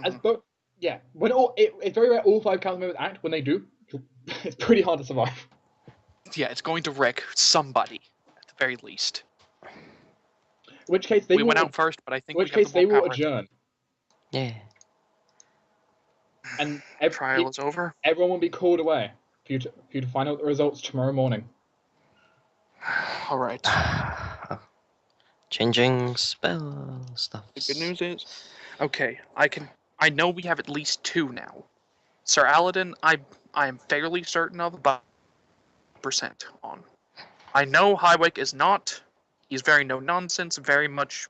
Speaker 1: as
Speaker 5: Mhm.
Speaker 1: both, yeah. When it's very rare all 5 council members act. When they do, it's pretty hard to survive.
Speaker 5: Yeah, it's going to wreck somebody at the very least.
Speaker 1: In which case they
Speaker 5: We
Speaker 1: will.
Speaker 5: went out first, but I think
Speaker 1: In which
Speaker 5: we have
Speaker 1: case
Speaker 5: the
Speaker 1: they
Speaker 5: more
Speaker 1: will
Speaker 5: power.
Speaker 1: adjourn,
Speaker 2: Yeah.
Speaker 1: and
Speaker 5: Trial is over.
Speaker 1: everyone will be called away for you to find out the results tomorrow morning.
Speaker 5: All right.
Speaker 2: Changing spell stuff.
Speaker 5: The good news is, okay, I know we have at least 2 now. Sir Aladdin, I am fairly certain of about % on. I know Highwick is not. He's very no nonsense, very much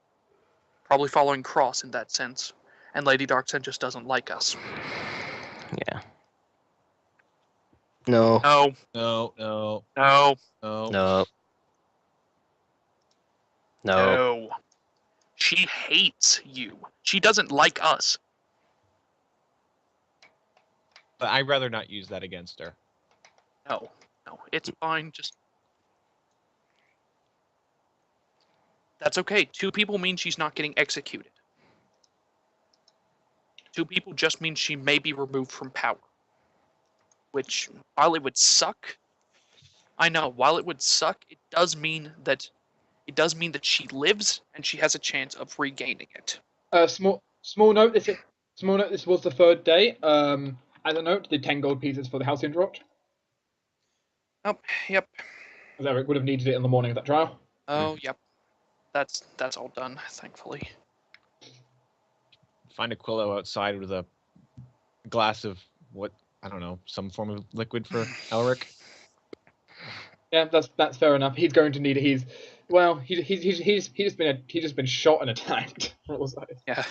Speaker 5: probably following Cross in that sense. And Lady Darksen just doesn't like us.
Speaker 2: Yeah. No.
Speaker 5: No,
Speaker 4: No, no,
Speaker 5: no,
Speaker 4: no.
Speaker 2: No. No.
Speaker 5: no. She hates you. She doesn't like us.
Speaker 4: But I'd rather not use that against her.
Speaker 5: No. No, it's fine. Just that's okay. 2 people mean she's not getting executed. 2 people just means she may be removed from power. Which, while it would suck, I know. While it would suck, it does mean that she lives and she has a chance of regaining it.
Speaker 1: Small note. This was the 3rd day. As a note, the 10 gold pieces for the house interrupt.
Speaker 5: Oh, yep.
Speaker 1: As Eric would have needed it in the morning of that trial.
Speaker 5: Oh, yep. That's all done, thankfully.
Speaker 4: Find Aquilo outside with a glass of what, I don't know, some form of liquid for Elric.
Speaker 1: Yeah, that's fair enough. He's going to need it. He's just been shot and attacked.
Speaker 5: Yeah.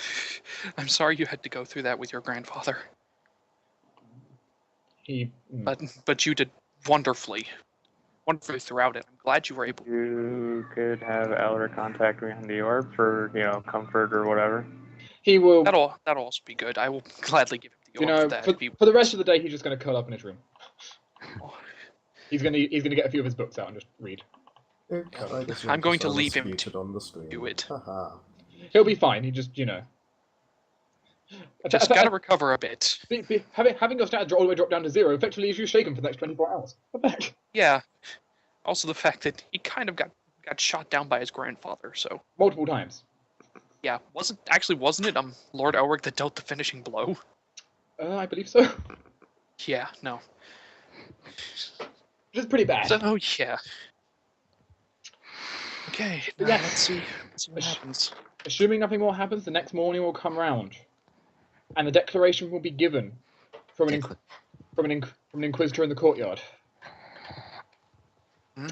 Speaker 5: I'm sorry you had to go through that with your grandfather. But you did wonderfully throughout it. I'm glad you were able.
Speaker 6: You could have Elric contact me on the orb for, comfort or whatever.
Speaker 1: He will.
Speaker 5: That'll also be good. I will gladly give him the orb for that.
Speaker 1: For the rest of the day, he's just going to curl up in his room. He's gonna get a few of his books out and just read.
Speaker 5: I'm going to leave him
Speaker 3: on the stream.
Speaker 5: Do it.
Speaker 1: He'll be fine. He just,
Speaker 5: just gotta recover a bit.
Speaker 1: Having your stats all the way drop down to 0 effectively leaves you shaken for the next 24 hours.
Speaker 5: Yeah. Also, the fact that he kind of got shot down by his grandfather. So
Speaker 1: multiple times.
Speaker 5: Yeah, wasn't it Lord Elric that dealt the finishing blow?
Speaker 1: I believe so.
Speaker 5: Yeah. No.
Speaker 1: Which is pretty bad.
Speaker 5: So, yeah. Okay, now let's see what happens.
Speaker 1: Assuming nothing more happens, the next morning will come round, and the declaration will be given from an inquisitor in the courtyard.
Speaker 2: Come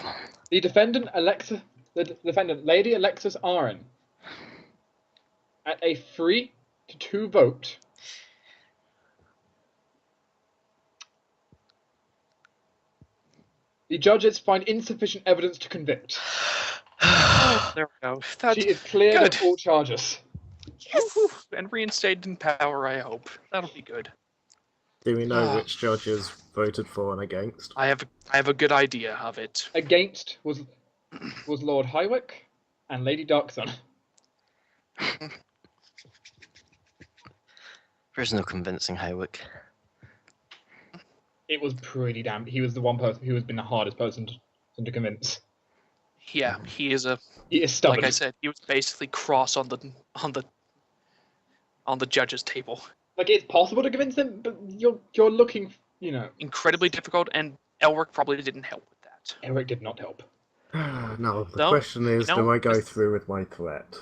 Speaker 2: on.
Speaker 1: The defendant, Lady Alexis Arin, at a 3-2 vote, the judges find insufficient evidence to convict.
Speaker 5: There we go.
Speaker 1: She is cleared of all charges.
Speaker 5: Yes! And reinstated in power, I hope. That'll be good.
Speaker 3: Do we know which judges voted for and against?
Speaker 5: I have a good idea of it.
Speaker 1: Against was Lord Hywick and Lady Darksun.
Speaker 2: There's no convincing Hywick.
Speaker 1: It was pretty damn. He was the one person who has been the hardest person to convince.
Speaker 5: Yeah, he is
Speaker 1: stubborn.
Speaker 5: Like I said, he was basically cross on the judge's table.
Speaker 1: Like, it's possible to convince him, but you're looking,
Speaker 5: incredibly difficult, and Elric probably didn't help with that.
Speaker 1: Elric did not help.
Speaker 3: No, the question is, do I go through with my threat?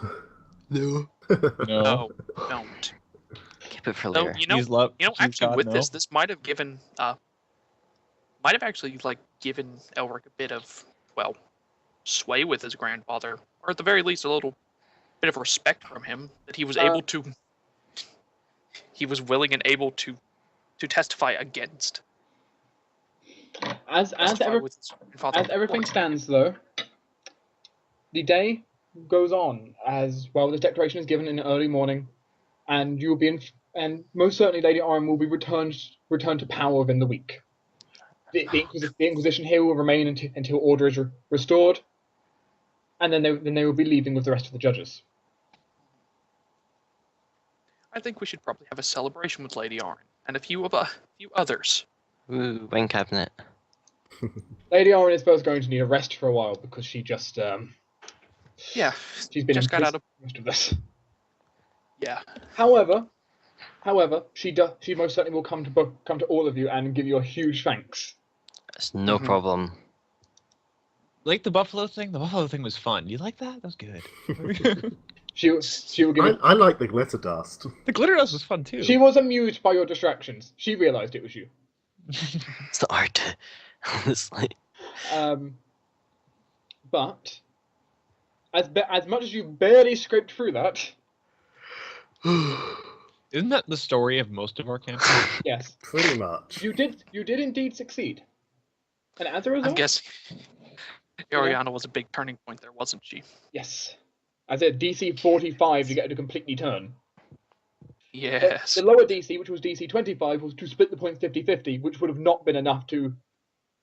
Speaker 2: No.
Speaker 5: No, don't.
Speaker 2: Keep it for later.
Speaker 5: Actually, with this might have given, actually given Elric a bit of, sway with his grandfather, or at the very least a little bit of respect from him, that he was willing and able to testify against.
Speaker 1: As everything stands, though, the day goes on as the declaration is given in the early morning, and you will be and most certainly Lady Arin will be returned to power within the week. The Inquisition here will remain until order is restored, and then they will be leaving with the rest of the judges.
Speaker 5: I think we should probably have a celebration with Lady Arin and a few others.
Speaker 2: Ooh, wine cabinet.
Speaker 1: Lady Arin is first going to need a rest for a while because she just she's been
Speaker 5: just got out of
Speaker 1: most of this.
Speaker 5: Yeah.
Speaker 1: However, she most certainly will come to all of you and give you a huge thanks.
Speaker 2: That's no problem.
Speaker 4: Like the buffalo thing? The buffalo thing was fun. You like that? That was good.
Speaker 1: She will give
Speaker 3: I like the glitter dust.
Speaker 4: The glitter dust was fun too.
Speaker 1: She was amused by your distractions. She realised it was you.
Speaker 2: It's not hard to, honestly.
Speaker 1: But as much as you barely scraped through that.
Speaker 4: Isn't that the story of most of our campaigns?
Speaker 1: Yes.
Speaker 3: Pretty much.
Speaker 1: You did indeed succeed. And as a result,
Speaker 5: I'm guessing Ariana was a big turning point there, wasn't she?
Speaker 1: Yes. As a DC 45 to get it to completely turn.
Speaker 5: Yes.
Speaker 1: The lower DC, which was DC 25, was to split the points 50-50, which would have not been enough to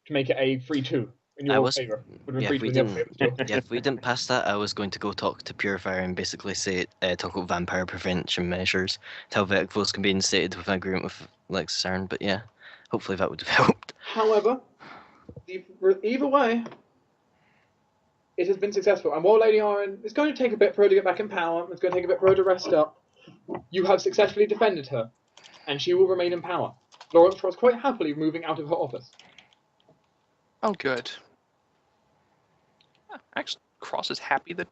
Speaker 1: to make it a 3-2 in your favor.
Speaker 2: Yeah, if we didn't pass that, I was going to go talk to Purifier and basically say, talk about vampire prevention measures, tell Vecvos can be instated with an agreement with Cern, but yeah, hopefully that would have helped.
Speaker 1: However, either way, it has been successful. And while Lady Arin, it's going to take a bit for her to get back in power, it's going to take a bit for her to rest up, you have successfully defended her, and she will remain in power. Lawrence was quite happily moving out of her office.
Speaker 5: Oh, good. Actually, Cross is happy to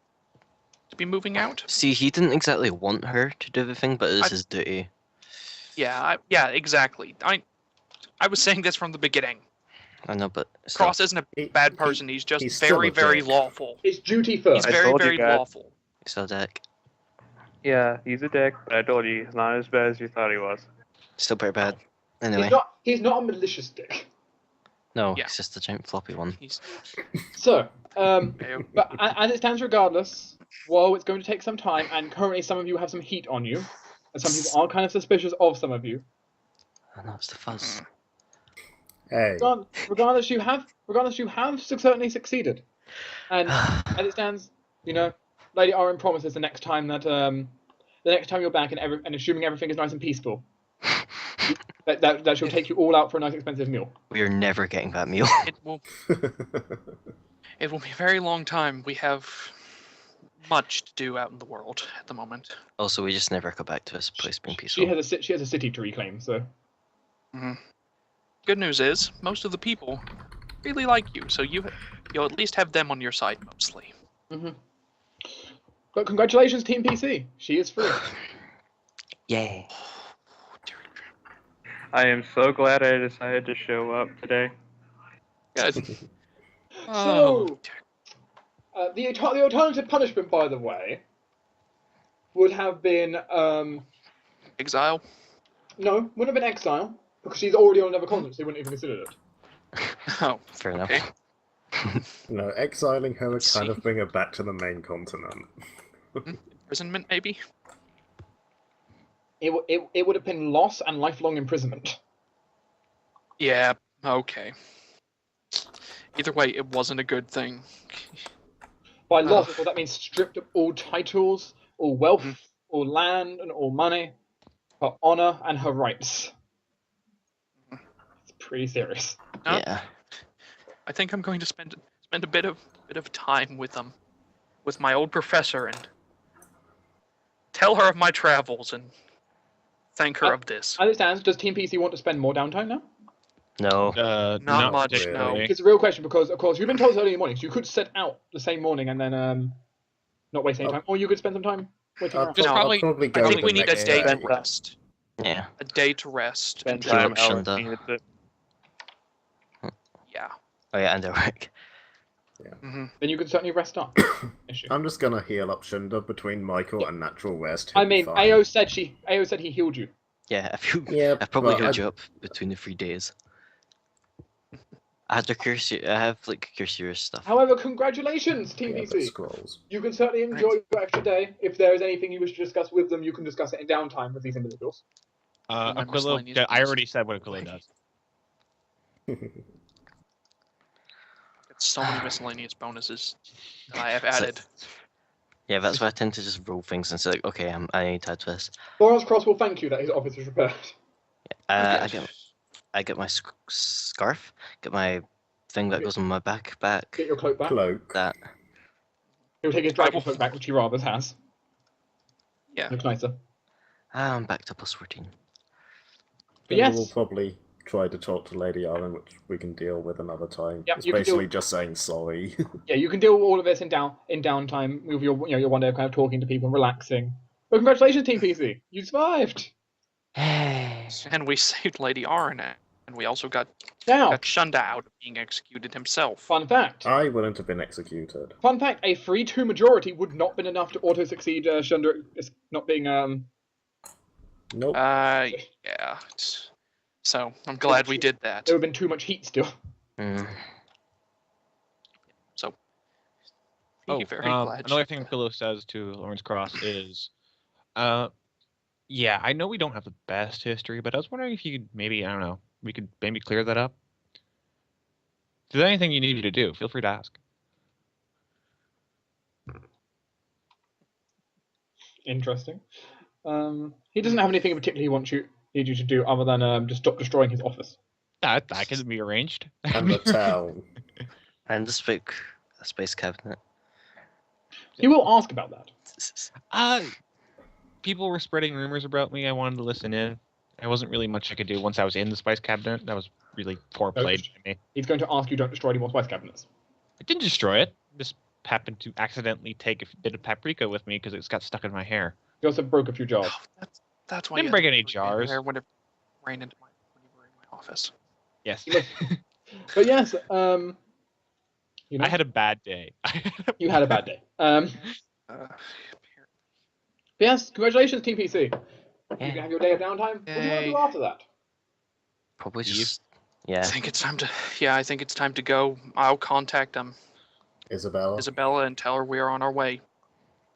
Speaker 5: be moving out.
Speaker 2: See, he didn't exactly want her to do the thing, but it is his duty.
Speaker 5: Yeah, exactly. I was saying this from the beginning.
Speaker 2: I know, but
Speaker 5: Cross isn't a bad person. He's just very, very lawful.
Speaker 1: It's duty first.
Speaker 5: He's very, very lawful.
Speaker 2: He's a dick.
Speaker 6: Yeah, he's a dick, but I told you, he's not as bad as you thought he was.
Speaker 2: Still pretty bad. Anyway.
Speaker 1: He's not a malicious dick.
Speaker 2: No, he's just a giant floppy one.
Speaker 1: So, but as it stands regardless, while it's going to take some time, and currently some of you have some heat on you, and some people are kind of suspicious of some of you.
Speaker 2: I know, it's the fuzz.
Speaker 3: Hey.
Speaker 1: Regardless, you have certainly succeeded. And as it stands, Lady Arin promises the next time you're back and assuming everything is nice and peaceful, that she'll take you all out for a nice expensive meal.
Speaker 2: We are never getting that meal.
Speaker 5: It will be a very long time. We have much to do out in the world at the moment.
Speaker 2: Also, we just never go back to this place being peaceful.
Speaker 1: She has a city to reclaim, so.
Speaker 5: Mm-hmm. Good news is, most of the people really like you, so you'll at least have them on your side mostly.
Speaker 1: Mm-hmm. But congratulations, Team PC. She is free.
Speaker 2: Yay.
Speaker 6: I am so glad I decided to show up today.
Speaker 5: Good.
Speaker 1: So, the alternative punishment, by the way, would have been
Speaker 5: exile.
Speaker 1: No, wouldn't have been exile because she's already on another continent, so they wouldn't even consider it.
Speaker 5: Oh,
Speaker 2: fair enough.
Speaker 5: Okay.
Speaker 3: No, exiling her would kind of bring her back to the main continent.
Speaker 5: Imprisonment, maybe.
Speaker 1: It would have been loss and lifelong imprisonment.
Speaker 5: Yeah. Okay. Either way, it wasn't a good thing.
Speaker 1: By loss, well, that means stripped of all titles, all wealth, all land, and all money, her honor and her rights. It's pretty serious.
Speaker 2: Yeah.
Speaker 5: I think I'm going to spend a bit of time with my old professor, and tell her of my travels and thank her of this.
Speaker 1: As it stands, does Team PC want to spend more downtime now?
Speaker 2: No.
Speaker 5: Not much.
Speaker 3: Really.
Speaker 5: No.
Speaker 1: It's a real question because, of course, you've been told early in the morning, so you could set out the same morning and then not waste any time, or you could spend some time waiting around.
Speaker 5: Just
Speaker 3: I
Speaker 5: think we need a day to rest.
Speaker 2: Yeah.
Speaker 5: A day to rest.
Speaker 6: Spend
Speaker 2: Keep up
Speaker 6: time
Speaker 2: Shunda.
Speaker 5: Yeah.
Speaker 2: Oh yeah, and Eric.
Speaker 3: Yeah.
Speaker 5: Mm-hmm.
Speaker 1: Then you can certainly rest up.
Speaker 3: I'm just gonna heal up Shunda between Michael and natural rest.
Speaker 1: I mean, Ayo said he healed you.
Speaker 2: Yeah,
Speaker 3: Yeah,
Speaker 2: I've probably healed you up between the 3 days. I have Cursorious stuff.
Speaker 1: However, congratulations, Team PC.
Speaker 3: Scrolls.
Speaker 1: You can certainly enjoy your extra day. If there is anything you wish to discuss with them, you can discuss it in downtime with these individuals.
Speaker 4: Aquilo, I already said what Aquilo does.
Speaker 5: So many miscellaneous bonuses that I have added.
Speaker 2: Yeah, that's why I tend to just roll things and say, like, okay, I need to add to this.
Speaker 1: Lawrence Cross will thank you that his office is repaired.
Speaker 2: I get my scarf, get my thing that goes on my backpack.
Speaker 1: Get your cloak back.
Speaker 2: That.
Speaker 1: He'll take his dragon cloak back, which he rather has.
Speaker 5: Yeah.
Speaker 1: Looks nicer.
Speaker 2: I'm back to plus 14.
Speaker 1: But yes.
Speaker 3: We'll probably try to talk to Lady Arin, which we can deal with another time.
Speaker 1: Yep,
Speaker 3: it's basically just saying sorry.
Speaker 1: Yeah, you can deal with all of this in downtime with your one day of kind of talking to people and relaxing. But congratulations, Team PC, you survived.
Speaker 2: Hey.
Speaker 5: And we saved Lady Arin, and we also got
Speaker 1: Now,
Speaker 5: Shunda out of being executed himself.
Speaker 1: fun fact.
Speaker 3: I wouldn't have been executed.
Speaker 1: Fun fact: a 3-2 majority would not have been enough to auto succeed Shunda not being
Speaker 3: Nope.
Speaker 5: Yeah. So I'm glad we did that.
Speaker 1: There would have been too much heat still.
Speaker 5: So. Very glad.
Speaker 4: Another thing Aquilo says to Lawrence Cross is, yeah, I know we don't have the best history, but I was wondering if you could maybe, I don't know, we could maybe clear that up. there's anything you need me to do, feel free to ask.
Speaker 1: Interesting. He doesn't have anything in particular he need you to do other than just stop destroying his office.
Speaker 4: That can be arranged.
Speaker 3: And the town.
Speaker 2: And the space cabinet.
Speaker 1: He will ask about that.
Speaker 4: People were spreading rumors about me. I wanted to listen in. There wasn't really much I could do once I was in the spice cabinet. That was really poor played by me.
Speaker 1: He's going to ask you don't destroy any more spice cabinets.
Speaker 4: I didn't destroy it. Just happened to accidentally take a bit of paprika with me because it's got stuck in my hair.
Speaker 1: He also broke a few jars.
Speaker 5: Oh, that's why
Speaker 4: Didn't
Speaker 5: you
Speaker 4: break
Speaker 5: had to
Speaker 4: any
Speaker 5: put
Speaker 4: jars.
Speaker 5: There when it ran into when you were in my office.
Speaker 4: Yes.
Speaker 1: But yes,
Speaker 4: I had a bad day.
Speaker 1: You had a bad day. Yes, congratulations, Team PC.
Speaker 2: Yeah.
Speaker 1: You can have your day of downtime. What do you want to do after that?
Speaker 2: Probably
Speaker 4: Leave.
Speaker 2: just
Speaker 5: I
Speaker 2: yeah.
Speaker 5: think it's time to. Yeah, I think it's time to go. I'll contact Isabella and tell her we are on our way.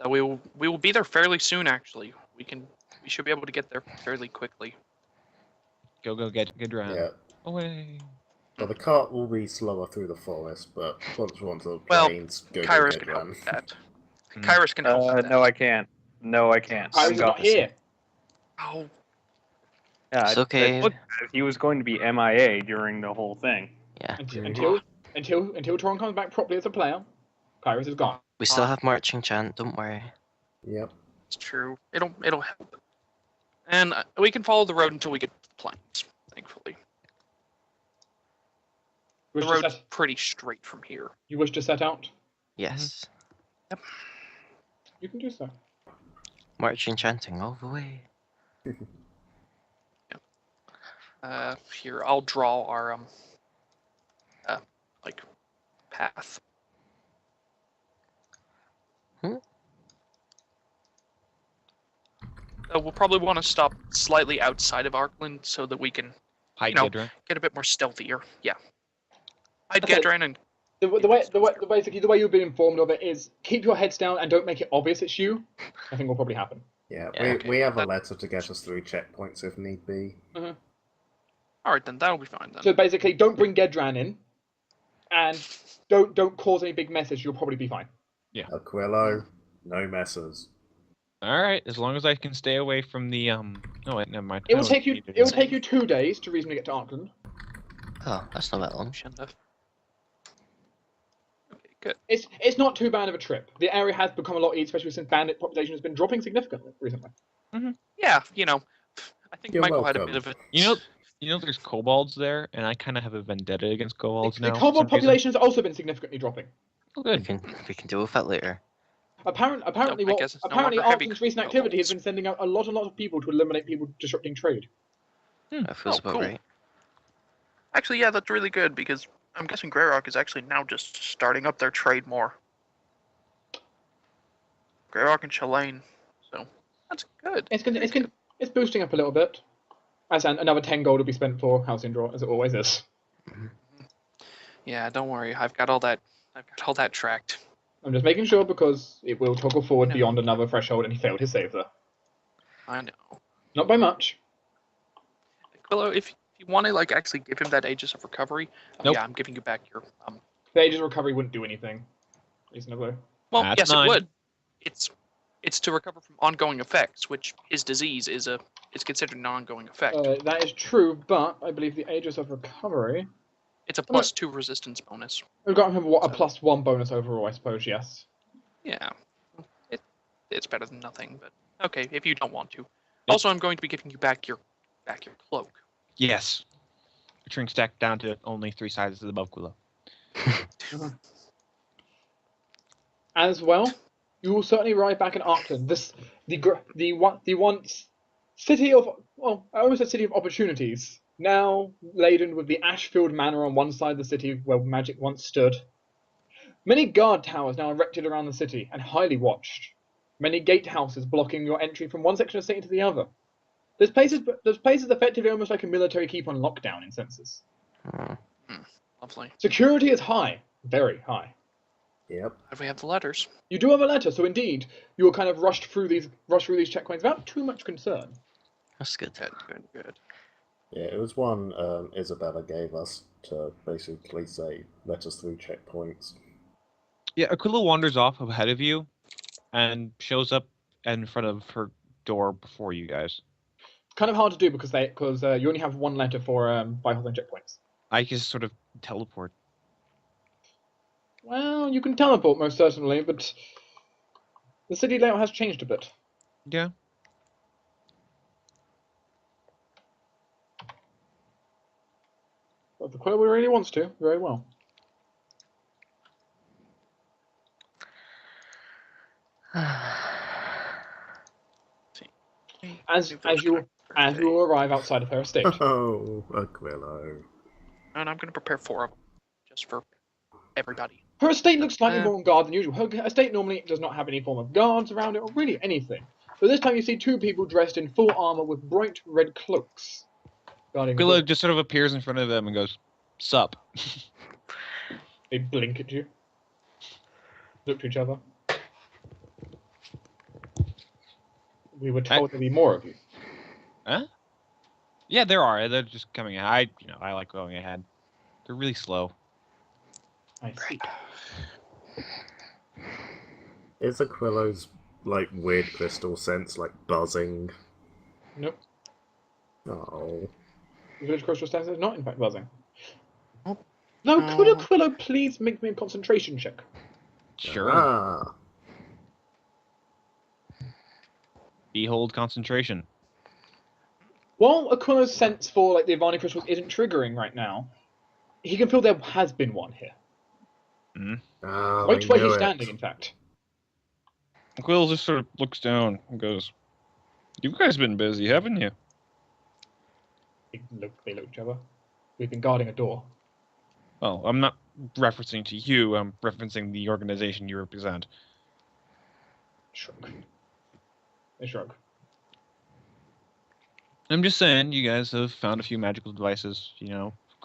Speaker 5: That we will be there fairly soon. Actually, we should be able to get there fairly quickly.
Speaker 4: Go get around.
Speaker 3: Yeah.
Speaker 4: Away.
Speaker 3: Well, the cart will be slower through the forest, but once we're onto the
Speaker 5: Well,
Speaker 3: plains, go
Speaker 5: Kyras
Speaker 3: get
Speaker 5: can help
Speaker 3: run.
Speaker 5: with that. Kyras can help with that.
Speaker 6: No, I can't. No, I can't.
Speaker 1: I was not here.
Speaker 5: Oh,
Speaker 6: Yeah,
Speaker 2: It's okay.
Speaker 6: He was going to be MIA during the whole thing.
Speaker 2: Yeah.
Speaker 1: Until Torruun comes back properly as a player, Kyras is gone.
Speaker 2: We still have marching chant, don't worry.
Speaker 3: Yep.
Speaker 5: it's true. It'll help. And we can follow the road until we get to the plains. Thankfully, the road's pretty straight from here.
Speaker 1: You wish to set out?
Speaker 2: Yes.
Speaker 5: Yep.
Speaker 1: You can do so.
Speaker 2: Marching chanting all the way.
Speaker 5: Here, I'll draw our like path. We'll probably want to stop slightly outside of Arkland so that we can
Speaker 4: Hide
Speaker 5: No.
Speaker 4: Gedra.
Speaker 5: get a bit more stealthier. Yeah. I'd
Speaker 1: Okay.
Speaker 5: get Dran and
Speaker 1: Basically, the way you've been informed of it is keep your heads down and don't make it obvious it's you. I think will probably happen.
Speaker 3: Yeah,
Speaker 2: Yeah,
Speaker 3: we have a letter to get us through checkpoints if need be.
Speaker 5: all right, then that'll be fine then.
Speaker 1: So basically, don't bring Gedran in, and don't cause any big message. You'll probably be fine.
Speaker 3: Aquilo, no messes.
Speaker 4: All right, as long as I can stay away from the Oh wait, never mind.
Speaker 1: It will take you 2 days to reasonably get to Arkland.
Speaker 2: Oh, that's not that long.
Speaker 5: Shunda. Okay, good.
Speaker 1: It's not too bad of a trip. The area has become a lot easier, especially since bandit population has been dropping significantly recently.
Speaker 5: Yeah, I think
Speaker 3: You're
Speaker 5: Michael had a
Speaker 3: welcome.
Speaker 5: bit of a.
Speaker 4: You know, there's kobolds there, and I kind of have a vendetta against kobolds now.
Speaker 1: The
Speaker 4: for
Speaker 1: kobold
Speaker 4: some reason.
Speaker 1: population has also been significantly dropping.
Speaker 4: Oh,
Speaker 2: We
Speaker 4: good.
Speaker 2: can deal with that later.
Speaker 1: Apparently,
Speaker 5: I guess it's no longer heavy
Speaker 1: Arkland's recent activity has
Speaker 5: kobolds.
Speaker 1: been sending out a lot of people to eliminate people disrupting trade.
Speaker 2: That feels about
Speaker 5: cool.
Speaker 2: right.
Speaker 5: Actually, yeah, that's really good because I'm guessing Greyrock is actually now just starting up their trade more. Greyrock and Shalane, so that's good.
Speaker 1: It's boosting up a little bit. As another 10 gold will be spent for housing draw, as it always is.
Speaker 5: Yeah, don't worry, I've got all that tracked.
Speaker 1: I'm just making sure because it will toggle forward beyond another threshold, and he failed his save there.
Speaker 5: I know.
Speaker 1: Not by much.
Speaker 5: Aquilo, if you want to actually give him that Aegis of Recovery,
Speaker 4: Nope.
Speaker 5: yeah, I'm giving you back your
Speaker 1: The Aegis recovery wouldn't do anything, reasonably.
Speaker 5: Well,
Speaker 4: That's
Speaker 5: yes,
Speaker 4: mine.
Speaker 5: it would. It's to recover from ongoing effects, which his disease is considered an ongoing effect.
Speaker 1: That is true, but I believe the Aegis of Recovery...
Speaker 5: It's a +2 resistance bonus.
Speaker 1: We've got to remember what a +1 bonus overall, I suppose, yes.
Speaker 5: Yeah, it's better than nothing. But okay, if you don't want to. Also, I'm going to be giving you back your cloak.
Speaker 4: Yes. Which ring stacked down to only 3 sizes above Quilo.
Speaker 1: As well, you will certainly arrive back in Arkland. The once city of, well, I always said city of opportunities, now laden with the Ashfield Manor on one side of the city where magic once stood. Many guard towers now erected around the city and highly watched. Many gatehouses blocking your entry from one section of the city to the other. There's places effectively almost like a military keep on lockdown in senses.
Speaker 5: Lovely.
Speaker 1: Security is high, very high.
Speaker 3: Yep.
Speaker 5: If we have the letters.
Speaker 1: You do have a letter, so indeed you will kind of rush through these checkpoints without too much concern.
Speaker 2: That's good.
Speaker 5: Good.
Speaker 3: Yeah, it was one Isabella gave us. to basically say, let us through checkpoints.
Speaker 4: Yeah, Aquilo wanders off ahead of you and shows up in front of her door before you guys.
Speaker 1: Kind of hard to do because you only have one letter for vitals and checkpoints.
Speaker 4: I just sort of teleport.
Speaker 1: Well, you can teleport most certainly, but the city layout has changed a bit.
Speaker 4: Yeah.
Speaker 1: But the Aquilo really wants to, very well. As you arrive outside of her estate.
Speaker 3: Oh, Aquilo.
Speaker 5: And I'm going to prepare 4 of them, just for everybody.
Speaker 1: Her estate looks slightly more on guard than usual. Her estate normally does not have any form of guards around it, or really anything. But this time you see 2 people dressed in full armor with bright red cloaks.
Speaker 4: Aquilo just sort of appears in front of them and goes, "Sup?"
Speaker 1: They blink at you. Look to each other. We were told there'd be more of you.
Speaker 4: Huh? Yeah, there are. They're just coming ahead. I like going ahead. They're really slow.
Speaker 1: I see.
Speaker 3: Is Aquilo's like weird crystal sense like buzzing?
Speaker 1: Nope.
Speaker 3: Oh.
Speaker 1: The village crystal sense is not in fact buzzing.
Speaker 5: Oh.
Speaker 1: No, could Aquilo please make me a concentration check?
Speaker 4: Sure.
Speaker 3: Ah.
Speaker 4: Behold concentration.
Speaker 1: While Aquilo's sense for like the Ivani crystals isn't triggering right now, he can feel there has been one here. Right where he's standing, in fact.
Speaker 4: Aquilo just sort of looks down and goes, "You guys been busy, haven't you?"
Speaker 1: They look at each other. We've been guarding a door.
Speaker 4: Well, I'm not referencing to you. I'm referencing the organization you represent.
Speaker 1: Shrug. They shrug.
Speaker 4: I'm just saying, you guys have found a few magical devices,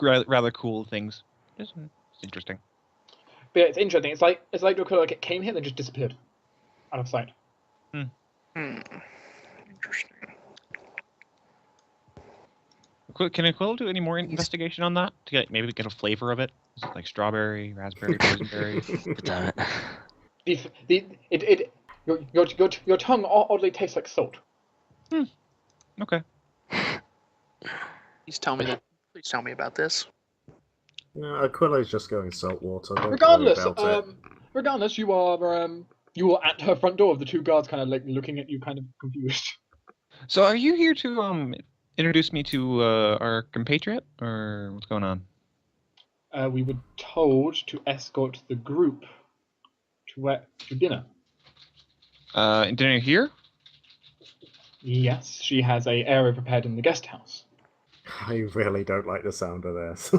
Speaker 4: rather cool things. It's interesting.
Speaker 1: But yeah, it's interesting. It's like Aquilo it came here, then just disappeared. Out of sight.
Speaker 5: Interesting.
Speaker 4: Can Aquilo do any more investigation on that? Maybe get a flavor of it? Is it like strawberry, raspberry, boysenberry?
Speaker 2: Damn
Speaker 1: it. Your tongue oddly tastes like salt.
Speaker 4: Okay.
Speaker 5: Please tell me about this.
Speaker 3: No, Aquilo's just going saltwater.
Speaker 1: Regardless, you are at her front door of the 2 guards, kind of like looking at you, kind of confused.
Speaker 4: So, are you here to introduce me to our compatriot, or what's going on?
Speaker 1: We were told to escort the group to dinner.
Speaker 4: Dinner here?
Speaker 1: Yes, she has a area prepared in the guest house.
Speaker 3: I really don't like the sound of this.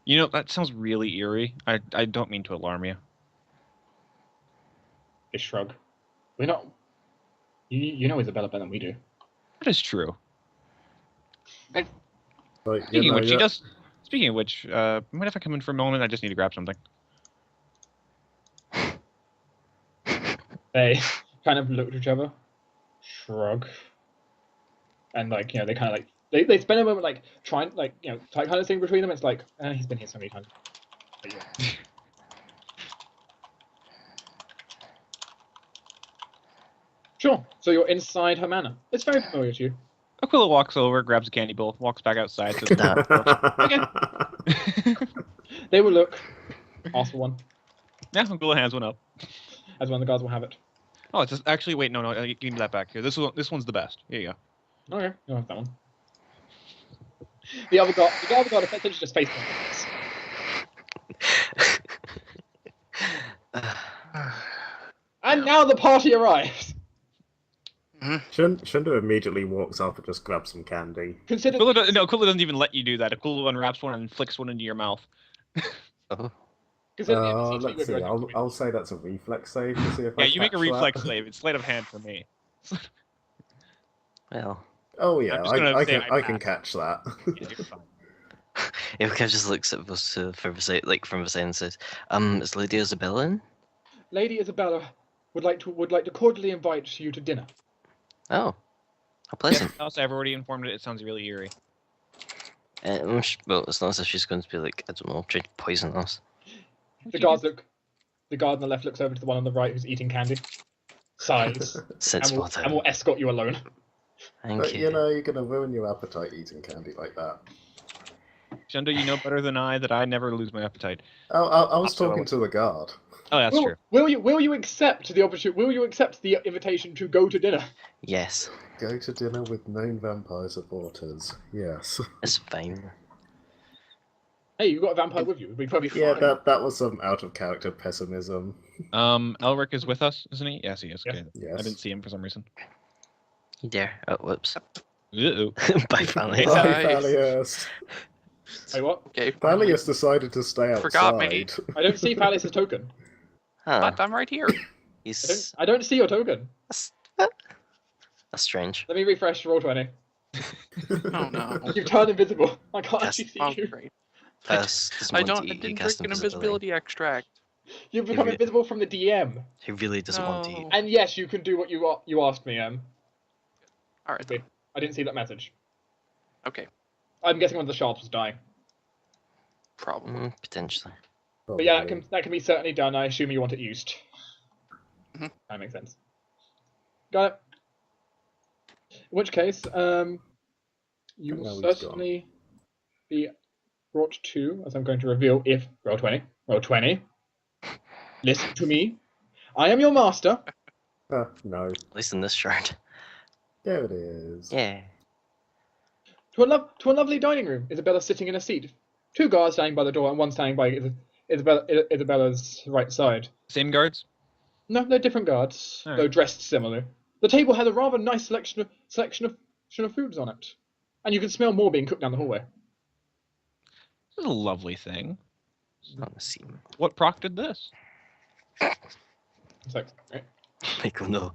Speaker 4: That sounds really eerie. I don't mean to alarm you.
Speaker 1: They shrug. We're not... You know Isabella better than we do.
Speaker 4: That is true.
Speaker 3: Like,
Speaker 4: Speaking of which, mind if I come in for a moment? I just need to grab something.
Speaker 1: They kind of look at each other, shrug, and they kind of they spend a moment trying kind of thing between them. It's like he's been here so many times. But yeah. Sure. So you're inside her manor. It's very familiar to you.
Speaker 4: Aquilo walks over, grabs a candy bowl, walks back outside. Okay.
Speaker 1: They will look. Ask for one.
Speaker 4: Yeah, Aquilo hands one up.
Speaker 1: As one of the guards will have it.
Speaker 4: Oh, it's just, actually wait, no, give me that back here. This one's the best. Here you go.
Speaker 1: Okay, you'll have that one. The other guard effectively just face And now the party arrives.
Speaker 3: Shunda immediately walks up and just grabs some candy.
Speaker 4: Aquilo doesn't even let you do that. Aquilo unwraps one and flicks one into your mouth.
Speaker 2: Oh.
Speaker 3: Let's see. I'll say that's a reflex save to see if I
Speaker 4: you make a
Speaker 3: catch
Speaker 4: reflex
Speaker 3: that.
Speaker 4: save. It's sleight of hand for me.
Speaker 2: Well.
Speaker 3: Oh yeah, I can catch that.
Speaker 4: Yeah, you're fine.
Speaker 2: Kev just looks at us from the side and says, is Lady Isabella in?
Speaker 1: Lady Isabella would like to cordially invite you to dinner.
Speaker 2: Oh. How pleasant.
Speaker 4: Also, I've already informed it. It sounds really eerie.
Speaker 2: Well, it's not as if she's going to be like, I don't know, trying to poison us.
Speaker 1: The guard on the left looks over to the one on the right who's eating candy. Sighs.
Speaker 2: Sensible
Speaker 1: and will escort you alone.
Speaker 2: Thank you.
Speaker 3: You know, you're going to ruin your appetite eating candy like that.
Speaker 4: Shunda, you know better than I that I never lose my appetite.
Speaker 3: I was talking to the guard.
Speaker 4: Oh, that's true.
Speaker 1: Will you accept the opportunity? Will you accept the invitation to go to dinner?
Speaker 2: Yes.
Speaker 3: Go to dinner with known vampire supporters. Yes.
Speaker 2: It's fine.
Speaker 1: Hey, you got a vampire with you. We'd be probably fine.
Speaker 3: Yeah, that was some out of character pessimism.
Speaker 4: Elric is with us, isn't he? Yes, he is. Okay.
Speaker 3: Yes.
Speaker 4: I didn't see him for some reason.
Speaker 2: There. Oh, whoops.
Speaker 4: Uh-oh.
Speaker 2: Bye, family.
Speaker 3: Bye,
Speaker 5: Guys.
Speaker 3: Thalias.
Speaker 1: Hey, what?
Speaker 5: Okay.
Speaker 3: Thalias decided to stay outside.
Speaker 5: Forgot me.
Speaker 1: I don't see Thalias' token.
Speaker 2: Huh.
Speaker 5: But I'm right here.
Speaker 2: He's...
Speaker 1: I don't see your token.
Speaker 2: That's strange.
Speaker 1: Let me refresh Roll20.
Speaker 5: Oh no.
Speaker 1: You've turned invisible. I can't
Speaker 2: Yes.
Speaker 1: actually see
Speaker 5: Oh
Speaker 1: you.
Speaker 5: great.
Speaker 2: Doesn't
Speaker 5: I
Speaker 2: want to eat. He
Speaker 5: didn't
Speaker 2: cast
Speaker 5: drink an
Speaker 2: invisibility.
Speaker 5: invisibility extract.
Speaker 1: You've become
Speaker 2: If you-
Speaker 1: invisible from the DM.
Speaker 2: He really doesn't want to eat.
Speaker 5: No.
Speaker 1: And yes, you can do what you asked me,
Speaker 5: Alright then.
Speaker 1: I didn't see that message.
Speaker 5: Okay.
Speaker 1: I'm guessing one of the shards was dying.
Speaker 5: Probably.
Speaker 2: Potentially.
Speaker 1: But yeah, that can be certainly done. I assume you want it used.
Speaker 5: Mhm.
Speaker 1: That makes sense. Got it. In which case, you
Speaker 3: No,
Speaker 1: will
Speaker 3: he's
Speaker 1: certainly be brought to, as I'm going to reveal, if Roll20. Listen to me. I am your master.
Speaker 3: No.
Speaker 2: At least in this shard.
Speaker 3: There it is.
Speaker 2: Yeah.
Speaker 1: To a lovely dining room. Isabella sitting in a seat. 2 guards standing by the door, and one standing by Isabella's right side.
Speaker 4: Same guards?
Speaker 1: No, they're different guards,
Speaker 4: All right.
Speaker 1: though dressed similarly. The table has a rather nice selection of foods on it, and you can smell more being cooked down the hallway.
Speaker 4: This is a lovely thing.
Speaker 2: Not a seam.
Speaker 4: What proctored this?
Speaker 1: So, right.
Speaker 2: Michael, no.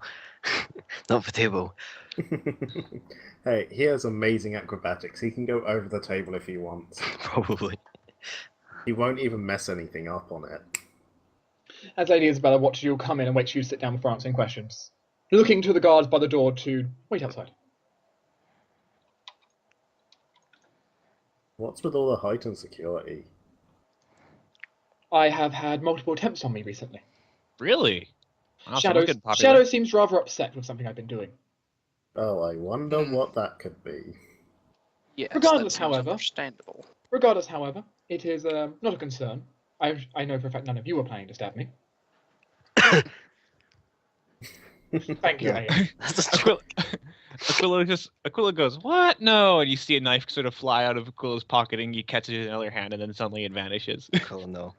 Speaker 2: Not the table.
Speaker 3: Hey, he has amazing acrobatics. He can go over the table if he wants.
Speaker 2: Probably.
Speaker 3: He won't even mess anything up on it.
Speaker 1: As Lady Isabella watches you come in and waits for you to sit down before answering questions, looking to the guards by the door to wait outside.
Speaker 3: What's with all the heightened security?
Speaker 1: I have had multiple attempts on me recently.
Speaker 4: Really? Wow, so we're getting popular.
Speaker 1: Shadow seems rather upset with something I've been doing.
Speaker 3: Oh, I wonder what that could be.
Speaker 5: Yes,
Speaker 1: Regardless,
Speaker 5: that seems
Speaker 1: however-
Speaker 5: understandable.
Speaker 1: Regardless, however, it is not a concern. I know for a fact none of you are planning to stab me. Thank you,
Speaker 3: Yeah.
Speaker 1: Ayo.
Speaker 4: Aquilo goes, what? No, and you see a knife sort of fly out of Aquilo's pocket, and you catch it in another hand, and then suddenly it vanishes.
Speaker 2: Cool, no.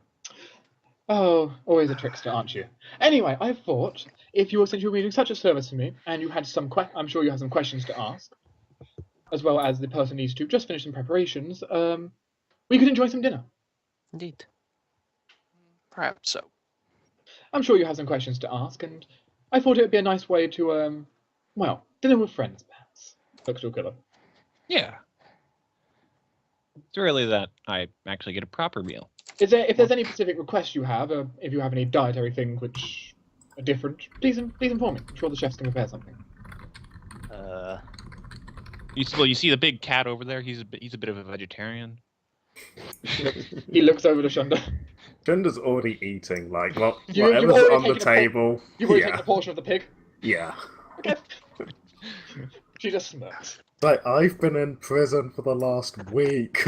Speaker 1: Oh, always a trickster, aren't you? Anyway, I thought if you were since you were doing such a service for me, and you had some I'm sure you had some questions to ask, as well as the person needs to just finish some preparations. We could enjoy some dinner.
Speaker 2: Indeed.
Speaker 5: Perhaps so.
Speaker 1: I'm sure you have some questions to ask, and I thought it would be a nice way to dinner with friends, perhaps. Looks to Aquilo.
Speaker 4: Yeah. It's really that I actually get a proper meal.
Speaker 1: If there's any specific requests you have, if you have any dietary things which are different, please inform me. I'm sure the chefs can prepare something.
Speaker 4: You see the big cat over there? He's a bit of a vegetarian.
Speaker 1: He looks over to Shunda.
Speaker 3: Shunda's already eating, like, well,
Speaker 1: You've
Speaker 3: whatever's
Speaker 1: already
Speaker 3: on the
Speaker 1: taken a
Speaker 3: table.
Speaker 1: You've already
Speaker 3: Yeah.
Speaker 1: taken a portion of the pig.
Speaker 3: Yeah.
Speaker 1: Okay. She just smirks.
Speaker 3: Like, I've been in prison for the last week.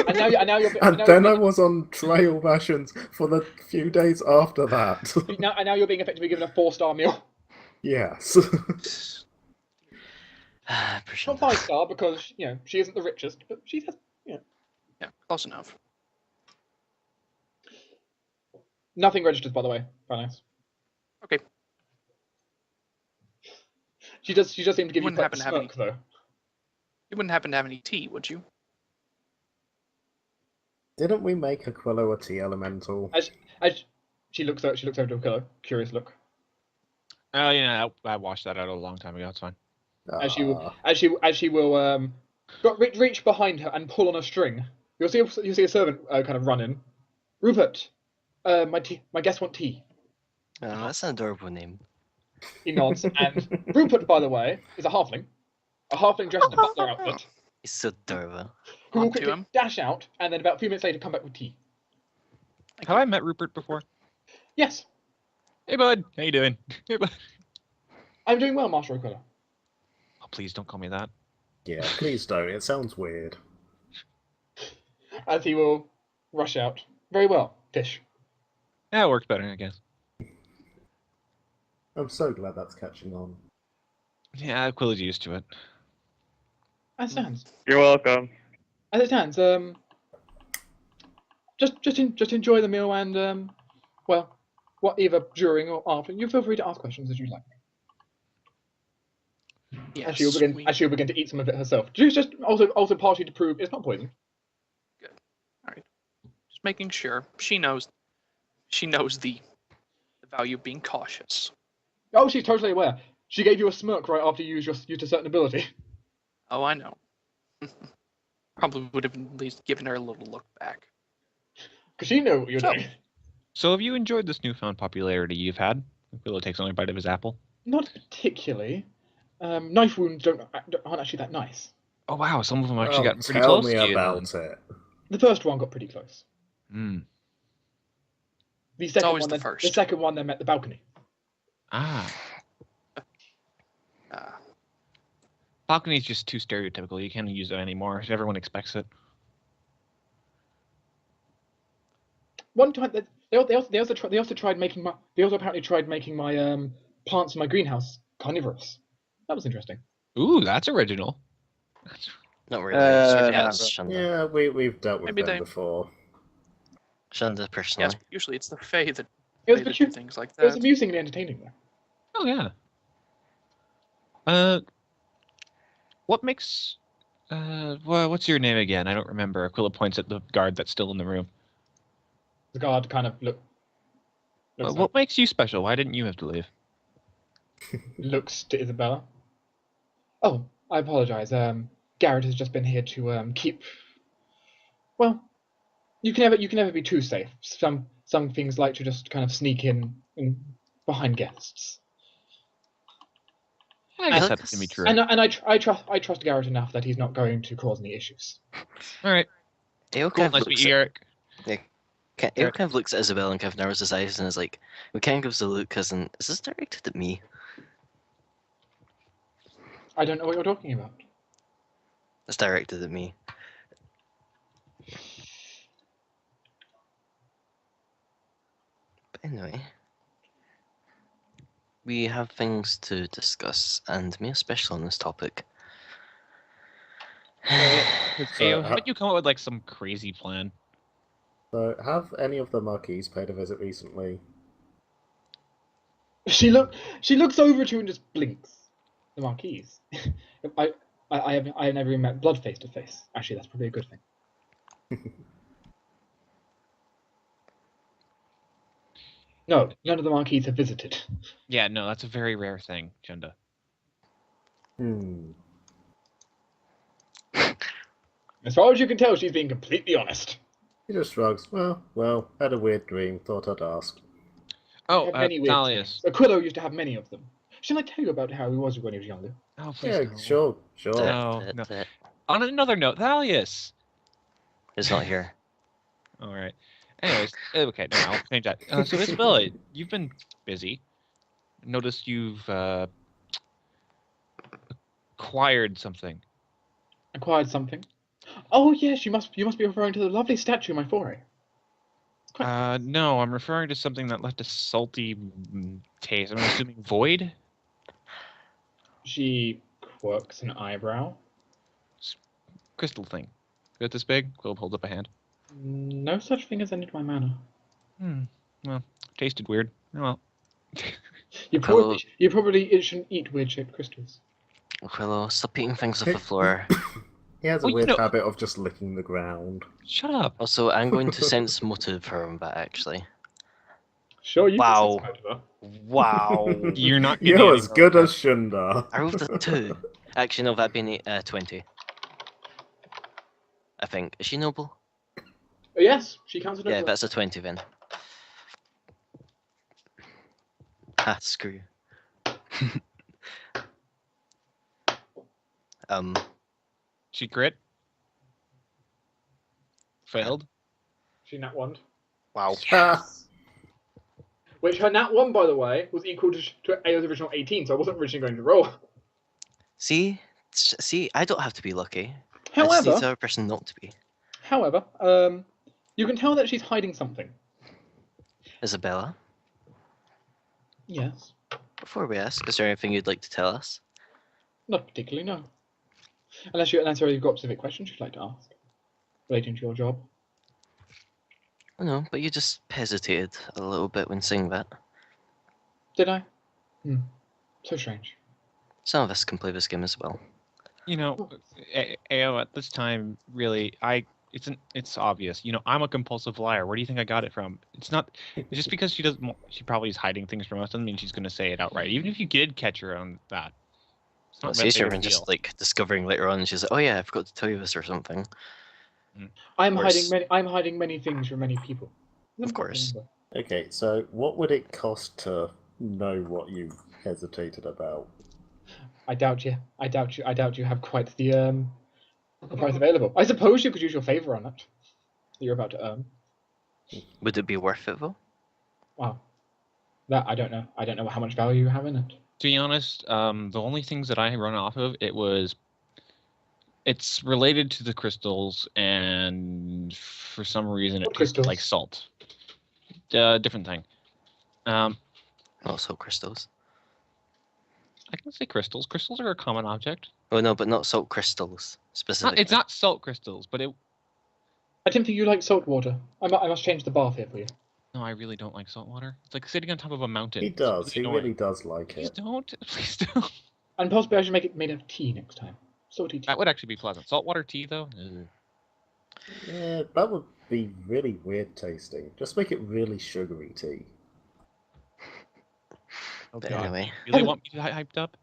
Speaker 1: And now you're
Speaker 3: And then I was on trail rations for the few days after that.
Speaker 1: now you're being effectively given a 4-star meal.
Speaker 3: Yes.
Speaker 1: Not 5-star because she isn't the richest, but she has
Speaker 5: Yeah, close enough.
Speaker 1: nothing registered, by the way. Very nice.
Speaker 5: Okay.
Speaker 1: She just seemed to give you
Speaker 5: Wouldn't
Speaker 1: quite
Speaker 5: happen
Speaker 1: the
Speaker 5: to have any-
Speaker 1: smirk, though.
Speaker 5: You wouldn't happen to have any tea, would you?
Speaker 3: Didn't we make Aquilo a tea elemental?
Speaker 1: As she looks over to Aquilo, curious look.
Speaker 4: Oh yeah, I washed that out a long time ago. It's fine.
Speaker 1: As she will reach behind her and pull on a string. You'll see a servant kind of run in. Rupert, my guests want tea.
Speaker 2: Oh, that's an adorable name.
Speaker 1: He nods, and Rupert, by the way, is a halfling. A halfling dressed in a butler outfit.
Speaker 2: He's so adorable.
Speaker 1: who will
Speaker 5: On to
Speaker 1: quickly
Speaker 5: him.
Speaker 1: dash out, and then about a few minutes later come back with tea.
Speaker 4: Have I met Rupert before?
Speaker 1: Yes,
Speaker 4: Hey, bud. How you doing? Hey, bud.
Speaker 1: I'm doing well, Master Aquilo.
Speaker 4: Oh, please don't call me that.
Speaker 3: Yeah, please don't. It sounds weird.
Speaker 1: As he will rush out. Very well, Fish.
Speaker 4: Yeah, it works better, I guess.
Speaker 3: I'm so glad that's catching on.
Speaker 4: Yeah, Aquila's used to it.
Speaker 1: As it stands.
Speaker 6: You're welcome.
Speaker 1: As it stands, just enjoy the meal and well, what either during or after, you feel free to ask questions as you like.
Speaker 5: Yes,
Speaker 1: As she'll begin to eat some of it herself. Just also partially to prove it's not poison.
Speaker 5: Good. All right. Just making sure she knows. She knows the value of being cautious.
Speaker 1: Oh, she's totally aware. She gave you a smirk right after you used a certain ability.
Speaker 5: Oh, I know. Probably would have at least given her a little look back.
Speaker 1: Because she knew what you're doing.
Speaker 4: So have you enjoyed this newfound popularity you've had? Aquilo takes only a bite of his apple.
Speaker 1: Not particularly. Knife wounds aren't actually that nice.
Speaker 4: Oh wow, some of them actually got pretty
Speaker 3: tell
Speaker 4: close
Speaker 3: me
Speaker 4: to you.
Speaker 3: about it.
Speaker 1: The first one got pretty close.
Speaker 4: Hmm.
Speaker 1: The second
Speaker 5: always
Speaker 1: one,
Speaker 5: the
Speaker 1: then,
Speaker 5: first.
Speaker 1: the second one, then met the balcony.
Speaker 4: Ah. Balcony's just too stereotypical. You can't use it anymore. Everyone expects it.
Speaker 1: One time, they also tried making my. They also apparently tried making my plants in my greenhouse carnivorous. That was interesting.
Speaker 4: Ooh, that's original.
Speaker 2: Not really. It's already
Speaker 6: not
Speaker 2: has Shunda.
Speaker 3: Yeah, we've dealt with
Speaker 5: Maybe
Speaker 3: them
Speaker 5: they-
Speaker 3: before.
Speaker 2: Shunda personally.
Speaker 5: Yes, usually it's the Fae that,
Speaker 1: It was
Speaker 5: Fae that do
Speaker 1: peculiar.
Speaker 5: things like
Speaker 1: It was
Speaker 5: that.
Speaker 1: amusingly entertaining though.
Speaker 4: Oh yeah. What makes well, what's your name again? I don't remember. Aquila points at the guard that's still in the room.
Speaker 1: The guard kind of
Speaker 4: What makes you special? Why didn't you have to leave?
Speaker 1: looks to Isabella. Oh, I apologize. Garrett has just been here to keep. Well, you can never be too safe. Some things like to just kind of sneak in behind guests.
Speaker 4: I guess that can be true.
Speaker 1: And I trust Garrett enough that he's not going to cause any issues.
Speaker 4: All right.
Speaker 2: Ayo
Speaker 4: Cool.
Speaker 2: kind of
Speaker 4: Nice to meet
Speaker 2: looks
Speaker 4: you, Eric.
Speaker 2: Ayo kind of looks at Isabel and kind of narrows his eyes and is like, we kind of gives a look as in, is this directed at me?
Speaker 1: I don't know what you're talking about.
Speaker 2: It's directed at me. But anyway, we have things to discuss, and me especially on this topic.
Speaker 4: Ayo, haven't you come up with like some crazy plan?
Speaker 3: So, have any of the Marquis paid a visit recently?
Speaker 1: She looks over at you and just blinks. The Marquise. I have never even met Blood face to face. Actually, that's probably a good thing. No, none of the Marquis have visited.
Speaker 4: Yeah, no, that's a very rare thing, Shunda.
Speaker 1: As far as you can tell, she's being completely honest.
Speaker 3: He just shrugs. Well, had a weird dream. Thought I'd ask.
Speaker 4: Oh,
Speaker 1: Had many weird
Speaker 4: Thalaias.
Speaker 1: dreams. Aquilo used to have many of them. Shall I tell you about how he was when he was younger?
Speaker 4: Oh, please
Speaker 3: Yeah,
Speaker 4: no.
Speaker 3: sure.
Speaker 4: No. On another note, Thalaias.
Speaker 2: It's not here.
Speaker 4: All right. Anyways, okay, no, I'll change that. So Isabella, you've been busy. Noticed you've acquired something.
Speaker 1: Acquired something? Oh yes, you must be referring to the lovely statue in my foray.
Speaker 4: No, I'm referring to something that left a salty taste. I'm assuming void?
Speaker 1: She quirks an eyebrow.
Speaker 4: Crystal thing. Is it this big? Globe holds up a hand.
Speaker 1: No such thing as entered my manor.
Speaker 4: Well, tasted weird. Oh well.
Speaker 1: You probably shouldn't eat weird-shaped crystals.
Speaker 2: Aquilo, stop eating things off the floor.
Speaker 3: He has a
Speaker 4: Well,
Speaker 3: weird habit of just licking the ground.
Speaker 4: Shut up.
Speaker 2: Also, I'm going to sense motive for him back, actually.
Speaker 1: Sure, you
Speaker 2: Wow.
Speaker 1: can sense motive.
Speaker 2: Wow.
Speaker 4: You're not getting
Speaker 3: You're as
Speaker 4: anywhere
Speaker 3: good
Speaker 4: with
Speaker 3: as Shunda.
Speaker 2: I rolled a 2. Actually, no, that'd be 20. I think. Is she noble?
Speaker 1: Oh, yes, she counts as
Speaker 2: Yeah,
Speaker 1: noble.
Speaker 2: that's a 20 then. Ah, screw you.
Speaker 4: She crit? Failed.
Speaker 1: She nat 1.
Speaker 5: Wow.
Speaker 3: Yes.
Speaker 1: Which her nat 1, by the way, was equal to Ayo's original 18, so I wasn't originally going to roll.
Speaker 2: See, I don't have to be lucky. I just need
Speaker 1: However,
Speaker 2: the other person not to be.
Speaker 1: However, you can tell that she's hiding something.
Speaker 2: Isabella,
Speaker 1: Yes.
Speaker 2: before we ask, is there anything you'd like to tell us?
Speaker 1: Not particularly, no. Unless you've got specific questions you'd like to ask relating to your job.
Speaker 2: Oh no, but you just hesitated a little bit when saying that.
Speaker 1: Did I? So strange.
Speaker 2: Some of us can play this game as well.
Speaker 4: You know, Ayo, at this time, really, it's obvious. You know, I'm a compulsive liar. Where do you think I got it from? It's just because she probably is hiding things from us doesn't mean she's going to say it outright. Even if you did catch her on that. It's not
Speaker 2: It's easier than just like discovering later on. She's like, "Oh yeah, I forgot to tell you this" or something.
Speaker 1: I'm hiding many things from many people.
Speaker 2: Of course.
Speaker 3: Okay, so what would it cost to know what you hesitated about?
Speaker 1: I doubt you have quite the price available. I suppose you could use your favor on it that you're about to earn.
Speaker 2: Would it be worth it though?
Speaker 1: Wow. That I don't know. I don't know how much value you have in it.
Speaker 4: To be honest, the only things that I run off of it's related to the crystals, and for some reason it tastes like salt. Different thing.
Speaker 2: Not salt crystals.
Speaker 4: I can say crystals. Crystals are a common object.
Speaker 2: Oh no, but not salt crystals specifically.
Speaker 4: It's not salt crystals, but it.
Speaker 1: I didn't think you liked salt water. I must change the bath here for you.
Speaker 4: No, I really don't like salt water. It's like sitting on top of a mountain.
Speaker 3: He does. He really does like
Speaker 4: Please
Speaker 3: it.
Speaker 4: don't. Please don't.
Speaker 1: And possibly I should make it made of tea next time. Salty tea.
Speaker 4: That would actually be pleasant. Saltwater tea, though?
Speaker 3: Yeah, that would be really weird tasting. Just make it really sugary tea.
Speaker 2: But anyway.
Speaker 4: You really want me to hyped up?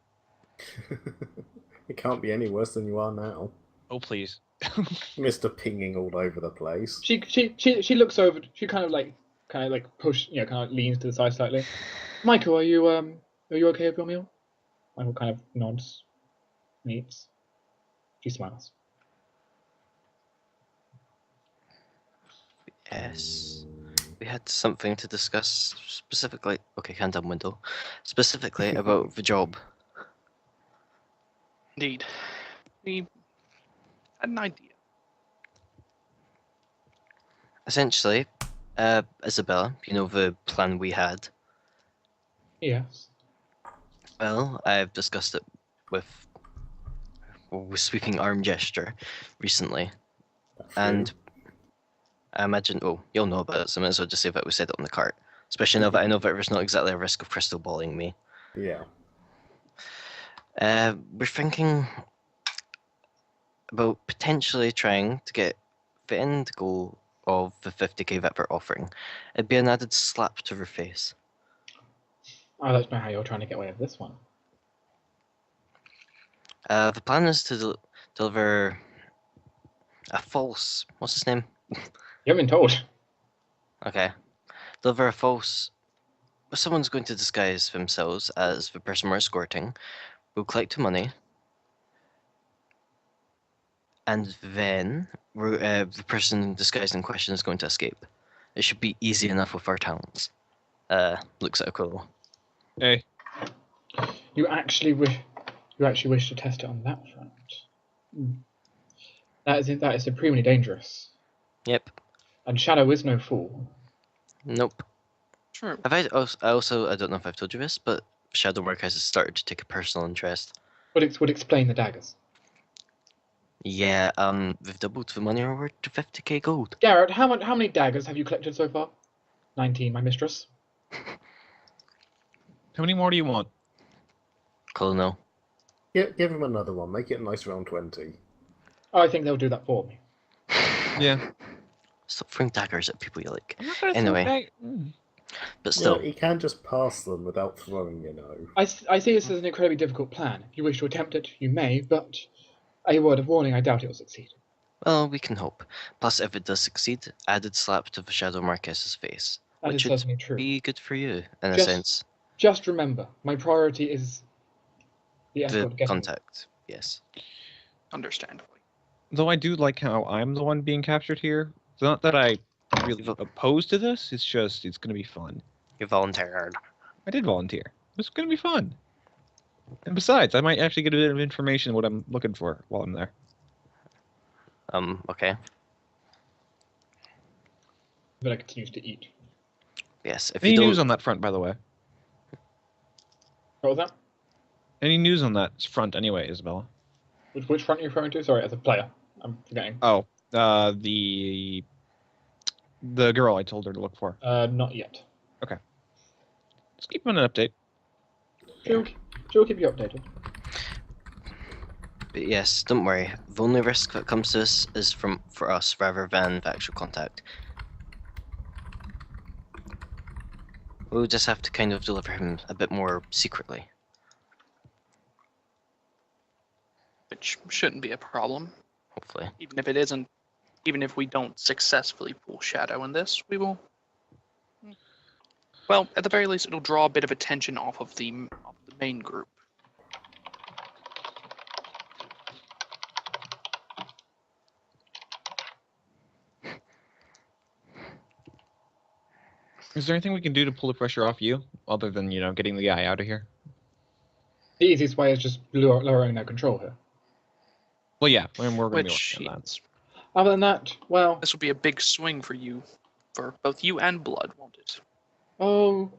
Speaker 3: It can't be any worse than you are now.
Speaker 4: Oh, please.
Speaker 3: Mr. Pinging all over the place.
Speaker 1: She looks over. She kind of like leans to the side slightly. Michael, are you okay with your meal? Michael kind of nods, eats. She smiles.
Speaker 2: Yes. We had something to discuss specifically. Okay, hand down window. Specifically about the job.
Speaker 5: Indeed. We had an idea.
Speaker 2: Essentially, Isabella, you know the plan we had?
Speaker 1: Yes.
Speaker 2: Well, I've discussed it with sweeping arm gesture recently. And I imagine, you'll know about it, so I might as well just say that we said it on the cart. Especially now that I know that there's not exactly a risk of crystal balling me.
Speaker 3: Yeah.
Speaker 2: We're thinking about potentially trying to get the end goal of the 50k that they're offering. It'd be an added slap to her face.
Speaker 1: I'd like to know how you're trying to get away with this one.
Speaker 2: The plan is to deliver a false... What's his name?
Speaker 1: You haven't been told.
Speaker 2: Okay. Deliver a false... Someone's going to disguise themselves as the person we're escorting. We'll collect the money. And then the person disguised in question is going to escape. It should be easy enough with our talents. Looks at Aquilo.
Speaker 4: Hey.
Speaker 1: You actually wish to test it on that front. That is supremely dangerous.
Speaker 2: Yep.
Speaker 1: And Shadow is no fool.
Speaker 2: Nope.
Speaker 5: Sure.
Speaker 2: I don't know if I've told you this, but Shadow Work has started to take a personal interest.
Speaker 1: Would explain the daggers.
Speaker 2: Yeah, they've doubled the money reward to 50k gold.
Speaker 1: Garrett, how many daggers have you collected so far? 19, my mistress.
Speaker 4: How many more do you want?
Speaker 2: Colonel.
Speaker 3: Give him another one. Make it a nice round 20.
Speaker 1: Oh, I think they'll do that for me.
Speaker 4: Yeah.
Speaker 2: Stop throwing daggers at people you like.
Speaker 4: I'm not gonna
Speaker 2: Anyway. But still.
Speaker 3: Yeah, he can just pass them without throwing, you know.
Speaker 1: I see this as an incredibly difficult plan. If you wish to attempt it, you may, but a word of warning, I doubt it will succeed.
Speaker 2: Well, we can hope. Plus, if it does succeed, added slap to the Shadow Marquess's face.
Speaker 1: That
Speaker 2: which
Speaker 1: is certainly true.
Speaker 2: Be good for you, in a sense.
Speaker 1: Just remember, my priority is the escort
Speaker 2: The contact, yes.
Speaker 5: Understandably.
Speaker 4: Though I do like how I'm the one being captured here. It's not that I really opposed to this. It's just it's going to be fun.
Speaker 2: You volunteered.
Speaker 4: I did volunteer. It's going to be fun. And besides, I might actually get a bit of information what I'm looking for while I'm there.
Speaker 2: Okay.
Speaker 1: But I continues to eat.
Speaker 2: Yes. If
Speaker 4: Any
Speaker 2: you don't...
Speaker 4: news on that front, by the way?
Speaker 1: What was that?
Speaker 4: Any news on that front, anyway, Isabella?
Speaker 1: Which front are you referring to? Sorry, as a player. I'm forgetting.
Speaker 4: Oh, the girl I told her to look for.
Speaker 1: Not yet.
Speaker 4: Okay. Just keep on an update.
Speaker 1: She'll keep you updated.
Speaker 2: But yes, don't worry. The only risk that comes to us is for us rather than the actual contact. We'll just have to kind of deliver him a bit more secretly.
Speaker 5: Which shouldn't be a problem.
Speaker 2: Hopefully.
Speaker 5: Even if it isn't, even if we don't successfully pull Shadow in this, we will. Well, at the very least, it'll draw a bit of attention off of the main group.
Speaker 4: Is there anything we can do to pull the pressure off you, other than, getting the guy out of here?
Speaker 1: The easiest way is just lowering their control here.
Speaker 4: Well, yeah, we're going to be
Speaker 5: Which,
Speaker 4: working on that.
Speaker 1: Other than that, well...
Speaker 5: This will be a big swing for you, for both you and Blood, won't it?
Speaker 1: Oh,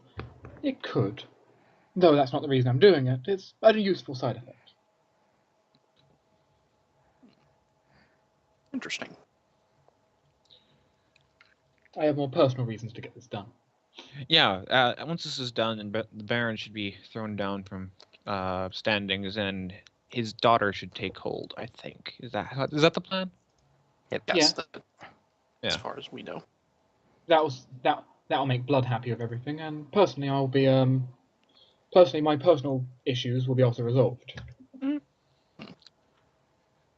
Speaker 1: it could. Though that's not the reason I'm doing it. It's a useful side effect.
Speaker 5: Interesting.
Speaker 1: I have more personal reasons to get this done.
Speaker 4: Yeah, once this is done, and the Baron should be thrown down from standings, and his daughter should take hold, I think. Is that the plan?
Speaker 2: Yep.
Speaker 5: Yes,
Speaker 4: Yeah.
Speaker 5: as far as we know.
Speaker 1: That'll make Blood happy with everything, and personally I'll be my personal issues will be also resolved.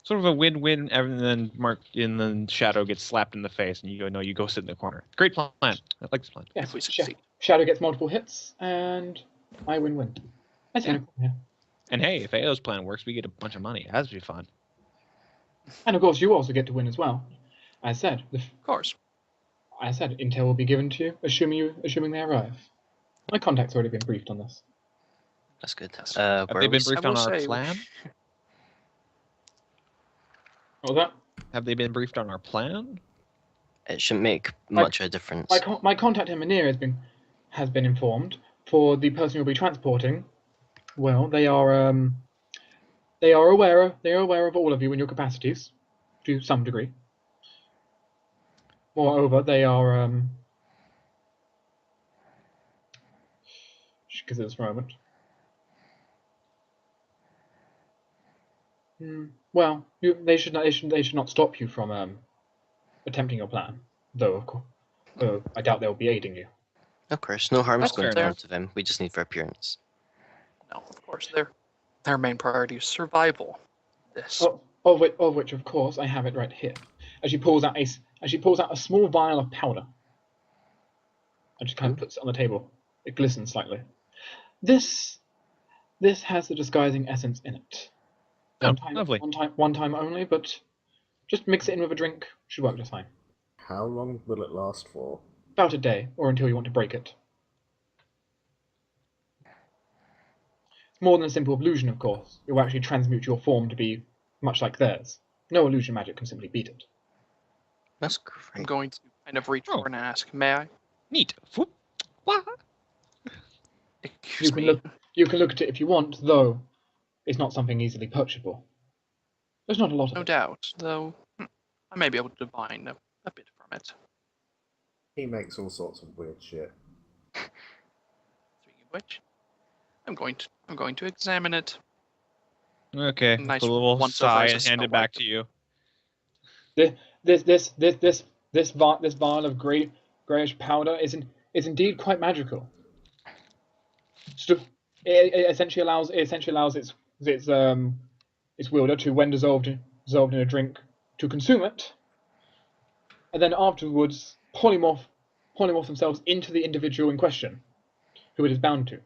Speaker 4: Sort of a win-win, and then Shadow gets slapped in the face, and you go, no, you go sit in the corner. Great plan. I like this plan.
Speaker 1: Yeah,
Speaker 5: If we succeed.
Speaker 1: Shadow gets multiple hits, and I win-win. I see no problem here.
Speaker 4: And hey, if Ayo's plan works, we get a bunch of money. It has to be fun.
Speaker 1: And of course, you also get to win as well. As said,
Speaker 5: Of course.
Speaker 1: I said intel will be given to you, assuming they arrive. My contact's already been briefed on this.
Speaker 2: That's good.
Speaker 4: Have they been briefed on our plan?
Speaker 1: What was that?
Speaker 4: Have they been briefed on our plan?
Speaker 2: It shouldn't make much of a difference.
Speaker 1: My contact in Manir has been informed. For the person you'll be transporting, well, they are aware of all of you and your capacities, to some degree. Moreover, they are just because this moment. Well, they should not stop you from attempting your plan, though. Of course, I doubt they'll be aiding you.
Speaker 2: Of course, no harm's
Speaker 5: That's
Speaker 2: going to
Speaker 5: fair.
Speaker 2: come to them. We just need their appearance.
Speaker 5: No, of course, their main priority is survival. This.
Speaker 1: Of which, of course, I have it right here. As she pulls out a small vial of powder, and she kind of puts it on the table. It glistens slightly. This has the disguising essence in it.
Speaker 4: Lovely.
Speaker 1: One time only, but just mix it in with a drink. Should work just fine.
Speaker 3: How long will it last for?
Speaker 1: About a day, or until you want to break it. It's more than a simple illusion, of course. It will actually transmute your form to be much like theirs. No illusion magic can simply beat it.
Speaker 2: That's
Speaker 5: I'm
Speaker 2: great.
Speaker 5: going to kind of reach forward and ask, may I?
Speaker 4: Neat. What?
Speaker 5: Excuse me.
Speaker 1: You can look at it if you want, though it's not something easily purchasable. There's not a lot of
Speaker 5: No
Speaker 1: it.
Speaker 5: doubt, though I may be able to divine a bit from it.
Speaker 3: He makes all sorts of weird shit.
Speaker 5: Speaking of which, I'm going to examine it.
Speaker 4: Okay.
Speaker 5: Nice
Speaker 4: A little
Speaker 5: once over
Speaker 4: sigh
Speaker 5: as a
Speaker 4: and hand
Speaker 5: spell
Speaker 4: it back
Speaker 5: item.
Speaker 4: to you.
Speaker 1: This vial of greyish powder is indeed quite magical. It essentially allows its wielder to, when dissolved in a drink, to consume it, and then afterwards polymorph themselves into the individual in question, who it is bound to.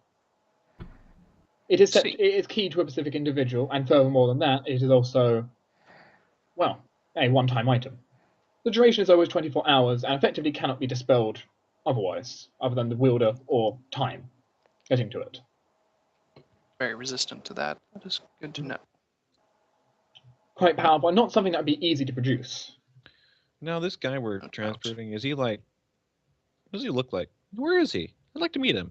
Speaker 1: It is key to a specific individual, and furthermore than that, it is also, well, a one-time item. The duration is always 24 hours and effectively cannot be dispelled otherwise, other than the wielder or time getting to it.
Speaker 5: Very resistant to that. That is good to know.
Speaker 1: Quite powerful, and not something that would be easy to produce.
Speaker 4: Now, this guy we're transporting, is he like... What does he look like? Where is he? I'd like to meet him.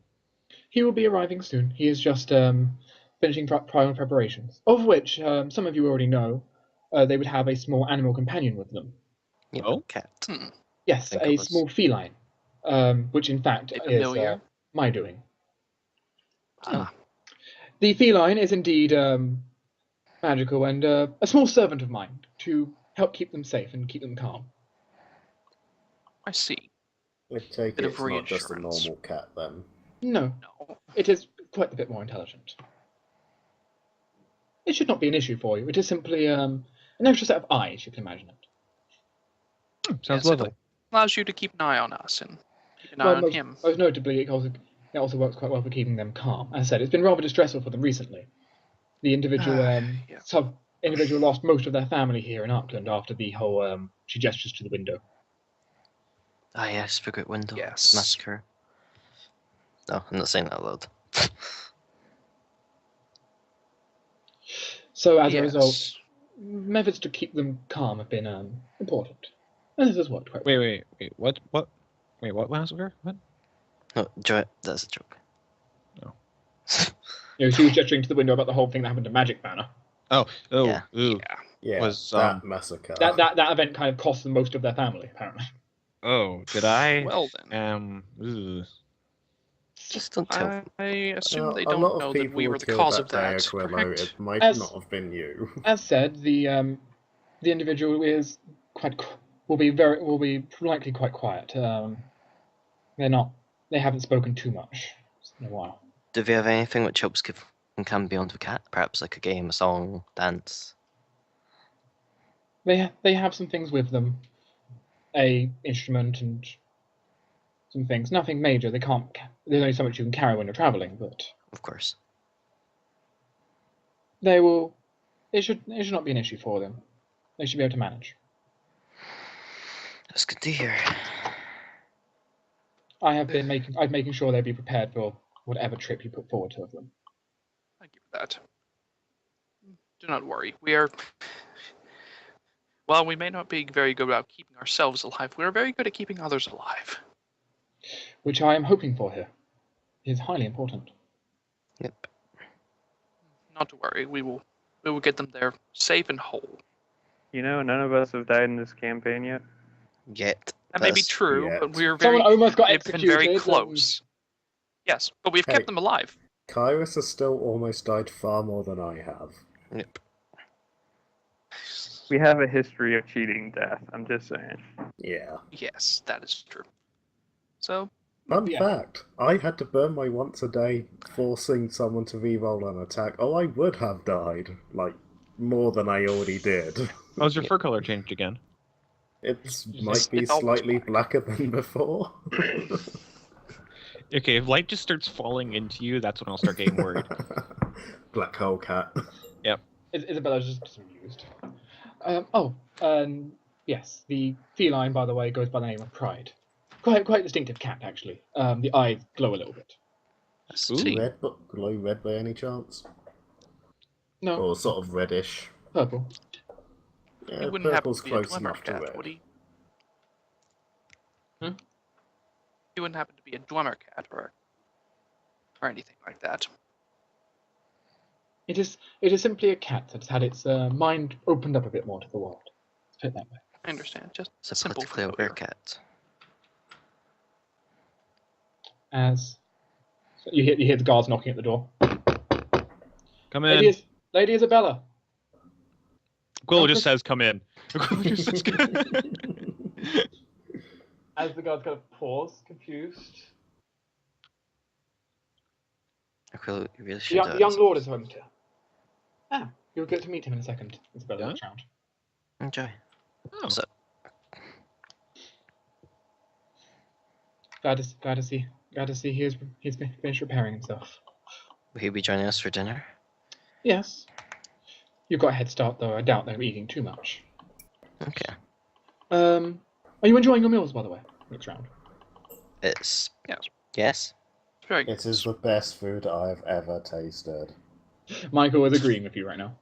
Speaker 1: He will be arriving soon. He is just finishing prior preparations, of which some of you already know. They would have a small animal companion with them.
Speaker 2: Yeah,
Speaker 4: Oh?
Speaker 2: cat.
Speaker 1: Yes,
Speaker 2: think
Speaker 1: a
Speaker 2: it was.
Speaker 1: small feline, which in fact
Speaker 5: A
Speaker 1: is
Speaker 5: familiar?
Speaker 1: my doing.
Speaker 5: Ah,
Speaker 1: The feline is indeed magical and a small servant of mine to help keep them safe and keep them calm.
Speaker 5: I see.
Speaker 3: I take
Speaker 5: Bit
Speaker 3: it
Speaker 5: of
Speaker 3: it's not just a
Speaker 5: reassurance.
Speaker 3: normal cat then.
Speaker 1: No,
Speaker 5: No.
Speaker 1: it is quite a bit more intelligent. It should not be an issue for you. It is simply an extra set of eyes, you can imagine it.
Speaker 4: Sounds
Speaker 5: Yes,
Speaker 4: lovely.
Speaker 5: It allows you to keep an eye on us and keep an eye on him.
Speaker 1: Most notably, it also works quite well for keeping them calm. As I said, it's been rather distressful for them recently. The individual individual lost most of their family here in Auckland after the whole she gestures to the window.
Speaker 2: Ah, yes, the Great Window
Speaker 5: Yes.
Speaker 2: Massacre. No, I'm not saying that out loud.
Speaker 1: So as a result, methods to keep them calm have been important. And this has worked quite well.
Speaker 4: Wait, what? Wait, what massacre? What?
Speaker 2: No, that's a joke.
Speaker 4: No.
Speaker 1: She was gesturing to the window about the whole thing that happened to Magic Banner.
Speaker 4: Oh,
Speaker 2: Yeah.
Speaker 4: ooh.
Speaker 3: Yeah,
Speaker 4: Was,
Speaker 3: that massacre.
Speaker 1: That event kind of cost them most of their family, apparently.
Speaker 4: Oh, did I?
Speaker 5: Well then.
Speaker 2: Just don't tell.
Speaker 5: I assume they
Speaker 3: A
Speaker 5: don't
Speaker 3: lot
Speaker 5: know
Speaker 3: of
Speaker 5: that
Speaker 3: people
Speaker 5: we
Speaker 3: were
Speaker 5: were the
Speaker 3: killed
Speaker 5: cause
Speaker 3: that
Speaker 5: of
Speaker 3: day,
Speaker 5: that.
Speaker 3: Aquilo.
Speaker 5: Correct?
Speaker 3: It might
Speaker 1: As-
Speaker 3: not have been you.
Speaker 1: As said, the individual is will be likely quite quiet. They haven't spoken too much in a while.
Speaker 2: Do they have anything which helps give them calm beyond the cat? Perhaps like a game, a song, dance?
Speaker 1: They have some things with them, a instrument and some things. Nothing major. They can't. There's only so much you can carry when you're traveling, but
Speaker 2: Of course.
Speaker 1: they will. It should not be an issue for them. They should be able to manage.
Speaker 2: That's good to hear.
Speaker 1: I'm making sure they be prepared for whatever trip you put forward to them.
Speaker 5: Thank you for that. Do not worry. We are. While we may not be very good about keeping ourselves alive, we are very good at keeping others alive.
Speaker 1: Which I am hoping for here. It is highly important.
Speaker 2: Yep.
Speaker 5: Not to worry. We will get them there safe and whole.
Speaker 6: You know, none of us have died in this campaign yet.
Speaker 2: Yet.
Speaker 5: That may be
Speaker 2: That's-
Speaker 5: true,
Speaker 3: Yet.
Speaker 5: but we are
Speaker 1: Someone almost got
Speaker 5: we've been very
Speaker 1: executed,
Speaker 5: close. Yes, but we've
Speaker 3: Hey.
Speaker 5: kept them alive.
Speaker 3: Kyras has still almost died far more than I have.
Speaker 2: Yep.
Speaker 6: We have a history of cheating death. I'm just saying.
Speaker 3: Yeah.
Speaker 5: Yes, that is true. So,
Speaker 3: Fun
Speaker 1: Yeah.
Speaker 3: fact, I had to burn my once a day, forcing someone to reroll an attack. Oh, I would have died. Like, more than I already did.
Speaker 4: How's your fur color changed again?
Speaker 3: It might be
Speaker 5: It's almost
Speaker 3: slightly
Speaker 5: black.
Speaker 3: blacker than before.
Speaker 4: Okay, if light just starts falling into you, that's when I'll start getting worried.
Speaker 3: Black hole cat.
Speaker 1: Isabella's just amused. Yes, the feline, by the way, goes by the name of Pride. Quite distinctive cat, actually. The eyes glow a little bit.
Speaker 2: That's
Speaker 4: Ooh.
Speaker 2: sweet.
Speaker 3: Red, but glow red by any chance?
Speaker 1: No,
Speaker 3: Or sort of reddish.
Speaker 1: purple.
Speaker 3: Yeah,
Speaker 5: he wouldn't happen
Speaker 3: purple's
Speaker 5: to be a
Speaker 3: close
Speaker 5: Dwemer
Speaker 3: enough to
Speaker 5: cat,
Speaker 3: red.
Speaker 5: would he?
Speaker 1: Hmm?
Speaker 5: He wouldn't happen to be a Dwemer cat or anything like that.
Speaker 1: It is simply a cat that has had its mind opened up a bit more to the world. Let's put it that way.
Speaker 5: I understand. Just
Speaker 2: It's a
Speaker 5: simple
Speaker 2: politically aware
Speaker 5: familiar.
Speaker 2: cat.
Speaker 1: As so you hear the guards knocking at the door.
Speaker 4: Come in.
Speaker 1: Lady Isabella.
Speaker 4: Aquilo just says, come in. Aquilo just says,
Speaker 1: As the guards kind of pause, confused.
Speaker 2: Aquilo, you really should
Speaker 1: The young lord is home here. Ah, you'll get to meet him in a second. Isabella
Speaker 4: Yeah?
Speaker 1: looks round.
Speaker 2: Enjoy.
Speaker 4: Oh.
Speaker 2: So,
Speaker 1: Glad to see he's finished repairing himself.
Speaker 2: will he be joining us for dinner?
Speaker 1: Yes. You've got a head start though. I doubt they're eating too much.
Speaker 2: Okay.
Speaker 1: Are you enjoying your meals, by the way? Looks round.
Speaker 2: It's
Speaker 5: Yes.
Speaker 2: yes.
Speaker 5: Very
Speaker 3: It
Speaker 5: good.
Speaker 3: is the best food I've ever tasted.
Speaker 1: Michael is agreeing with you right now.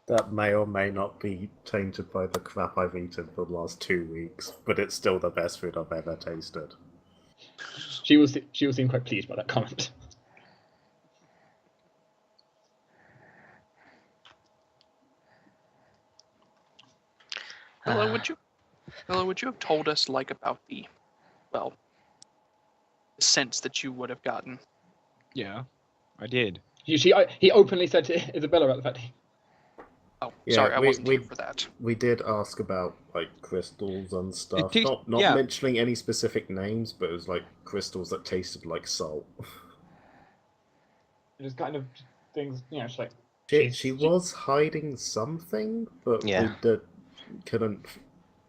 Speaker 3: That may or may not be tainted by the crap I've eaten for the last 2 weeks, but it's still the best food I've ever tasted.
Speaker 1: She will seem quite pleased by that comment.
Speaker 5: Hello, would you have told us about the sense that you would have gotten?
Speaker 4: Yeah, I did.
Speaker 1: He openly said to Isabella about the fact
Speaker 5: Oh,
Speaker 3: Yeah,
Speaker 5: sorry, I wasn't here for that.
Speaker 3: We did ask about crystals and stuff.
Speaker 4: tastes-
Speaker 3: Not mentioning any specific names, but it was crystals that tasted like salt.
Speaker 1: just kind of things, just like
Speaker 3: She was hiding something, but
Speaker 2: Yeah.
Speaker 3: we couldn't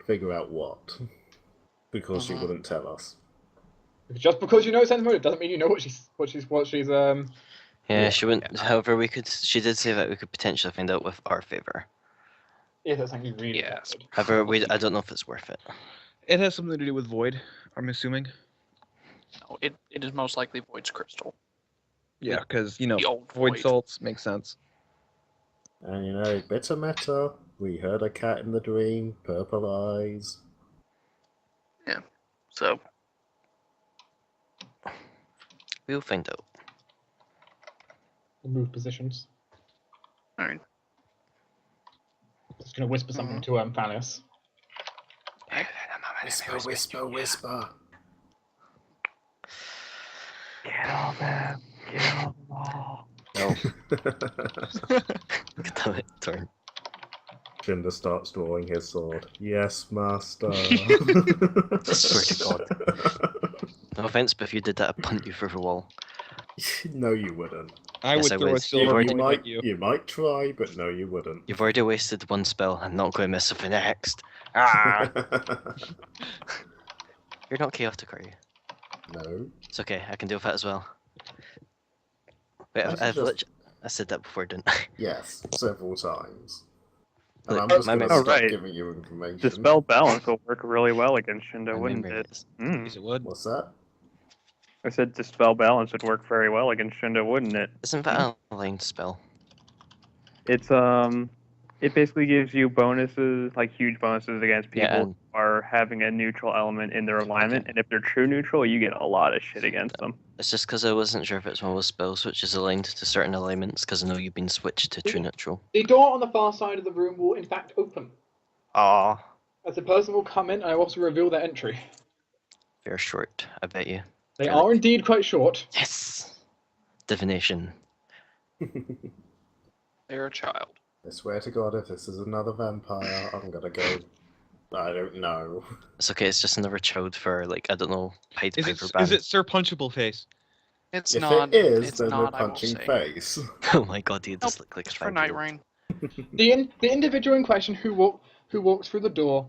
Speaker 3: figure out what because she
Speaker 5: Mhm.
Speaker 3: wouldn't tell us.
Speaker 1: Just because you know sense motive doesn't mean you know what she's
Speaker 2: Yeah, she wouldn't. However, she did say that we could potentially find out with our favor.
Speaker 1: Yeah, that's something really
Speaker 5: Yes.
Speaker 1: good.
Speaker 2: However, I don't know if it's worth it.
Speaker 4: It has something to do with Void, I'm assuming.
Speaker 5: No, it is most likely Void's crystal.
Speaker 4: Yeah, because,
Speaker 5: The old
Speaker 4: Void
Speaker 5: Void.
Speaker 4: salts make sense.
Speaker 3: And bitter meta. We heard a cat in the dream, purple eyes.
Speaker 5: So,
Speaker 2: We'll find out.
Speaker 1: Move positions.
Speaker 5: alright.
Speaker 1: Just gonna whisper something to Thalias.
Speaker 3: Whisper, whisper, whisper.
Speaker 6: Kill them. Kill them all.
Speaker 2: No. Damn it, turn.
Speaker 3: Shunda starts drawing his sword. Yes, master.
Speaker 2: Swear to God. No offense, but if you did that, I'd punt you through the wall.
Speaker 3: No, you wouldn't.
Speaker 4: I
Speaker 2: Yes,
Speaker 4: would
Speaker 2: I
Speaker 4: throw a
Speaker 2: would.
Speaker 4: silver
Speaker 2: You've
Speaker 4: coin at you.
Speaker 3: You might try, but no, you wouldn't.
Speaker 2: You've already wasted one spell. I'm not going to miss with the next. Ah! You're not chaotic, are you?
Speaker 3: No.
Speaker 2: It's okay. I can deal with that as well. Wait, I said that before, didn't I?
Speaker 3: Yes, several times. And
Speaker 2: Look,
Speaker 3: I'm just
Speaker 2: my
Speaker 3: going to
Speaker 2: memory-
Speaker 3: stop
Speaker 6: right.
Speaker 3: giving you information.
Speaker 6: Dispel balance will work really well against Shunda,
Speaker 2: My
Speaker 6: wouldn't
Speaker 2: memory
Speaker 6: it?
Speaker 2: is-
Speaker 4: Yes, it would.
Speaker 3: What's that?
Speaker 6: I said dispel balance would work very well against Shunda, wouldn't it?
Speaker 2: Isn't that a line spell?
Speaker 6: It's it basically gives you bonuses, huge bonuses against people
Speaker 2: Yeah,
Speaker 6: who are having a neutral element in their alignment, and if they're true neutral, you get a lot of shit against them.
Speaker 2: It's just because I wasn't sure if it's one of those spells which is aligned to certain alignments, because I know you've been switched to true neutral.
Speaker 1: The door on the far side of the room will in fact open.
Speaker 2: Ah,
Speaker 1: As the person will come in, and I also reveal their entry.
Speaker 2: they're short, I bet you.
Speaker 1: They
Speaker 2: Really?
Speaker 1: are indeed quite short.
Speaker 2: Yes! Divination.
Speaker 5: They're a child.
Speaker 3: I swear to God, if this is another vampire, I'm gonna go. I don't know.
Speaker 2: It's okay, it's just another child for, I don't know, Pied
Speaker 4: Is
Speaker 2: Piper
Speaker 4: it,
Speaker 2: Band.
Speaker 4: is it Sir Punchable Face?
Speaker 5: It's
Speaker 3: If
Speaker 5: not.
Speaker 3: it is,
Speaker 5: it's
Speaker 3: then
Speaker 5: not.
Speaker 3: we're
Speaker 5: I will
Speaker 3: punching
Speaker 5: say.
Speaker 3: face.
Speaker 2: Oh my god, he does
Speaker 5: Nope,
Speaker 2: look like
Speaker 5: it's
Speaker 2: a
Speaker 5: for
Speaker 2: 5-year-old.
Speaker 5: Night Rain.
Speaker 1: The individual in question who walks through the door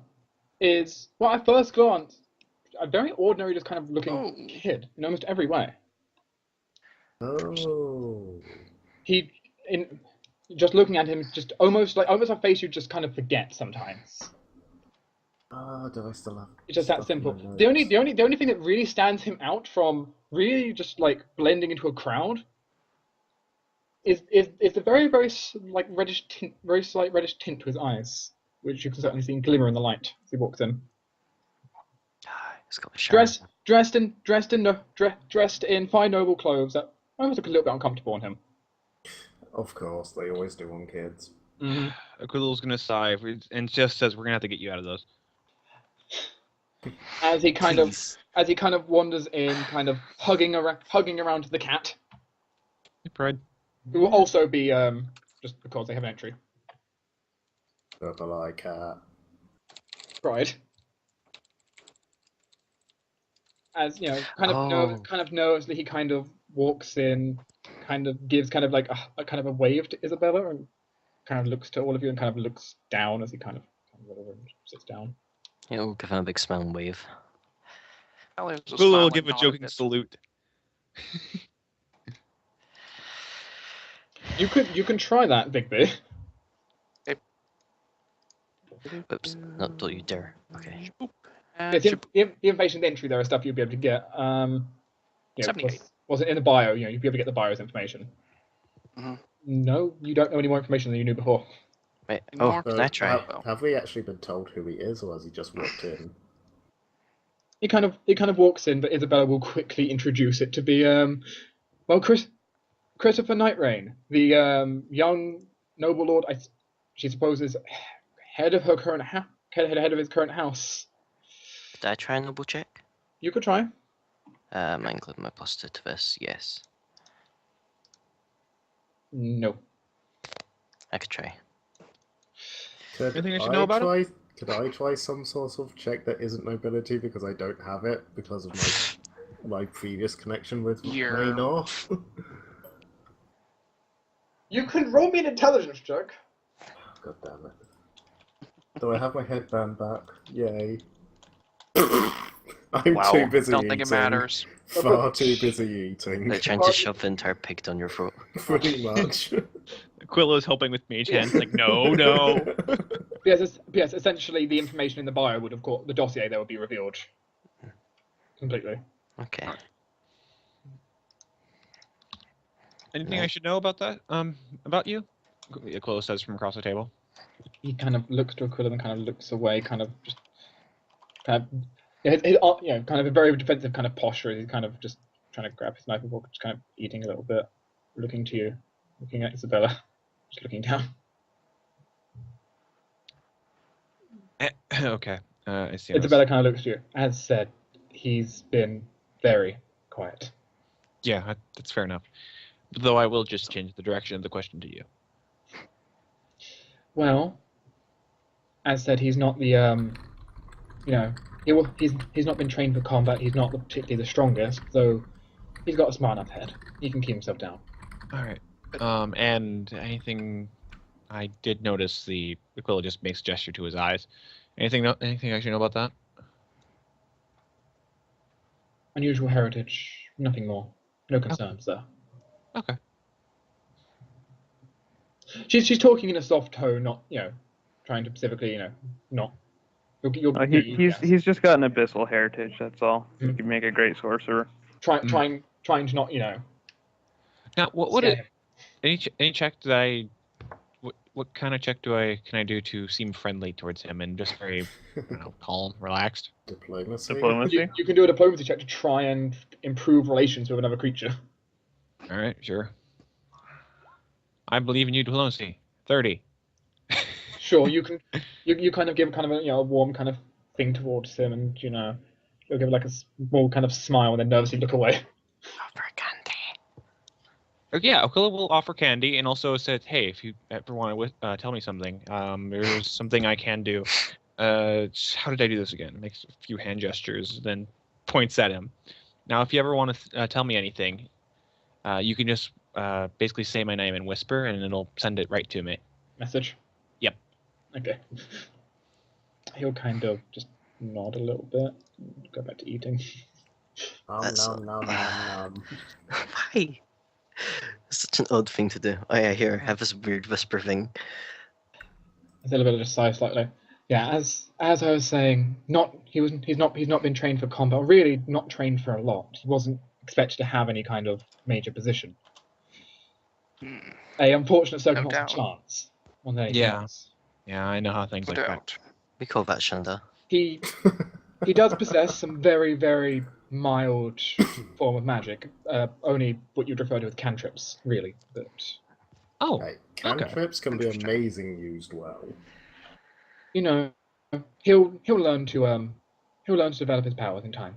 Speaker 1: is, well, at first glance, a very ordinary, just kind of looking kid in almost every way.
Speaker 3: Oh.
Speaker 1: Just looking at him, just almost a face you just kind of forget sometimes.
Speaker 3: Do I still have?
Speaker 1: It's just that
Speaker 3: stuff in
Speaker 1: simple.
Speaker 3: my
Speaker 1: The
Speaker 3: notes?
Speaker 1: only thing that really stands him out from really just blending into a crowd is the very reddish tint, very slight reddish tint to his eyes, which you can certainly see glimmer in the light as he walks in.
Speaker 2: He's got a shower.
Speaker 1: Dressed in fine noble clothes that almost look a little bit uncomfortable on him.
Speaker 3: Of course, they always do on kids.
Speaker 4: Aquilo's gonna sigh and just says, "We're gonna have to get you out of those."
Speaker 1: As he kind
Speaker 2: Please.
Speaker 1: of wanders in, kind of hugging around the cat,
Speaker 4: Pride.
Speaker 1: who will also be just because they have an entry.
Speaker 3: Purple eye cat.
Speaker 1: Pride. As kind of knows that he kind of walks in, kind of gives kind of a kind of a wave to Isabella, and kind of looks to all of you and kind of looks down as he kind of sits down.
Speaker 2: Yeah, we'll give him a big smile and wave.
Speaker 4: Aquilo will give a joking salute.
Speaker 1: You can try that, Bigg.
Speaker 5: Okay.
Speaker 2: Oops, no, don't you dare. Okay.
Speaker 1: Yeah, the information in the entry there is stuff you'll be able to get.
Speaker 5: 78.
Speaker 1: Wasn't in the bio. You'd be able to get the bio's information.
Speaker 5: Mm-hmm.
Speaker 1: No, you don't know any more information than you knew before.
Speaker 2: Wait.
Speaker 5: More?
Speaker 2: Oh, can I try?
Speaker 3: Have we actually been told who he is, or has he just walked in?
Speaker 1: He kind of walks in, but Isabella will quickly introduce it to be Christopher Nightrain, the young noble lord. She supposes head of her current head of his current house.
Speaker 2: Did I try a noble check?
Speaker 1: You could try.
Speaker 2: I include my +2 to this. Yes.
Speaker 1: No.
Speaker 2: I could try.
Speaker 4: Anything I should know about it?
Speaker 3: Could I try some sort of check that isn't nobility because I don't have it because of my previous connection with Raynor?
Speaker 1: You can roll me an intelligence check.
Speaker 3: God damn it. Do I have my headband back? Yay. I'm too busy
Speaker 5: Don't
Speaker 3: eating.
Speaker 5: think it matters.
Speaker 3: Far too busy eating.
Speaker 2: They're trying to shove the entire pig down your throat.
Speaker 3: Pretty much.
Speaker 4: Aquilo's helping with mage hands, like, no.
Speaker 1: Yes, essentially the information in the bio would, of course, the dossier there would be revealed. Completely.
Speaker 2: Okay.
Speaker 4: Anything I should know about that? About you? Aquilo says from across the table.
Speaker 1: He kind of looks to Aquilo and kind of looks away, kind of a very defensive kind of posture. He's kind of just trying to grab his knife and fork, just kind of eating a little bit, looking to you, looking at Isabella, just looking down.
Speaker 4: Okay. I see.
Speaker 1: Isabella kind of looks to you. As said, he's been very quiet.
Speaker 4: Yeah, that's fair enough. Though I will just change the direction of the question to you.
Speaker 1: Well, as said, he's not the he's not been trained for combat. He's not particularly the strongest, though he's got a smart enough head. He can keep himself down.
Speaker 4: All right. And anything I did notice the Aquilo just makes a gesture to his eyes. Anything I should know about that?
Speaker 1: Unusual heritage, nothing more. No concerns there.
Speaker 4: Okay.
Speaker 1: She's talking in a soft tone, not trying to specifically not.
Speaker 6: He's just got an abyssal heritage. That's all.
Speaker 1: Mm-hmm.
Speaker 6: He could make a great sorcerer.
Speaker 1: Trying to not
Speaker 4: Now, what any check that I what kind of check can I do to seem friendly towards him and just very calm, relaxed?
Speaker 3: Diplomacy.
Speaker 1: You can do a diplomacy check to try and improve relations with another creature.
Speaker 4: All right, sure. I believe in you, diplomacy. 30.
Speaker 1: Sure, you can. You kind of give kind of a warm kind of thing towards him, and you'll give like a small kind of smile and then nervously look away.
Speaker 2: Offer candy.
Speaker 4: Yeah, Aquilo will offer candy and also said, hey, if you ever want to tell me something, there's something I can do. How did I do this again? Makes a few hand gestures, then points at him. Now, if you ever want to tell me anything, you can just basically say my name and whisper, and it'll send it right to me.
Speaker 1: Message?
Speaker 4: Yep.
Speaker 1: Okay. He'll kind of just nod a little bit and go back to eating.
Speaker 3: Nom.
Speaker 2: Why? It's such an odd thing to do. Oh yeah, here, have this weird whisper thing.
Speaker 1: Isabella just sighs slightly. Yeah, as I was saying, he's not been trained for combat. Really, not trained for a lot. He wasn't expected to have any kind of major position. A unfortunate circumstance chance.
Speaker 4: Yeah, I know how things like that.
Speaker 2: We call that Shunda.
Speaker 1: He does possess some very, very mild form of magic. Only what you'd refer to as cantrips, really. But
Speaker 3: cantrips can be amazing used well.
Speaker 1: He'll learn to develop his powers in time.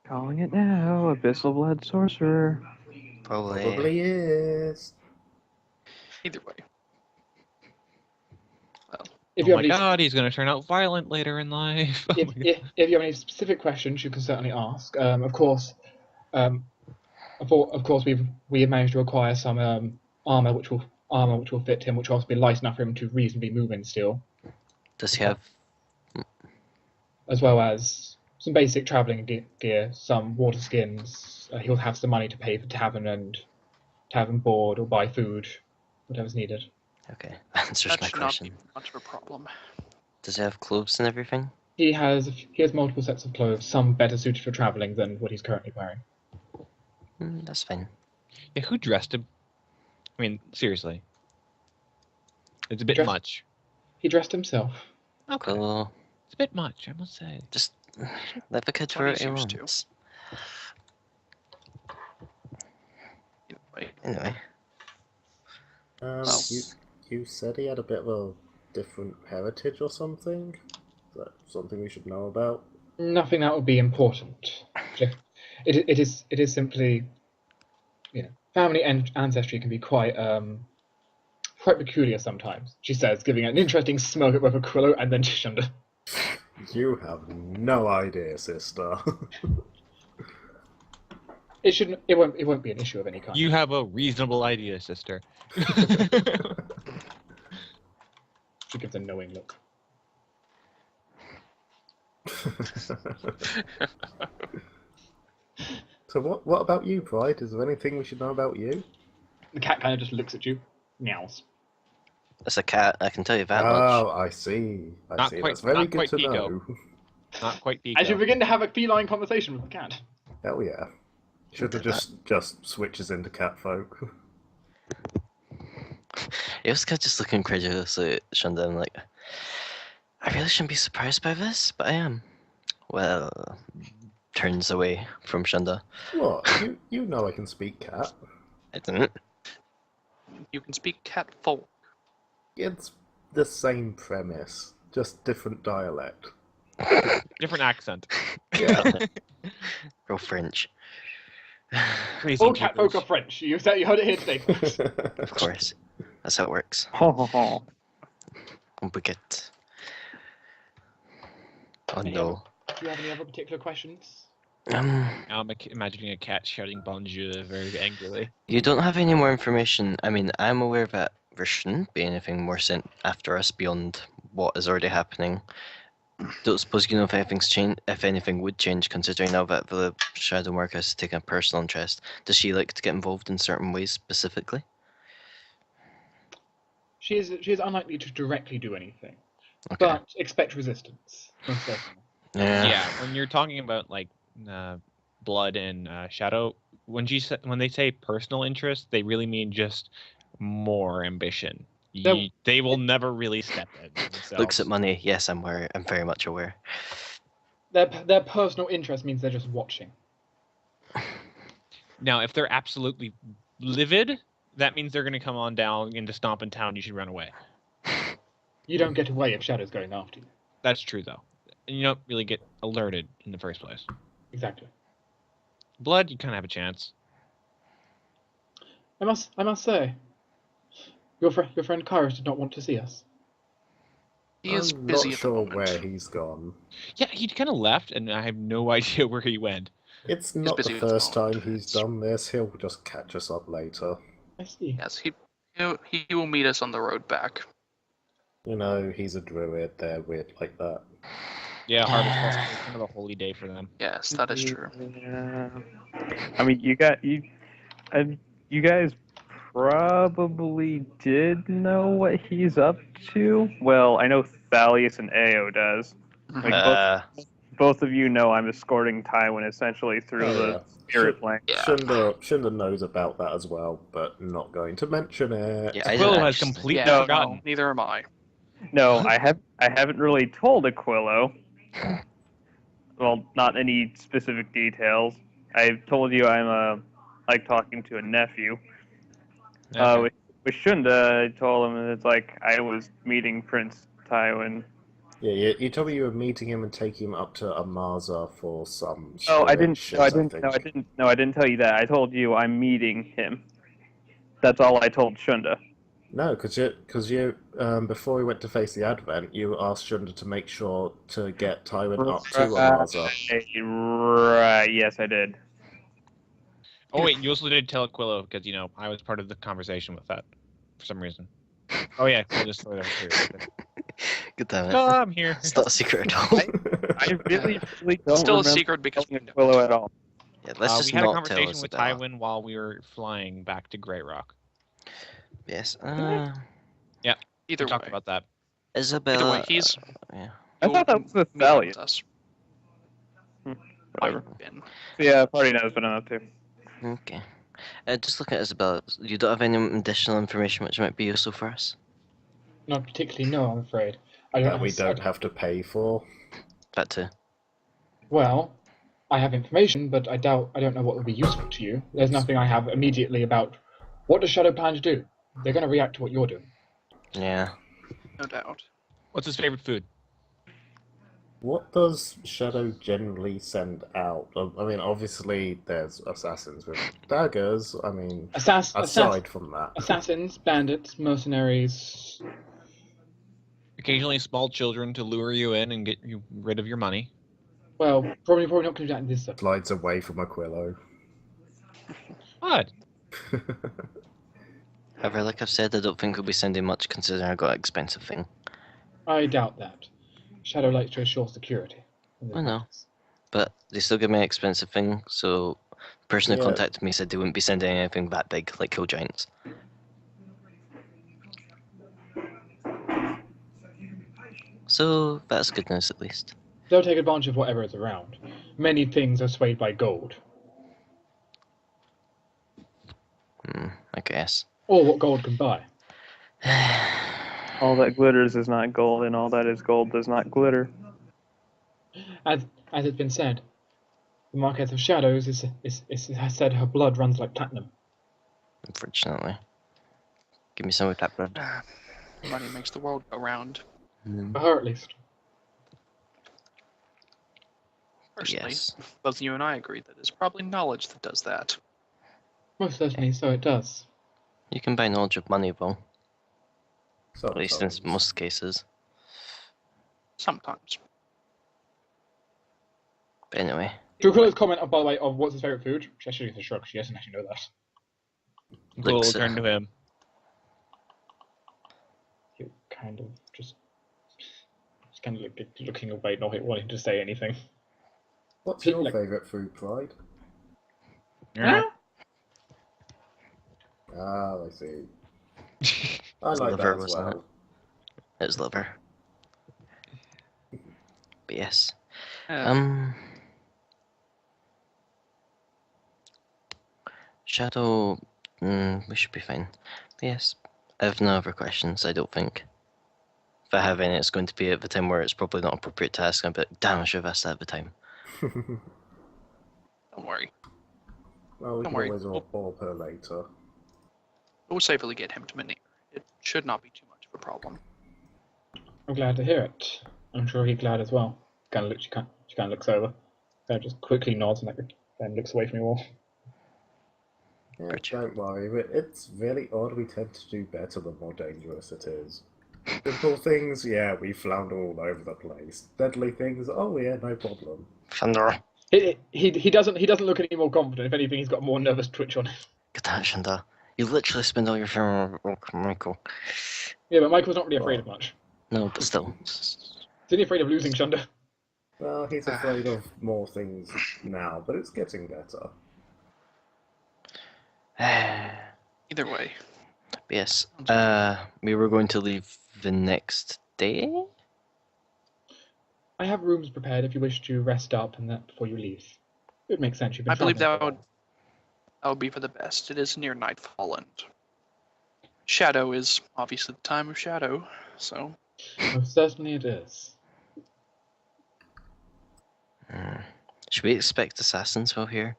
Speaker 6: Calling it now, Abyssal Blood Sorcerer.
Speaker 3: Probably is.
Speaker 5: Either way.
Speaker 4: Well, God, he's going to turn out violent later in life.
Speaker 1: If you have any specific questions, you can certainly ask. Of course, we have managed to acquire some armor which will fit him, which will also be light enough for him to reasonably move in still.
Speaker 2: Does he have?
Speaker 1: As well as some basic traveling gear, some water skins. He'll have some money to pay for tavern board or buy food, whatever's needed.
Speaker 2: Okay, answers my question.
Speaker 5: That should not be much of a problem.
Speaker 2: Does he have clothes and everything?
Speaker 1: He has multiple sets of clothes, some better suited for traveling than what he's currently wearing.
Speaker 2: That's fine.
Speaker 4: Yeah, who dressed him? I mean, seriously. It's a bit much.
Speaker 1: He dressed himself.
Speaker 4: Okay.
Speaker 2: Cool.
Speaker 4: It's a bit much, I must say.
Speaker 2: Just let the kid
Speaker 5: That's
Speaker 2: wear
Speaker 5: what
Speaker 2: what he
Speaker 5: he's used
Speaker 2: wants.
Speaker 5: Anyway.
Speaker 2: Anyway.
Speaker 3: You said he had a bit of a different heritage or something? Is that something we should know about?
Speaker 1: Nothing that would be important. It is simply, family and ancestry can be quite peculiar sometimes. She says, giving an interesting smirk at both Aquilo and then to Shunda.
Speaker 3: You have no idea, sister.
Speaker 1: It won't be an issue of any kind.
Speaker 4: You have a reasonable idea, sister.
Speaker 1: She gives a knowing look.
Speaker 3: So what about you, Pride? Is there anything we should know about you?
Speaker 1: The cat kind of just looks at you, meows.
Speaker 2: It's a cat, I can tell you that much.
Speaker 3: Oh, I see.
Speaker 4: Not
Speaker 3: see.
Speaker 4: quite-
Speaker 3: That's very
Speaker 4: not
Speaker 3: good
Speaker 4: quite
Speaker 3: to
Speaker 4: Pico.
Speaker 3: know.
Speaker 4: Not quite
Speaker 1: As you
Speaker 4: Pico.
Speaker 1: begin to have a feline conversation with the cat.
Speaker 3: Hell yeah. Should have just switches into catfolk.
Speaker 2: He was kind of just looking incredulously at Shunda and like, I really shouldn't be surprised by this, but I am. Well, turns away from Shunda.
Speaker 3: What? You know I can speak cat.
Speaker 2: I didn't.
Speaker 5: You can speak Catfolk.
Speaker 3: It's the same premise, just different dialect.
Speaker 4: Different accent.
Speaker 3: Yeah.
Speaker 2: Real French.
Speaker 4: Crazy
Speaker 1: All cat folk
Speaker 4: keepers.
Speaker 1: are French. You heard it here today, folks.
Speaker 2: Of course. That's how it works.
Speaker 6: Oh,
Speaker 2: Baguette. Oh
Speaker 1: Any
Speaker 2: no.
Speaker 1: Do you have any other particular questions?
Speaker 4: Now I'm imagining a cat shouting bonjour very angrily.
Speaker 2: You don't have any more information. I mean, I'm aware that there shouldn't be anything more sent after us beyond what is already happening. Don't suppose you know if anything's changed, if anything would change, considering now that the Shadow Marcus has taken a personal interest. Does she like to get involved in certain ways specifically?
Speaker 1: She is unlikely to directly do anything,
Speaker 2: Okay.
Speaker 1: but expect resistance. Most certainly.
Speaker 4: Yeah, when you're talking about like blood and shadow, when they say personal interest, they really mean just more ambition. They will never really step in themselves.
Speaker 2: Looks at money. Yes, I'm aware. I'm very much aware.
Speaker 1: Their personal interest means they're just watching.
Speaker 4: Now, if they're absolutely livid, that means they're going to come on down into Stompin' Town. You should run away.
Speaker 1: You don't get away if Shadow's going after you.
Speaker 4: That's true, though. And you don't really get alerted in the first place.
Speaker 1: Exactly.
Speaker 4: Blood, you kind of have a chance.
Speaker 1: I must say, your friend Kyras did not want to see us.
Speaker 5: He is
Speaker 3: I'm
Speaker 5: busy
Speaker 3: not
Speaker 5: at the
Speaker 3: sure
Speaker 5: moment.
Speaker 3: where he's gone.
Speaker 4: Yeah, he kind of left, and I have no idea where he went.
Speaker 3: It's not the
Speaker 5: busy at the
Speaker 3: first time
Speaker 5: moment.
Speaker 3: he's done this. He'll just catch us up later.
Speaker 1: I see.
Speaker 5: Yes, he will meet us on the road back.
Speaker 3: You know, he's a druid. They're weird like that.
Speaker 4: Yeah, Harvest Festival is kind of a holy day for them.
Speaker 5: Yes, that is true.
Speaker 6: yeah. I mean, you guys probably did know what he's up to. Well, I know Thalaias and Ayo does. Like both of you know I'm escorting Tywin essentially through the spirit plane.
Speaker 5: Yeah.
Speaker 3: Shunda knows about that as well, but not going to mention it.
Speaker 2: Yeah, I
Speaker 4: Aquilo
Speaker 2: didn't
Speaker 4: has
Speaker 2: actually-
Speaker 4: completely
Speaker 5: Yeah,
Speaker 4: forgotten.
Speaker 5: no, neither am I.
Speaker 6: No, I haven't really told Aquilo. Well, not any specific details. I've told you I'm like talking to a nephew.
Speaker 4: Okay.
Speaker 6: With Shunda, I told him it's like I was meeting Prince Tywin.
Speaker 3: Yeah, you told me you were meeting him and taking him up to Amaza for some.
Speaker 6: Oh, I didn't.
Speaker 3: shit,
Speaker 6: No, I
Speaker 3: I
Speaker 6: didn't.
Speaker 3: think.
Speaker 6: No, I didn't. No, I didn't tell you that. I told you I'm meeting him. That's all I told Shunda.
Speaker 3: No, because you before we went to face the Advent, you asked Shunda to make sure to get Tywin up to Amaza.
Speaker 6: Right. Yes, I did.
Speaker 4: Oh wait, you also did tell Aquilo because I was part of the conversation with that for some reason. Oh yeah, Aquilo just threw it over here.
Speaker 2: Good damn it.
Speaker 4: No, I'm here.
Speaker 2: It's not a secret at all.
Speaker 6: I really don't
Speaker 5: Still a
Speaker 6: remember
Speaker 5: secret because
Speaker 6: telling Aquilo at all.
Speaker 2: Yeah, let's just
Speaker 4: we had a
Speaker 2: not tell
Speaker 4: conversation
Speaker 2: us
Speaker 4: with
Speaker 2: about
Speaker 4: Tywin while we were flying back to Grey Rock.
Speaker 2: Yes.
Speaker 5: Either
Speaker 4: We talked
Speaker 5: way.
Speaker 4: about that.
Speaker 2: Isabella.
Speaker 5: Either way, he's.
Speaker 2: Yeah.
Speaker 6: I thought that was the
Speaker 5: meeting
Speaker 6: Thalaias.
Speaker 5: with us.
Speaker 6: Whatever.
Speaker 5: Might have been.
Speaker 6: Yeah, party knows, but I'm not too.
Speaker 2: Okay. Just looking at Isabella, you don't have any additional information which might be useful for us?
Speaker 1: Not particularly, no, I'm afraid.
Speaker 3: That we don't have to pay for.
Speaker 2: That too.
Speaker 1: Well, I have information, but I don't know what will be useful to you. There's nothing I have immediately about what does Shadow plan to do. They're going to react to what you're doing.
Speaker 2: Yeah.
Speaker 5: No doubt.
Speaker 4: What's his favorite food?
Speaker 3: What does Shadow generally send out? I mean, obviously there's assassins with daggers. I mean, aside from that.
Speaker 1: Assassins, bandits, mercenaries.
Speaker 4: Occasionally small children to lure you in and get you rid of your money.
Speaker 1: Well, probably not going to do that in this stuff.
Speaker 3: Slides away from Aquilo.
Speaker 4: What?
Speaker 2: However, like I've said, I don't think we'll be sending much considering I got an expensive thing.
Speaker 1: I doubt that. Shadow likes to assure security.
Speaker 2: I know. But they still give me an expensive thing, so the person who contacted me said they wouldn't be sending anything that big, like kill giants. So that's good news at least.
Speaker 1: They'll take advantage of whatever is around. Many things are swayed by gold.
Speaker 2: I guess.
Speaker 1: Or what gold can buy.
Speaker 6: All that glitters is not gold, and all that is gold does not glitter.
Speaker 1: As it's been said, the Marquess of Shadows has said her blood runs like platinum.
Speaker 2: Unfortunately. Give me some of that blood.
Speaker 5: Money makes the world go round.
Speaker 1: For her, at least.
Speaker 5: Personally,
Speaker 2: Yes.
Speaker 5: both you and I agree that it's probably knowledge that does that.
Speaker 1: Most certainly, so it does.
Speaker 2: You can buy knowledge with money, though. At least in
Speaker 3: Sometimes.
Speaker 2: most cases.
Speaker 5: Sometimes.
Speaker 2: But anyway.
Speaker 1: Druida's comment, by the way, of what's his favourite food, she actually is a shrug. She doesn't actually know that.
Speaker 4: Cool,
Speaker 2: Looks,
Speaker 4: turn to him.
Speaker 1: He kind of just kind of looking away, not wanting to say anything.
Speaker 3: What's your favourite food, Pride?
Speaker 4: Yeah.
Speaker 3: Ah, I see. I like
Speaker 2: liver,
Speaker 3: that as
Speaker 2: wasn't
Speaker 3: well.
Speaker 2: It was liver. But yes.
Speaker 5: Uh,
Speaker 2: Shadow, we should be fine. But yes, I have no other questions, I don't think. If I have any, it's going to be at the time where it's probably not appropriate to ask, but damn, I should have asked that at the time.
Speaker 5: Don't worry.
Speaker 3: Well, we
Speaker 5: Don't
Speaker 3: can
Speaker 5: worry.
Speaker 3: always orb her later.
Speaker 5: We'll safely get him to Manir. It should not be too much of a problem.
Speaker 1: I'm glad to hear it. I'm sure he's glad as well. She kind of looks over. Just quickly nods and then looks away from you all.
Speaker 3: Yeah,
Speaker 2: Gotcha.
Speaker 3: don't worry. It's really odd. We tend to do better the more dangerous it is. Simple things, yeah, we flounder all over the place. Deadly things, oh yeah, no problem.
Speaker 2: Thunder.
Speaker 1: He doesn't look any more confident. If anything, he's got a more nervous twitch on him.
Speaker 2: Get that, Shunda. You literally spend all your film on Michael.
Speaker 1: Yeah, but Michael's not really afraid of much.
Speaker 2: No, but still.
Speaker 1: Is he afraid of losing Shunda?
Speaker 3: Well, he's afraid of more things now, but it's getting better.
Speaker 5: Either way.
Speaker 2: Yes. We were going to leave the next day?
Speaker 1: I have rooms prepared if you wish to rest up and that before you leave. It makes sense. You've been
Speaker 5: I believe
Speaker 1: traveling
Speaker 5: that would be for the best. It is near nightfall, and shadow is obviously the time of shadow, so...
Speaker 1: Most certainly it is.
Speaker 2: Should we expect assassins while here?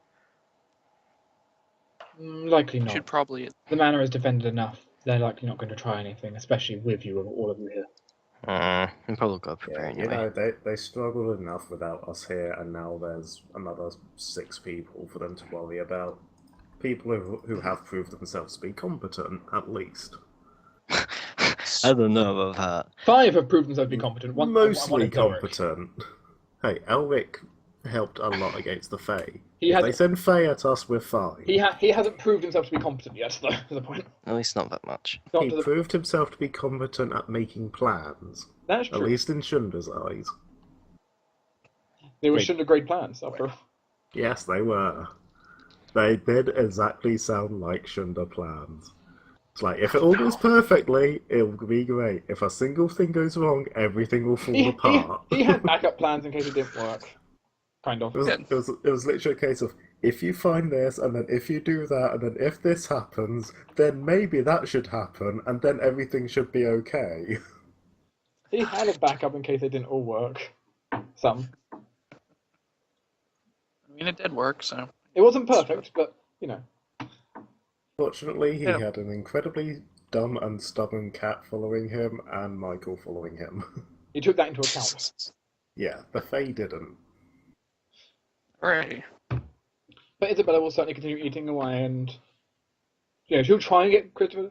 Speaker 1: Likely not.
Speaker 5: Should probably...
Speaker 1: The manor is defended enough. They're likely not going to try anything, especially with you, all of you here.
Speaker 2: We probably got to prepare
Speaker 3: Yeah,
Speaker 2: anyway.
Speaker 3: you know, they struggled enough without us here, and now there's another 6 people for them to worry about. People who have proved themselves to be competent, at least.
Speaker 2: I don't know about that.
Speaker 1: 5 have proved themselves to be competent.
Speaker 3: Mostly
Speaker 1: is Elric.
Speaker 3: competent. Hey, Elric helped a lot against the Fae.
Speaker 1: He
Speaker 3: If
Speaker 1: has-
Speaker 3: they send Fae at us, we're fine.
Speaker 1: He hasn't proved himself to be competent yet, though, to the point.
Speaker 2: At least not that much.
Speaker 1: Not
Speaker 3: He
Speaker 1: to the...
Speaker 3: proved himself to be competent at making plans.
Speaker 1: That's
Speaker 3: At
Speaker 1: true.
Speaker 3: least in Shunda's eyes.
Speaker 1: They were
Speaker 3: Wait.
Speaker 1: Shunda great plans, after all.
Speaker 3: Yes, they were. They did exactly sound like Shunda plans. It's like, if it all goes perfectly, it'll be great. If a single thing goes wrong, everything will fall apart.
Speaker 1: He had backup plans in case it didn't work. Kind of.
Speaker 3: It was literally a case of, if you find this, and then if you do that, and then if this happens, then maybe that should happen, and then everything should be okay.
Speaker 1: He had a backup in case it didn't all work. Some.
Speaker 5: I mean, it did work, so.
Speaker 1: It wasn't perfect, but, you know.
Speaker 3: Fortunately, he had an incredibly dumb and stubborn cat following him, and Michael following him.
Speaker 1: He took that into account.
Speaker 3: Yeah, the Fae didn't.
Speaker 5: Hooray.
Speaker 1: But Isabella will certainly continue eating away, and she'll try and get Christopher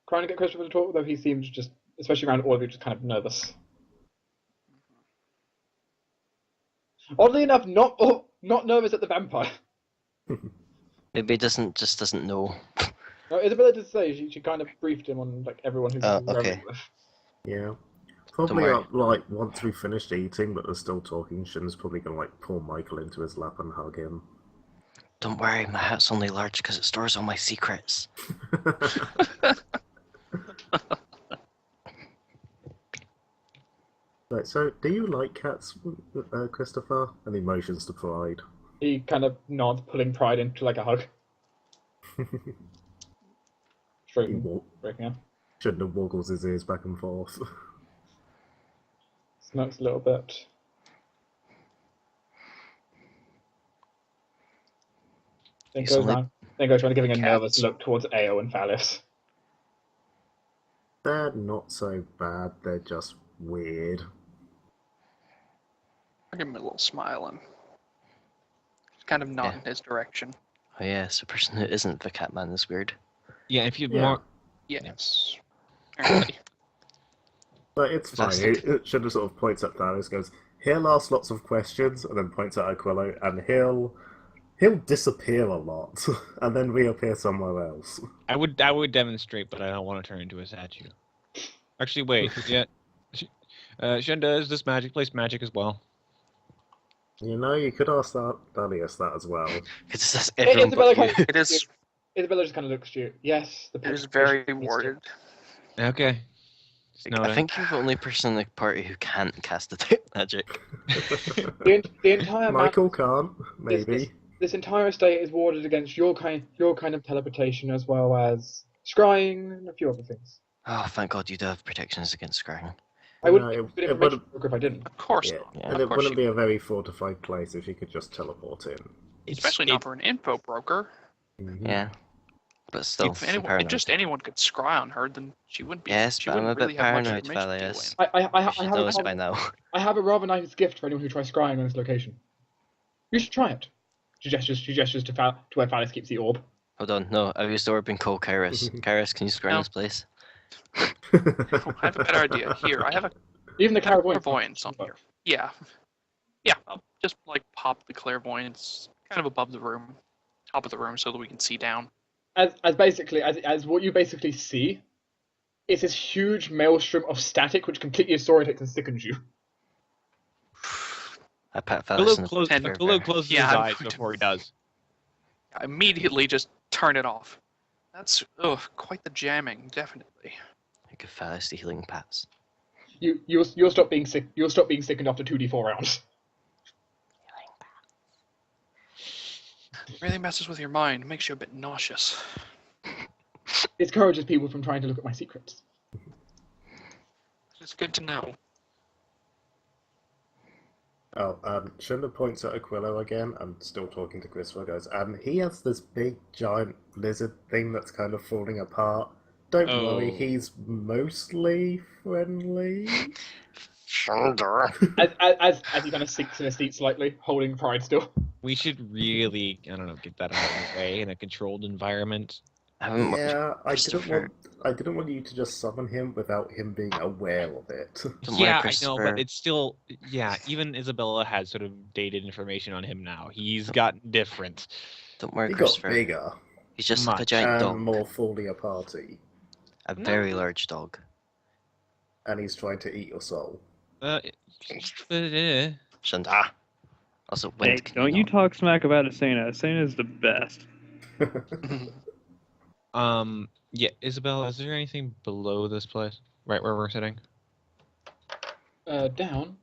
Speaker 1: to talk, though he seems just, especially around all of you, just kind of nervous. Oddly enough, not nervous at the vampire.
Speaker 2: Maybe he just doesn't know.
Speaker 1: No, Isabella did say she kind of briefed him on everyone who's
Speaker 2: okay.
Speaker 1: with.
Speaker 3: Yeah. Probably once we finished eating, but they're still talking, Shin's probably gonna pull Michael into his lap and hug him.
Speaker 2: Don't worry, my hat's only large because it stores all my secrets.
Speaker 3: Right, so do you like cats, Christopher? And emotions to Pride?
Speaker 1: He kind of nods, pulling Pride into a hug. Straight breaking up.
Speaker 3: Shouldn't have waggles his ears back and forth.
Speaker 1: Smokes a little bit. Then goes around giving a nervous look towards Ayo and Thalaias.
Speaker 3: They're not so bad, they're just weird.
Speaker 5: I'll give him a little smile and just kind of nod in his direction.
Speaker 2: Oh yes, a person who isn't the Catman is weird.
Speaker 4: Yeah, if you'd more...
Speaker 5: Yes. Apparently.
Speaker 3: But it's fine. It should have sort of points at Thalaias, goes, he'll ask lots of questions, and then points at Aquilo, and he'll disappear a lot, and then reappear somewhere else.
Speaker 4: I would demonstrate, but I don't want to turn into a statue. Actually, wait. Yeah. Shunda, is this place magic as well?
Speaker 3: You could ask Thalaias that as well.
Speaker 5: It is.
Speaker 1: Isabella just kind of looks at you. Yes,
Speaker 5: it is very worded.
Speaker 4: Okay.
Speaker 2: I think you're the only person in the party who can't cast detect magic.
Speaker 1: the entire
Speaker 3: Michael can't, maybe.
Speaker 1: This entire estate is warded against your kind of teleportation, as well as scrying and a few other things.
Speaker 2: Oh, thank God you do have protections against scrying.
Speaker 1: I wouldn't be information broker if I didn't.
Speaker 5: Of course not.
Speaker 2: Yeah.
Speaker 3: And it wouldn't be a very fortified place if you could just teleport in.
Speaker 5: Especially not for an info broker.
Speaker 3: Mm-hmm.
Speaker 2: Yeah. But still,
Speaker 5: if anyone could scry on her, then she wouldn't be.
Speaker 2: Yes, but I'm a bit paranoid,
Speaker 1: Thalaias.
Speaker 2: I
Speaker 1: have a rather nice gift for anyone who tries scrying on this location. You should try it. She gestures to where Thalaias keeps the orb.
Speaker 2: Hold on, no, I've used the orb and call Kyras. Kyras, can you scry in this place?
Speaker 5: I have a better idea. Here, I have
Speaker 1: even the
Speaker 5: clairvoyance on here. Yeah, I'll just pop the clairvoyance kind of above the room, top of the room, so that we can see down.
Speaker 1: As what you basically see, it's this huge maelstrom of static which completely disorientates and sickens you.
Speaker 2: I pat Thalaias
Speaker 4: Aquilo closes his eyes before he does.
Speaker 5: I immediately just turn it off. That's quite the jamming, definitely.
Speaker 2: I give Thalaias the healing pats.
Speaker 1: You'll stop being sick. You'll stop being sickened after 2d4 rounds.
Speaker 5: It really messes with your mind. Makes you a bit nauseous.
Speaker 1: It discourages people from trying to look at my secrets.
Speaker 5: It's good to know.
Speaker 3: Shunda points at Aquilo again. I'm still talking to Christopher, goes, he has this big, giant lizard thing that's kind of falling apart. Don't worry, he's mostly friendly.
Speaker 2: Shunda.
Speaker 1: As he kind of sinks in his seat slightly, holding Pride still.
Speaker 4: We should really, get that out of the way in a controlled environment.
Speaker 3: I didn't want you to just summon him without him being aware of it.
Speaker 4: Yeah, I know, but it's still, even Isabella has sort of dated information on him now. He's gotten different.
Speaker 2: Don't worry,
Speaker 3: he
Speaker 2: Christopher.
Speaker 3: Got bigger.
Speaker 2: He's just like a giant dog.
Speaker 3: And more fully a party.
Speaker 2: A very large dog.
Speaker 3: And he's trying to eat your soul.
Speaker 2: Shunda. Also,
Speaker 6: don't you talk smack about Asena. Asena's the best.
Speaker 4: Yeah, Isabel, is there anything below this place? Right where we're sitting?
Speaker 1: Down.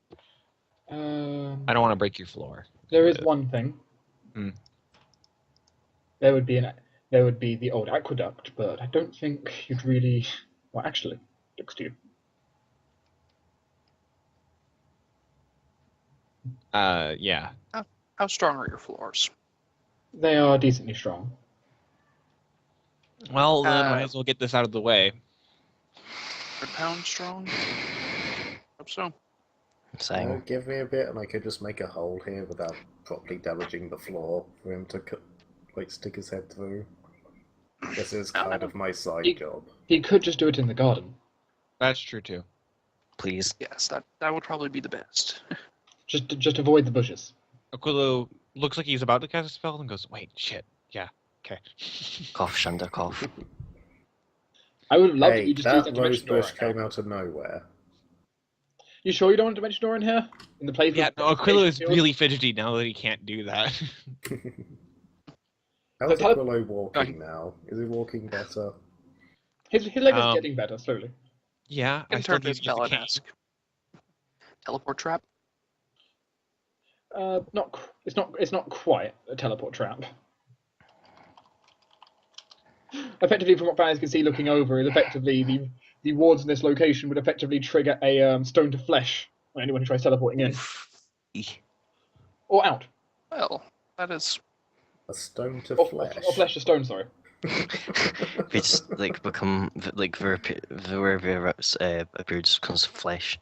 Speaker 4: I don't want to break your floor.
Speaker 1: There is one thing.
Speaker 4: Hmm.
Speaker 1: There would be the old aqueduct, but I don't think you'd really. Well, actually, looks to you.
Speaker 4: Yeah.
Speaker 5: How strong are your floors?
Speaker 1: They are decently strong.
Speaker 4: Well, then might as well get this out of the way.
Speaker 5: 100 pounds strong? Hope so.
Speaker 2: Saying.
Speaker 3: Give me a bit and I could just make a hole here without properly damaging the floor for him to stick his head through. This is kind of my side job.
Speaker 1: He could just do it in the garden.
Speaker 4: That's true too.
Speaker 2: Please.
Speaker 5: Yes, that would probably be the best.
Speaker 1: Just avoid the bushes.
Speaker 4: Aquilo looks like he's about to cast a spell and goes, wait, shit. Yeah, okay.
Speaker 2: Cough, Shunda, cough.
Speaker 1: I would love
Speaker 3: hey,
Speaker 1: if you just
Speaker 3: that
Speaker 1: used that
Speaker 3: rose
Speaker 1: dimension door
Speaker 3: bush came out of nowhere.
Speaker 1: You sure you don't want a dimension door in here? In the place?
Speaker 4: Yeah, no, Aquilo is really fidgety now that he can't do that.
Speaker 3: How's Aquilo walking now? Is he walking better?
Speaker 1: His leg is getting better slowly.
Speaker 4: Yeah,
Speaker 5: I still need to use a cane. Teleport trap?
Speaker 1: It's not quite a teleport trap. Effectively, from what players can see looking over, is effectively the wards in this location would effectively trigger a stone to flesh on anyone who tries teleporting in. Or out.
Speaker 5: Well, that is...
Speaker 3: A stone to flesh?
Speaker 1: Or flesh to stone, sorry.
Speaker 2: We just, become, wherever appears becomes flesh.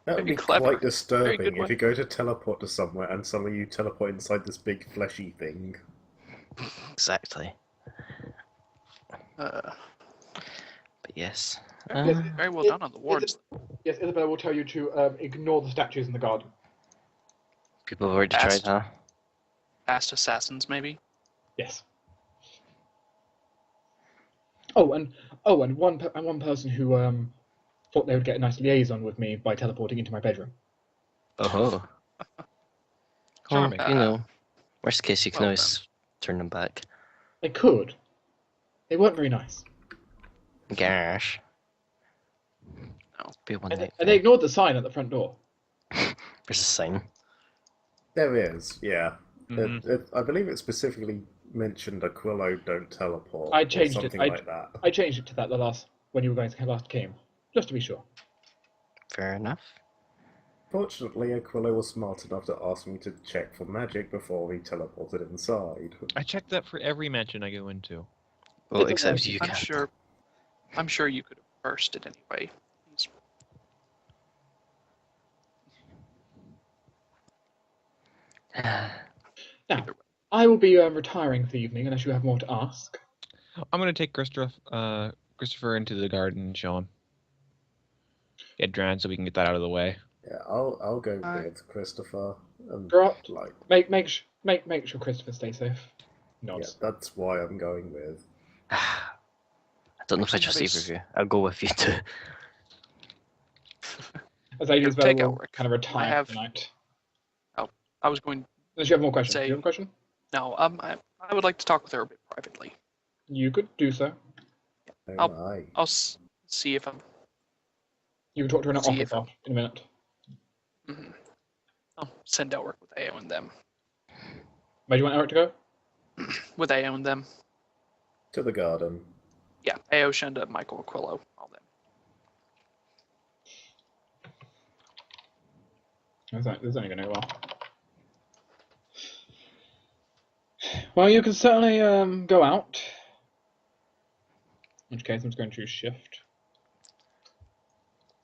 Speaker 3: That would be quite disturbing if you go to teleport to somewhere and suddenly you teleport inside this big fleshy thing.
Speaker 2: Exactly.
Speaker 5: But
Speaker 2: yes.
Speaker 5: very well done on the wards.
Speaker 1: Yes, Isabella will tell you to ignore the statues in the garden.
Speaker 2: People have already tried, huh?
Speaker 5: Fast assassins, maybe?
Speaker 1: Yes. And one person who thought they would get a nice liaison with me by teleporting into my bedroom.
Speaker 2: Oh.
Speaker 4: Charming.
Speaker 2: Worst case, you can always turn them back.
Speaker 1: They could. They weren't very nice.
Speaker 2: Gosh.
Speaker 1: And they ignored the sign at the front door.
Speaker 2: There's a sign.
Speaker 3: There is, yeah.
Speaker 4: Mm-hmm.
Speaker 3: I believe it specifically mentioned Aquilo don't teleport.
Speaker 1: I changed
Speaker 3: or something
Speaker 1: it.
Speaker 3: like that.
Speaker 1: I changed it to that when you were going to last came, just to be sure.
Speaker 2: Fair enough.
Speaker 3: Fortunately, Aquilo was smart enough to ask me to check for magic before we teleported inside.
Speaker 4: I check that for every mansion I go into.
Speaker 2: Well, except you
Speaker 5: I'm
Speaker 2: can't.
Speaker 5: I'm sure you could have burst it anyway.
Speaker 1: Now, I will be retiring for the evening unless you have more to ask.
Speaker 4: I'm going to take Christopher into the garden and show him. Get drowned so we can get that out of the way.
Speaker 3: Yeah, I'll go with Christopher. And,
Speaker 1: make sure Christopher stays safe. Nods.
Speaker 3: Yeah, that's why I'm going with.
Speaker 2: I don't know if I trust either of you. I'll go with you too.
Speaker 1: As Lady Isabella will kind of retire tonight.
Speaker 5: Oh, I was going.
Speaker 1: Unless you have more questions. Do you have a question?
Speaker 5: No, I would like to talk with her a bit privately.
Speaker 1: You could do so.
Speaker 5: I'll see if I'm.
Speaker 1: You can talk to her in an office in a minute.
Speaker 5: Mm-hmm. I'll send Elric with Ayo and them.
Speaker 1: Where do you want Elric to go?
Speaker 5: With Ayo and them.
Speaker 3: To the garden.
Speaker 5: Yeah, Ayo, Shunda, Michael, Aquilo, all them.
Speaker 1: This is only going to go well. Well, you can certainly go out. In which case, I'm just going to choose shift.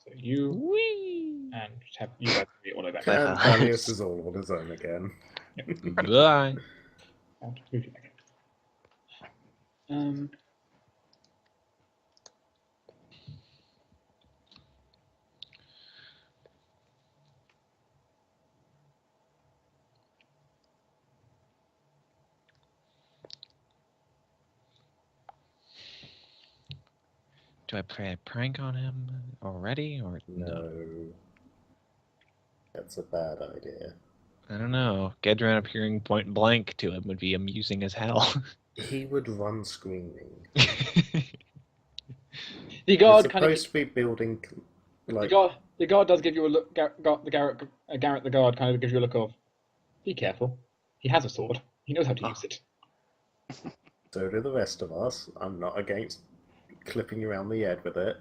Speaker 1: So you and just have you guys be all the way back.
Speaker 3: And Thalaias is all on his own again.
Speaker 1: Yep.
Speaker 4: Bye.
Speaker 1: And move you back in.
Speaker 4: Do I play a prank on him already, or
Speaker 3: no? That's a bad idea.
Speaker 4: I don't know. Gedron appearing point blank to him would be amusing as hell.
Speaker 3: He would run screaming.
Speaker 1: The
Speaker 3: You're
Speaker 1: guard kind
Speaker 3: supposed
Speaker 1: of.
Speaker 3: to be building like.
Speaker 1: The guard does give you a look. Garrett the guard kind of gives you a look of. Be careful. He has a sword. He knows how to use it.
Speaker 3: So do the rest of us. I'm not against clipping you around the head with it.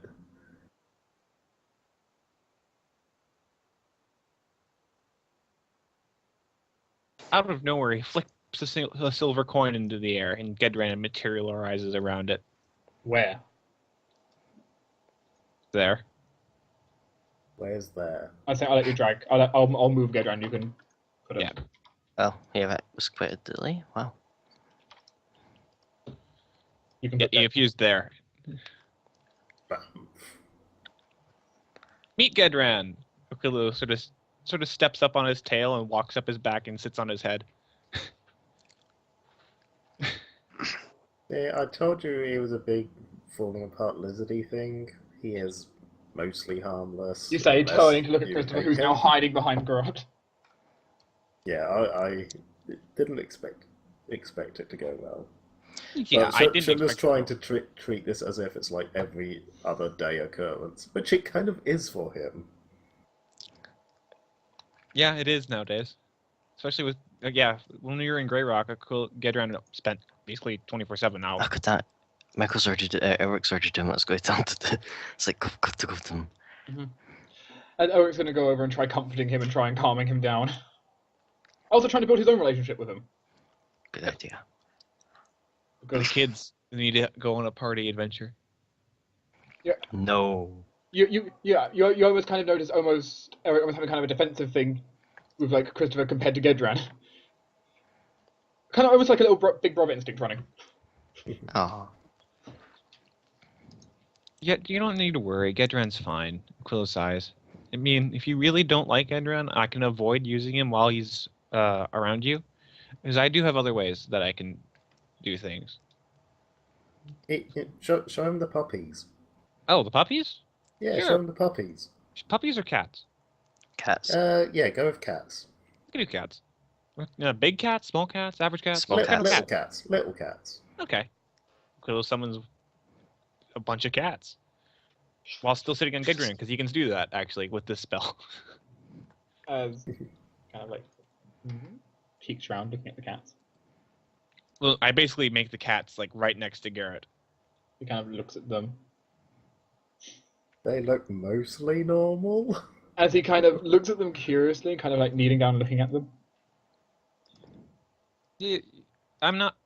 Speaker 4: Out of nowhere, he flicks a silver coin into the air, and Gedran materializes around it.
Speaker 1: Where?
Speaker 4: There.
Speaker 3: Where's there?
Speaker 1: I'll let you drag. I'll move Gedran. You can put it.
Speaker 4: Yeah.
Speaker 2: Oh, yeah, that was quite a delay. Wow.
Speaker 1: You can
Speaker 4: Yeah,
Speaker 1: put that.
Speaker 4: if he's there.
Speaker 3: Bam.
Speaker 4: Meet Gedran. Aquilo sort of steps up on his tail and walks up his back and sits on his head.
Speaker 3: Yeah, I told you he was a big falling apart lizardy thing. He is mostly harmless.
Speaker 1: You say,
Speaker 3: unless
Speaker 1: turning to look at
Speaker 3: you
Speaker 1: Christopher,
Speaker 3: hate
Speaker 1: who's now
Speaker 3: him.
Speaker 1: hiding behind Gerard.
Speaker 3: Yeah, I didn't expect it to go well.
Speaker 4: Yeah, I didn't
Speaker 3: Shunda's
Speaker 4: expect
Speaker 3: trying to treat this as if it's like every other day occurrence, which it kind of is for him.
Speaker 4: Yeah, it is nowadays. Especially with, when we were in Grey Rock, Gedran spent basically 24/7 now.
Speaker 2: Look at that. Michael's already Eric's already doing what's going on to do. It's like, go to them.
Speaker 1: Mm-hmm. And Eric's going to go over and try comforting him and try and calming him down. Also trying to build his own relationship with him.
Speaker 2: Good idea.
Speaker 4: The kids need to go on a party adventure.
Speaker 1: Yeah.
Speaker 2: No.
Speaker 1: You almost kind of notice Eric almost having kind of a defensive thing with like Christopher compared to Gedran. Kind of almost like a little big brother instinct running.
Speaker 2: Oh.
Speaker 4: Yeah, you don't need to worry. Gedran's fine. Close size. I mean, if you really don't like Gedran, I can avoid using him while he's around you, because I do have other ways that I can do things.
Speaker 3: Show him the puppies.
Speaker 4: Oh, the puppies?
Speaker 3: Yeah,
Speaker 4: Sure.
Speaker 3: show him the puppies.
Speaker 4: Puppies or cats?
Speaker 2: Cats.
Speaker 3: Yeah, go with cats.
Speaker 4: We can do cats. Big cats, small cats, average cats.
Speaker 2: Small
Speaker 4: What kind of
Speaker 3: Little
Speaker 4: cat?
Speaker 3: cats. Little cats.
Speaker 4: Okay. Aquilo summons a bunch of cats while still sitting on Gedran, because he can do that actually with this spell.
Speaker 1: As kind of like peeks around looking at the cats.
Speaker 4: Well, I basically make the cats like right next to Garrett.
Speaker 1: He kind of looks at them.
Speaker 3: They look mostly normal.
Speaker 1: As he kind of looks at them curiously, kind of like kneeling down and looking at them.
Speaker 4: Yeah, I'm not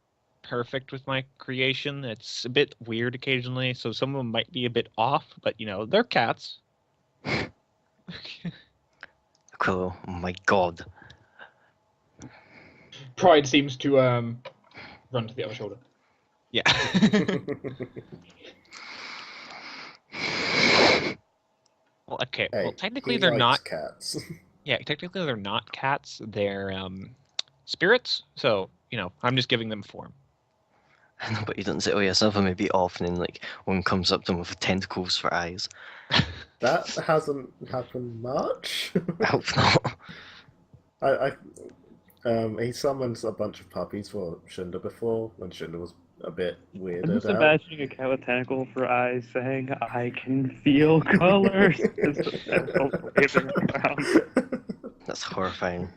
Speaker 4: perfect with my creation. It's a bit weird occasionally, so some of them might be a bit off, but they're cats.
Speaker 2: Cool. Oh my god.
Speaker 1: Pride seems to run to the other shoulder.
Speaker 4: Yeah. Well, okay.
Speaker 3: Hey,
Speaker 4: well, technically
Speaker 3: he
Speaker 4: they're
Speaker 3: likes
Speaker 4: not.
Speaker 3: cats.
Speaker 4: Yeah, technically they're not cats. They're spirits. So I'm just giving them form.
Speaker 2: I know, but you don't say, oh yeah, some of them may be off, and then like one comes up to them with tentacles for eyes.
Speaker 3: That hasn't happened much.
Speaker 2: I hope not.
Speaker 3: He summons a bunch of puppies for Shunda before, when Shunda was a bit
Speaker 6: I'm
Speaker 3: weirded
Speaker 6: just
Speaker 3: out.
Speaker 6: imagining a cat with tentacle for eyes saying, "I can feel colors."
Speaker 2: That's horrifying.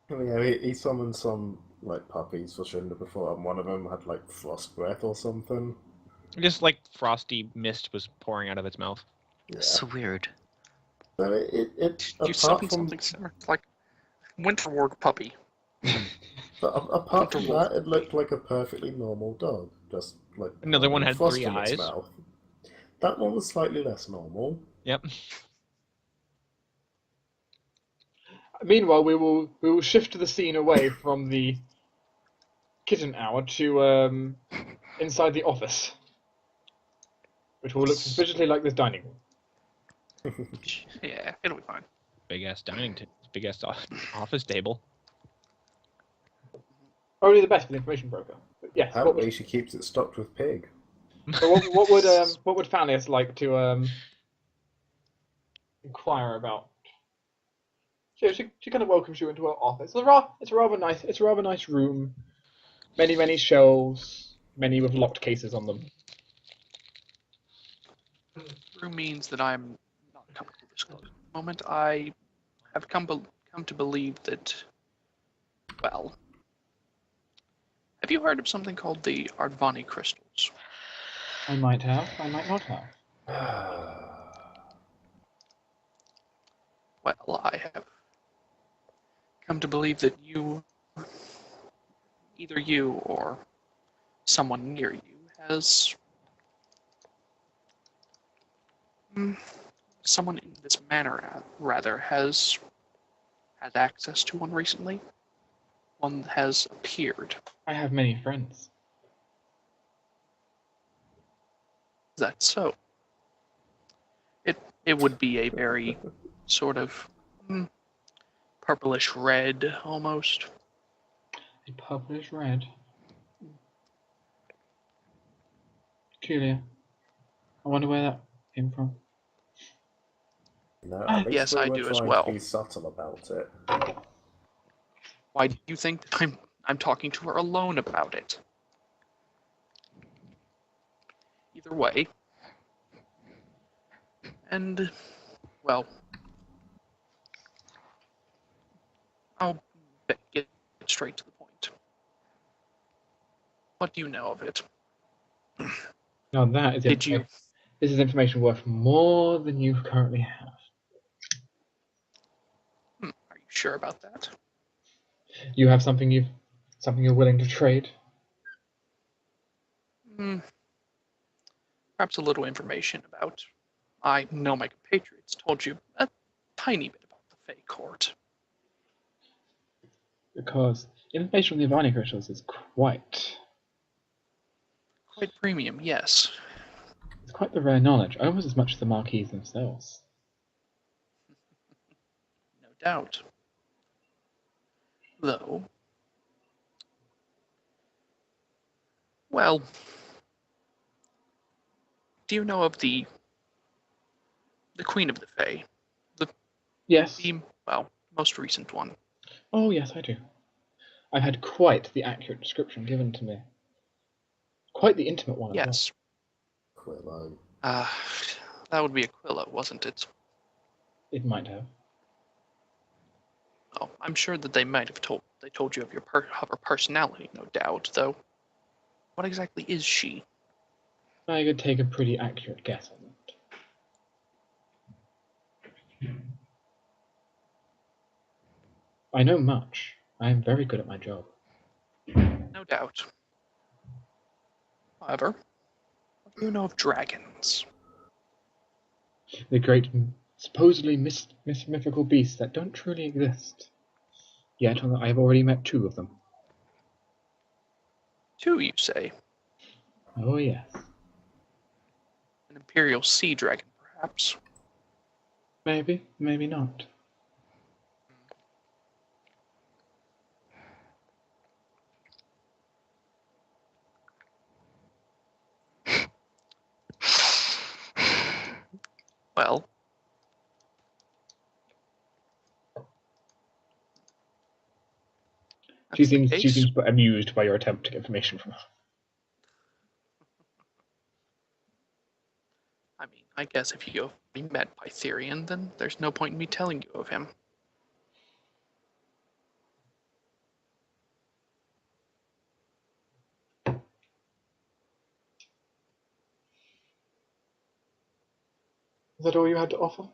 Speaker 3: Yeah, he summoned some like puppies for Shunda before, and one of them had like frost breath or something.
Speaker 4: Just like frosty mist was pouring out of its mouth.
Speaker 3: Yeah.
Speaker 2: That's so weird.
Speaker 3: So it
Speaker 5: You
Speaker 3: apart
Speaker 5: summoned
Speaker 3: from
Speaker 5: something similar, like Winterwork puppy.
Speaker 3: apart from that, it looked like a perfectly normal dog, just like
Speaker 4: Another one had
Speaker 3: frost
Speaker 4: 3
Speaker 3: in its
Speaker 4: eyes.
Speaker 3: mouth. That one was slightly less normal.
Speaker 4: Yep.
Speaker 1: Meanwhile, we will shift the scene away from the kitten hour to inside the office, which will look suspiciously like this dining room.
Speaker 5: Yeah, it'll be fine.
Speaker 4: Big ass big ass office table.
Speaker 1: Only the best for the information broker. But yes.
Speaker 3: Apparently, she keeps it stocked with pig.
Speaker 1: What would Thalaias like to inquire about? She kind of welcomes you into her office. It's a rather nice room. Many shelves, many with locked cases on them.
Speaker 5: Through means that I'm not comfortable disclosing. At the moment, I have come to believe that, well, have you heard of something called the Ardvani crystals?
Speaker 1: I might have, I might not have.
Speaker 5: Well, I have come to believe that either you or someone near you has someone in this manner rather has access to one recently. One has appeared.
Speaker 1: I have many friends.
Speaker 5: Is that so? It would be a very sort of purplish red almost.
Speaker 1: A purplish red. Peculiar. I wonder where that came from.
Speaker 3: No, at least
Speaker 5: yes,
Speaker 3: we
Speaker 5: I
Speaker 3: were
Speaker 5: do as
Speaker 3: trying
Speaker 5: well.
Speaker 3: to be subtle about it.
Speaker 5: Why do you think that I'm talking to her alone about it? Either way. And, well, I'll get straight to the point. What do you know of it?
Speaker 1: Now that is
Speaker 5: Did you?
Speaker 1: This is information worth more than you currently have.
Speaker 5: Are you sure about that?
Speaker 1: You have something you're willing to trade?
Speaker 5: Perhaps a little information about. I know my compatriots told you a tiny bit about the Fey Court.
Speaker 1: Because information on the Ardvani crystals is quite
Speaker 5: premium, yes.
Speaker 1: It's quite the rare knowledge, almost as much as the Marquis themselves.
Speaker 5: No doubt. Though, well, do you know of the Queen of the Fae?
Speaker 1: Yes.
Speaker 5: The, well, most recent one.
Speaker 1: Oh, yes, I do. I've had quite the accurate description given to me. Quite the intimate one
Speaker 5: yes.
Speaker 1: as
Speaker 3: well. Aquilo.
Speaker 5: That would be Aquilo, wasn't it?
Speaker 1: It might have.
Speaker 5: Oh, I'm sure that they might have told you of her personality, no doubt, though. What exactly is she?
Speaker 1: I could take a pretty accurate guess on that. I know much. I am very good at my job.
Speaker 5: No doubt. However, what do you know of dragons?
Speaker 1: The great, supposedly mythical beasts that don't truly exist. Yet I have already met 2 of them.
Speaker 5: 2, you say?
Speaker 1: Oh, yes.
Speaker 5: An imperial sea dragon, perhaps?
Speaker 1: Maybe, maybe not.
Speaker 5: Well,
Speaker 1: She seems amused by your attempt to get information from her.
Speaker 5: I mean, I guess if you have met Pytherian, then there's no point in me telling you of him.
Speaker 1: Is that all you had to offer?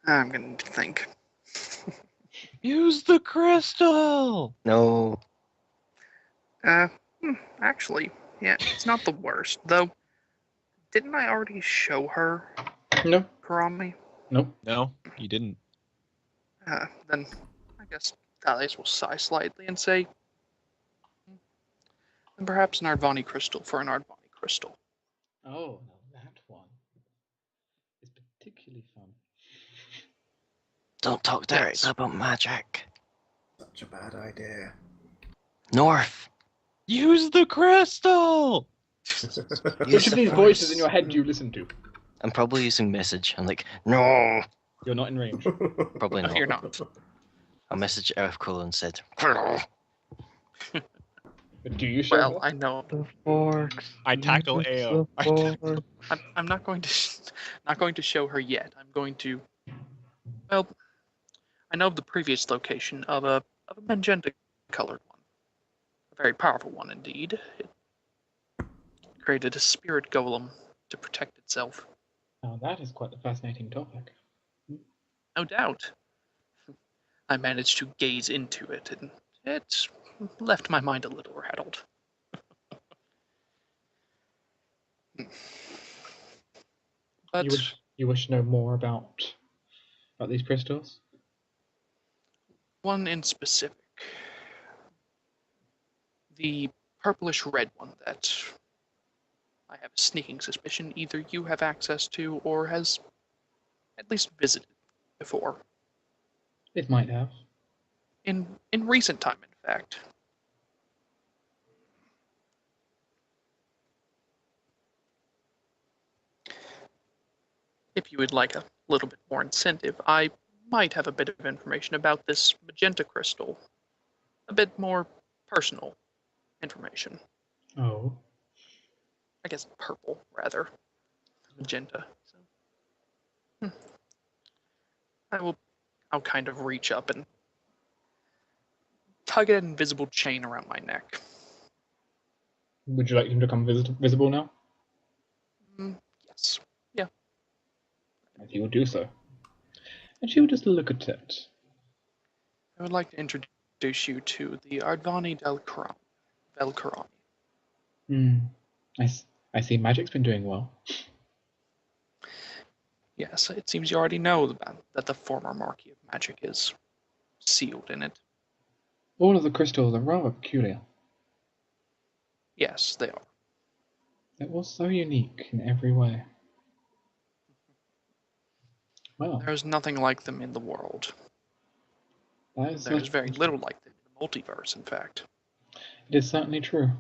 Speaker 5: I'm going to think.
Speaker 4: Use the crystal!
Speaker 2: No.
Speaker 5: Actually, yeah, it's not the worst, though. Didn't I already show her
Speaker 1: No.
Speaker 5: Karami?
Speaker 1: Nope.
Speaker 4: No, you didn't.
Speaker 5: Then I guess Thalaias will sigh slightly and say, and perhaps an Ardvani crystal for an Ardvani crystal.
Speaker 1: Oh, now that one is particularly fun.
Speaker 2: Don't talk dirty
Speaker 5: Yes.
Speaker 2: about magic.
Speaker 3: Such a bad idea.
Speaker 2: North.
Speaker 4: Use the crystal!
Speaker 1: Which of these voices in your head do you listen to?
Speaker 2: I'm probably using message. I'm like, no.
Speaker 1: You're not in range.
Speaker 2: Probably
Speaker 5: No,
Speaker 2: not.
Speaker 5: you're not.
Speaker 2: I'll message Earthcool and said,
Speaker 1: But do you show
Speaker 5: Well,
Speaker 1: her?
Speaker 5: I know.
Speaker 6: The forks.
Speaker 4: I tackle
Speaker 6: use
Speaker 4: Ayo.
Speaker 6: the forks.
Speaker 5: I'm not going to show her yet. I'm going to. Well, I know of the previous location of a magenta-colored one, a very powerful one indeed. It created a spirit golem to protect itself.
Speaker 1: Now that is quite a fascinating topic.
Speaker 5: No doubt. I managed to gaze into it, and it left my mind a little rattled. But
Speaker 1: You wish to know more about these crystals?
Speaker 5: one in specific, the purplish red one that I have a sneaking suspicion either you have access to or has at least visited before.
Speaker 1: It might have.
Speaker 5: In recent time, in fact. If you would like a little bit more incentive, I might have a bit of information about this magenta crystal. A bit more personal information.
Speaker 1: Oh.
Speaker 5: I guess purple, rather. Magenta. So, I'll kind of reach up and tug at an invisible chain around my neck.
Speaker 1: Would you like him to become visible now?
Speaker 5: Yes. Yeah.
Speaker 1: And he will do so. And she will just look at it.
Speaker 5: I would like to introduce you to the Ardvani Velkarani.
Speaker 1: I see magic's been doing well.
Speaker 5: Yes, it seems you already know that the former Marquis of Magic is sealed in it.
Speaker 1: All of the crystals are rather peculiar.
Speaker 5: Yes, they are.
Speaker 1: It was so unique in every way. Well,
Speaker 5: There is nothing like them in the world. There's very little like them in the multiverse, in fact.
Speaker 1: It is certainly true.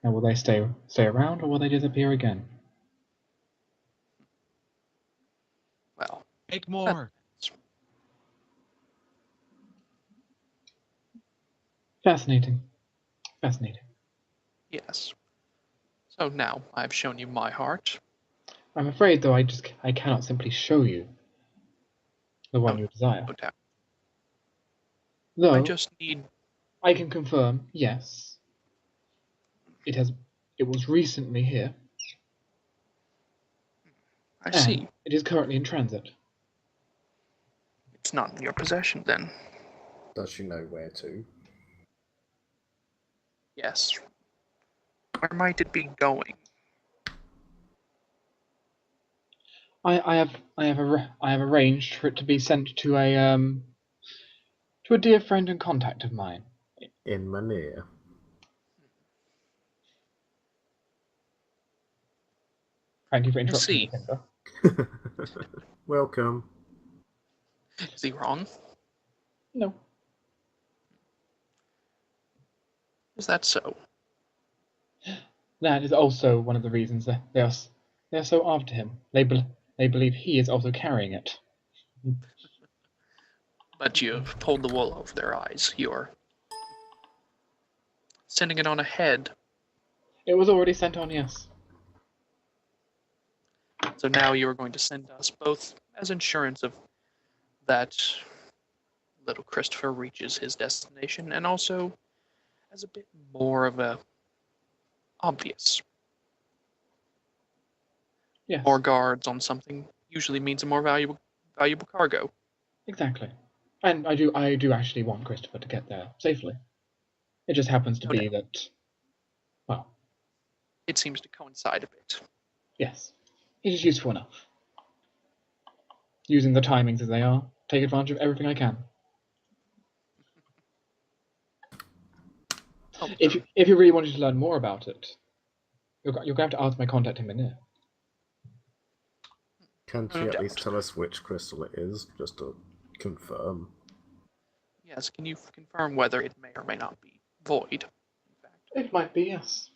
Speaker 1: Now, will they stay around, or will they disappear again?
Speaker 5: Well,
Speaker 4: Make more.
Speaker 1: Fascinating. Fascinating.
Speaker 5: Yes. So now I've shown you my heart.
Speaker 1: I'm afraid, though, I cannot simply show you the one you desire.
Speaker 5: No doubt.
Speaker 1: Though,
Speaker 5: I just need.
Speaker 1: I can confirm, yes. It was recently here.
Speaker 5: I see.
Speaker 1: It is currently in transit.
Speaker 5: It's not in your possession, then.
Speaker 3: Does she know where to?
Speaker 5: Yes. Where might it be going?
Speaker 1: I have arranged for it to be sent to a dear friend and contact of mine.
Speaker 3: In Manir.
Speaker 1: Thank you for interrupting me, Timber.
Speaker 3: Welcome.
Speaker 5: Is he wrong?
Speaker 1: No.
Speaker 5: Is that so?
Speaker 1: That is also one of the reasons that they are so after him. They believe he is also carrying it.
Speaker 5: But you've pulled the wool over their eyes. You're sending it on ahead.
Speaker 1: It was already sent on, yes.
Speaker 5: So now you are going to send us both as insurance of that little Christopher reaches his destination, and also as a bit more of a obvious.
Speaker 1: Yes.
Speaker 5: More guards on something usually means a more valuable cargo.
Speaker 1: Exactly. And I do actually want Christopher to get there safely. It just happens to be that, well...
Speaker 5: It seems to coincide a bit.
Speaker 1: Yes. It is useful enough. Using the timings as they are, take advantage of everything I can.
Speaker 5: Oh,
Speaker 1: If you really wanted to learn more about it, you're going to have to ask my contact in Manir.
Speaker 3: Can she at least tell us which crystal it is, just to confirm?
Speaker 5: Yes, can you confirm whether it may or may not be void, in fact?
Speaker 1: It might be, yes.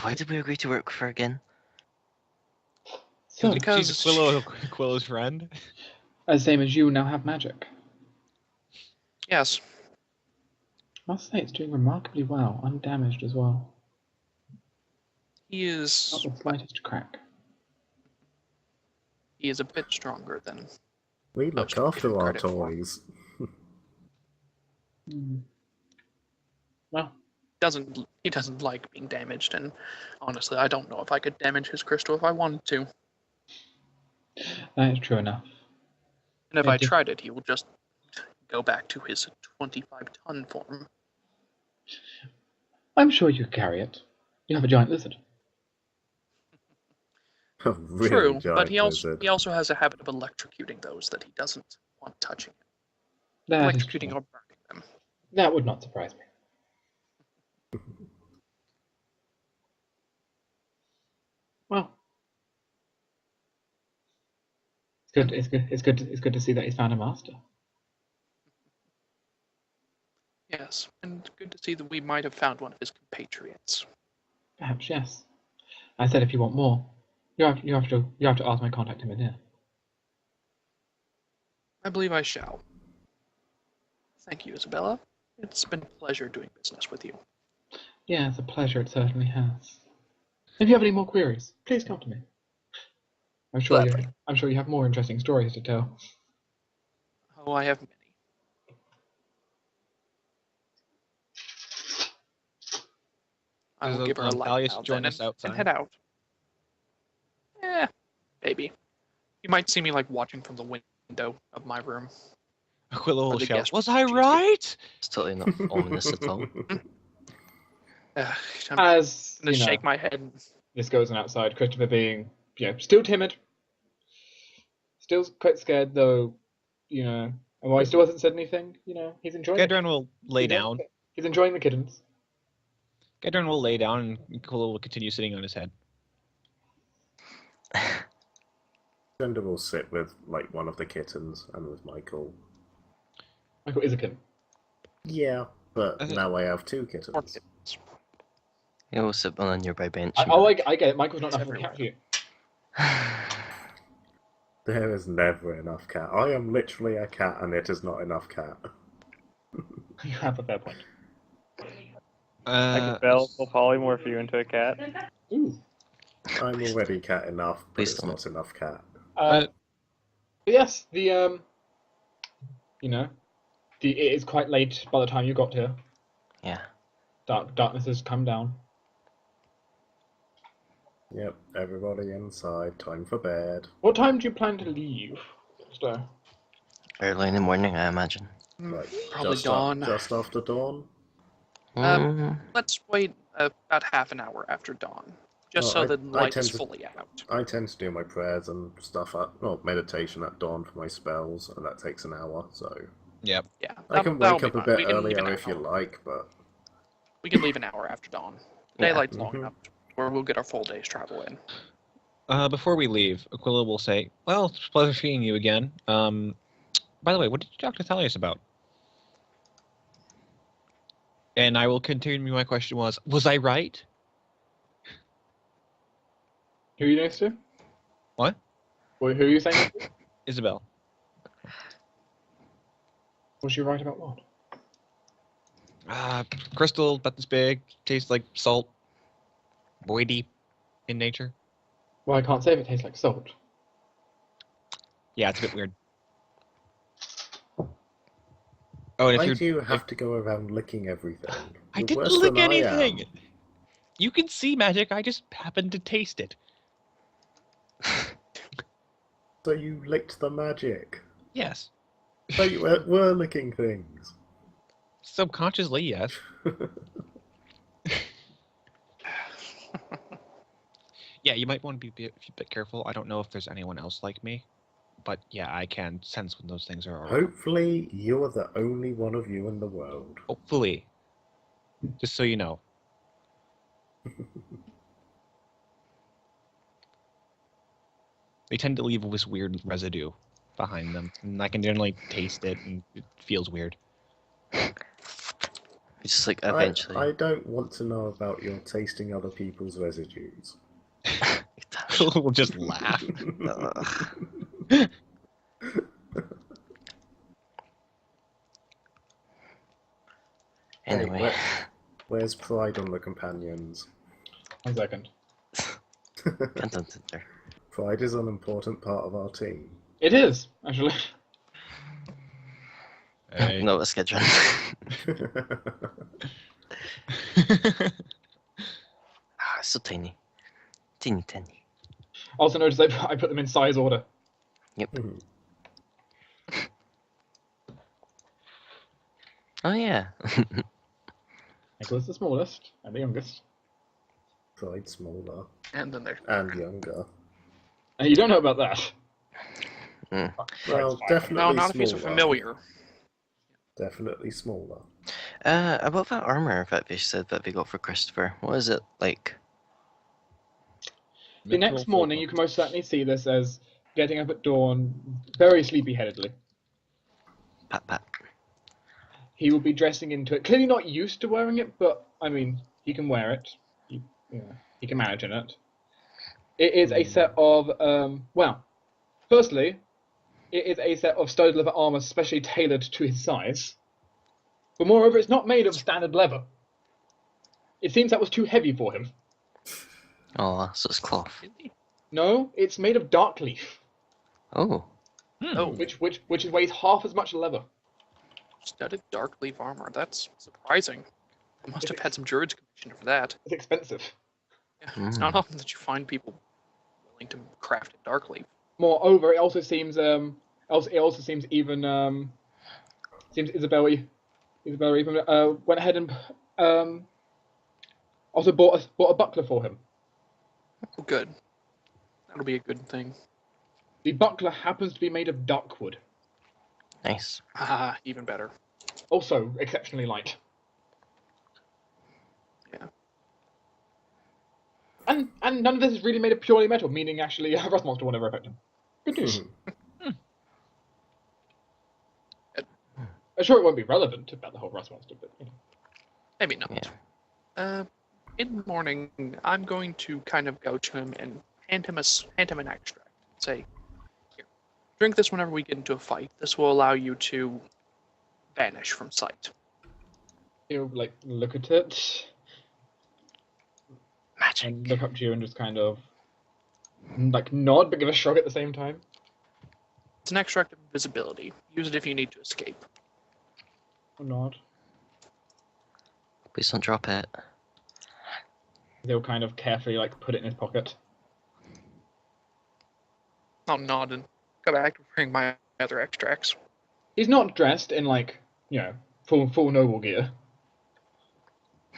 Speaker 2: Why did we agree to work with her again?
Speaker 1: So,
Speaker 5: Because-
Speaker 4: she's Aquillo's friend.
Speaker 1: same as you now have magic.
Speaker 5: Yes.
Speaker 1: I must say it's doing remarkably well, undamaged as well.
Speaker 5: He
Speaker 1: Not
Speaker 5: is
Speaker 1: the slightest crack.
Speaker 5: a bit stronger than
Speaker 3: We look
Speaker 5: Most people
Speaker 3: after
Speaker 5: give
Speaker 3: our
Speaker 5: credit for.
Speaker 3: toys.
Speaker 1: Well,
Speaker 5: he doesn't like being damaged, and honestly I don't know if I could damage his crystal if I wanted to.
Speaker 1: that is true enough.
Speaker 5: And if
Speaker 1: Yeah,
Speaker 5: I tried it, he will just go back to his 25-ton form.
Speaker 1: I'm sure you can carry it. You have a giant lizard.
Speaker 3: A really
Speaker 5: True,
Speaker 3: giant
Speaker 5: but he
Speaker 3: lizard.
Speaker 5: also has a habit of electrocuting those that he doesn't want touching him.
Speaker 1: That is
Speaker 5: Electrocuting
Speaker 1: true.
Speaker 5: or burning them.
Speaker 1: That would not surprise me. Well, it's good. It's good to see that he's found a master.
Speaker 5: Yes, and good to see that we might have found one of his compatriots.
Speaker 1: Perhaps yes. I said if you want more, you have to ask my contact him in here.
Speaker 5: I believe I shall. Thank you, Isabella. It's been a pleasure doing business with you.
Speaker 1: Yeah, it's a pleasure. It certainly has. If you have any more queries, please come to me. I'm sure
Speaker 5: Gladly.
Speaker 1: you have more interesting stories to tell.
Speaker 5: Oh, I have many. I will give her a light
Speaker 4: Thalaias
Speaker 5: now
Speaker 4: join
Speaker 5: then
Speaker 4: us
Speaker 5: and
Speaker 4: outside.
Speaker 5: head out. Maybe. You might see me like watching from the window of my room.
Speaker 4: Aquilo will
Speaker 5: the
Speaker 4: shout,
Speaker 5: guest
Speaker 4: "Was
Speaker 5: room,
Speaker 4: I
Speaker 5: excuse me."
Speaker 4: right?"
Speaker 2: It's totally not ominous at all.
Speaker 5: I'm
Speaker 1: As
Speaker 5: gonna shake my head.
Speaker 1: this goes on outside, Christopher being still timid, still quite scared though. And while he still hasn't said anything, he's enjoying it.
Speaker 4: Gedron will lay down.
Speaker 1: He's enjoying the kittens.
Speaker 4: Gedron will lay down, and Aquilo will continue sitting on his head.
Speaker 3: Shunda will sit with one of the kittens and with Michael.
Speaker 1: Michael is a kitten.
Speaker 3: Yeah, but now I have two
Speaker 5: Or
Speaker 3: kittens.
Speaker 5: kittens.
Speaker 2: You will sit on a nearby bench.
Speaker 1: I get it. Michael's not enough of a cat for you.
Speaker 3: There is never enough cat. I am literally a cat, and it is not enough cat.
Speaker 1: You have a fair point.
Speaker 6: I can polymorph you into a cat.
Speaker 1: Ooh.
Speaker 3: I'm already cat enough, but
Speaker 2: Please
Speaker 3: it's
Speaker 2: don't.
Speaker 3: not enough cat.
Speaker 1: But yes, it is quite late by the time you got here.
Speaker 2: Yeah.
Speaker 1: Darkness has come down.
Speaker 3: Yep, everybody inside. Time for bed.
Speaker 1: What time do you plan to leave? So,
Speaker 2: Early in the morning, I imagine.
Speaker 5: Probably
Speaker 3: just
Speaker 5: dawn.
Speaker 3: Just after dawn.
Speaker 5: Let's wait about half an hour after dawn, just
Speaker 3: Well,
Speaker 5: so the light is
Speaker 3: tend to-
Speaker 5: fully out.
Speaker 3: I tend to do my prayers and stuff meditation at dawn for my spells, and that takes an hour, so...
Speaker 4: Yep.
Speaker 5: Yeah,
Speaker 3: I can
Speaker 5: that'll
Speaker 3: wake
Speaker 5: be
Speaker 3: up a
Speaker 5: fine.
Speaker 3: bit
Speaker 5: We can leave
Speaker 3: earlier
Speaker 5: an
Speaker 3: if you
Speaker 5: hour.
Speaker 3: like, but...
Speaker 5: We can leave an hour after dawn. Daylight's long
Speaker 3: Mhm.
Speaker 5: enough, where we'll get our full day's travel in.
Speaker 4: Before we leave, Aquilo will say, "Well, it's a pleasure seeing you again. By the way, what did you talk to Thalaias about?" And I will continue. My question was I right?
Speaker 1: who are you next to?
Speaker 4: What?
Speaker 1: Who are you saying?
Speaker 4: Isabel.
Speaker 1: Was she right about what?
Speaker 4: Crystal, about this big, tastes like salt, voidy in nature.
Speaker 1: Well, I can't say if it tastes like salt.
Speaker 4: Yeah, it's a bit weird. Oh, and if
Speaker 3: Why
Speaker 4: you're,
Speaker 3: do you have to go around licking everything?
Speaker 4: I
Speaker 3: You're
Speaker 4: didn't
Speaker 3: worse
Speaker 4: lick
Speaker 3: than I am.
Speaker 4: anything. You can see magic. I just happened to taste it.
Speaker 3: So you licked the magic.
Speaker 4: Yes,
Speaker 3: So you were licking things.
Speaker 4: subconsciously, yes. Yeah, you might want to be a bit careful. I don't know if there's anyone else like me, but yeah, I can sense when those things are around.
Speaker 3: Hopefully, you're the only one of you in the world.
Speaker 4: Hopefully. Just so you know. They tend to leave this weird residue behind them, and I can generally taste it, and it feels weird.
Speaker 2: It's just like eventually.
Speaker 3: I don't want to know about your tasting other people's residues.
Speaker 4: We'll just laugh.
Speaker 2: Anyway.
Speaker 3: Hey, where's pride on the companions?
Speaker 1: 1 second.
Speaker 3: Pride is an important part of our team.
Speaker 1: It is, actually.
Speaker 4: Hey.
Speaker 2: No, let's get drunk. It's so tiny. Teeny tiny.
Speaker 1: Also notice I put them in size order.
Speaker 2: Yep. Oh yeah.
Speaker 1: Nicholas the smallest and the youngest.
Speaker 3: Pride smaller.
Speaker 5: And then there's
Speaker 3: And younger.
Speaker 1: And you don't know about that.
Speaker 3: Well, definitely
Speaker 5: no, not if he's a
Speaker 3: smaller.
Speaker 5: familiar.
Speaker 3: Definitely smaller.
Speaker 2: About that armor that they said that they got for Christopher. What is it like?
Speaker 1: The next morning, you can most certainly see this as getting up at dawn, very sleepy-headedly.
Speaker 2: Pat pat.
Speaker 1: He will be dressing into it. Clearly not used to wearing it, but, I mean, he can wear it. He can manage in it. It is a set of, well, firstly, it is a set of studded leather armor specially tailored to his size. But moreover, it's not made of standard leather. It seems that was too heavy for him.
Speaker 2: Oh, so it's cloth.
Speaker 1: No, it's made of dark leaf,
Speaker 2: Oh.
Speaker 5: Oh,
Speaker 1: which weighs half as much leather.
Speaker 5: studded dark leaf armor. That's surprising. I must have had some druids commissioned for that.
Speaker 1: It's expensive.
Speaker 5: Yeah, it's not often that you find people willing to craft a dark leaf.
Speaker 1: Moreover, it also seems even seems Isabella even went ahead and also bought a buckler for him.
Speaker 5: Oh, good. That'll be a good thing.
Speaker 1: The buckler happens to be made of dark wood,
Speaker 2: Nice.
Speaker 5: Ah, even better.
Speaker 1: also exceptionally light.
Speaker 5: Yeah.
Speaker 1: And none of this is really made of purely metal, meaning actually a rust monster will never affect him. Good news. I'm sure it won't be relevant about the whole rust monster, but you know.
Speaker 5: Maybe not.
Speaker 2: Yeah.
Speaker 5: In the morning, I'm going to kind of go to him and hand him an extract. Say, here, drink this whenever we get into a fight. This will allow you to vanish from sight.
Speaker 1: He'll like look at it,
Speaker 2: Magic.
Speaker 1: and look up to you and just kind of like nod, but give a shrug at the same time.
Speaker 5: It's an extract of invisibility. Use it if you need to escape.
Speaker 1: Or nod.
Speaker 2: Please don't drop it.
Speaker 1: He'll kind of carefully like put it in his pocket.
Speaker 5: I'll nod and go back to bring my other extracts.
Speaker 1: He's not dressed in like, you know, full noble gear.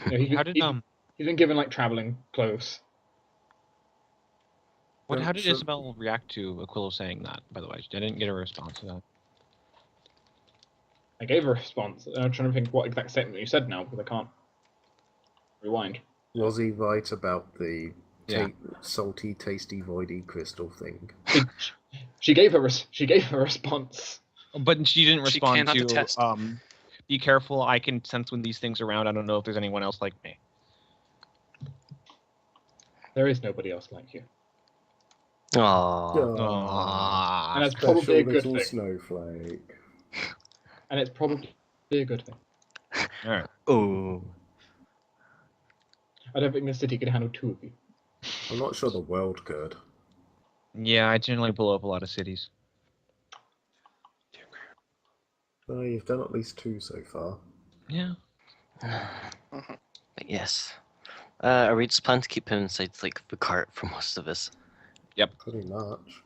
Speaker 1: You know,
Speaker 4: How did
Speaker 1: he's been given like traveling clothes.
Speaker 4: how did Isabel react to Aquilo saying that? By the way, I didn't get a response to that.
Speaker 1: I gave a response. I'm trying to think what exact statement you said now because I can't rewind.
Speaker 3: Was he right about the
Speaker 4: Yeah.
Speaker 3: salty, tasty, voidy crystal thing?
Speaker 1: She gave a response.
Speaker 4: But she didn't
Speaker 5: She
Speaker 4: respond
Speaker 5: cannot
Speaker 4: to
Speaker 5: attest.
Speaker 4: be careful, I can sense when these things are around. I don't know if there's anyone else like me.
Speaker 1: There is nobody else like you,
Speaker 2: Aww.
Speaker 4: Aww.
Speaker 1: and that's probably a good
Speaker 3: little
Speaker 1: thing.
Speaker 3: snowflake.
Speaker 1: And it's probably a good thing.
Speaker 4: Alright.
Speaker 2: Oh.
Speaker 1: I don't think the city could handle two of you.
Speaker 3: I'm not sure the world could.
Speaker 4: Yeah, I generally blow up a lot of cities.
Speaker 3: Well, you've done at least 2 so far.
Speaker 4: Yeah.
Speaker 2: But yes. Are we just planning to keep him inside like the cart for most of this?
Speaker 3: Pretty much.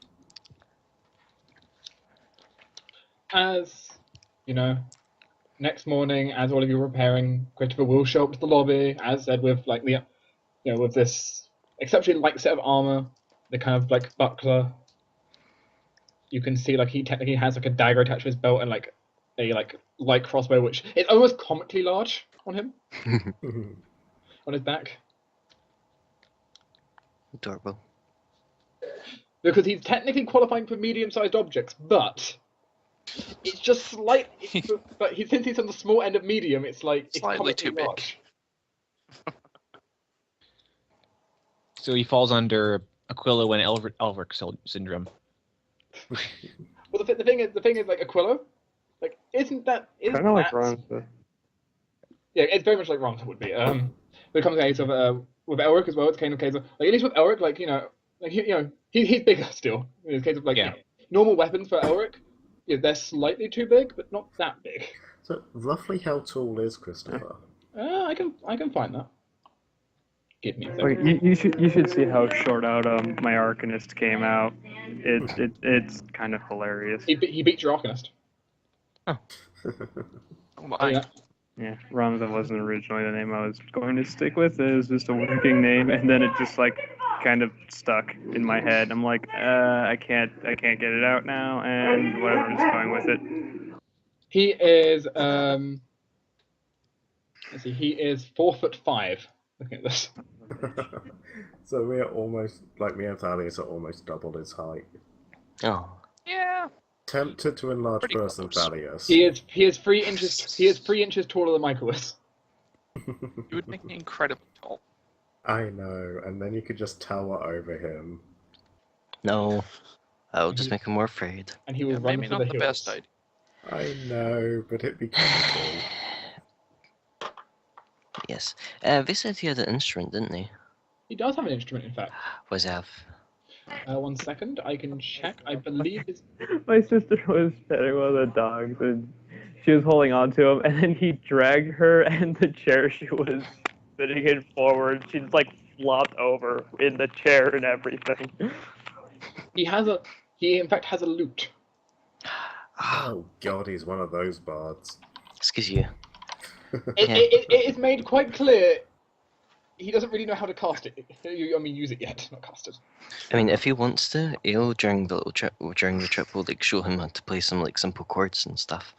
Speaker 1: As you know, next morning, as all of you are preparing, Christopher will show up to the lobby, as said, with like the, you know, with this exceptionally light set of armor, the kind of like buckler. You can see like he technically has like a dagger attached to his belt and like a like light crossbow, which is almost comically large on him, on his back,
Speaker 2: Adorable.
Speaker 1: because he's technically qualifying for medium-sized objects, but it's just slight. But since he's on the small end of medium, it's like it's
Speaker 5: Slightly
Speaker 1: comically
Speaker 5: too big.
Speaker 1: large.
Speaker 4: So he falls under Aquilo and Elric syndrome.
Speaker 1: Well, the thing is, like Aquilo, like isn't that
Speaker 6: Kind of like Ron.
Speaker 1: Yeah, it's very much like Ron would be. But it comes to a case of with Elric as well. It's kind of a case of like at least with Elric, like he's bigger still. It's a case of like normal weapons for Elric. Yeah, they're slightly too big, but not that big.
Speaker 3: So roughly how tall is Christopher?
Speaker 1: I can find that. Give me a second.
Speaker 6: Like, you should see how short out my Arcanist came out. It's kind of hilarious.
Speaker 1: He beat your Arcanist.
Speaker 5: Oh my.
Speaker 6: Yeah, Ramza wasn't originally the name I was going to stick with. It was just a working name, and then it just like kind of stuck in my head. I'm like, I can't get it out now, and whatever, I'm just going with it.
Speaker 1: He is let's see, he is 4'5". Looking at this.
Speaker 3: So we're almost like me and Thaddeus are almost double his height.
Speaker 2: Oh.
Speaker 5: Yeah.
Speaker 3: Tempted to enlarge
Speaker 5: Pretty
Speaker 3: person
Speaker 5: close.
Speaker 3: Thaddeus.
Speaker 1: He is 3 inches. He is 3 inches taller than Michael is.
Speaker 5: You would make me incredibly tall.
Speaker 3: I know, and then you could just tower over him.
Speaker 2: No. That'll just make him more afraid.
Speaker 1: And he will run
Speaker 5: Maybe
Speaker 1: for
Speaker 5: not
Speaker 1: the
Speaker 5: the
Speaker 1: hills.
Speaker 5: best idea.
Speaker 3: I know, but it'd be kind of cool.
Speaker 2: Yes. They said he had an instrument, didn't he?
Speaker 1: He does have an instrument, in fact.
Speaker 2: Was have.
Speaker 1: 1 second, I can check. I believe his...
Speaker 6: My sister was petting one of the dogs, and she was holding on to him, and then he dragged her, and the chair she was sitting in forward, she just like flopped over in the chair and everything.
Speaker 1: He in fact has a lute.
Speaker 3: Oh god, he's one of those bards.
Speaker 2: Excuse you.
Speaker 1: It is made quite clear he doesn't really know how to cast it. I mean, use it yet, not cast it.
Speaker 2: I mean, if he wants to, he'll during the trip will like show him how to play some like simple chords and stuff.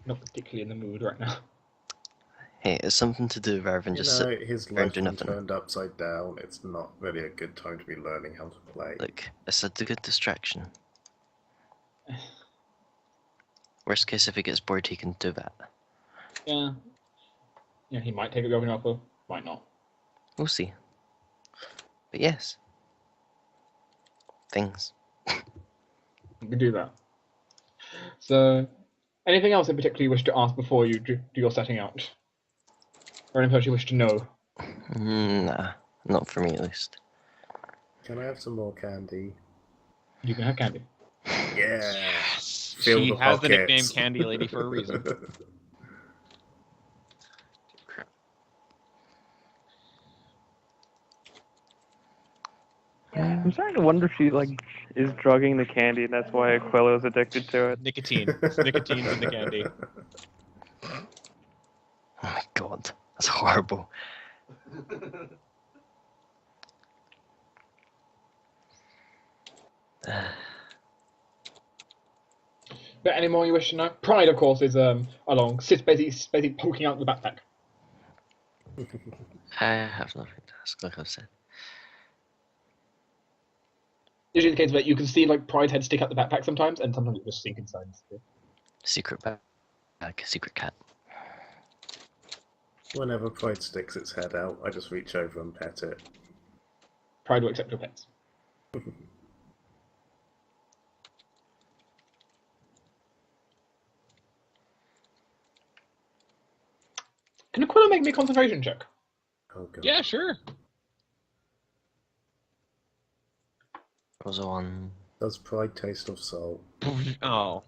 Speaker 1: Not particularly in the mood right now.
Speaker 2: Hey, it's something to do rather than just sit
Speaker 3: his
Speaker 2: around
Speaker 3: life's
Speaker 2: doing
Speaker 3: been
Speaker 2: nothing.
Speaker 3: turned upside down. It's not really a good time to be learning how to play.
Speaker 2: Like, it's a good distraction. Worst case, if he gets bored, he can do that.
Speaker 1: Yeah. Yeah, he might take it going up, or might not.
Speaker 2: We'll see. But yes. Things.
Speaker 1: We can do that. So, anything else in particular you wish to ask before you do your setting out? Or anything else you wish to know?
Speaker 2: Nah, not for me at least.
Speaker 3: Can I have some more candy?
Speaker 1: You can have candy.
Speaker 3: Yeah.
Speaker 4: Yes.
Speaker 3: Fill
Speaker 4: She
Speaker 3: the
Speaker 4: has the nickname
Speaker 3: pockets.
Speaker 4: Candy Lady for a reason.
Speaker 6: I'm starting to wonder if she like is drugging the candy, and that's why Aquilo is addicted to it.
Speaker 4: Nicotine. Nicotine's in the candy.
Speaker 2: Oh my god, that's horrible.
Speaker 1: But any more you wish to know? Pride, of course, is sits basically poking out the backpack.
Speaker 2: I have nothing to ask, like I've said.
Speaker 1: Usually the case that you can see like Pride's head stick out the backpack sometimes, and sometimes it just sink inside.
Speaker 2: Secret bag, secret cat.
Speaker 3: Whenever Pride sticks its head out, I just reach over and pet it.
Speaker 1: Pride will accept your pets. Can Aquilo make me a concentration check?
Speaker 3: Oh god.
Speaker 4: Yeah, sure.
Speaker 2: Was on.
Speaker 3: Does Pride taste of salt?
Speaker 4: Oh.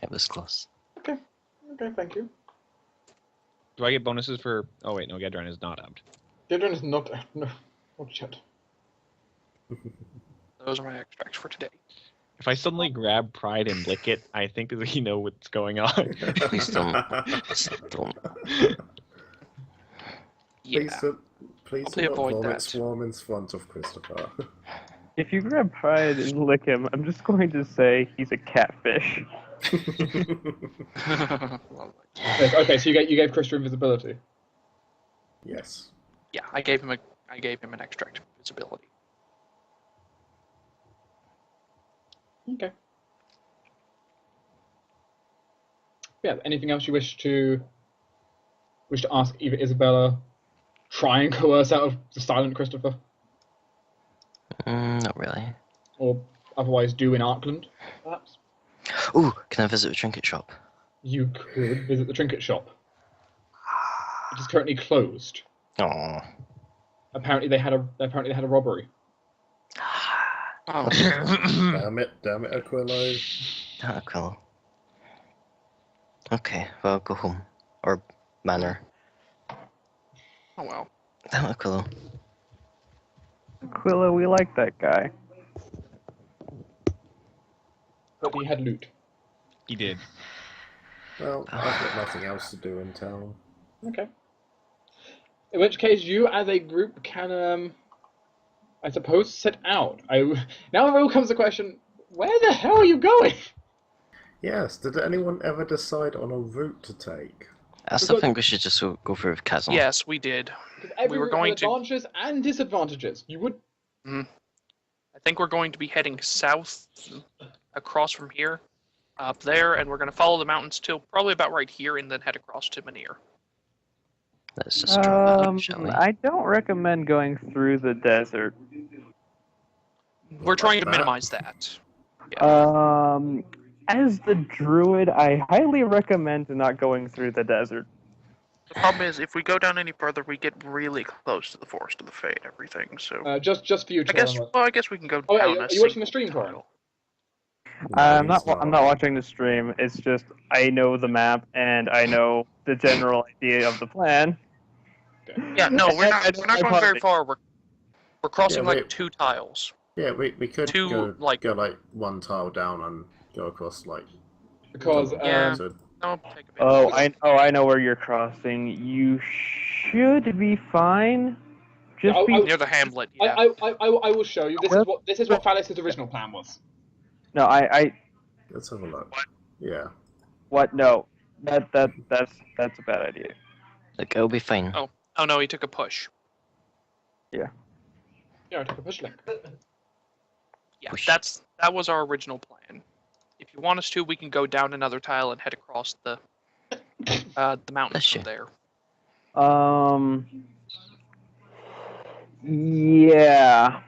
Speaker 2: It was close.
Speaker 1: Okay, thank you.
Speaker 4: Do I get bonuses for... Oh, wait, no, Gedron is not out.
Speaker 1: Gedron is not no, not yet.
Speaker 5: Those are my extracts for today.
Speaker 4: If I suddenly grab Pride and lick it, I think that we know what's going on.
Speaker 2: Please don't. Don't.
Speaker 5: Yeah.
Speaker 3: Please
Speaker 5: Probably
Speaker 3: do not
Speaker 5: avoid
Speaker 3: vomit
Speaker 5: that.
Speaker 3: swarm in front of Christopher.
Speaker 6: If you grab Pride and lick him, I'm just going to say he's a catfish.
Speaker 1: Okay, so you gave Christopher invisibility.
Speaker 3: Yes.
Speaker 5: Yeah, I gave him an extract of visibility.
Speaker 1: Okay. Yeah. Anything else you wish to ask either Isabella try and coerce out of the silent Christopher?
Speaker 2: Not really.
Speaker 1: Or otherwise do in Arkland, perhaps?
Speaker 2: Ooh, can I visit the trinket shop?
Speaker 1: You could visit the trinket shop. It is currently closed.
Speaker 2: Oh.
Speaker 1: Apparently they had a robbery.
Speaker 5: Oh.
Speaker 3: Damn it, Aquilo.
Speaker 2: Aquilo. Okay, well, go home. Or manor.
Speaker 5: Oh well.
Speaker 2: Damn it, Aquilo.
Speaker 6: Aquilo, we like that guy.
Speaker 1: But he had loot.
Speaker 4: He did.
Speaker 3: Well, I've got nothing else to do in town.
Speaker 1: Okay. In which case, you as a group can, I suppose, set out. Now it all comes to the question, where the hell are you going?
Speaker 3: Yes, did anyone ever decide on a route to take?
Speaker 2: I still think we should just go for a chasm.
Speaker 5: Yes, we did.
Speaker 1: Every
Speaker 5: We were
Speaker 1: route
Speaker 5: going
Speaker 1: had
Speaker 5: to-
Speaker 1: advantages and disadvantages. You would...
Speaker 5: I think we're going to be heading south across from here, up there, and we're going to follow the mountains till probably about right here, and then head across to Manir.
Speaker 2: Let's just draw that up, shall we?
Speaker 6: I don't recommend going through the desert.
Speaker 5: We're trying to
Speaker 3: that.
Speaker 5: minimize that. Yeah.
Speaker 6: As the Druid, I highly recommend not going through the desert.
Speaker 5: The problem is, if we go down any further, we get really close to the Forest of the Fae and everything. So
Speaker 1: just for you,
Speaker 5: I guess we can go
Speaker 1: Oh,
Speaker 5: down.
Speaker 1: yeah, are you watching the stream, Torruun?
Speaker 6: I'm not watching the stream. It's just I know the map and I know the general idea of the plan.
Speaker 5: Yeah, no, we're not going very far. We're crossing
Speaker 3: Yeah,
Speaker 5: like 2 tiles.
Speaker 3: Yeah, we could
Speaker 5: Two,
Speaker 3: go
Speaker 5: like-
Speaker 3: like 1 tile down and go across like.
Speaker 1: Because
Speaker 5: Yeah.
Speaker 3: to-
Speaker 5: No, take a bit.
Speaker 6: I know where you're crossing. You should be fine. Just
Speaker 1: Yeah,
Speaker 6: be
Speaker 5: Near the hamlet. Yeah.
Speaker 1: I will show you. This is what Thalaias' original plan was.
Speaker 6: no.
Speaker 3: Let's have a look. Yeah.
Speaker 6: What? No. That's a bad idea.
Speaker 2: Look, it'll be fine.
Speaker 5: Oh no, he took a push.
Speaker 1: Yeah, I took a push link.
Speaker 5: Yeah,
Speaker 2: Push.
Speaker 5: that was our original plan. If you want us to, we can go down another tile and head across the mountains from there.
Speaker 6: Yeah.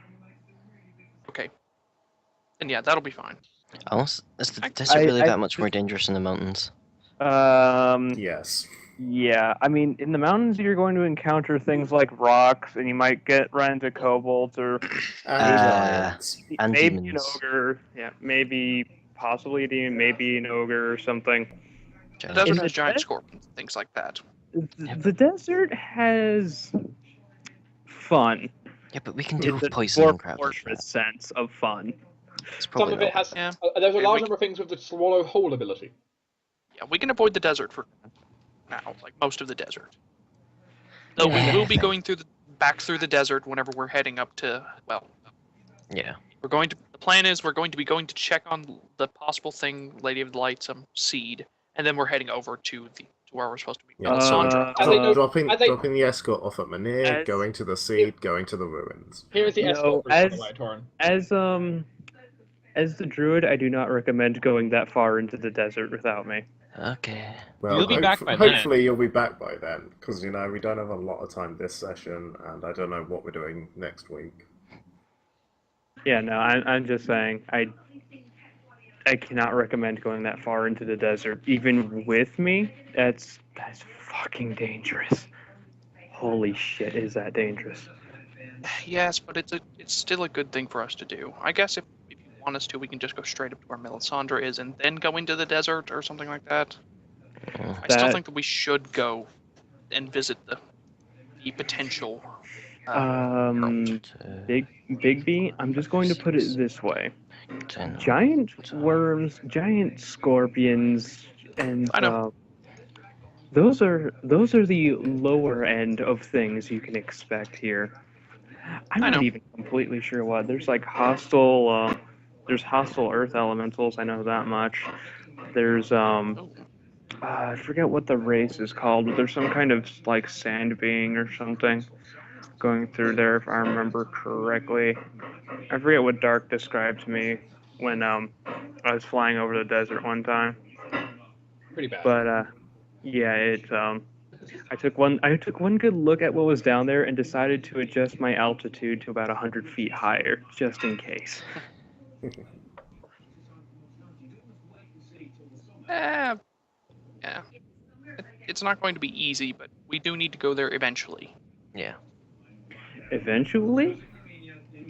Speaker 5: Okay. And yeah, that'll be fine.
Speaker 2: Is the desert really that much more dangerous in the mountains?
Speaker 3: Yes.
Speaker 6: Yeah. I mean, in the mountains, you're going to encounter things like rocks, and you might run into kobolds or
Speaker 3: And giants.
Speaker 2: And
Speaker 6: maybe
Speaker 2: demons.
Speaker 6: an ogre. Yeah, maybe possibly a demon, maybe an ogre or something.
Speaker 5: The
Speaker 2: Giants.
Speaker 5: desert
Speaker 6: the
Speaker 5: has giant
Speaker 6: des-
Speaker 5: scorpions, things like that.
Speaker 6: The desert has fun.
Speaker 2: Yeah, but we can deal
Speaker 6: It's
Speaker 2: with
Speaker 6: a
Speaker 2: poison
Speaker 6: more
Speaker 2: and crap like
Speaker 6: porous
Speaker 2: that.
Speaker 6: sense of fun.
Speaker 2: It's
Speaker 1: Some
Speaker 2: probably
Speaker 1: of it
Speaker 2: not.
Speaker 1: has.
Speaker 5: Yeah.
Speaker 1: There's a
Speaker 5: Okay,
Speaker 1: large
Speaker 5: we
Speaker 1: number of things with the swallow whole ability.
Speaker 5: Yeah, we can avoid the desert for now, like most of the desert. Though we
Speaker 2: Yeah.
Speaker 5: will be going back through the desert whenever we're heading up to, well,
Speaker 2: Yeah.
Speaker 5: the plan is we're going to be going to check on the possible thing, Lady of the Light, some seed, and then we're heading over to where we're supposed to be.
Speaker 3: Yeah,
Speaker 5: Melisandre.
Speaker 1: As they know-
Speaker 3: dropping
Speaker 1: as they-
Speaker 3: the escort off at Manir,
Speaker 6: As-
Speaker 3: going to the seed, going to the ruins.
Speaker 1: Here is the
Speaker 6: No,
Speaker 1: escort route, by the way, Torruun.
Speaker 6: As the Druid, I do not recommend going that far into the desert without me.
Speaker 2: Okay.
Speaker 3: Well,
Speaker 4: You'll be back by then.
Speaker 3: hopefully you'll be back by then, because we don't have a lot of time this session, and I don't know what we're doing next week.
Speaker 6: Yeah, no, I'm just saying, I cannot recommend going that far into the desert, even with me. That's fucking dangerous. Holy shit, is that dangerous?
Speaker 5: Yes, but it's still a good thing for us to do. I guess if you want us to, we can just go straight up to where Melisandre is and then go into the desert or something like that. I still think that we should go and visit the potential.
Speaker 6: Bigby, I'm just going to put it this way:
Speaker 2: 10.
Speaker 6: giant worms, giant scorpions, and
Speaker 5: I know.
Speaker 6: those are the lower end of things you can expect here. I'm
Speaker 5: I
Speaker 6: not
Speaker 5: know.
Speaker 6: even completely sure what. There's like hostile earth elementals. I know that much. There's I forget what the race is called, but there's some kind of like sand being or something going through there, if I remember correctly. I forget what Dark described to me when I was flying over the desert one time.
Speaker 1: Pretty bad.
Speaker 6: But yeah, I took one good look at what was down there and decided to adjust my altitude to about 100 feet higher, just in case.
Speaker 5: Yeah. It's not going to be easy, but we do need to go there eventually.
Speaker 2: Yeah.
Speaker 6: Eventually?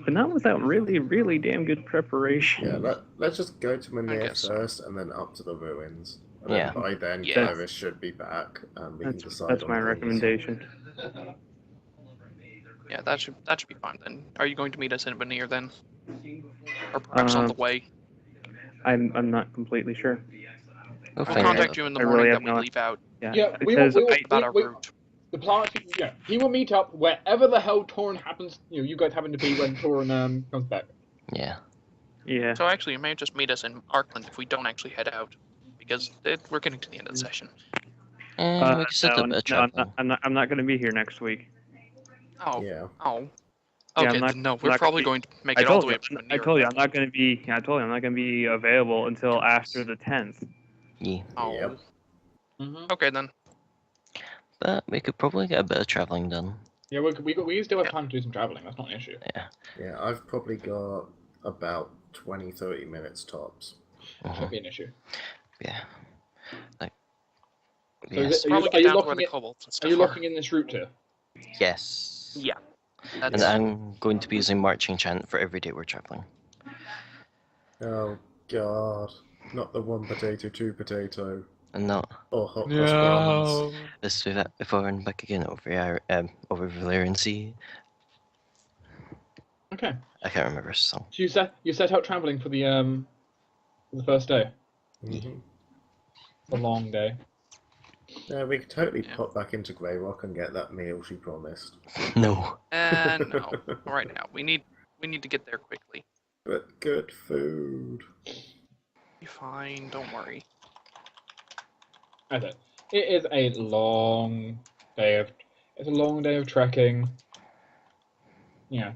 Speaker 6: But not without really, really damn good preparation.
Speaker 3: Yeah, let's just go to Manir
Speaker 5: guess so.
Speaker 3: first and then up to the ruins. And
Speaker 2: Yeah.
Speaker 3: then by then,
Speaker 5: Yeah.
Speaker 3: Kyras should be back and we can decide
Speaker 6: That's
Speaker 3: on
Speaker 6: my
Speaker 3: things.
Speaker 6: recommendation.
Speaker 5: Yeah, that should be fine then. Are you going to meet us in Vanir then? Or perhaps on the way?
Speaker 6: I'm not completely sure.
Speaker 2: We'll
Speaker 5: We'll
Speaker 2: find
Speaker 5: contact
Speaker 2: out.
Speaker 5: you in the
Speaker 6: I
Speaker 5: morning
Speaker 6: really
Speaker 5: that
Speaker 6: have
Speaker 5: we
Speaker 6: no-
Speaker 5: leave out
Speaker 1: Yeah,
Speaker 6: because
Speaker 5: about our route.
Speaker 1: the plan. Yeah, he will meet up wherever the hell Torruun happens. You guys happen to be when Torruun comes back.
Speaker 2: Yeah.
Speaker 6: Yeah.
Speaker 5: So actually, you may just meet us in Arkland if we don't actually head out, because we're getting to the end of the session.
Speaker 2: And we can set up a traveling.
Speaker 6: I'm not going to be here next week.
Speaker 5: Oh.
Speaker 3: Yeah.
Speaker 5: Oh.
Speaker 6: Yeah,
Speaker 5: Okay,
Speaker 6: I'm not-
Speaker 5: then no,
Speaker 6: I'm
Speaker 5: we're
Speaker 6: not
Speaker 5: probably
Speaker 6: gonna
Speaker 5: going to make
Speaker 6: I
Speaker 5: it all
Speaker 6: told
Speaker 5: the way
Speaker 6: you.
Speaker 5: up to Vanir.
Speaker 6: I told you I'm
Speaker 5: then.
Speaker 6: not going to be. I told you I'm not going to be available until after the 10th.
Speaker 2: Yeah.
Speaker 5: Oh.
Speaker 3: Yep.
Speaker 5: Okay then.
Speaker 2: But we could probably get a bit of traveling done.
Speaker 1: Yeah, we still have time to do some traveling. That's not an issue.
Speaker 2: Yeah.
Speaker 3: Yeah, I've probably got about 20-30 minutes tops.
Speaker 1: Shouldn't be an issue.
Speaker 2: Yeah. Like.
Speaker 1: So
Speaker 2: Yes.
Speaker 5: Probably
Speaker 1: are
Speaker 5: get
Speaker 1: you
Speaker 5: down to where
Speaker 1: locking
Speaker 5: the
Speaker 1: it?
Speaker 5: kobolds and
Speaker 1: Are
Speaker 5: stuff
Speaker 1: you locking in this route too?
Speaker 2: Yes.
Speaker 5: Yeah.
Speaker 2: And
Speaker 5: That's,
Speaker 2: I'm going to be using marching chant for every day we're traveling.
Speaker 3: Oh, God. Not the one potato, two potato.
Speaker 2: And not
Speaker 3: Or hot cross buns.
Speaker 2: this do that before and back again over Valairian Sea.
Speaker 1: Okay.
Speaker 2: I can't remember a song.
Speaker 1: So you set out traveling for the first day.
Speaker 3: Mm-hmm.
Speaker 1: It's a long day.
Speaker 3: Yeah, we could totally pop back into Grey Rock and get that meal she promised.
Speaker 2: No.
Speaker 5: no. Right now, we need to get there quickly.
Speaker 3: But good food.
Speaker 5: Be fine. Don't worry.
Speaker 1: I said it is a long day of. It's a long day of trekking. Yeah,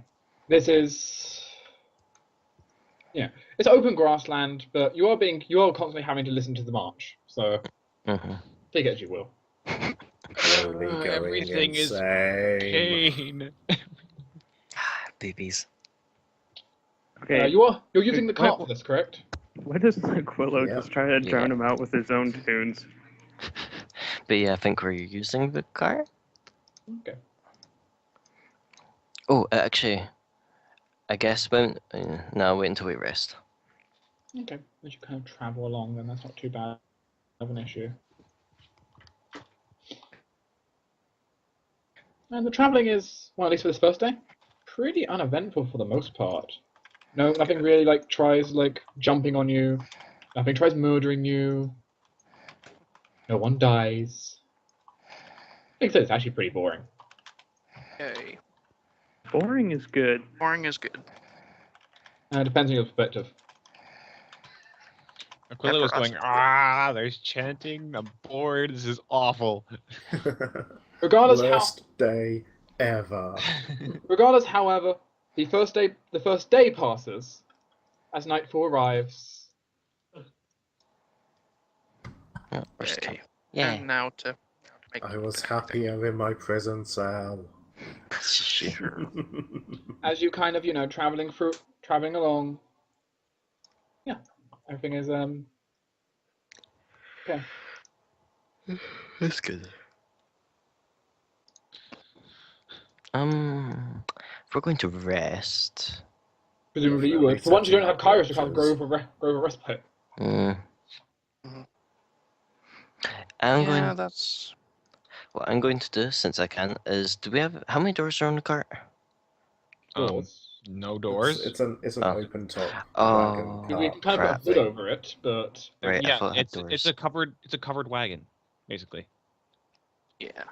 Speaker 1: this is. Yeah, it's open grassland, but you are constantly having to listen to the march. So take it as you will.
Speaker 3: Slowly going
Speaker 4: Everything is
Speaker 3: insane.
Speaker 4: pain.
Speaker 2: Babies.
Speaker 6: Okay.
Speaker 1: You're using the cart for this, correct?
Speaker 6: Why does Aquilo just try to drown him out with his own tunes?
Speaker 2: But yeah, I think we're using the car.
Speaker 1: Okay.
Speaker 2: Oh, actually, I guess wait until we rest.
Speaker 1: Okay, as you kind of travel along, then that's not too bad of an issue. And the traveling is, well, at least for this first day, pretty uneventful for the most part. No, nothing really tries jumping on you. Nothing tries murdering you. No one dies. Like I said, it's actually pretty boring.
Speaker 5: Yay.
Speaker 6: Boring is good.
Speaker 5: Boring is good.
Speaker 1: Depends on your perspective.
Speaker 4: Aquilo was going, there's chanting, I'm bored, this is awful.
Speaker 1: Regardless
Speaker 3: Worst day ever.
Speaker 1: Regardless, however, the first day passes as nightfall arrives.
Speaker 2: Oh, we're still.
Speaker 5: Yay.
Speaker 2: Yeah.
Speaker 5: And now to make.
Speaker 3: I was happier in my prison cell.
Speaker 5: Sure.
Speaker 1: As you kind of, traveling along. Yeah, everything is okay.
Speaker 2: That's good. If we're going to rest.
Speaker 1: Presumably you would. For once, you don't have Kyras to kind of go over respite.
Speaker 5: That's.
Speaker 2: What I'm going to do, since I can, is do we have how many doors are on the cart?
Speaker 4: No doors.
Speaker 3: It's an open top
Speaker 2: Oh,
Speaker 3: wagon
Speaker 1: We
Speaker 3: cart.
Speaker 1: can kind of
Speaker 2: crap.
Speaker 1: put a hood over it, but
Speaker 2: Right, I
Speaker 4: yeah,
Speaker 2: thought it had
Speaker 4: it's a covered wagon, basically.
Speaker 5: Yeah.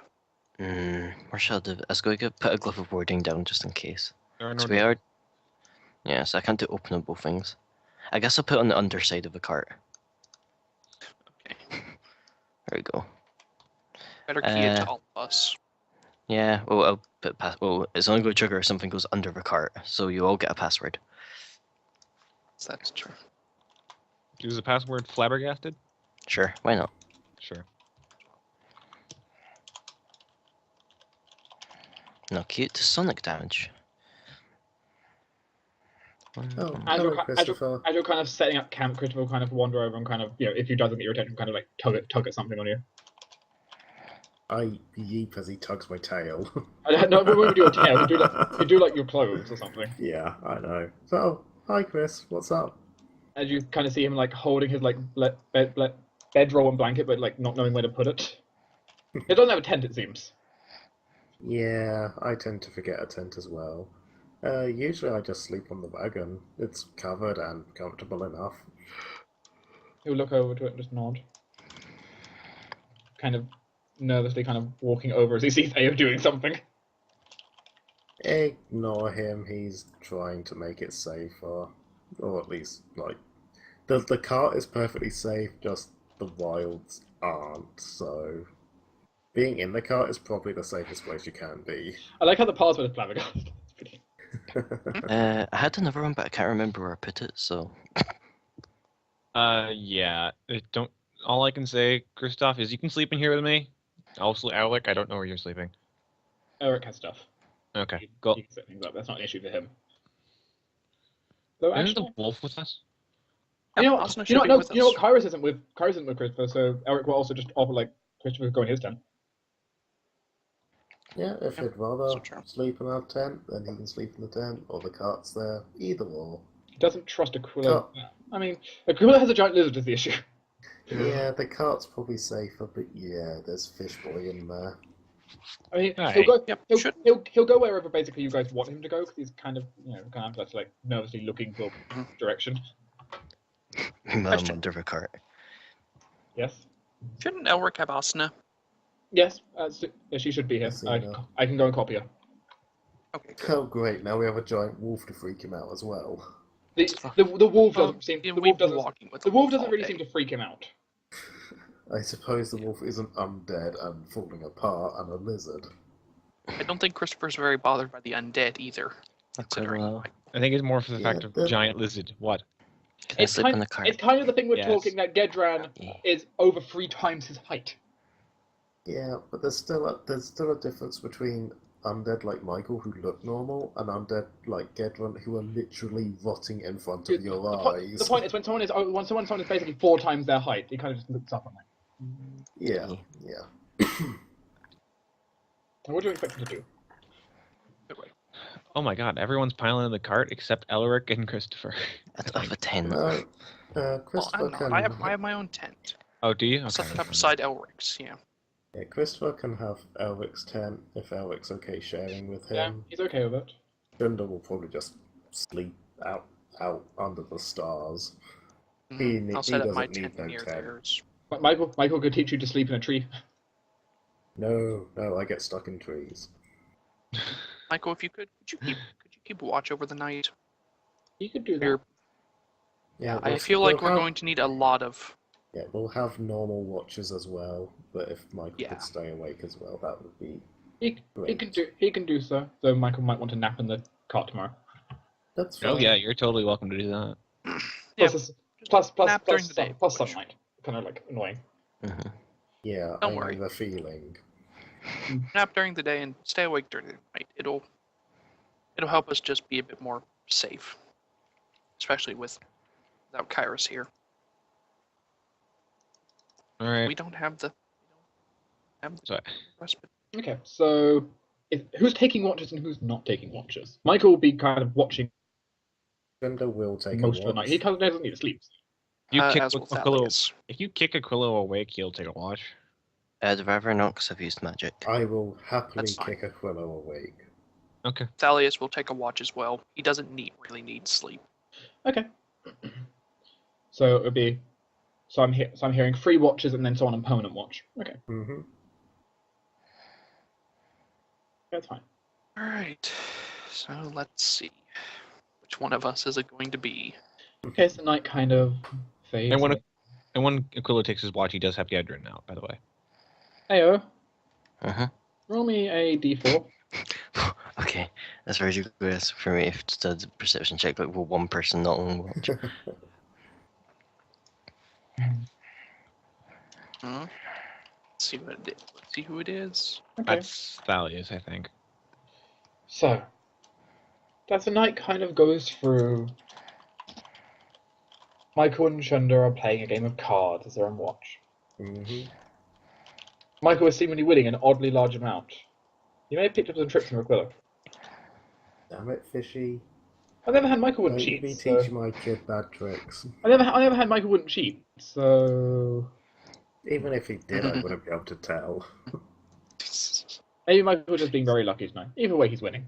Speaker 2: Where shall I do it? Let's go put a glove of warding down just in case.
Speaker 4: There are no
Speaker 2: So we are. Yeah, so I can't do openable things. I guess I'll put it on the underside of the cart.
Speaker 5: Okay.
Speaker 2: There we go.
Speaker 5: Better key it to all of us.
Speaker 2: Yeah, well, I'll put it's only going to trigger if something goes under the cart, so you all get a password.
Speaker 5: That's true.
Speaker 4: Use the password flabbergasted?
Speaker 2: Sure, why not?
Speaker 4: Sure.
Speaker 2: Not cute to sonic damage.
Speaker 3: Oh,
Speaker 1: As
Speaker 3: hello,
Speaker 1: you're,
Speaker 3: Christopher.
Speaker 1: as you're kind of setting up camp, Christopher will kind of wander over and kind of, if he doesn't get your attention, kind of like tug at something on you.
Speaker 3: I yeep as he tugs my tail.
Speaker 1: No, we wouldn't do your tail. You do like your clothes or something.
Speaker 3: Yeah, I know. So, hi Chris, what's up?
Speaker 1: As you kind of see him like holding his like bedroll and blanket, but like not knowing where to put it. He doesn't have a tent, it seems.
Speaker 3: Yeah, I tend to forget a tent as well. Usually I just sleep on the wagon. It's covered and comfortable enough.
Speaker 1: He'll look over to it and just nod. Kind of nervously kind of walking over as he sees Ayo doing something.
Speaker 3: Ignore him, he's trying to make it safer. Or at least, like, the cart is perfectly safe, just the wilds aren't, so... Being in the cart is probably the safest place you can be.
Speaker 1: I like how the password is flabbergasted.
Speaker 2: I had another one, but I can't remember where I put it, so...
Speaker 4: Yeah. Don't. All I can say, Christoph, is you can sleep in here with me. Also, Alec, I don't know where you're sleeping.
Speaker 1: Eric has stuff.
Speaker 4: Okay, go.
Speaker 1: He can set things up. That's not an issue for him. Though
Speaker 4: Isn't
Speaker 1: actually,
Speaker 4: the wolf with us?
Speaker 1: you know
Speaker 5: Asuna
Speaker 1: what?
Speaker 5: should be with
Speaker 1: You know
Speaker 5: us.
Speaker 1: what? Kyras isn't with Christopher, so Eric will also just offer like Christopher go in his tent.
Speaker 3: Yeah, if
Speaker 5: Yep,
Speaker 3: he'd rather
Speaker 5: so true.
Speaker 3: sleep in our tent, then he can sleep in the tent, or the cart's there. Either or.
Speaker 1: He doesn't trust Aquilo.
Speaker 3: Oh.
Speaker 1: I mean, Aquilo has a giant lizard is the issue.
Speaker 3: Yeah, the cart's probably safer, but yeah, there's Fish Boy in there.
Speaker 1: I mean,
Speaker 4: Alright.
Speaker 1: he'll go.
Speaker 5: Yep,
Speaker 1: He'll go wherever basically you guys want him to go because he's kind of just like nervously looking for direction.
Speaker 2: I'm
Speaker 5: Question.
Speaker 2: under the cart.
Speaker 1: Yes.
Speaker 5: Shouldn't Elric have Asuna?
Speaker 1: Yes. Yeah, she should be here.
Speaker 3: Yes, I know.
Speaker 1: I can go and copy her.
Speaker 5: Okay, good.
Speaker 3: Oh great, now we have a giant wolf to freak him out as well.
Speaker 1: The wolf
Speaker 5: Well,
Speaker 1: doesn't seem.
Speaker 5: yeah,
Speaker 1: The
Speaker 5: we've
Speaker 1: wolf
Speaker 5: been
Speaker 1: doesn't.
Speaker 5: walking with
Speaker 1: The
Speaker 5: the
Speaker 1: wolf
Speaker 5: wolf
Speaker 1: doesn't
Speaker 5: all
Speaker 1: really
Speaker 5: day.
Speaker 1: seem to freak him out.
Speaker 3: I suppose the wolf isn't undead and falling apart and a lizard.
Speaker 5: I don't think Christopher's very bothered by the undead either. Considering,
Speaker 2: Aquilo.
Speaker 4: I think it's more for the
Speaker 3: Yeah,
Speaker 4: fact of
Speaker 3: the-
Speaker 4: giant lizard. What?
Speaker 2: Can I sleep in the cart?
Speaker 1: It's kind of the thing with
Speaker 4: Yes.
Speaker 1: talking that Gedran
Speaker 2: Yeah.
Speaker 1: is over 3 times his height.
Speaker 3: Yeah, but there's still a difference between undead like Michael who look normal and undead like Gedron who are literally rotting in front of your eyes.
Speaker 1: The point is when someone is basically 4 times their height, he kind of just looks up and like,
Speaker 3: Yeah.
Speaker 1: what do you expect him to do?
Speaker 4: Oh my god, everyone's piling in the cart except Elric and Christopher.
Speaker 2: I have a 10.
Speaker 3: No,
Speaker 5: well,
Speaker 3: Christopher
Speaker 5: I'm not.
Speaker 3: can.
Speaker 5: I have my own tent.
Speaker 4: Oh, do you?
Speaker 5: I'll
Speaker 4: Okay.
Speaker 5: set it up beside Elric's. Yeah.
Speaker 3: Yeah, Christopher can have Elric's tent if Elric's okay sharing with
Speaker 1: Yeah,
Speaker 3: him.
Speaker 1: he's okay with it.
Speaker 3: Shunda will probably just sleep out under the stars.
Speaker 5: I'll set up my
Speaker 3: doesn't need
Speaker 5: tent
Speaker 3: no
Speaker 5: near
Speaker 3: tent.
Speaker 5: theirs.
Speaker 1: But Michael could teach you to sleep in a tree.
Speaker 3: No, I get stuck in trees.
Speaker 5: Michael, if you could you keep watch over the night?
Speaker 1: He could do that.
Speaker 5: We're-
Speaker 3: Yeah,
Speaker 5: I
Speaker 3: we'll-
Speaker 5: feel like
Speaker 3: we'll
Speaker 5: we're
Speaker 3: have-
Speaker 5: going to need a lot of.
Speaker 3: Yeah, we'll have normal watches as well, but if Michael
Speaker 5: Yeah.
Speaker 3: could stay awake as well, that would be
Speaker 1: He
Speaker 3: great.
Speaker 1: can do so. Though Michael might want to nap in the cart tomorrow.
Speaker 3: That's fine.
Speaker 4: Oh yeah, you're totally welcome to do that.
Speaker 5: Yeah,
Speaker 1: Plus
Speaker 5: nap during the day,
Speaker 1: plus
Speaker 5: which-
Speaker 1: sunlight. Kind of like annoying.
Speaker 2: Mhm.
Speaker 3: Yeah,
Speaker 5: Don't
Speaker 3: I
Speaker 5: worry.
Speaker 3: know the feeling.
Speaker 5: nap during the day and stay awake during the night. It'll help us just be a bit more safe, especially without Kyras here.
Speaker 4: All right.
Speaker 5: We don't have the
Speaker 4: So,
Speaker 5: respite.
Speaker 1: Okay, so who's taking watches and who's not taking watches? Michael will be kind of watching
Speaker 3: Shunda will take
Speaker 1: most
Speaker 3: a
Speaker 1: of the night.
Speaker 3: watch.
Speaker 1: He kind of doesn't need to sleep.
Speaker 4: you kick
Speaker 5: As will
Speaker 4: Aquilo.
Speaker 5: Thalaias.
Speaker 4: If you kick Aquilo awake, he'll take a watch.
Speaker 2: I'd rather not because I've used magic.
Speaker 3: I will happily
Speaker 5: That's fine.
Speaker 3: kick Aquilo awake.
Speaker 4: Okay.
Speaker 5: Thalaias will take a watch as well. He doesn't really need sleep.
Speaker 1: Okay. So it would be. So I'm hearing 3 watches and then someone on permanent watch. Okay,
Speaker 3: Mm-hmm.
Speaker 1: that's fine.
Speaker 5: All right. So let's see. Which one of us is it going to be?
Speaker 1: Okay, so the night kind of fades.
Speaker 4: And when Aquilo takes his watch, he does have Gedrin out, by the way.
Speaker 1: Ayo,
Speaker 2: Uh-huh.
Speaker 1: roll me a d4.
Speaker 2: Okay, that's very rigorous for me if it's a perception check, but with one person not on watch.
Speaker 5: Let's see what it is. Let's see who it is.
Speaker 1: Okay.
Speaker 4: That's Thalaias, I think.
Speaker 1: So, as the night kind of goes through, Michael and Shunda are playing a game of cards as they're on watch.
Speaker 3: Mm-hmm.
Speaker 1: Michael is seemingly winning an oddly large amount. He may have picked up some tricks from Aquilo.
Speaker 3: Damn it, Fishy.
Speaker 1: On the other hand, Michael wouldn't
Speaker 3: Don't you
Speaker 1: cheat.
Speaker 3: be
Speaker 1: So...
Speaker 3: teaching my kid bad tricks.
Speaker 1: On the other hand, Michael wouldn't cheat. So
Speaker 3: Even if he did, I wouldn't be able to tell.
Speaker 1: maybe Michael's just being very lucky tonight. Either way, he's winning.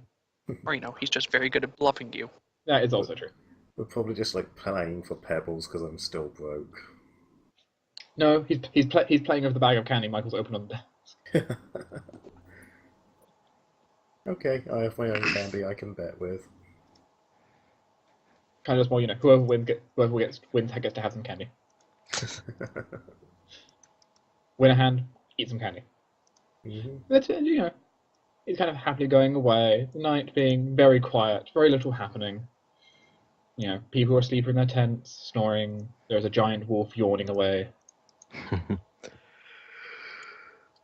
Speaker 5: Or, he's just very good at bluffing you.
Speaker 1: That is also true.
Speaker 3: We're probably just like playing for pebbles because I'm still broke.
Speaker 1: No, he's playing over the bag of candy Michael's opened on the desk.
Speaker 3: Okay, I have my own candy I can bet with.
Speaker 1: Kind of just more, whoever wins gets to have some candy. Win a hand, eat some candy.
Speaker 3: Mm-hmm.
Speaker 1: That's he's kind of happily going away. The night being very quiet, very little happening. People are asleep in their tents, snoring. There's a giant wolf yawning away.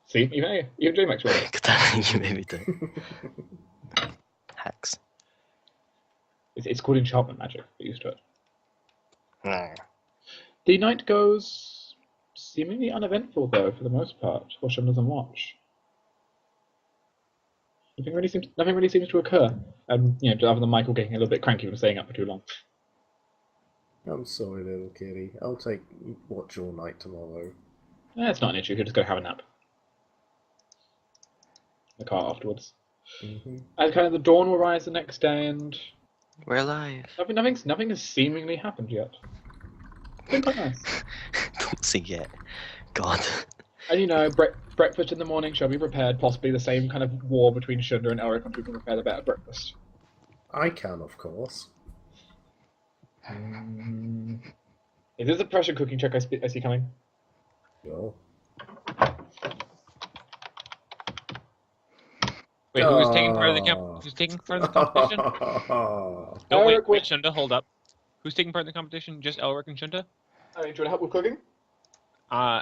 Speaker 1: See, even Jmack's winning.
Speaker 2: You maybe do. Hacks.
Speaker 1: It's called enchantment magic. Get used to it.
Speaker 2: No.
Speaker 1: The night goes seemingly uneventful, though, for the most part. Washington doesn't watch. Nothing really seems to occur. Other than Michael getting a little bit cranky from staying up for too long.
Speaker 3: I'm sorry, little kitty. I'll take watch all night tomorrow.
Speaker 1: It's not an issue. He'll just go have a nap. In the car afterwards.
Speaker 3: Mm-hmm.
Speaker 1: And kind of the dawn will rise the next day, and
Speaker 2: We're alive.
Speaker 1: nothing has seemingly happened yet. It's been quite nice.
Speaker 2: Don't see yet. God.
Speaker 1: And breakfast in the morning shall be prepared, possibly the same kind of war between Shunda and Elric on who can prepare the better breakfast.
Speaker 3: I can, of course.
Speaker 1: Is this a pressure cooking check I see coming?
Speaker 3: Well.
Speaker 4: Wait, who's taking part of the Who's taking part of the competition? No, wait, Shunda, hold up. Who's taking part in the competition? Just Elric and Shunda?
Speaker 1: Do you want to help with cooking?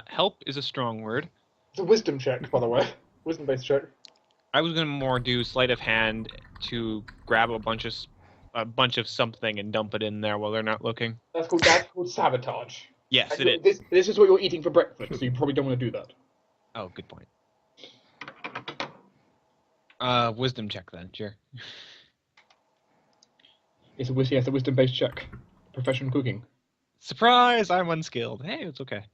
Speaker 4: Help is a strong word.
Speaker 1: It's a wisdom check, by the way. Wisdom-based check.
Speaker 4: I was gonna more do sleight of hand to grab a bunch of something and dump it in there while they're not looking.
Speaker 1: That's called sabotage.
Speaker 4: Yes, it is.
Speaker 1: This is what you're eating for breakfast, so you probably don't want to do that.
Speaker 4: Oh, good point. Wisdom check then, sure.
Speaker 1: It's a wisdom-based check. Professional cooking.
Speaker 4: Surprise! I'm unskilled. Hey, it's okay.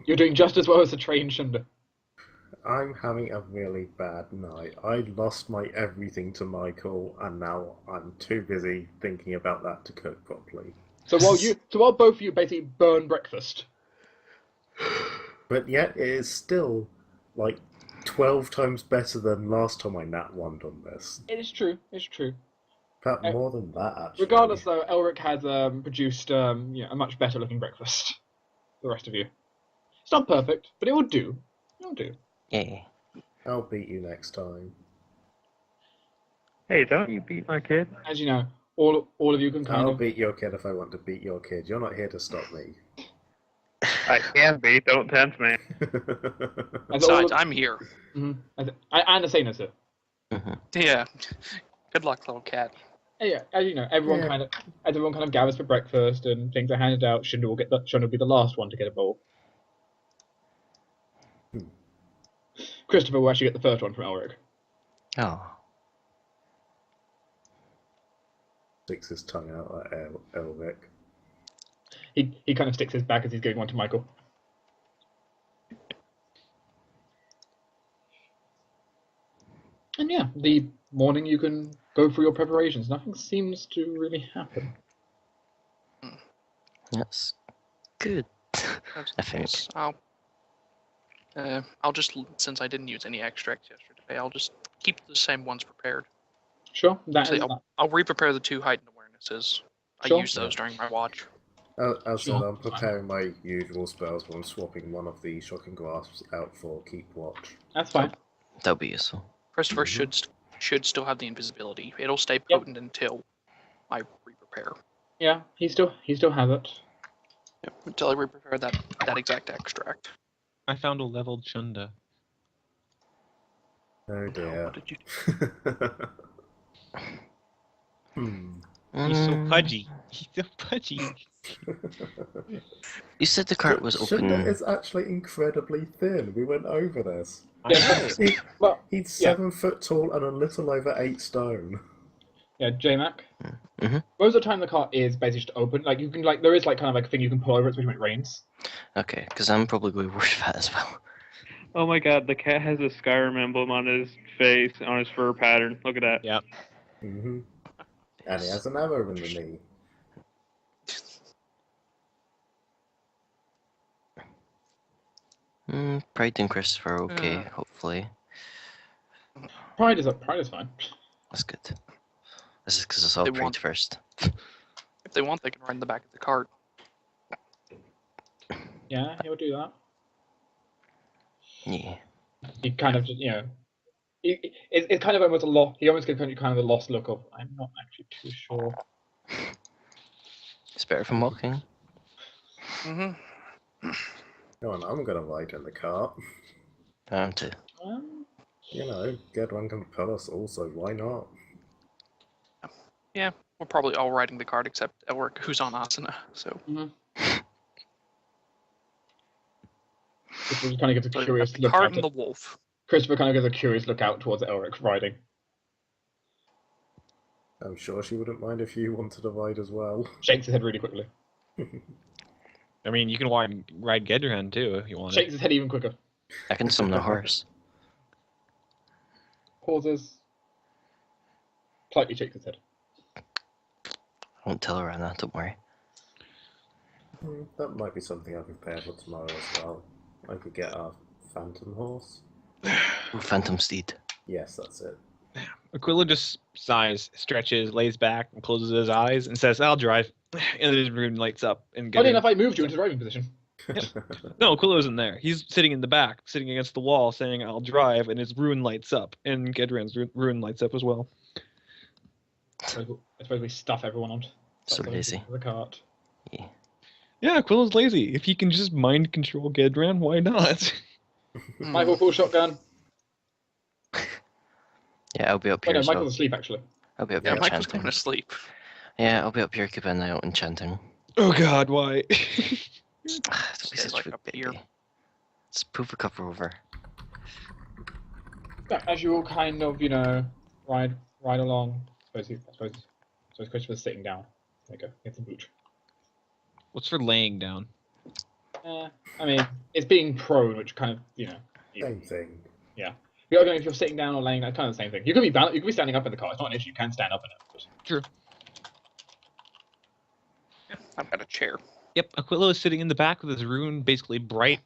Speaker 1: You're doing just as well as the trained Shunda.
Speaker 3: I'm having a really bad night. I lost my everything to Michael, and now I'm too busy thinking about that to cook properly.
Speaker 1: So while both of you basically burn breakfast.
Speaker 3: But yet it is still like 12 times better than last time I nat wand on this.
Speaker 1: It is true. It's true.
Speaker 3: Perhaps more than that, actually.
Speaker 1: Regardless, though, Elric has produced a much better looking breakfast. The rest of you. It's not perfect, but it will do. It'll do.
Speaker 2: Yeah.
Speaker 3: I'll beat you next time.
Speaker 6: Hey, don't you beat my kid?
Speaker 1: As you know, all of you can
Speaker 3: I'll beat your kid if I want to beat your kid. You're not here to stop me.
Speaker 6: I can be. Don't tempt me.
Speaker 5: Besides, I'm here.
Speaker 1: Mm-hmm. And the same as it.
Speaker 2: Mm-hmm.
Speaker 5: Yeah. Good luck, little cat.
Speaker 1: Yeah, as you know, everyone kind of gathers for breakfast and things are handed out. Shunda will be the last one to get a bowl. Christopher will actually get the first one from Elric.
Speaker 2: Oh.
Speaker 3: Sticks his tongue out at Elric.
Speaker 1: He kind of sticks his back as he's giving one to Michael. And yeah, the morning you can go through your preparations. Nothing seems to really happen.
Speaker 2: That's good. I think.
Speaker 5: Yes, I'll just, since I didn't use any extracts yesterday, I'll just keep the same ones prepared.
Speaker 1: Sure.
Speaker 5: I'll re-prepare the 2 heightened awarenesses.
Speaker 1: Sure.
Speaker 5: I used those during my watch.
Speaker 3: As I'm preparing my usual spells, but I'm swapping one of the shocking grasps out for keep watch.
Speaker 1: That's fine.
Speaker 2: That'll be useful.
Speaker 5: Christopher should still have the invisibility. It'll stay potent until I re-prepare.
Speaker 1: Yeah, he still has it.
Speaker 5: Yep, until I re-prepare that exact extract.
Speaker 4: I found a leveled Shunda.
Speaker 3: Oh dear.
Speaker 5: What did you?
Speaker 4: He's so pudgy. He's so pudgy.
Speaker 2: You said the cart was open.
Speaker 3: Shunda is actually incredibly thin. We went over this. He's 7 foot tall and a little over 8 stone.
Speaker 1: Yeah, Jmack. Most of the time the cart is basically just open. Like you can there is kind of a thing you can pull over, especially when it rains.
Speaker 2: Okay, because I'm probably worried about that as well.
Speaker 6: Oh my god, the cat has a Skyrim emblem on his face, on his fur pattern. Look at that.
Speaker 4: Yep.
Speaker 3: And he has an arrow in the knee.
Speaker 2: Pride and Christopher, okay, hopefully.
Speaker 1: Pride is fine.
Speaker 2: That's good. This is because I saw Pride first.
Speaker 5: If they want, they can ride in the back of the cart.
Speaker 1: Yeah, he would do that.
Speaker 2: Yeah.
Speaker 1: He kind of just, it's kind of almost a lost. He almost gets kind of the lost look of, I'm not actually too sure.
Speaker 2: It's better from walking.
Speaker 3: Come on, I'm gonna ride in the cart.
Speaker 2: I'm too.
Speaker 3: Gedran can pull us also, why not?
Speaker 5: Yeah, we're probably all riding the cart except Elric, who's on Asana, so.
Speaker 1: Christopher kind of gives a curious
Speaker 5: the
Speaker 1: look
Speaker 5: cart
Speaker 1: out.
Speaker 5: And the wolf.
Speaker 1: Christopher kind of gives a curious look out towards Elric riding.
Speaker 3: I'm sure she wouldn't mind if you wanted to ride as well.
Speaker 1: Shakes his head really quickly.
Speaker 4: I mean, you can ride Gedran too if you want.
Speaker 1: Shakes his head even quicker.
Speaker 2: I can summon a horse.
Speaker 1: Pauses. Politely shakes his head.
Speaker 2: I won't tell her Anna, don't worry.
Speaker 3: That might be something I could prepare for tomorrow as well. I could get a phantom horse.
Speaker 2: Ooh, phantom steed.
Speaker 3: Yes, that's it.
Speaker 4: Aquilo just sighs, stretches, lays back, and closes his eyes, and says, "I'll drive." And his rune lights up. And
Speaker 1: Funny enough, I moved you into the driving position.
Speaker 4: Yep. No, Aquilo isn't there. He's sitting in the back, sitting against the wall, saying, "I'll drive," and his rune lights up, and Gedran's rune lights up as well.
Speaker 1: I suppose we stuff everyone onto
Speaker 2: So lazy.
Speaker 1: the cart.
Speaker 2: Yeah.
Speaker 4: Yeah, Aquilo's lazy. If he can just mind control Gedran, why not?
Speaker 1: Michael, full shotgun.
Speaker 2: Yeah, I'll be up here.
Speaker 1: No,
Speaker 2: as
Speaker 1: Michael's
Speaker 2: well.
Speaker 1: asleep actually.
Speaker 2: I'll be up
Speaker 5: Yeah,
Speaker 2: here
Speaker 5: Michael's
Speaker 2: chanting.
Speaker 5: going to sleep.
Speaker 2: Yeah, I'll be up here keeping an eye out and chanting.
Speaker 4: Oh God, why?
Speaker 2: Don't be
Speaker 5: Stay,
Speaker 2: such a
Speaker 5: up
Speaker 2: baby.
Speaker 5: here.
Speaker 2: Let's move the cover over.
Speaker 1: Yeah, as you all kind of, ride along. I suppose Christopher's sitting down. There you go. Get some boot.
Speaker 4: What's for laying down?
Speaker 1: I mean, it's being prone, which kind of,
Speaker 3: Same thing.
Speaker 1: Yeah. If you're sitting down or laying, that's kind of the same thing. You could be standing up in the car. It's not an issue. You can stand up in it. But...
Speaker 4: True.
Speaker 5: I've got a chair.
Speaker 4: Yep, Aquilo is sitting in the back with his rune basically bright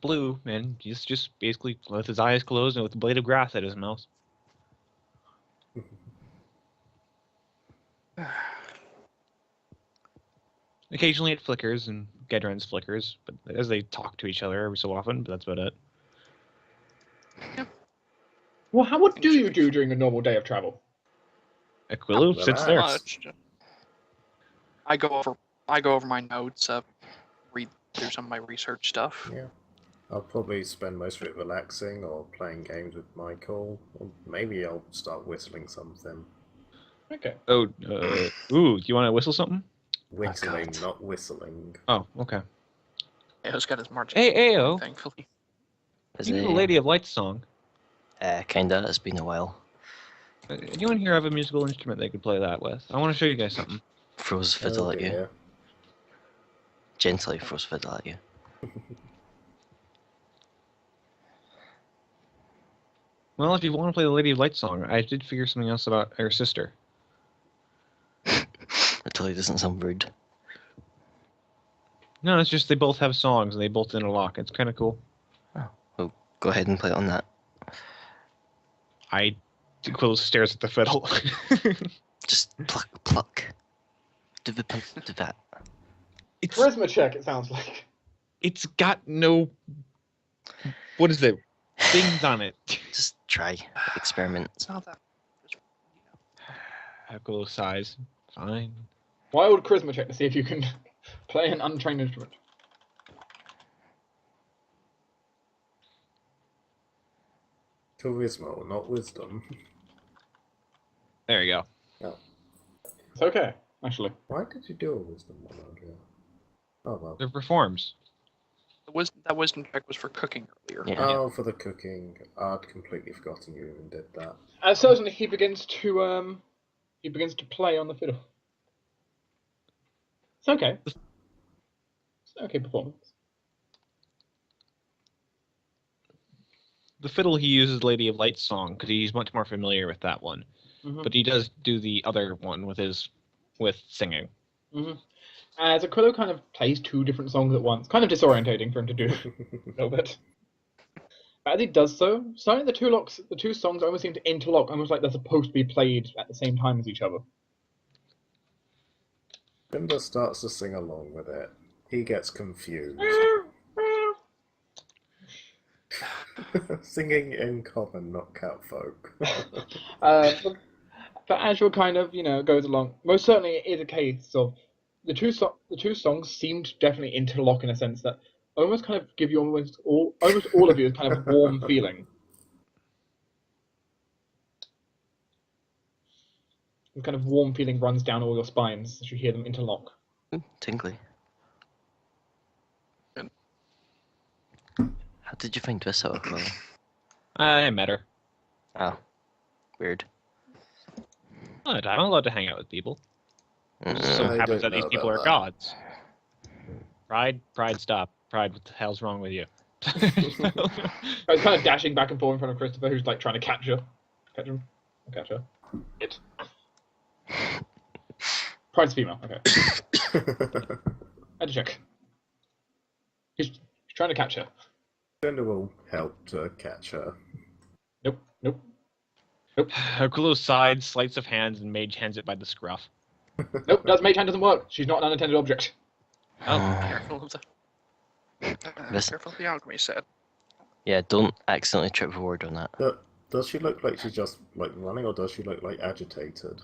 Speaker 4: blue, and he's just basically with his eyes closed and with a blade of grass at his mouth. Occasionally it flickers, and Gedran's flickers, but as they talk to each other every so often, but that's about it.
Speaker 5: Yeah.
Speaker 1: Well, what do you do during a normal day of travel?
Speaker 4: Aquilo sits there.
Speaker 5: Much. I go over my notes, read through some of my research stuff.
Speaker 3: Yeah. I'll probably spend most of it relaxing or playing games with Michael. Or maybe I'll start whistling something.
Speaker 1: Okay.
Speaker 4: Oh, do you want to whistle something?
Speaker 3: Whistling, not whistling.
Speaker 4: Oh, okay.
Speaker 5: Ayo's got his marching.
Speaker 4: Hey, Ayo.
Speaker 5: Thankfully.
Speaker 4: You know the Lady of Light song.
Speaker 2: Kinda. It's been a while.
Speaker 4: Anyone here have a musical instrument they could play that with? I want to show you guys something.
Speaker 2: Throws fiddle
Speaker 3: Oh,
Speaker 2: at you.
Speaker 3: dear.
Speaker 2: Gently throws fiddle at you.
Speaker 4: Well, if you want to play the Lady of Light song, I did figure something else about her sister.
Speaker 2: That totally doesn't sound rude.
Speaker 4: No, it's just they both have songs and they both interlock. It's kind of cool.
Speaker 2: Oh, well, go ahead and play it on that.
Speaker 4: Aquilo stares at the fiddle.
Speaker 2: Just pluck. Do that.
Speaker 4: It's
Speaker 1: Charisma check, it sounds like.
Speaker 4: It's got no. What is it? Things on it.
Speaker 2: Just try. Experiment.
Speaker 5: It's not that.
Speaker 4: Aquilo sighs. Fine.
Speaker 1: Wild charisma check to see if you can play an untrained instrument.
Speaker 3: Charisma, not wisdom.
Speaker 4: There you go.
Speaker 3: Oh.
Speaker 1: It's okay, actually.
Speaker 3: Why did you do a wisdom one, Andrea? Oh well.
Speaker 4: They're reforms.
Speaker 5: That wisdom check was for cooking earlier.
Speaker 2: Yeah.
Speaker 3: Oh, for the cooking. I'd completely forgotten you even did that.
Speaker 1: Certainly, he begins to play on the fiddle. It's okay. It's an okay performance.
Speaker 4: The fiddle he uses Lady of Light's song because he's much more familiar with that one.
Speaker 1: Mm-hmm.
Speaker 4: But he does do the other one with singing.
Speaker 1: Mm-hmm. As Aquilo kind of plays two different songs at once, kind of disorientating for him to do a little bit. But as he does so, suddenly the two songs almost seem to interlock, almost like they're supposed to be played at the same time as each other.
Speaker 3: Shunda starts to sing along with it. He gets confused. Singing in common, not catfolk.
Speaker 1: But as you're kind of, goes along, most certainly it is a case of the two songs seem to definitely interlock in a sense that almost kind of give you almost all of you kind of warm feeling. This kind of warm feeling runs down all your spines as you hear them interlock.
Speaker 2: Tingly. How did you find this out, Aquilo?
Speaker 4: I met her.
Speaker 2: Oh. Weird.
Speaker 4: I'm allowed to hang out with people. It just so
Speaker 3: I
Speaker 4: happens
Speaker 3: don't
Speaker 4: that these
Speaker 3: know
Speaker 4: people
Speaker 3: about
Speaker 4: are
Speaker 3: that.
Speaker 4: gods. Pride, stop. Pride, what the hell's wrong with you?
Speaker 1: I was kind of dashing back and forth in front of Christopher, who's like trying to catch her. Catch her. It. Pride's female, okay. I had to check. He's trying to catch her.
Speaker 3: Shunda will help to catch her.
Speaker 1: Nope.
Speaker 4: Aquilo sides, sleights of hands, and mage hands it by the scruff.
Speaker 1: Nope, mage hand doesn't work. She's not an unattended object.
Speaker 4: Oh.
Speaker 5: Careful of careful of the alchemy set.
Speaker 2: Yeah, don't accidentally trip forward on that.
Speaker 3: Does she look like she's just like running, or does she look like agitated?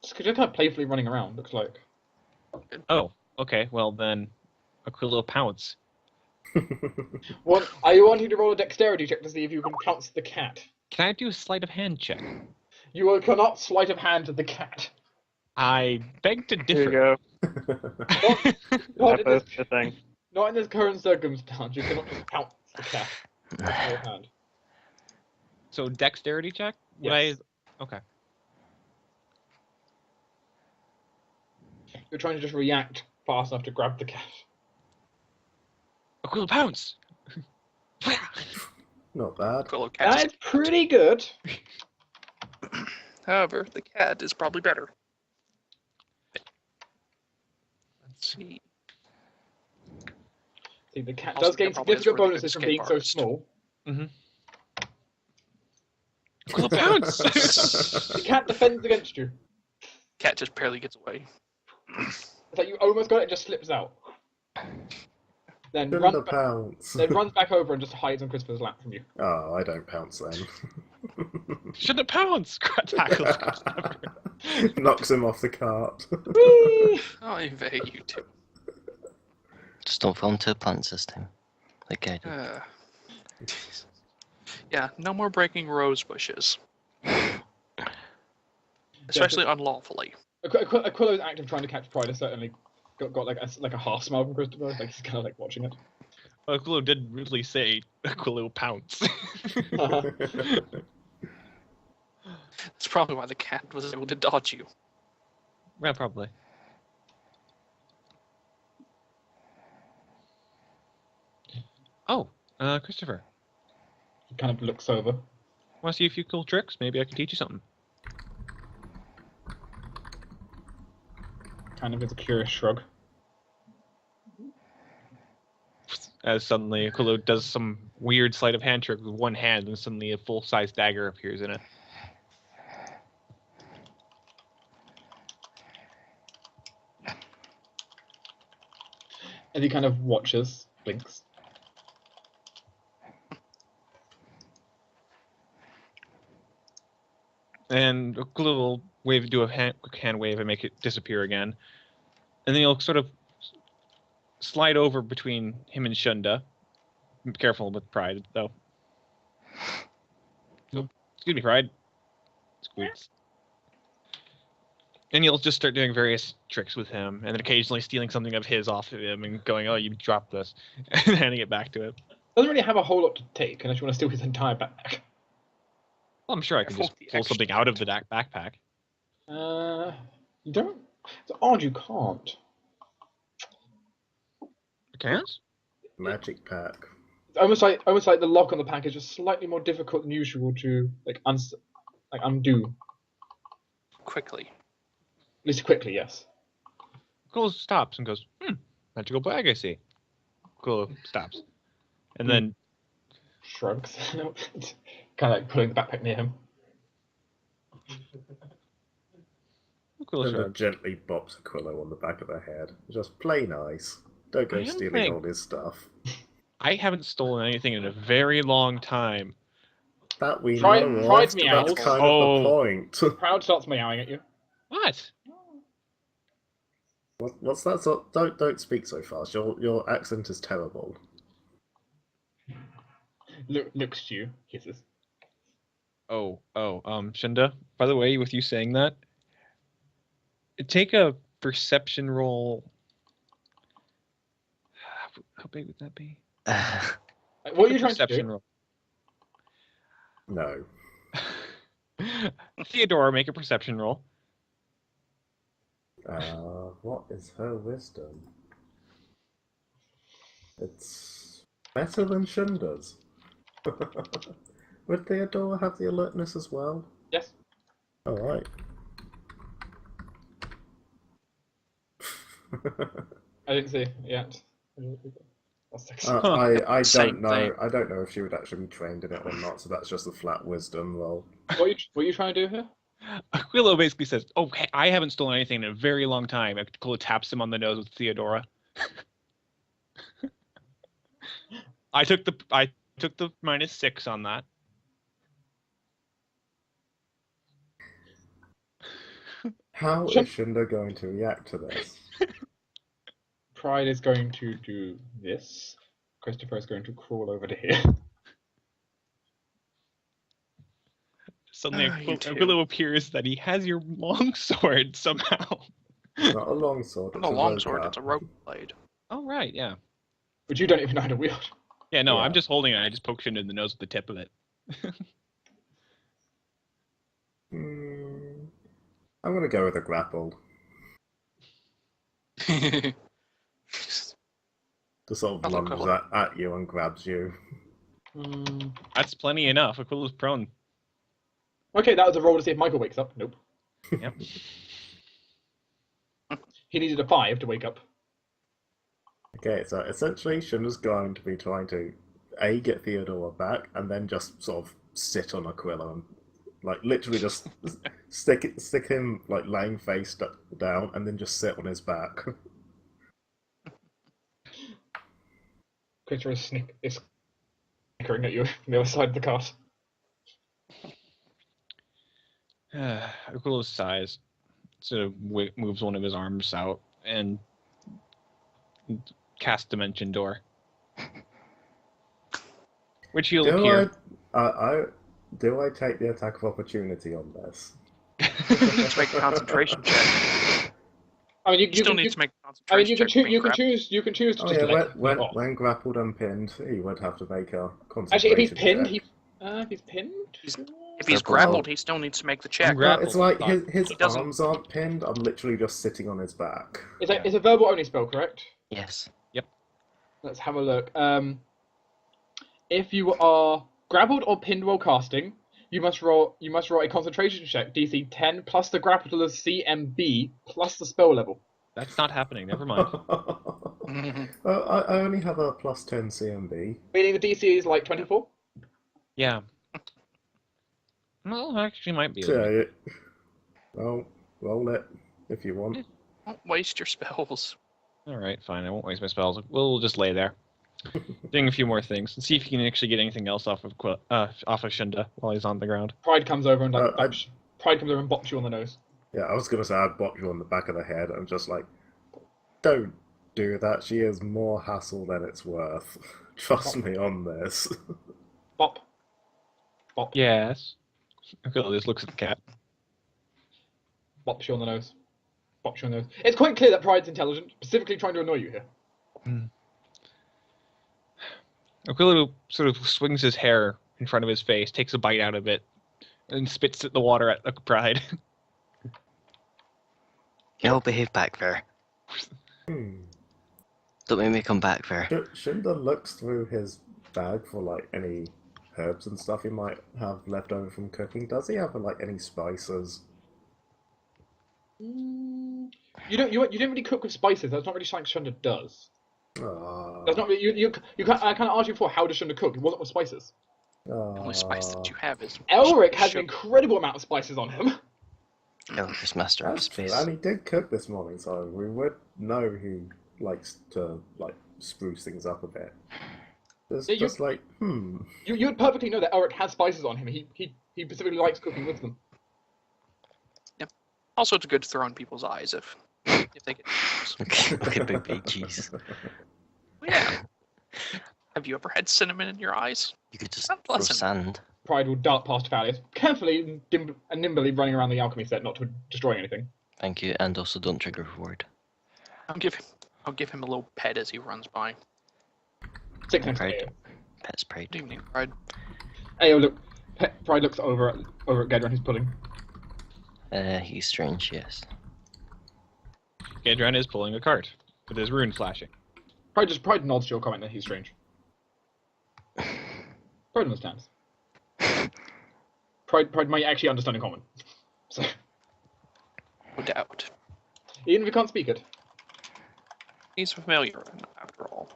Speaker 1: Just kind of playfully running around, looks like.
Speaker 4: Oh, okay. Well then, Aquilo pounce.
Speaker 1: Are you wanting to roll a dexterity check to see if you can pounce the cat?
Speaker 4: Can I do a sleight of hand check?
Speaker 1: You cannot sleight of hand the cat.
Speaker 4: I beg to
Speaker 6: Here you
Speaker 4: differ.
Speaker 6: go.
Speaker 1: Not in
Speaker 6: That's
Speaker 1: this,
Speaker 6: the thing.
Speaker 1: not in this current circumstance. You cannot just pounce the cat with your hand.
Speaker 4: So dexterity check?
Speaker 1: Yes.
Speaker 4: Okay.
Speaker 1: You're trying to just react fast enough to grab the cat.
Speaker 4: Aquilo pounce!
Speaker 3: Not bad.
Speaker 5: Aquilo cat.
Speaker 1: That's pretty good.
Speaker 5: However, the cat is probably better. Let's see.
Speaker 1: See, the cat
Speaker 5: Also,
Speaker 1: does gain
Speaker 5: that probably is
Speaker 1: significant
Speaker 5: really
Speaker 1: bonuses
Speaker 5: good
Speaker 1: from being so
Speaker 5: escape
Speaker 1: small.
Speaker 4: Mm-hmm. Aquilo pounce!
Speaker 1: The cat defends against you.
Speaker 5: Cat just barely gets away.
Speaker 1: It's like you almost got it, it just slips out. Then
Speaker 3: Shunda pounce.
Speaker 1: runs back over and just hides on Christopher's lap from you.
Speaker 3: Oh, I don't pounce then.
Speaker 4: Shunda pounce! Tackles.
Speaker 3: Knocks him off the cart.
Speaker 1: Whee!
Speaker 5: I invade you too.
Speaker 2: Just don't fall into the plants this time. Like I did.
Speaker 5: Yeah, no more breaking rose bushes. Especially unlawfully.
Speaker 1: Aquilo's act of trying to catch Pride has certainly got like a half smile from Christopher. Like he's kind of like watching it.
Speaker 4: Aquilo did really say Aquilo pounce.
Speaker 5: That's probably why the cat was able to dodge you.
Speaker 4: Yeah, probably. Oh, Christopher.
Speaker 1: He kind of looks over.
Speaker 4: Want to see a few cool tricks? Maybe I can teach you something.
Speaker 1: Kind of gives a curious shrug.
Speaker 4: As suddenly Aquilo does some weird sleight of hand trick with one hand, and suddenly a full-size dagger appears in it.
Speaker 1: As he kind of watches, blinks.
Speaker 4: And Aquilo will do a quick hand wave and make it disappear again. And then he'll sort of slide over between him and Shunda. Be careful with Pride, though. So, excuse me, Pride. boots. And you'll just start doing various tricks with him, and then occasionally stealing something of his off of him and going, "Oh, you dropped this," and handing it back to him.
Speaker 1: Doesn't really have a whole lot to take unless you want to steal his entire backpack.
Speaker 4: Well, I'm sure I can just pull something out of the backpack.
Speaker 1: You don't. It's odd you can't.
Speaker 4: You can't?
Speaker 3: Magic pack.
Speaker 1: It's almost like the lock on the pack is just slightly more difficult than usual to undo.
Speaker 5: Quickly.
Speaker 1: At least quickly, yes.
Speaker 4: Aquilo stops and goes, magical bag, I see. Aquilo stops. And then
Speaker 1: shrugs. Kind of like pulling the backpack near him.
Speaker 3: Shunda gently bops Aquilo on the back of the head. Just play nice. Don't go stealing all his stuff.
Speaker 4: I haven't stolen anything in a very long time.
Speaker 3: That we
Speaker 1: Pride
Speaker 3: know of.
Speaker 1: meows.
Speaker 3: That's kind of the point.
Speaker 1: Proud starts meowing at you.
Speaker 4: What?
Speaker 3: What's that? Don't speak so fast. Your accent is terrible.
Speaker 1: Looks to you, kisses.
Speaker 4: Shunda, by the way, with you saying that, take a perception roll. How big would that be?
Speaker 1: What are you trying to do?
Speaker 4: Roll.
Speaker 3: No.
Speaker 4: Theodora, make a perception roll.
Speaker 3: What is her wisdom? It's better than Shunda's. Would Theodora have the alertness as well?
Speaker 1: Yes.
Speaker 3: Alright.
Speaker 1: I didn't see it yet.
Speaker 3: I don't know. I don't know if she would actually be trained in it or not. So that's just a flat wisdom roll.
Speaker 1: What are you trying to do here?
Speaker 4: Aquilo basically says, "Okay, I haven't stolen anything in a very long time." Aquilo taps him on the nose with Theodora. I took the -6 on that.
Speaker 3: How is Shunda going to react to this?
Speaker 1: Pride is going to do this. Christopher is going to crawl over to here.
Speaker 4: Suddenly, Aquilo appears that he has your longsword somehow.
Speaker 3: It's not a longsword.
Speaker 5: It's not a longsword. It's a rope blade.
Speaker 4: Oh right, yeah.
Speaker 1: Which you don't even know how to wield.
Speaker 4: Yeah, no, I'm just holding it. I just poke Shunda in the nose with the tip of it.
Speaker 3: I'm gonna go with a grapple. Just sort of lunges at you and grabs you.
Speaker 4: That's plenty enough. Aquilo's prone.
Speaker 1: Okay, that was a roll to see if Michael wakes up. Nope.
Speaker 4: Yep.
Speaker 1: He needed a 5 to wake up.
Speaker 3: Okay, so essentially Shunda's going to be trying to get Theodora back and then just sort of sit on Aquilo and like literally just stick him like laying face down and then just sit on his back.
Speaker 1: Christopher is snickering at you from the other side of the cart.
Speaker 4: Aquilo's sighs, sort of moves one of his arms out and casts Dimension Door, which he'll appear.
Speaker 3: Do I take the attack of opportunity on this?
Speaker 5: Let's make a concentration check.
Speaker 1: I mean, you
Speaker 5: still need to make a concentration check.
Speaker 1: You can choose to just
Speaker 3: when grappled and pinned, he would have to make a concentration.
Speaker 1: Actually, if he's pinned,
Speaker 3: check.
Speaker 1: he's pinned.
Speaker 5: If he's grappled, he still needs to make the check.
Speaker 3: No, it's like his arms aren't pinned. I'm literally just sitting on his back.
Speaker 1: It's a verbal only spell, correct?
Speaker 2: Yes.
Speaker 4: Yep.
Speaker 1: Let's have a look. If you are grappled or pinned while casting, you must roll a concentration check, DC 10 plus the grappler's CMB plus the spell level.
Speaker 4: That's not happening. Never mind.
Speaker 3: I only have a plus 10 CMB.
Speaker 1: Meaning the DC is like 24.
Speaker 4: Yeah. Well, actually, might be.
Speaker 3: Yeah. Well, roll it if you want.
Speaker 5: Don't waste your spells.
Speaker 4: All right, fine. I won't waste my spells. We'll just lay there, doing a few more things, and see if you can actually get anything else off of Shunda while he's on the ground.
Speaker 1: Pride comes over and bops you on the nose.
Speaker 3: Yeah, I was gonna say I'd bop you on the back of the head. I'm just like, don't do that. She is more hassle than it's worth. Trust me on this.
Speaker 1: Bop. Bop.
Speaker 4: Yes. Aquilo just looks at the cat.
Speaker 1: bops you on the nose. Bops you on the nose. It's quite clear that Pride's intelligent, specifically trying to annoy you here.
Speaker 4: Aquilo sort of swings his hair in front of his face, takes a bite out of it, and spits at the water at Pride.
Speaker 2: You all behave back there. Don't make me come back there.
Speaker 3: Shunda looks through his bag for like any herbs and stuff he might have left over from cooking. Does he have like any spices?
Speaker 1: You don't really cook with spices. That's not really something Shunda does. That's not really, you I kind of asked you before, how does Shunda cook? It wasn't with spices.
Speaker 5: The only spice that you have is
Speaker 1: Elric has an incredible amount of spices on him.
Speaker 2: Elric is master of space.
Speaker 3: And he did cook this morning, so we would know he likes to like spruce things up a bit.
Speaker 1: You would perfectly know that Elric has spices on him. He specifically likes cooking with them.
Speaker 5: Yep. Also, it's good to throw in people's eyes if they get.
Speaker 2: Okay, big cheese.
Speaker 5: Well, yeah. Have you ever had cinnamon in your eyes?
Speaker 2: You could just throw sand.
Speaker 1: Pride will dart past Thalaias, carefully and nimbly running around the alchemy set, not to destroy anything.
Speaker 2: Thank you, and also don't trigger reward.
Speaker 5: I'll give him a little pet as he runs by.
Speaker 1: 6 next to
Speaker 2: Pride.
Speaker 1: Ayo.
Speaker 2: Pet's pride.
Speaker 5: Good evening, Pride.
Speaker 1: Ayo, Pride looks over at Gedron, who's pulling.
Speaker 2: He's strange, yes.
Speaker 4: Gedron is pulling a cart with his rune flashing.
Speaker 1: Pride nods to your comment that he's strange. Pride understands. Pride might actually understand in common. So,
Speaker 5: No doubt.
Speaker 1: even if you can't speak it.
Speaker 5: He's familiar, after all.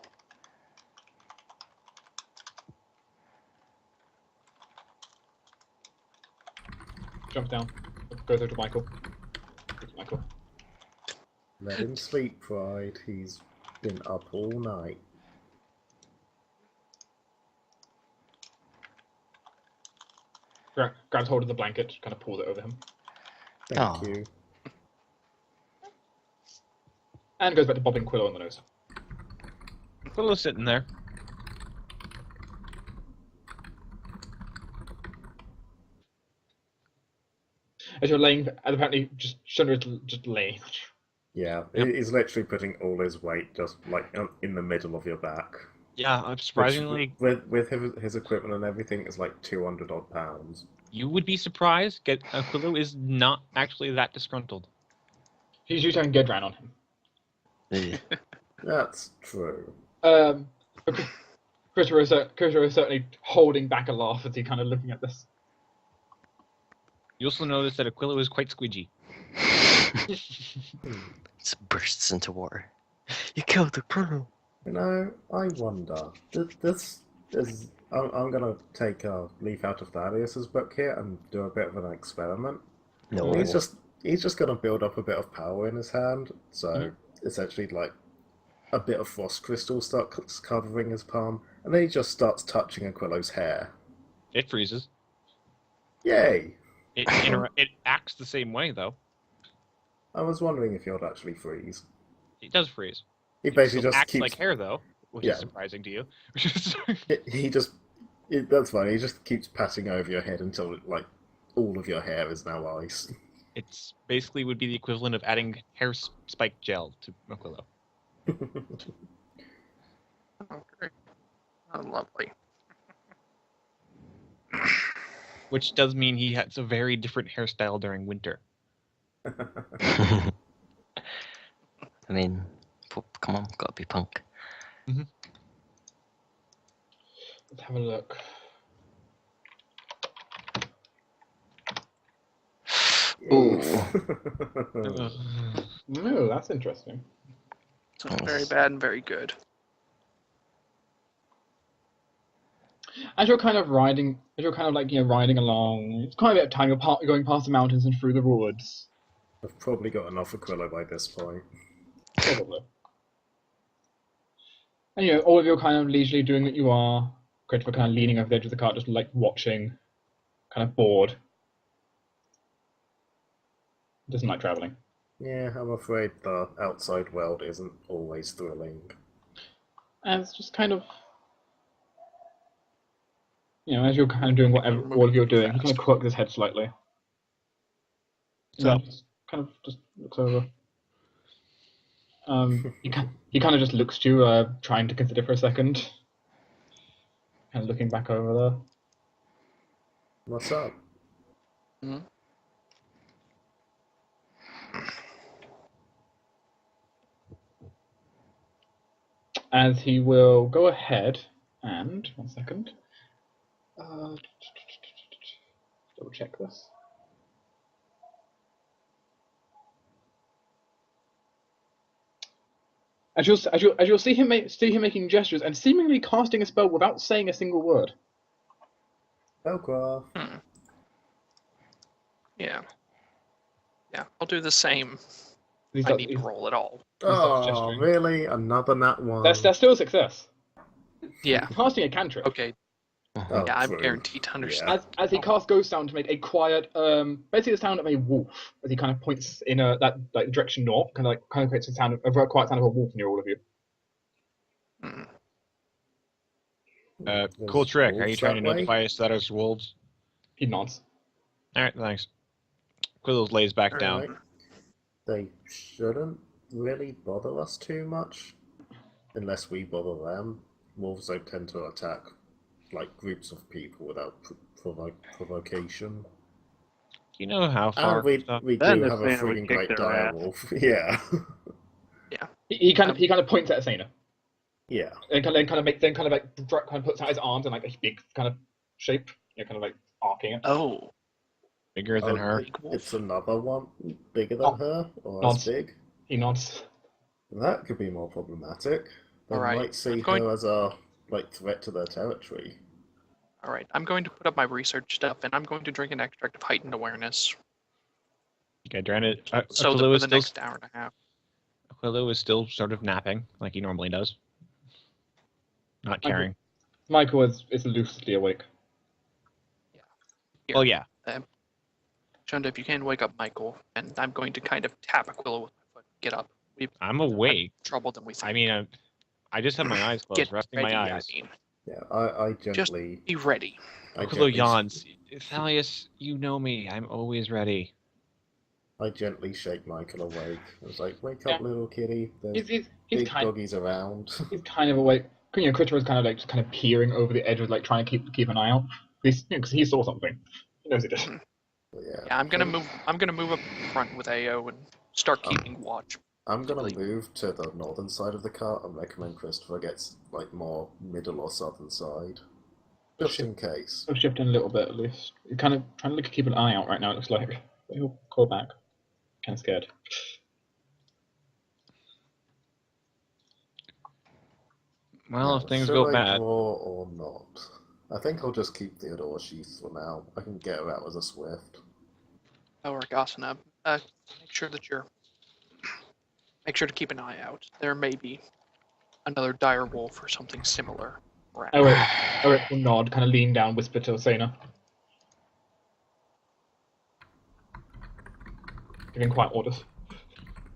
Speaker 1: Jumps down. Goes over to Michael.
Speaker 3: Let him sleep, Pride. He's been up all night.
Speaker 1: Grabs hold of the blanket, kind of pulls it over him.
Speaker 3: Thank you.
Speaker 1: And goes back to bobbing Quillo on the nose.
Speaker 4: Quillo's sitting there.
Speaker 1: As you're laying, and apparently Shunda is just laying.
Speaker 3: Yeah,
Speaker 4: Yep.
Speaker 3: he's literally putting all his weight just like in the middle of your back.
Speaker 4: Yeah, surprisingly,
Speaker 3: With his equipment and everything, it's like 200 odd pounds.
Speaker 4: you would be surprised. Aquilo is not actually that disgruntled.
Speaker 1: He's used to having Gedran on him.
Speaker 3: That's true.
Speaker 1: Christopher is certainly holding back a laugh as he kind of looking at this.
Speaker 4: You also notice that Aquilo is quite squidgy.
Speaker 2: It bursts into water. You killed the colonel.
Speaker 3: You know, I wonder. This is. I'm gonna take a leaf out of Thaddeus's book here and do a bit of an experiment.
Speaker 2: No.
Speaker 3: He's just gonna build up a bit of power in his hand. So essentially, like a bit of frost crystal starts covering his palm, and then he just starts touching Aquilo's hair.
Speaker 4: It freezes.
Speaker 3: Yay!
Speaker 4: It acts the same way though.
Speaker 3: I was wondering if you'd actually freeze.
Speaker 4: It does freeze.
Speaker 3: He basically
Speaker 4: Still
Speaker 3: just
Speaker 4: acts
Speaker 3: keeps.
Speaker 4: like hair though, which is surprising to you.
Speaker 3: That's fine. He just keeps patting over your head until like all of your hair is now ice.
Speaker 4: It's basically would be the equivalent of adding hair spike gel to Aquilo.
Speaker 5: Okay. Oh, lovely.
Speaker 4: Which does mean he has a very different hairstyle during winter.
Speaker 2: I mean, come on, gotta be punk.
Speaker 1: Let's have a look.
Speaker 2: Ooh.
Speaker 1: No, that's interesting.
Speaker 5: So very bad and very good.
Speaker 1: As you're kind of riding along, it's quite a bit of time. You're going past the mountains and through the woods.
Speaker 3: I've probably got enough Aquilo by this point.
Speaker 1: Probably. And all of you are kind of leisurely doing what you are. Christopher kind of leaning over the edge of the cart, just like watching, kind of bored. Doesn't like traveling.
Speaker 3: Yeah, I'm afraid the outside world isn't always thrilling.
Speaker 1: And it's just kind of, as you're kind of doing whatever all of you are doing, he kind of quirks his head slightly. So, kind kind of just looks over. He kind of just looks at you, trying to consider for a second. Kind of looking back over there.
Speaker 3: What's up?
Speaker 5: Hmm?
Speaker 1: As he will go ahead and 1 second. Double check this. As you'll see him making gestures and seemingly casting a spell without saying a single word.
Speaker 3: Spellcraft.
Speaker 5: Yeah. Yeah, I'll do the same.
Speaker 1: He's
Speaker 5: I need to roll it all.
Speaker 3: Oh,
Speaker 1: gesturing.
Speaker 3: really? Another nat one.
Speaker 1: That's still a success.
Speaker 5: Yeah.
Speaker 1: He's casting a cantrip.
Speaker 5: Okay.
Speaker 3: Oh,
Speaker 5: Yeah, I'm
Speaker 3: true.
Speaker 5: guaranteed to understand.
Speaker 1: As he casts Ghost Sound to make a quiet, basically the sound of a wolf, as he kind of points in that direction north, kind of creates a very quiet sound of a wolf near all of you.
Speaker 4: Cool trick. Are you
Speaker 3: Wolves
Speaker 4: trying to
Speaker 3: that way?
Speaker 4: notify us that it's wolves?
Speaker 1: He nods.
Speaker 4: All right, thanks. Quillos lays back down.
Speaker 3: Alright. They shouldn't really bother us too much, unless we bother them. Wolves don't tend to attack like groups of people without provocation.
Speaker 4: Do you know how far?
Speaker 3: And we
Speaker 6: Then
Speaker 3: do
Speaker 6: the
Speaker 3: have a
Speaker 6: Santa would
Speaker 3: freaking
Speaker 6: kick
Speaker 3: great
Speaker 6: their ass.
Speaker 3: direwolf. Yeah.
Speaker 1: He kind of points at Asana.
Speaker 3: Yeah.
Speaker 1: And kind of puts out his arms in like a big kind of shape, kind of like arcing it.
Speaker 5: Oh.
Speaker 4: Bigger than her.
Speaker 3: It's another one bigger than her, or
Speaker 1: Nods.
Speaker 3: as big.
Speaker 1: He nods.
Speaker 3: That could be more problematic. They
Speaker 5: Alright,
Speaker 3: might see
Speaker 5: I'm going-
Speaker 3: her as a threat to their territory.
Speaker 5: All right, I'm going to put up my research stuff, and I'm going to drink an extract of heightened awareness.
Speaker 4: Okay, Dranet.
Speaker 5: So that
Speaker 4: Aquilo
Speaker 5: for
Speaker 4: is
Speaker 5: the
Speaker 4: still.
Speaker 5: next hour and a half.
Speaker 4: Aquilo is still sort of napping, like he normally does. Not
Speaker 1: Okay.
Speaker 4: caring.
Speaker 1: Michael is lucidly awake.
Speaker 5: Here.
Speaker 4: Well, yeah.
Speaker 5: Shunda, if you can wake up Michael, and I'm going to kind of tap Aquilo with my foot. Get up.
Speaker 4: I'm awake.
Speaker 5: Trouble than we think.
Speaker 4: I mean, I just have my eyes closed,
Speaker 5: Get
Speaker 4: resting
Speaker 5: ready,
Speaker 4: my eyes.
Speaker 5: I mean.
Speaker 3: Yeah, I
Speaker 5: Just
Speaker 3: gently.
Speaker 5: be ready.
Speaker 3: I
Speaker 4: Aquilo
Speaker 3: gently,
Speaker 4: yawns. Thalias, you know me. I'm always ready.
Speaker 3: I gently shake Michael awake. I was like, "Wake up,
Speaker 1: Yeah.
Speaker 3: little kitty. There's
Speaker 1: He's
Speaker 3: big
Speaker 1: kind
Speaker 3: doggies around."
Speaker 1: he's kind of awake. Critter is kind of peering over the edge, of like trying to keep an eye out. Because he saw something. He knows he did.
Speaker 3: Yeah,
Speaker 5: Yeah, I'm gonna move up front with Ayo and start keeping watch.
Speaker 3: I'm gonna move to the northern side of the cart and recommend Christopher gets like more middle or southern side, just in case.
Speaker 1: He'll shift in a little bit at least. He's kind of trying to keep an eye out right now. It looks like he'll call back. Kind of scared.
Speaker 4: Well, if things
Speaker 3: should
Speaker 4: go
Speaker 3: I
Speaker 4: bad.
Speaker 3: draw or not? I think I'll just keep Theodore Sheath for now. I can get her out as a swift.
Speaker 5: Oh, or Gosana, make sure to keep an eye out. There may be another dire wolf or something similar.
Speaker 1: Eric will nod, kind of lean down, whisper to Asana. Giving quiet orders.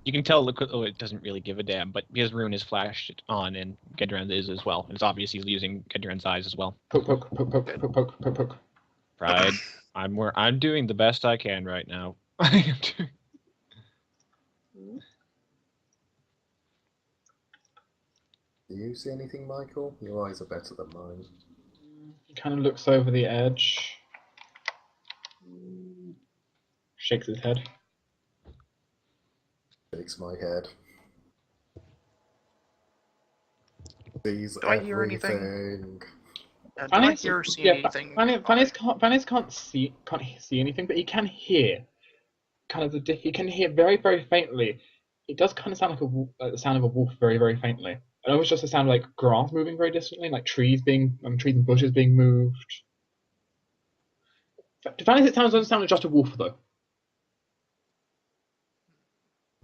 Speaker 4: You can tell it doesn't really give a damn, but his rune is flashed on, and Gedran is as well. And it's obvious he's using Gedran's eyes as well.
Speaker 1: Poke.
Speaker 4: Pride. I'm doing the best I can right now.
Speaker 3: Do you see anything, Michael? Your eyes are better than mine.
Speaker 1: He kind of looks over the edge. Shakes his head.
Speaker 3: Shakes my head. Sees
Speaker 5: Do I hear anything?
Speaker 3: everything.
Speaker 5: Do I hear or see anything?
Speaker 1: Thalaias can't see anything, but he can hear. He can hear very, very faintly. It does kind of sound like the sound of a wolf, very, very faintly. And it was just a sound like grass moving very distantly, like trees and bushes being moved. To Thalaias, it doesn't sound like just a wolf, though.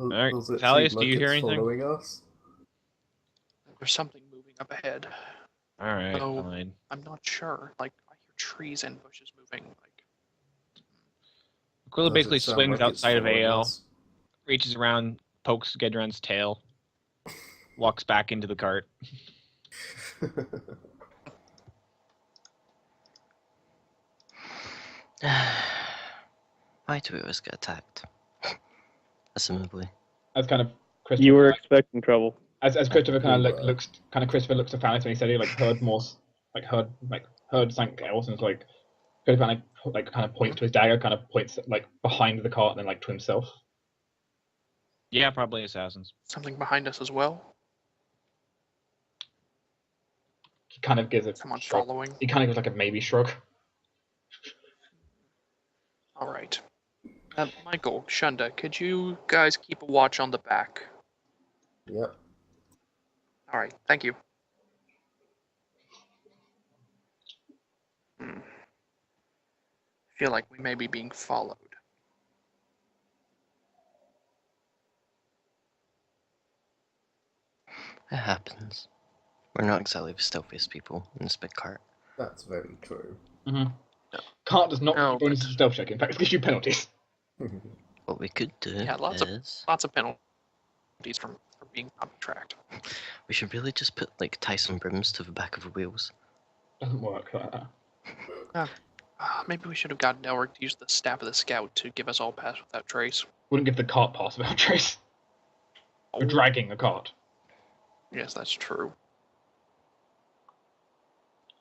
Speaker 4: Alright,
Speaker 3: Does it
Speaker 4: Thalaias,
Speaker 3: seem
Speaker 4: do you
Speaker 3: like
Speaker 4: hear
Speaker 3: it's
Speaker 4: anything?
Speaker 3: following us?
Speaker 5: There's something moving up ahead.
Speaker 4: Alright,
Speaker 5: Oh.
Speaker 4: fine.
Speaker 5: I'm not sure. Like, I hear trees and bushes moving. Like,
Speaker 4: Aquila
Speaker 3: Does
Speaker 4: basically
Speaker 3: it sound
Speaker 4: swings
Speaker 3: like it's
Speaker 4: outside of
Speaker 3: following
Speaker 4: AL,
Speaker 3: us?
Speaker 4: reaches around, pokes Gedran's tail, walks back into the cart.
Speaker 2: Why do we always get attacked? assumably.
Speaker 1: As kind of Christopher,
Speaker 6: You were expecting trouble.
Speaker 1: as Christopher kind of
Speaker 3: We were.
Speaker 1: looks to Thalaias when he said he heard something else, and it's like Christopher kind of points to his dagger, kind of points like behind the cart, and then like to himself.
Speaker 4: Yeah, probably assassins.
Speaker 5: Something behind us as well.
Speaker 1: He kind of gives a
Speaker 5: Someone
Speaker 1: shrug.
Speaker 5: following.
Speaker 1: He kind of gives like a maybe shrug.
Speaker 5: All right. Michael, Shunda, could you guys keep a watch on the back?
Speaker 3: Yep.
Speaker 5: All right. Thank you. I feel like we may be being followed.
Speaker 2: It happens. We're not exactly the stealthiest people in this big cart.
Speaker 3: That's very true.
Speaker 1: Mm-hmm. Cart does not
Speaker 5: No,
Speaker 1: give bonuses to stealth check. In fact, it gives you penalties.
Speaker 2: What we could do
Speaker 5: Yeah, lots of penalties for being tracked.
Speaker 2: we should really just put like Tyson brims to the back of the wheels.
Speaker 1: Doesn't work like that.
Speaker 5: Maybe we should have gotten Elric to use the staff of the scout to give us all pass without trace.
Speaker 1: Wouldn't give the cart pass without trace. We're dragging a cart.
Speaker 5: Yes, that's true.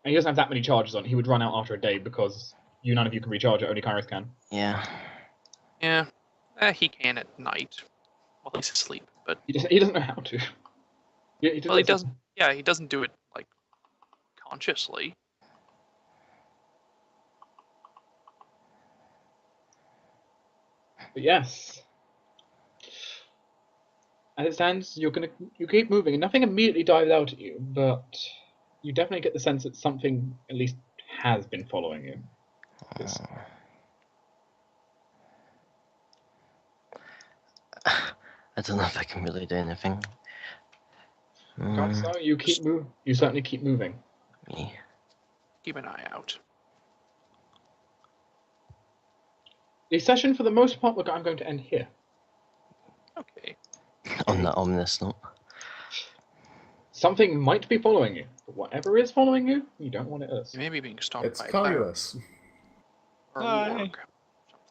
Speaker 1: And he doesn't have that many charges on. He would run out after a day because none of you can recharge it. Only Kyras can.
Speaker 2: Yeah.
Speaker 5: Yeah, he can at night while he's asleep, but
Speaker 1: He doesn't know how to. He
Speaker 5: doesn't. Yeah, he doesn't do it like consciously.
Speaker 1: But yes, as it stands, you keep moving, and nothing immediately dives out at you, but you definitely get the sense that something at least has been following you.
Speaker 2: I don't know if I can really do anything.
Speaker 1: So you You certainly keep moving.
Speaker 2: Yeah.
Speaker 5: Keep an eye out.
Speaker 1: The session, for the most part, I'm going to end here.
Speaker 5: Okay.
Speaker 2: On that ominous note.
Speaker 1: Something might be following you, but whatever is following you, you don't want it as.
Speaker 5: You may be being stalked
Speaker 3: It's
Speaker 5: by a pirate
Speaker 3: Kyras.
Speaker 5: or a
Speaker 4: Hi.
Speaker 5: warg.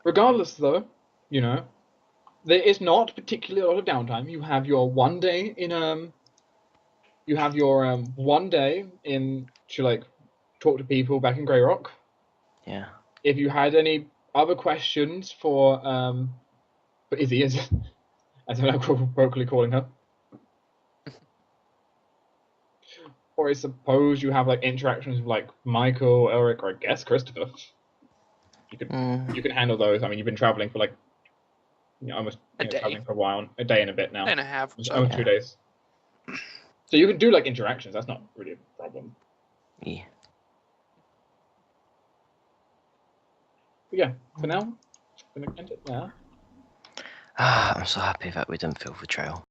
Speaker 1: Regardless, though, there is not particularly a lot of downtime. You have your one day in You have your one day to like talk to people back in Grey Rock.
Speaker 2: Yeah.
Speaker 1: If you had any other questions for Izzy, as I'm now vocally calling her, or I suppose you have like interactions with like Michael, Eric, or I guess Christopher. You can handle those. I mean, you've been traveling for like almost traveling for a while, a day and a bit now,
Speaker 5: Day and a half. So.
Speaker 1: almost 2 days. So you can do like interactions. That's not really a problem.
Speaker 2: Yeah.
Speaker 1: But yeah, for now, I'm gonna end it now.
Speaker 2: I'm so happy that we didn't feel the trail.